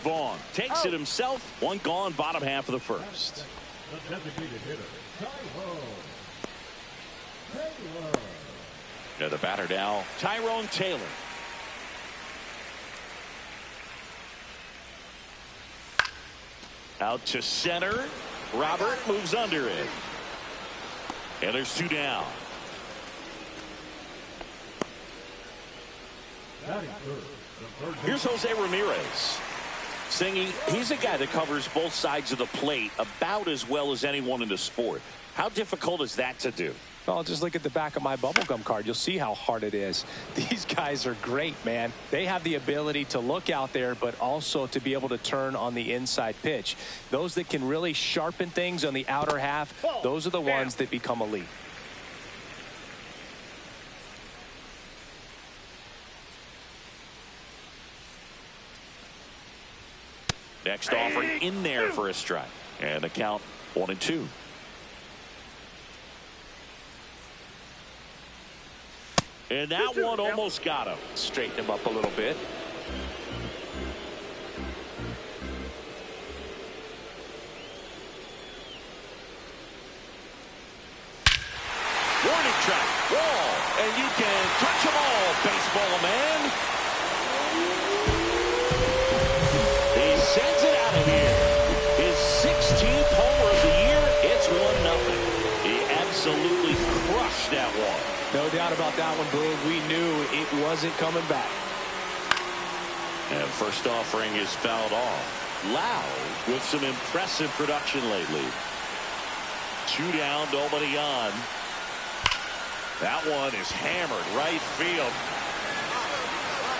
Vaughn takes it himself. One gone, bottom half of the first. The designated hitter, Now the batter now, Tyrone Taylor. Out to center. Robert moves under it. And there's two down. Here's Jose Ramirez. Singy, he's a guy that covers both sides of the plate about as well as anyone in the sport. How difficult is that to do? Well, just look at the back of my bubblegum card. You'll see how hard it is. These guys are great, man. They have the ability to look out there, but also to be able to turn on the inside pitch. Those that can really sharpen things on the outer half, those are the ones that become elite. Next offering in there for a strike. And the count 1-2. And that one almost got him. Straighten him up a little bit. Warning track. Wall. And you can touch them all, baseball man. He sends it out of here. His 16th homer of the year. It's 1-0. He absolutely crushed that one. No doubt about that one, Boog. We knew it wasn't coming back. And first offering is fouled off. Loud with some impressive production lately. Two down, nobody on. That one is hammered right field.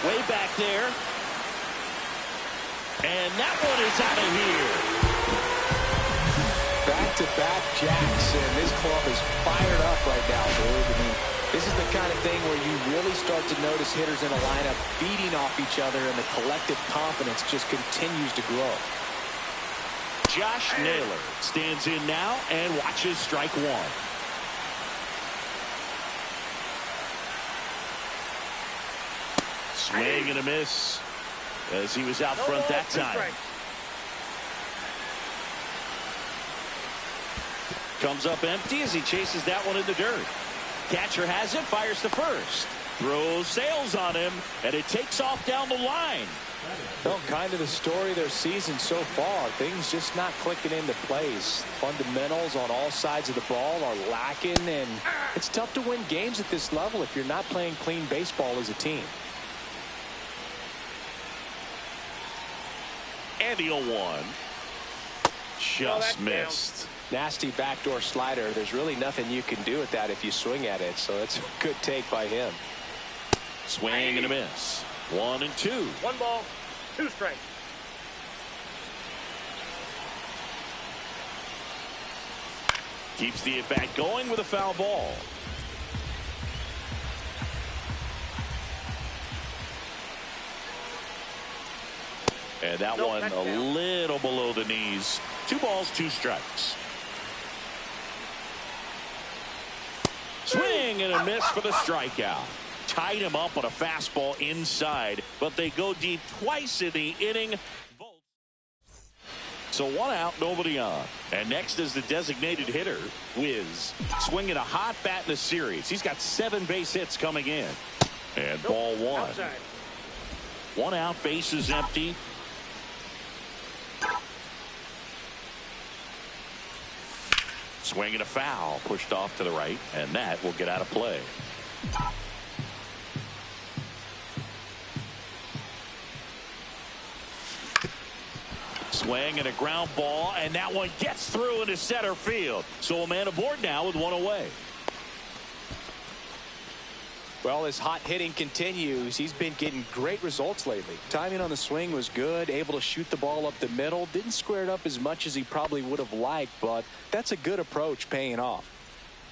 Way back there. And that one is out of here. Back-to-back jacks, and this club is fired up right now, Boog. I mean, this is the kind of thing where you really start to notice hitters in a lineup feeding off each other, and the collective confidence just continues to grow. Josh Naylor stands in now and watches strike one. Swing and a miss as he was out front that time. Comes up empty as he chases that one in the dirt. Catcher has it, fires to first. Throws sails on him, and it takes off down the line. Well, kind of the story of their season so far. Things just not clicking into place. Fundamentals on all sides of the ball are lacking, and it's tough to win games at this level if you're not playing clean baseball as a team. And the 0-1. Just missed. Nasty backdoor slider. There's really nothing you can do with that if you swing at it, so it's a good take by him. Swing and a miss. 1-2. 1 ball, 2 strikes. Keeps the at-bat going with a foul ball. And that one a little below the knees. 2 balls, 2 strikes. Swing and a miss for the strikeout. Tied him up on a fastball inside, but they go deep twice in the inning. So 1 out, nobody on. And next is the designated hitter, Wiz, swinging a hot bat in the series. He's got 7 base hits coming in. And ball 1. Outside. 1 out, bases empty. Swinging a foul, pushed off to the right, and that will get out of play. Swing and a ground ball, and that one gets through into center field. So a man aboard now with 1 away. Well, his hot hitting continues. He's been getting great results lately. Timing on the swing was good, able to shoot the ball up the middle. Didn't square it up as much as he probably would have liked, but that's a good approach paying off.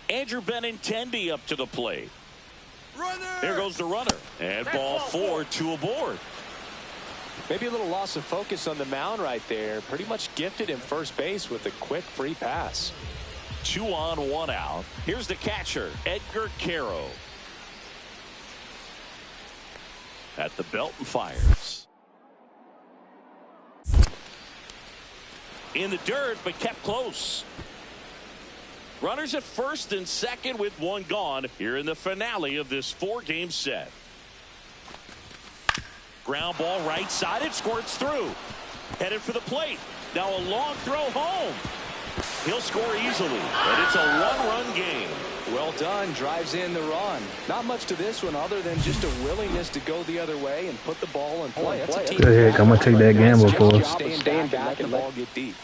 Andrew Benintendi up to the plate. Runner! There goes the runner. And ball 4, 2 aboard. Maybe a little loss of focus on the mound right there. Pretty much gifted him first base with a quick free pass. 2 on, 1 out. Here's the catcher, Edgar Caro. At the belt and fires. In the dirt, but kept close. Runners at first and second with 1 gone here in the finale of this 4-game set. Ground ball right side. It squirts through. Headed for the plate. Now a long throw home. He'll score easily. And it's a 1-run game. Well done. Drives in the run. Not much to this one other than just a willingness to go the other way and put the ball in play. That's a team. Good heck, I'm going to take that gamble for us. Staying back and the ball get deep.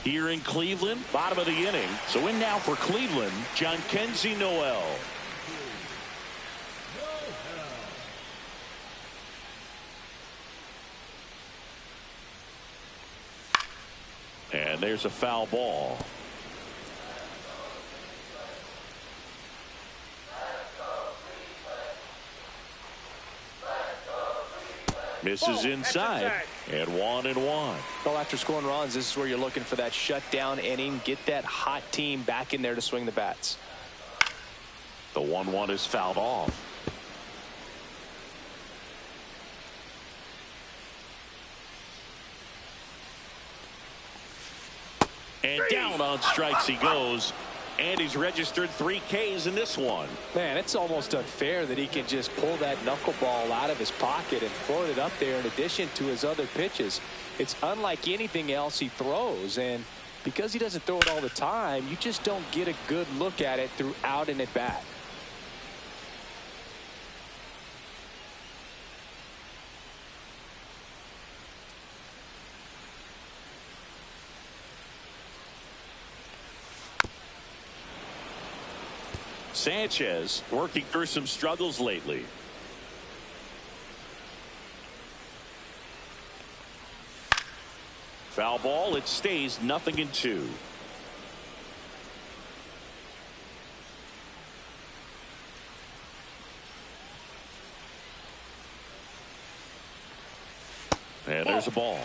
Here in Cleveland, bottom of the inning. So in now for Cleveland, Jhonkensy Noel. And there's a foul ball. Misses inside. And 1-1. Well, after scoring runs, this is where you're looking for that shutdown inning. Get that hot team back in there to swing the bats. The 1-1 is fouled off. And down on strikes he goes. And he's registered 3 Ks in this one. Man, it's almost unfair that he can just pull that knuckleball out of his pocket and float it up there in addition to his other pitches. It's unlike anything else he throws. And because he doesn't throw it all the time, you just don't get a good look at it throughout an at bat. Sanchez working through some struggles lately. Foul ball. It stays 0-2. And there's a ball.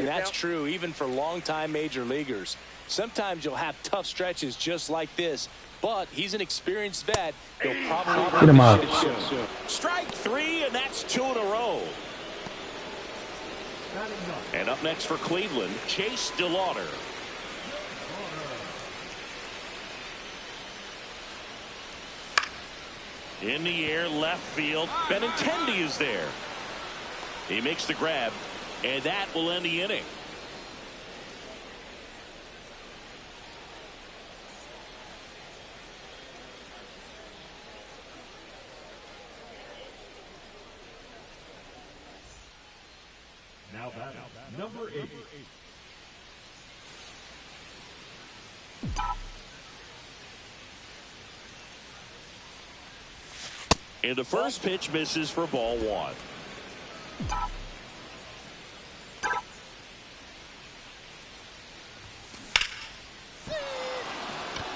That's true even for longtime major leaguers. Sometimes you'll have tough stretches just like this, but he's an experienced vet. He'll probably Get him out. Strike 3, and that's 2 in a row. And up next for Cleveland, Chase DeLauder. In the air, left field. Benintendi is there. He makes the grab, and that will end the inning. Now batting, number 8. And the first pitch misses for ball 1.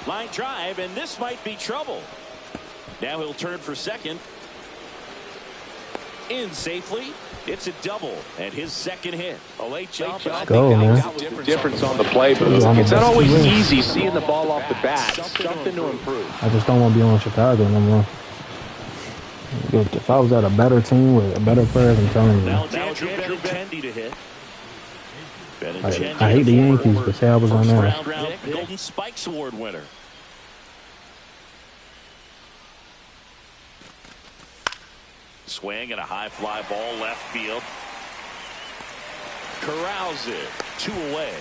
Line drive, and this might be trouble. Now he'll turn for second. In safely. It's a double and his second hit. A late jump. Let's go, man. Difference on the play, but it's not always easy seeing the ball off the bat. Something to improve. I just don't want to be on Chicago no more. If I was at a better team with a better players, I'm telling you. Now it's Andrew Benintendi to hit. I hate the Yankees, but say I was on there. First round Golden Spikes Award winner. Swing and a high fly ball left field. Corrals it. 2 away.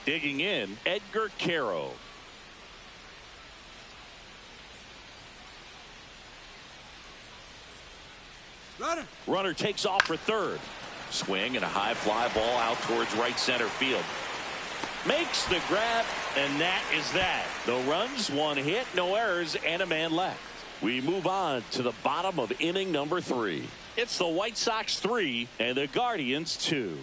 Digging in, Edgar Caro. Runner takes off for third. Swing and a high fly ball out towards right center field. Makes the grab, and that is that. No runs, 1 hit, no errors, and a man left. We move on to the bottom of inning number 3. It's the White Sox 3 and the Guardians 2.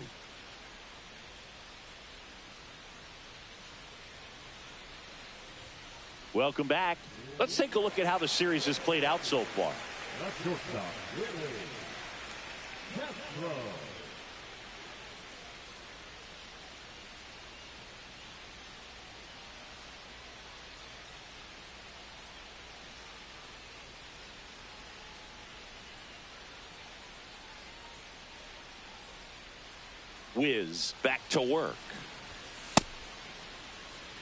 Welcome back. Let's take a look at how the series has played out so far. Wiz back to work.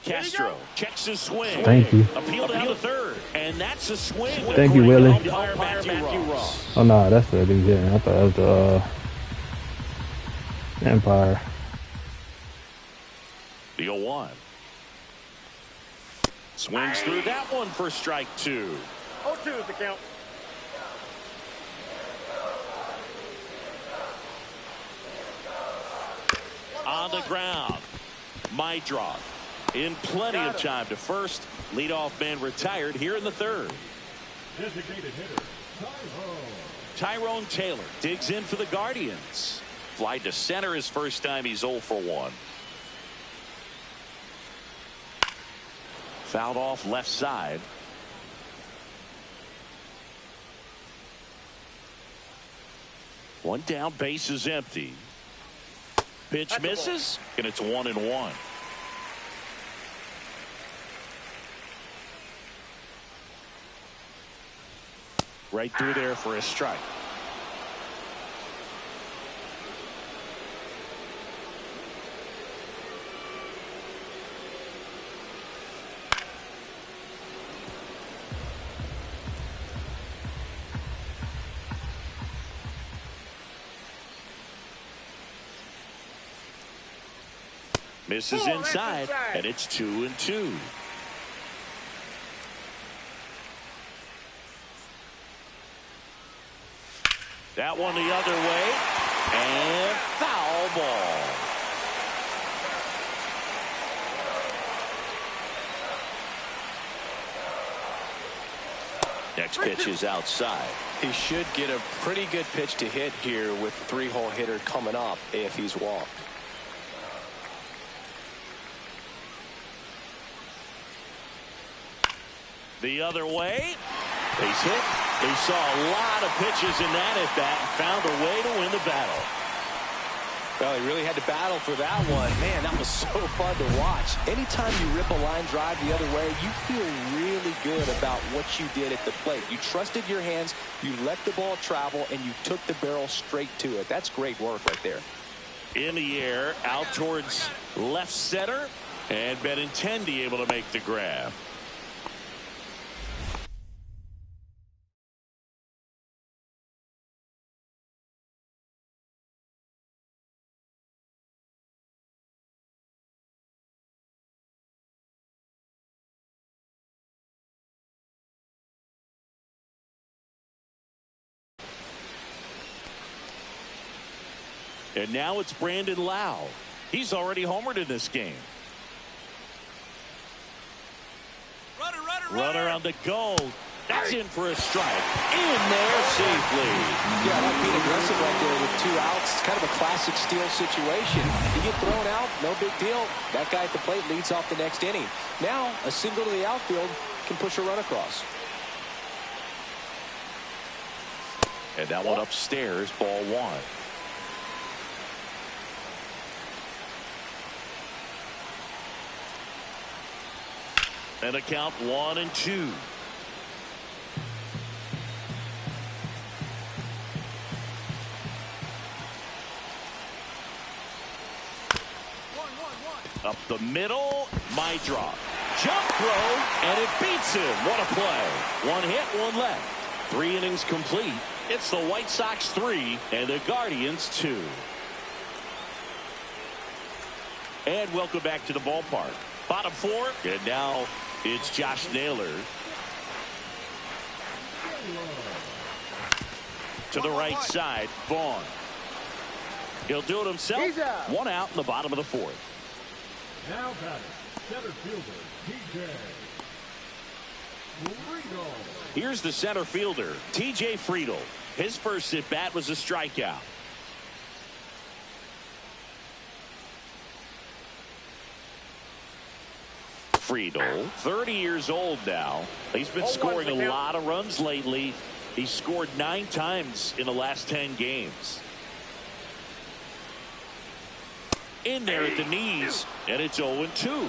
Castro checks his swing. Thank you. Appeal down to third, and that's a swing. Thank you, Willie. Umpire Matthew Ross. Oh no, that's what he's getting. I thought that was the Empire. The 0-1. Swings through that one for strike 2. 0-2 is the count. On the ground, Mydroth in plenty of time to first. Leadoff man retired here in the third. Designated hitter, Tyrone Taylor digs in for the Guardians. Fly to center his first time. He's 0 for 1. Fouled off left side. One down, base is empty. Pitch misses, and it's 1-1. Right through there for a strike. Misses inside, and it's 2-2. That one the other way, and foul ball. Next pitch is outside. He should get a pretty good pitch to hit here with 3-hole hitter coming up if he's walked. The other way. Base hit. He saw a lot of pitches in that at bat and found a way to win the battle. Well, he really had to battle for that one. Man, that was so fun to watch. Anytime you rip a line drive the other way, you feel really good about what you did at the plate. You trusted your hands, you let the ball travel, and you took the barrel straight to it. That's great work right there. In the air, out towards left center, and Benintendi able to make the grab. And now it's Brandon Lau. He's already homered in this game. Runner on the go. That's in for a strike. In there safely. Yeah, that being aggressive right there with 2 outs. It's kind of a classic steal situation. You get thrown out, no big deal. That guy at the plate leads off the next inning. Now, a single to the outfield can push a run across. And that one upstairs, ball 1. And a count 1-2. Up the middle, my drop. Jump throw, and it beats him. What a play. One hit, one left. 3 innings complete. It's the White Sox 3 and the Guardians 2. And welcome back to the ballpark. Bottom 4, and now it's Josh Naylor. To the right side, Vaughn. He'll do it himself. 1 out in the bottom of the 4th. Now batting, center fielder, TJ Friedel. Here's the center fielder, TJ Friedel. His first at bat was a strikeout. Friedel, 30 years old now. He's been scoring a lot of runs lately. He's scored 9 times in the last 10 games. In there at the knees, and it's 0-2.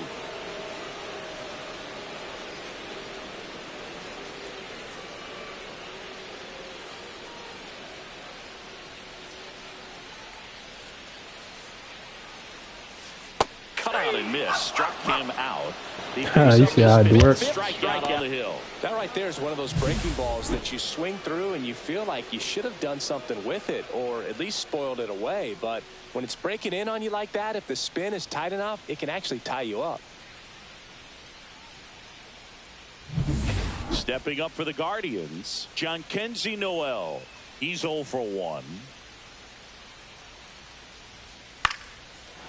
Cut out and miss, struck him out. You see how it works. Strikeout on the hill. That right there is one of those breaking balls that you swing through and you feel like you should have done something with it or at least spoiled it away. But when it's breaking in on you like that, if the spin is tight enough, it can actually tie you up. Stepping up for the Guardians, Jhonkensy Noel. He's 0 for 1.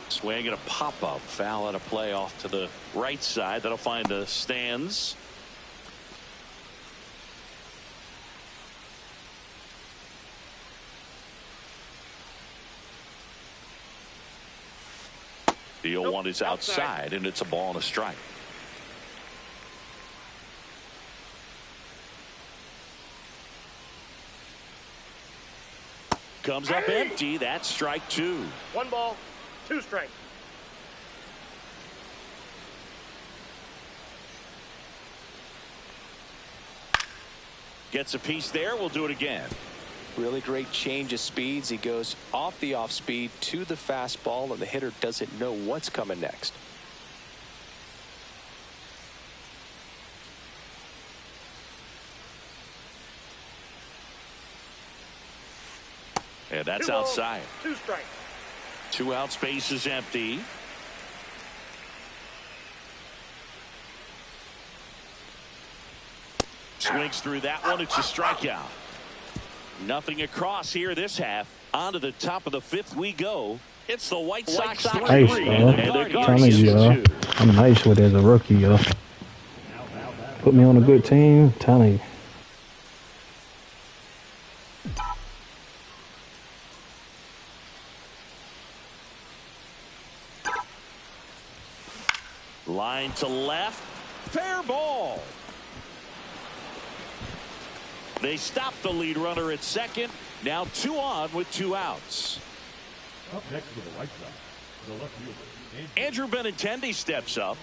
Swing and a pop-up. Foul at a play off to the right side. That'll find the stands. The 0-1 is outside, and it's a ball and a strike. Comes up empty. That's strike 2. 1 ball, 2 strikes. Gets a piece there. We'll do it again. Really great change of speeds. He goes off the off speed to the fastball, and the hitter doesn't know what's coming next. And that's 2 balls, outside. 2 strikes. 2 out, space is empty. Swings through that one. It's a strikeout. Nothing across here this half. On to the top of the 5th we go. It's the White Sox 3 Nice, and the telling you, Guardians 2. I'm nice with it as a rookie, yo. Put me on a good team, telling you. Line to left. Fair ball. They stop the lead runner at second. Now 2 on with 2 outs. Up next for the White Sox, the left fielder, Andrew Benintendi steps up.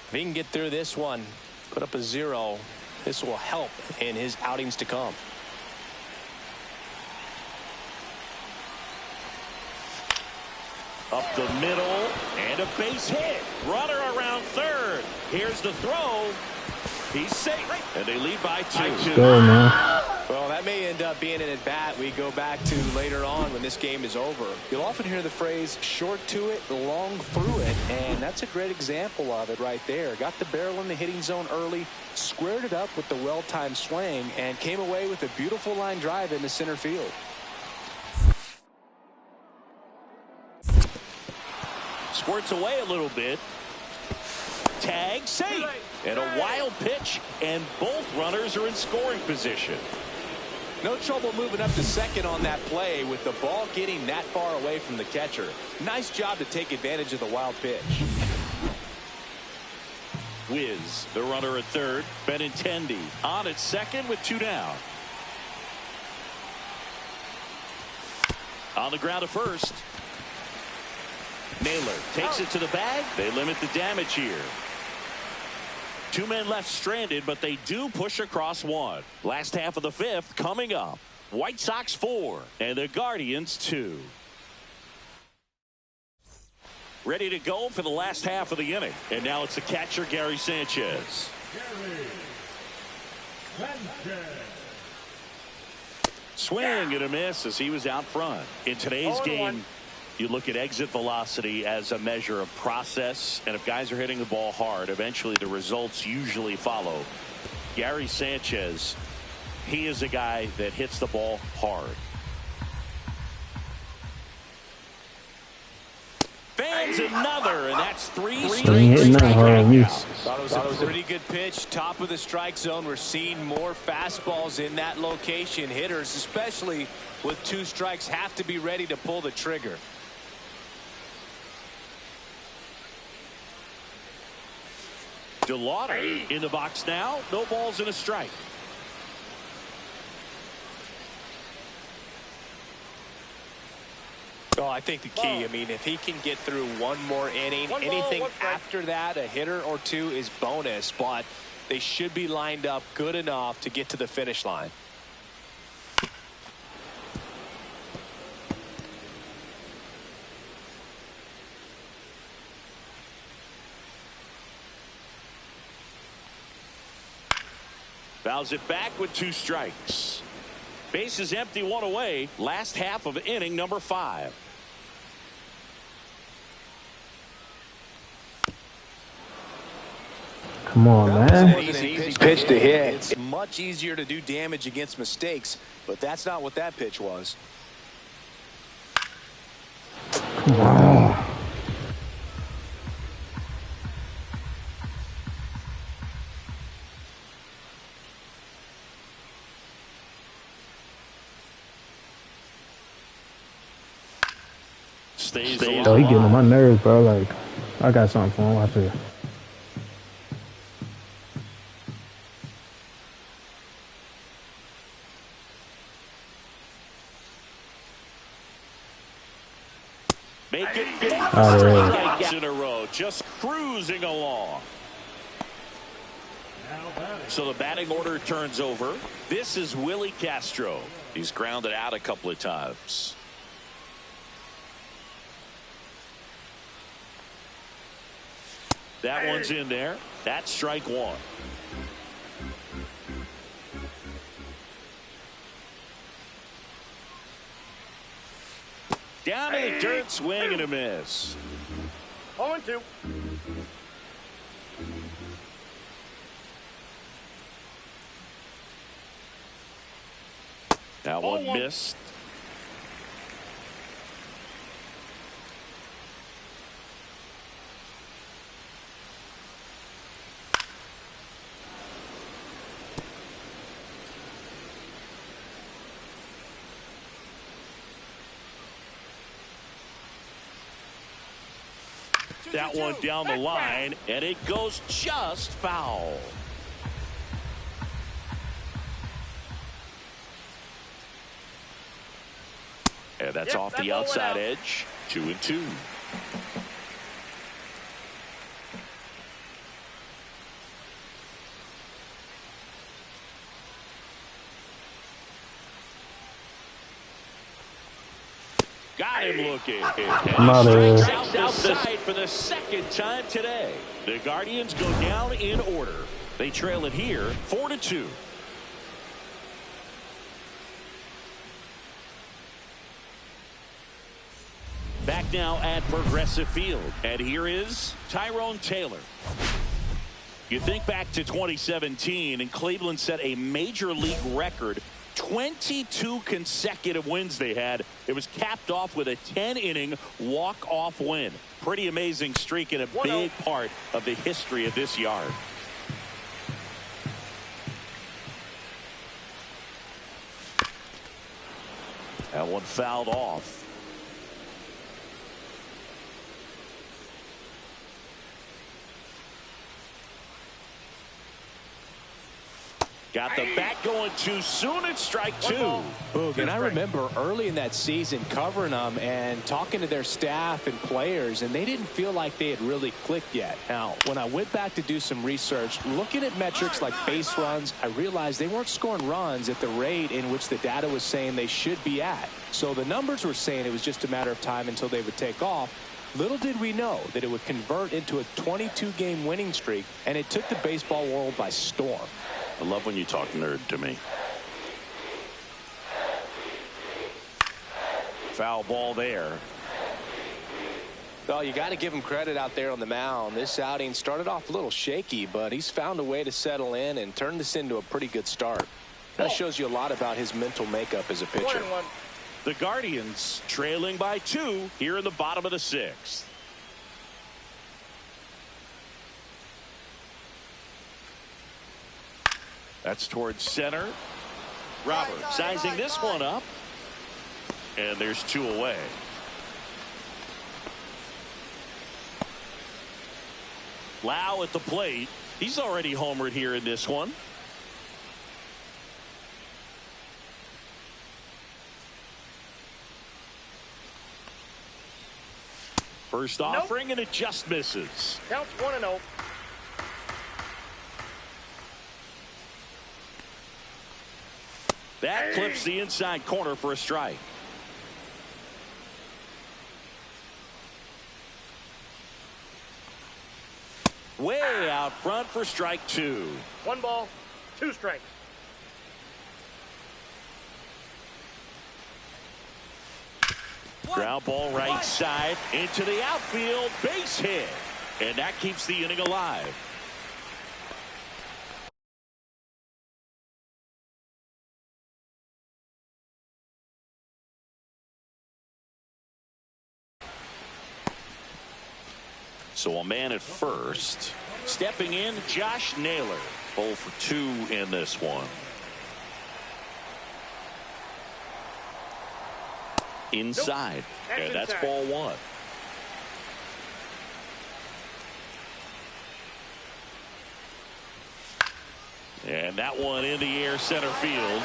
If he can get through this one, put up a 0, this will help in his outings to come. Up the middle and a base hit. Runner around third. Here's the throw. He's safe. And they lead by 2. Let's go, man. Well, that may end up being an at-bat we go back to later on when this game is over. You'll often hear the phrase short to it, long through it, and that's a great example of it right there. Got the barrel in the hitting zone early, squared it up with the well-timed swing, and came away with a beautiful line drive into center field. Squirts away a little bit. Tag safe. And a wild pitch, and both runners are in scoring position. No trouble moving up to second on that play with the ball getting that far away from the catcher. Nice job to take advantage of the wild pitch. Wiz, the runner at third. Benintendi on at second with 2 down. On the ground to first. Naylor takes it to the bag. They limit the damage here. 2 men left stranded, but they do push across one. Last half of the fifth coming up. White Sox 4 and the Guardians 2. Ready to go for the last half of the inning. And now it's the catcher, Gary Sanchez. Swing and a miss as he was out front. In today's game, you look at exit velocity as a measure of process, and if guys are hitting the ball hard, eventually the results usually follow. Gary Sanchez, he is a guy that hits the ball hard. Fans another, and that's three straight strikeouts. Thought it was a pretty good pitch, top of the strike zone. We're seeing more fastballs in that location. Hitters, especially with 2 strikes, have to be ready to pull the trigger. DeLauder in the box now. No balls and a strike. Oh, I think the key, I mean, if he can get through one more inning, anything after that, a hitter or 2 is bonus, but they should be lined up good enough to get to the finish line. Fouls it back with 2 strikes. Base is empty, 1 away. Last half of inning number 5. Come on, man. Easy pitch to hit. It's much easier to do damage against mistakes, but that's not what that pitch was. Come on. Stays Oh, he getting on my nerves, bro. Like, I got something for him. I feel. Make it 50 strikeouts in a row, just cruising along. So the batting order turns over. This is Willie Castro. He's grounded out a couple of times. That one's in there. That's strike 1. Down in the dirt, swing and a miss. 0-2. That one missed. That one down the line, and it goes just foul. And that's off the outside edge. 2-2. Got him looking. And he strikes out the side for the second time today. The Guardians go down in order. They trail it here 4-2. Back now at Progressive Field. And here is Tyrone Taylor. You think back to 2017, and Cleveland set a major league record. 22 consecutive wins they had. It was capped off with a 10-inning walk-off win. Pretty amazing streak and a big part of the history of this yard. That one fouled off. Got the bat going too soon. It's strike two. Boog, and I remember early in that season covering them and talking to their staff and players, and they didn't feel like they had really clicked yet. Now, when I went back to do some research, looking at metrics like base runs, I realized they weren't scoring runs at the rate in which the data was saying they should be at. So the numbers were saying it was just a matter of time until they would take off. Little did we know that it would convert into a 22-game winning streak, and it took the baseball world by storm. I love when you talk nerd to me. Foul ball there. Well, you got to give him credit out there on the mound. This outing started off a little shaky, but he's found a way to settle in and turn this into a pretty good start. That shows you a lot about his mental makeup as a pitcher. The Guardians trailing by 2 here in the bottom of the 6th. That's towards center. Robert sizing this one up. And there's 2 away. Lau at the plate. He's already homered here in this one. First offering, and it just misses. Counts 1-0. That clips the inside corner for a strike. Way out front for strike 2. 1 ball, 2 strikes. Ground ball right side into the outfield, base hit, and that keeps the inning alive. So a man at first. Stepping in, Josh Naylor. 0 for 2 in this one. Inside. Nope. And that's ball 1. And that one in the air center field.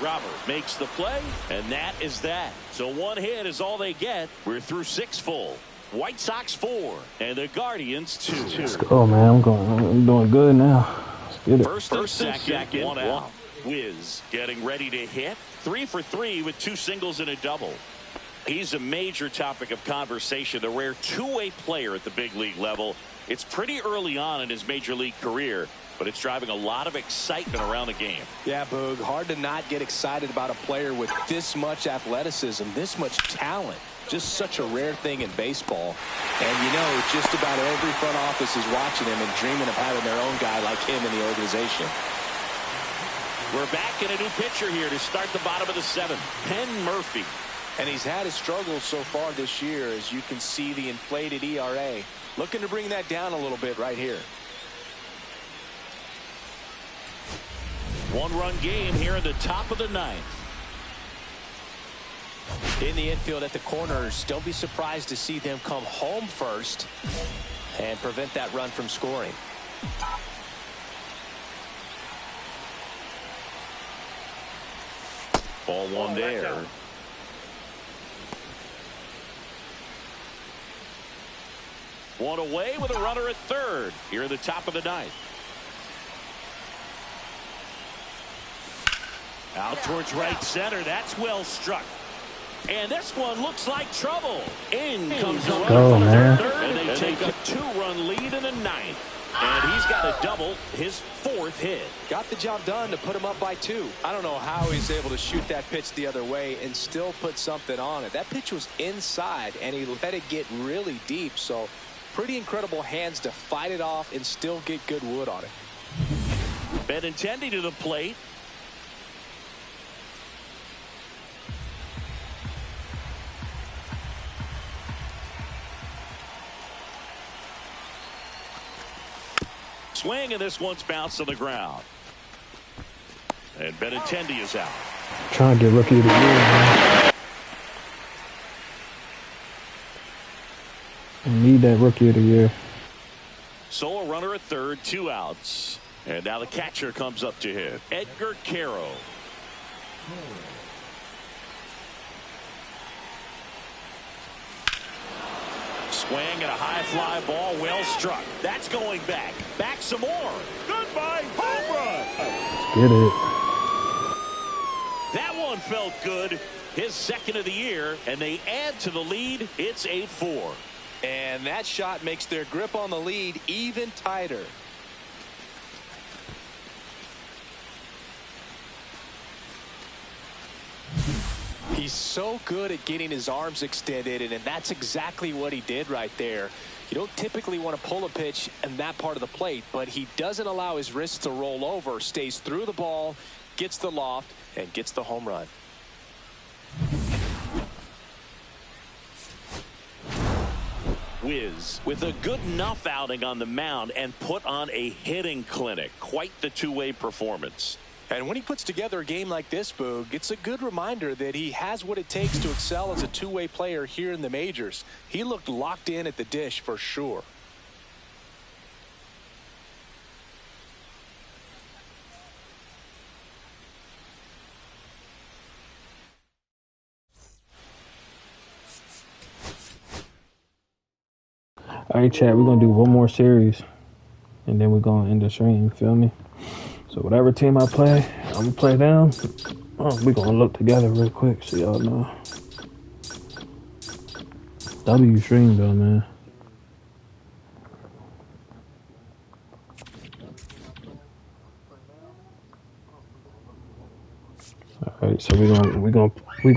Robert makes the play, and that is that. So 1 hit is all they get. We're through 6 full. White Sox 4 and the Guardians 2. Let's go, man. I'm doing good now. Let's get it. First and second, 1 out. Wiz getting ready to hit. 3 for 3 with 2 singles and a double. He's a major topic of conversation, the rare two-way player at the big league level. It's pretty early on in his major league career, but it's driving a lot of excitement around the game. Yeah, Boog, hard to not get excited about a player with this much athleticism, this much talent. Just such a rare thing in baseball. And you know, just about every front office is watching him and dreaming of having their own guy like him in the organization. We're back in a new pitcher here to start the bottom of the 7th. Penn Murphy. And he's had his struggles so far this year, as you can see the inflated ERA. Looking to bring that down a little bit right here. 1-run game here in the top of the 9th. In the infield at the corners, don't be surprised to see them come home first and prevent that run from scoring. Ball 1 there. One away with a runner at third here in the top of the 9th. Out towards right center. That's well struck. And this one looks like trouble. In comes the runner from the third, and they take a 2-run lead in the 9th. And he's got a double, his 4th hit. Got the job done to put him up by 2. I don't know how he's able to shoot that pitch the other way and still put something on it. That pitch was inside, and he let it get really deep. So pretty incredible hands to fight it off and still get good wood on it. Benintendi to the plate. Swing, and this one's bounced on the ground. And Benintendi is out. Trying to get rookie of the year, man. I need that rookie of the year. So a runner at third, 2 outs. And now the catcher comes up to hit. Edgar Caro. Swing and a high fly ball, well struck. That's going back. Back some more. Goodbye, home run. Get it. That one felt good. His second of the year, and they add to the lead. It's 8-4. And that shot makes their grip on the lead even tighter. He's so good at getting his arms extended, and that's exactly what he did right there. You don't typically want to pull a pitch in that part of the plate, but he doesn't allow his wrists to roll over, stays through the ball, gets the loft, and gets the home run. Wiz with a good enough outing on the mound and put on a hitting clinic. Quite the two-way performance. And when he puts together a game like this, Boog, it's a good reminder that he has what it takes to excel as a two-way player here in the majors. He looked locked in at the dish for sure. All right, chat, we're going to do one more series, and then we're going to end the stream, feel me? So whatever team I play, I'm going to play them. We're going to look together real quick so y'all know. W stream, though, man. All right, so we're going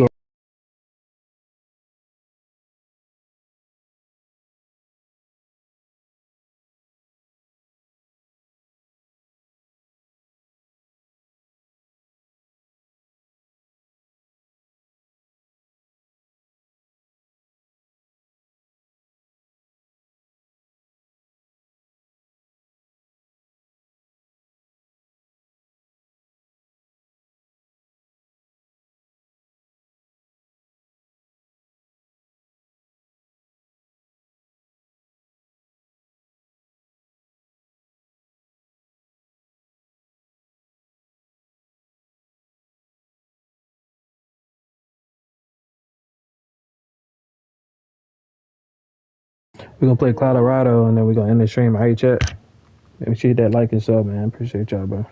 play Colorado, and then we're going to end the stream. All right, chat. Make sure you hit that like and sub, man. Appreciate y'all, bro.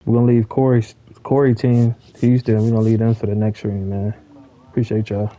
We're going to leave Corey team, Houston. We're going to leave them for the next stream, man. Appreciate y'all.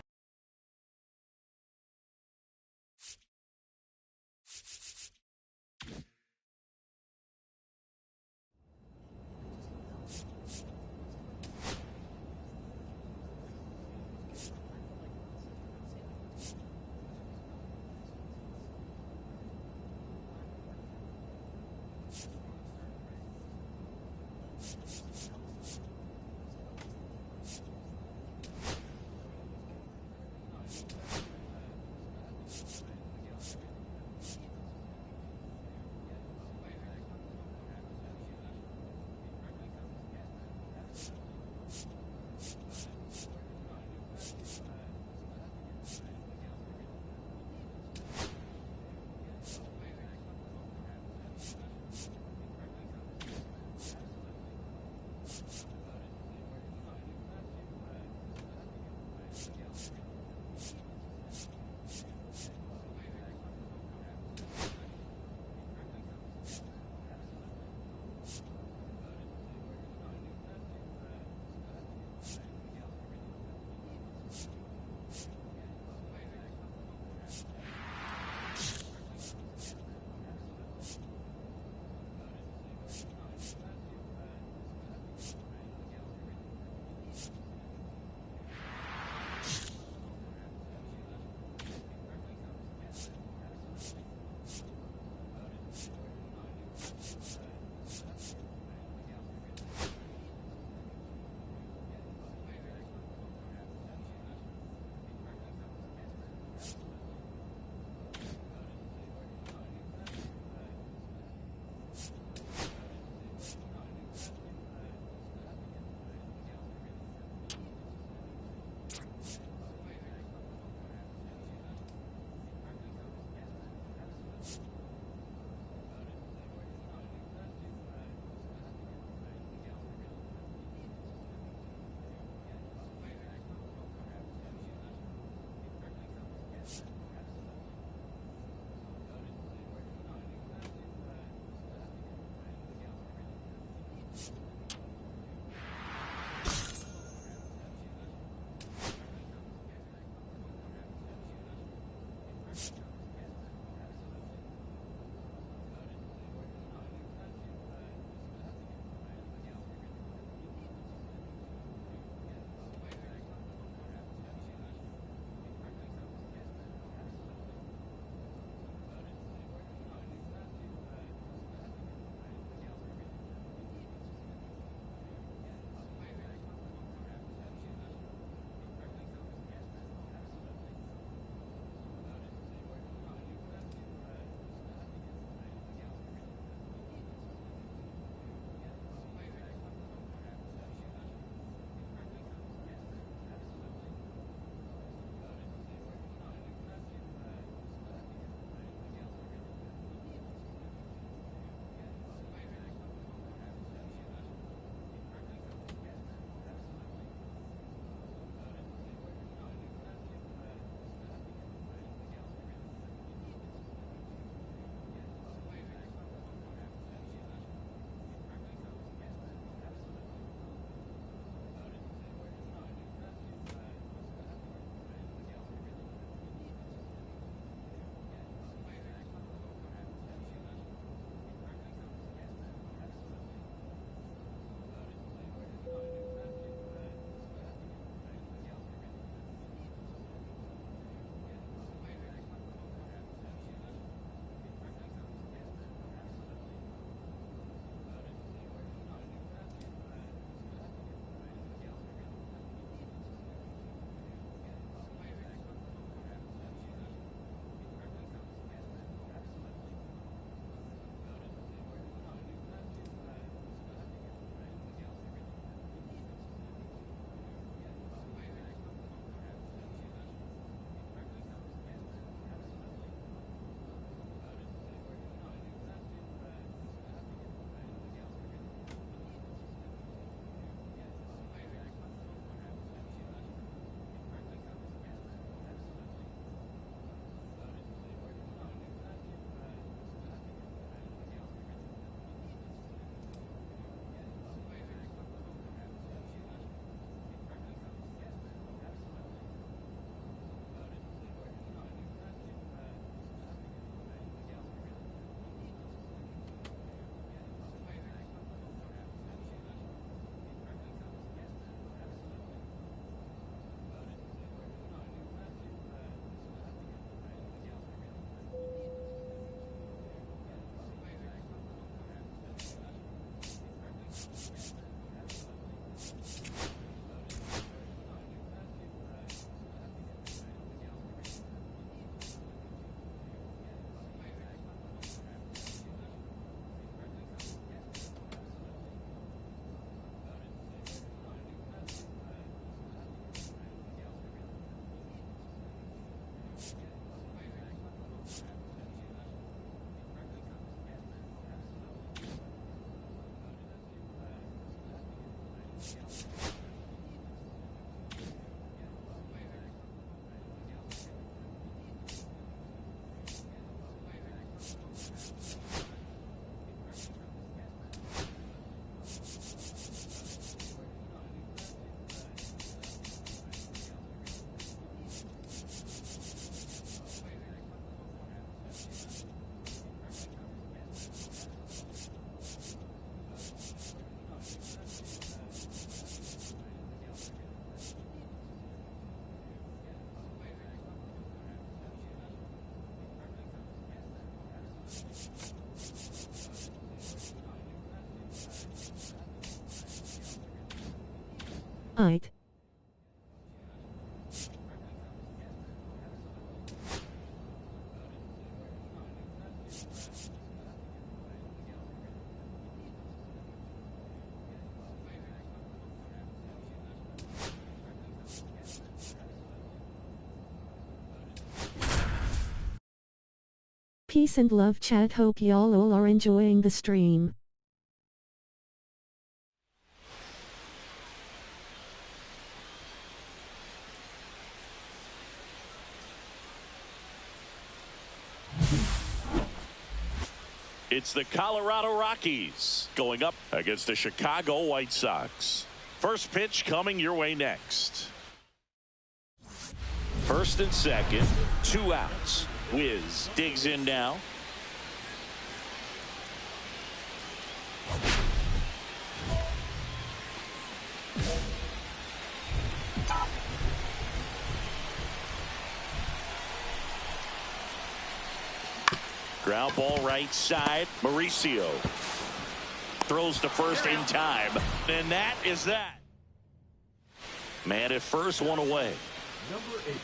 Eight. Peace and love, chat. Hope y'all all are enjoying the stream. It's the Colorado Rockies going up against the Chicago White Sox. First pitch coming your way next. First and second, 2 outs. Wiz digs in now. Ground ball right side. Mauricio throws to first in time. And that is that. Man at first, 1 away. Number 8.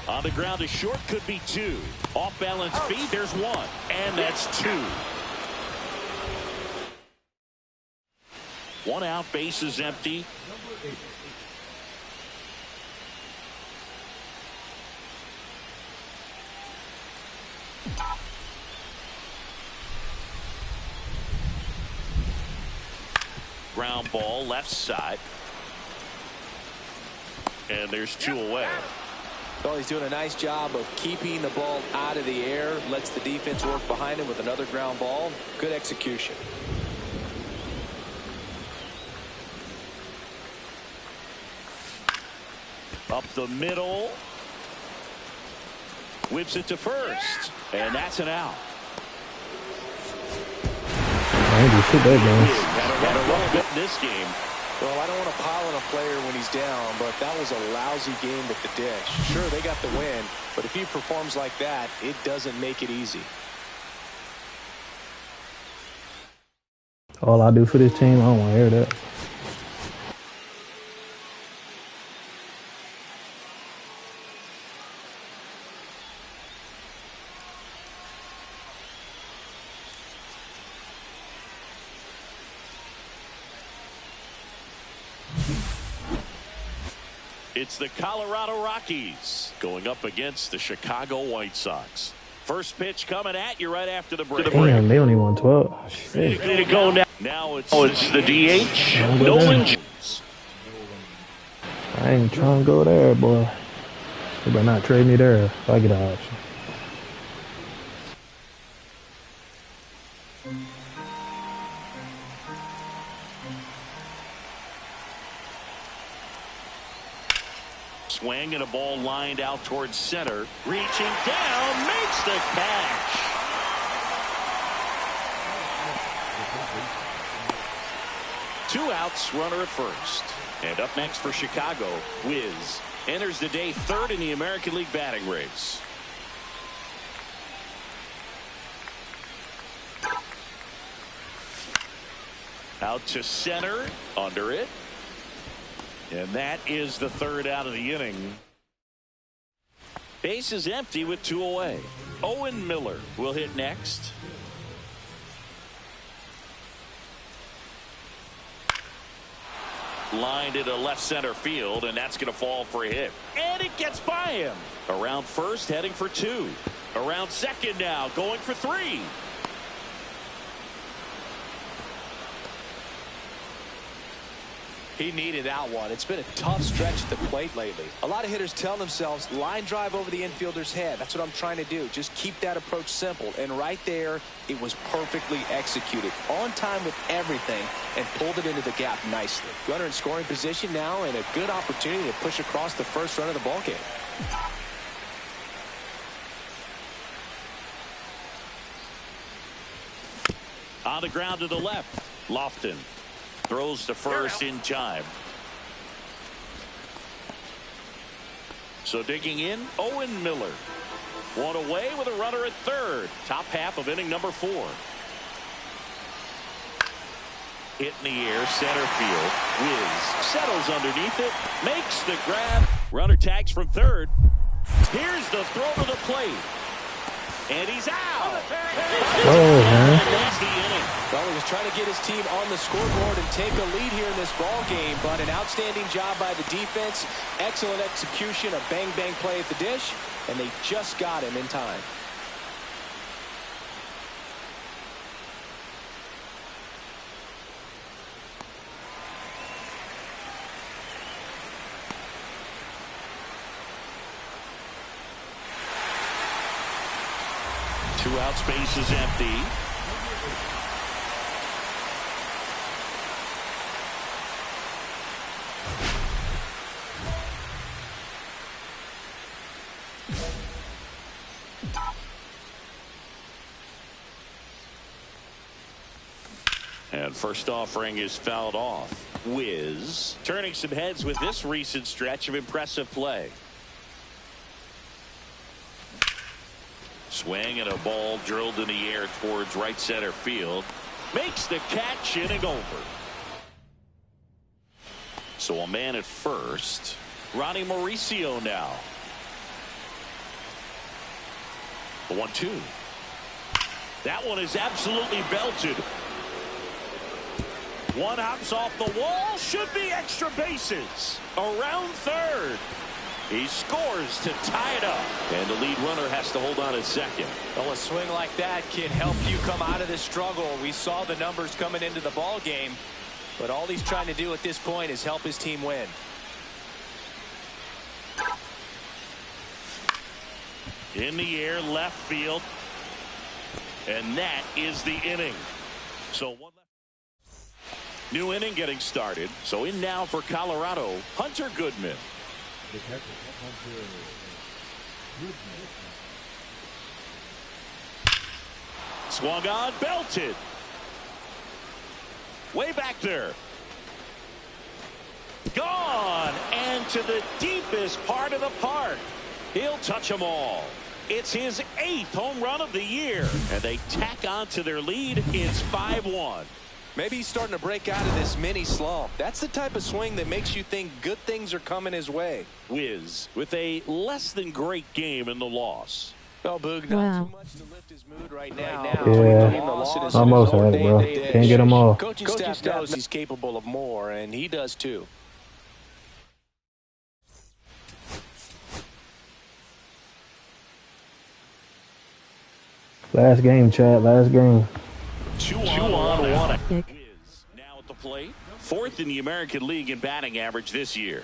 On the ground to short, could be 2. Off balance feed, there's 1. And that's 2. 1 out, base is empty. Number 8. Ground ball left side. And there's 2 away. Well, he's doing a nice job of keeping the ball out of the air. Lets the defense work behind him with another ground ball. Good execution. Up the middle. Whips it to first. And that's an out. I ain't do shit that game. Had a rough bit in this game. Well, I don't want to pile on a player when he's down, but that was a lousy game at the dish. Sure, they got the win, but if he performs like that, it doesn't make it easy. All I do for this team, I don't want to hear that. It's the Colorado Rockies going up against the Chicago White Sox. First pitch coming at you right after the break. Damn, they only won 12. Shit. Ready to go now. Now it's the DH. Nolan Jones. I ain't trying to go there, boy. They better not trade me there if I get an option. Swing and a ball lined out towards center. Reaching down, makes the catch. Two outs, runner at first. And up next for Chicago, Wiz enters the day third in the American League batting race. Out to center, under it. And that is the third out of the inning. Base is empty with 2 away. Owen Miller will hit next. Lined into left center field, and that's going to fall for a hit. And it gets by him. Around first, heading for 2. Around second now, going for 3. He needed that one. It's been a tough stretch at the plate lately. A lot of hitters tell themselves, line drive over the infielder's head. That's what I'm trying to do. Just keep that approach simple. And right there, it was perfectly executed. On time with everything, and pulled it into the gap nicely. Runner in scoring position now, and a good opportunity to push across the first run of the ballgame. On the ground to the left. Lofton throws to first in time. So digging in, Owen Miller. One away with a runner at third. Top half of inning number 4. Hit in the air, center field. Wiz settles underneath it, makes the grab. Runner tags from third. Here's the throw to the plate. And he's out. Whoa, man. That's the inning. Well, he was trying to get his team on the scoreboard and take a lead here in this ball game, but an outstanding job by the defense. Excellent execution, a bang-bang play at the dish, and they just got him in time. Two out, space is empty. And first offering is fouled off. Wiz turning some heads with this recent stretch of impressive play. Swing and a ball drilled in the air towards right center field. Makes the catch, inning over. So a man at first. Ronnie Mauricio now. The 1-2. That one is absolutely belted. One hops off the wall. Should be extra bases. Around third. He scores to tie it up. And the lead runner has to hold on at second. Well, a swing like that can help you come out of this struggle. We saw the numbers coming into the ball game, but all he's trying to do at this point is help his team win. In the air, left field. And that is the inning. So one left. New inning getting started. So in now for Colorado, Hunter Goodman. The catcher, Hunter Goodman. Swung on, belted. Way back there. Gone, and to the deepest part of the park. He'll touch them all. It's his 8th home run of the year, and they tack on to their lead. It's 5-1. Maybe he's starting to break out of this mini slump. That's the type of swing that makes you think good things are coming his way. Wiz with a less than great game in the loss. Well, Boog, not too much to lift his mood right now. Yeah, almost had it, bro. Can't get them all. Coaching staff knows he's capable of more, and he does too. Last game, Chad. Last game. 2-on-1. Wiz now at the plate. 4th in the American League in batting average this year.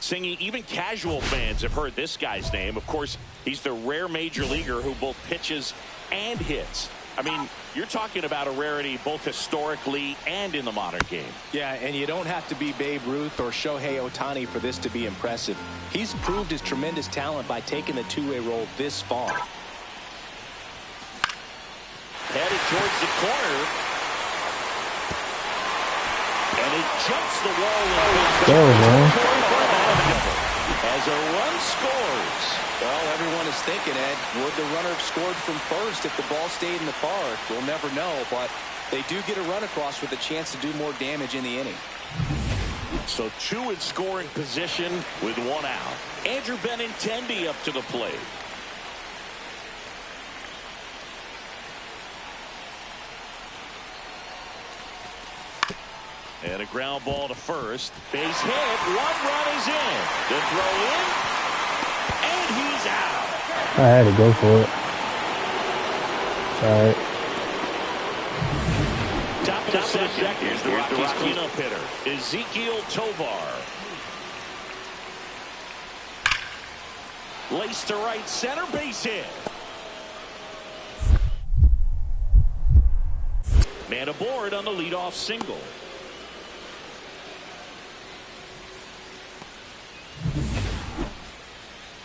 Singing, even casual fans have heard this guy's name. Of course, he's the rare major leaguer who both pitches and hits. I mean, you're talking about a rarity both historically and in the modern game. Yeah, and you don't have to be Babe Ruth or Shohei Ohtani for this to be impressive. He's proved his tremendous talent by taking the two-way role this far. Headed towards the corner. And it jumps the wall. Go, man. As a run scores. Well, everyone is thinking, Ed, would the runner have scored from first if the ball stayed in the park? We'll never know, but they do get a run across with a chance to do more damage in the inning. So 2 in scoring position with 1 out. Andrew Benintendi up to the plate. And a ground ball to first. Base hit. 1 run is in. The throw in. And he's out. I had to go for it. All right. Top of the second. Here's the Rockies cleanup hitter, Ezekiel Tovar. Laced to right center, base hit. Man aboard on the leadoff single.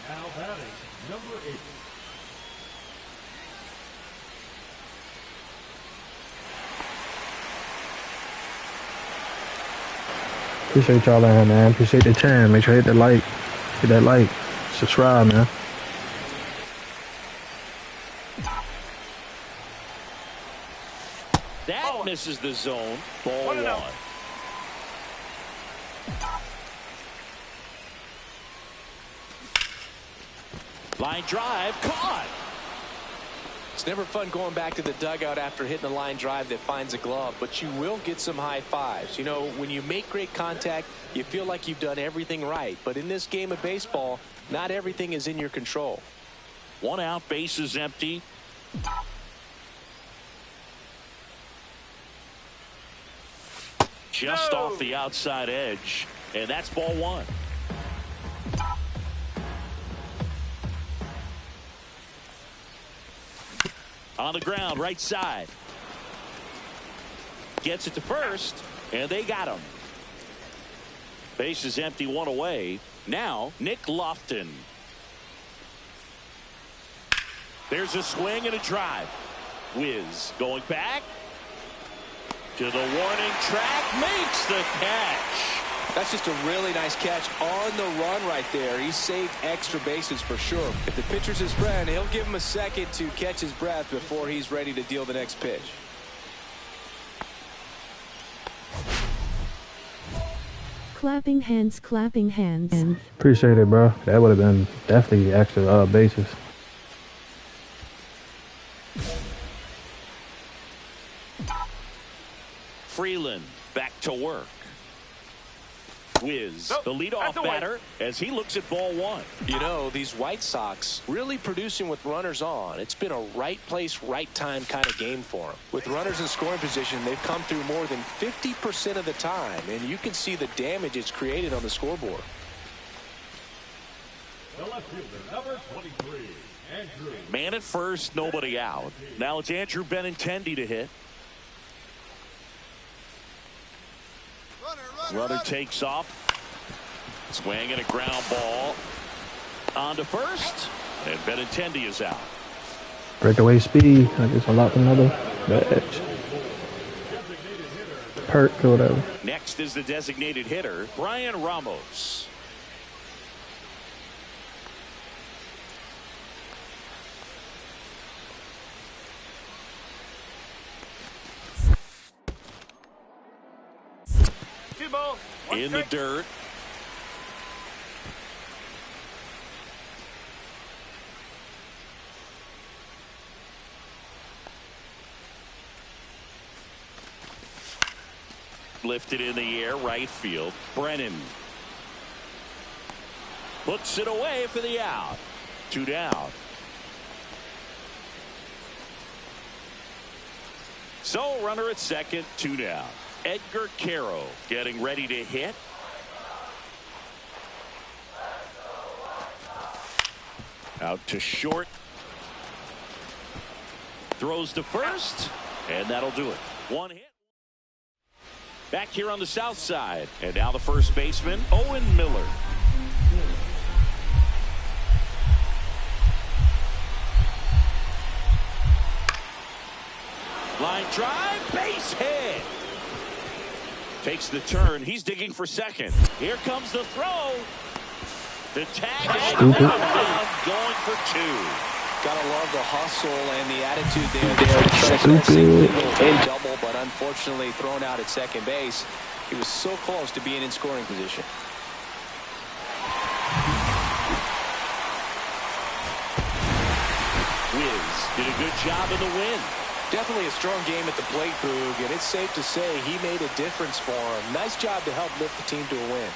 Now batting, number 8. Appreciate y'all in, man. Appreciate the time. Make sure you hit that like, subscribe, man. That misses the zone. Ball one. Line drive, caught. It's never fun going back to the dugout after hitting a line drive that finds a glove, but you will get some high fives. You know, when you make great contact, you feel like you've done everything right. But in this game of baseball, not everything is in your control. 1 out, base is empty. Just off the outside edge, and that's ball one. On the ground, right side. Gets it to first, and they got him. Base is empty, 1 away. Now, Nick Lofton. There's a swing and a drive. Wiz going back to the warning track, makes the catch. That's just a really nice catch on the run right there. He saved extra bases for sure. If the pitcher's his friend, he'll give him a second to catch his breath before he's ready to deal the next pitch. Clapping hands, clapping hands. Appreciate it, bro. That would have been definitely extra bases. Freeland back to work. Wiz, the leadoff batter, as he looks at ball one. You know, these White Sox really producing with runners on. It's been a right place, right time kind of game for them. With runners in scoring position, they've come through more than 50% of the time, and you can see the damage it's created on the scoreboard. The left fielder, number 23, Andrew. Man at first, nobody out. Now it's Andrew Benintendi to hit. Runner takes off. Swing and a ground ball. On to first. And Benintendi is out. Breakaway speed. I guess I locked another badge. Perk or whatever. Next is the designated hitter, Brian Ramos. In the dirt. Lifted in the air, right field. Brennan puts it away for the out. 2 down. So runner at second, 2 down. Edgar Caro getting ready to hit. Out to short. Throws to first, and that'll do it. 1 hit. Back here on the south side, and now the first baseman, Owen Miller. Line drive, base hit. Takes the turn. He's digging for second. Here comes the throw. The tag and going for 2. Gotta love the hustle and the attitude there. A double, but unfortunately thrown out at second base. He was so close to being in scoring position. Wiz did a good job in the win. Definitely a strong game at the plate, Boog, and it's safe to say he made a difference for him. Nice job to help lift the team to a win.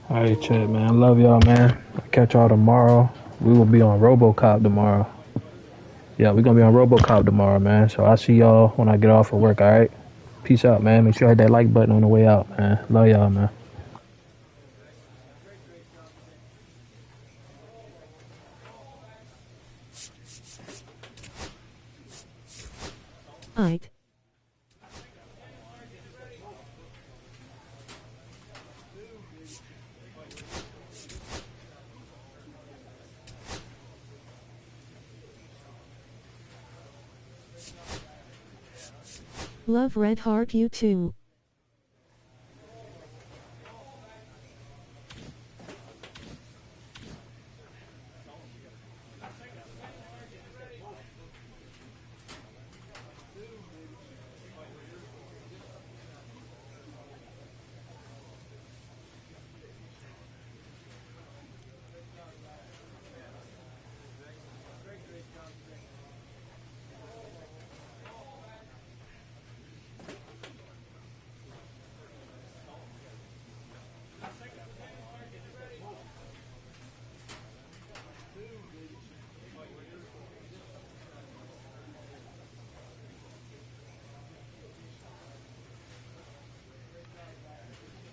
All right, chat, man. Love y'all, man. I'll catch y'all tomorrow. We will be on RoboCop tomorrow. Yeah, we're gonna be on RoboCop tomorrow, man. So I'll see y'all when I get off of work. All right. Peace out, man. Make sure you hit that like button on the way out, man. Love y'all, man. Aight. Love Red Heart, you too.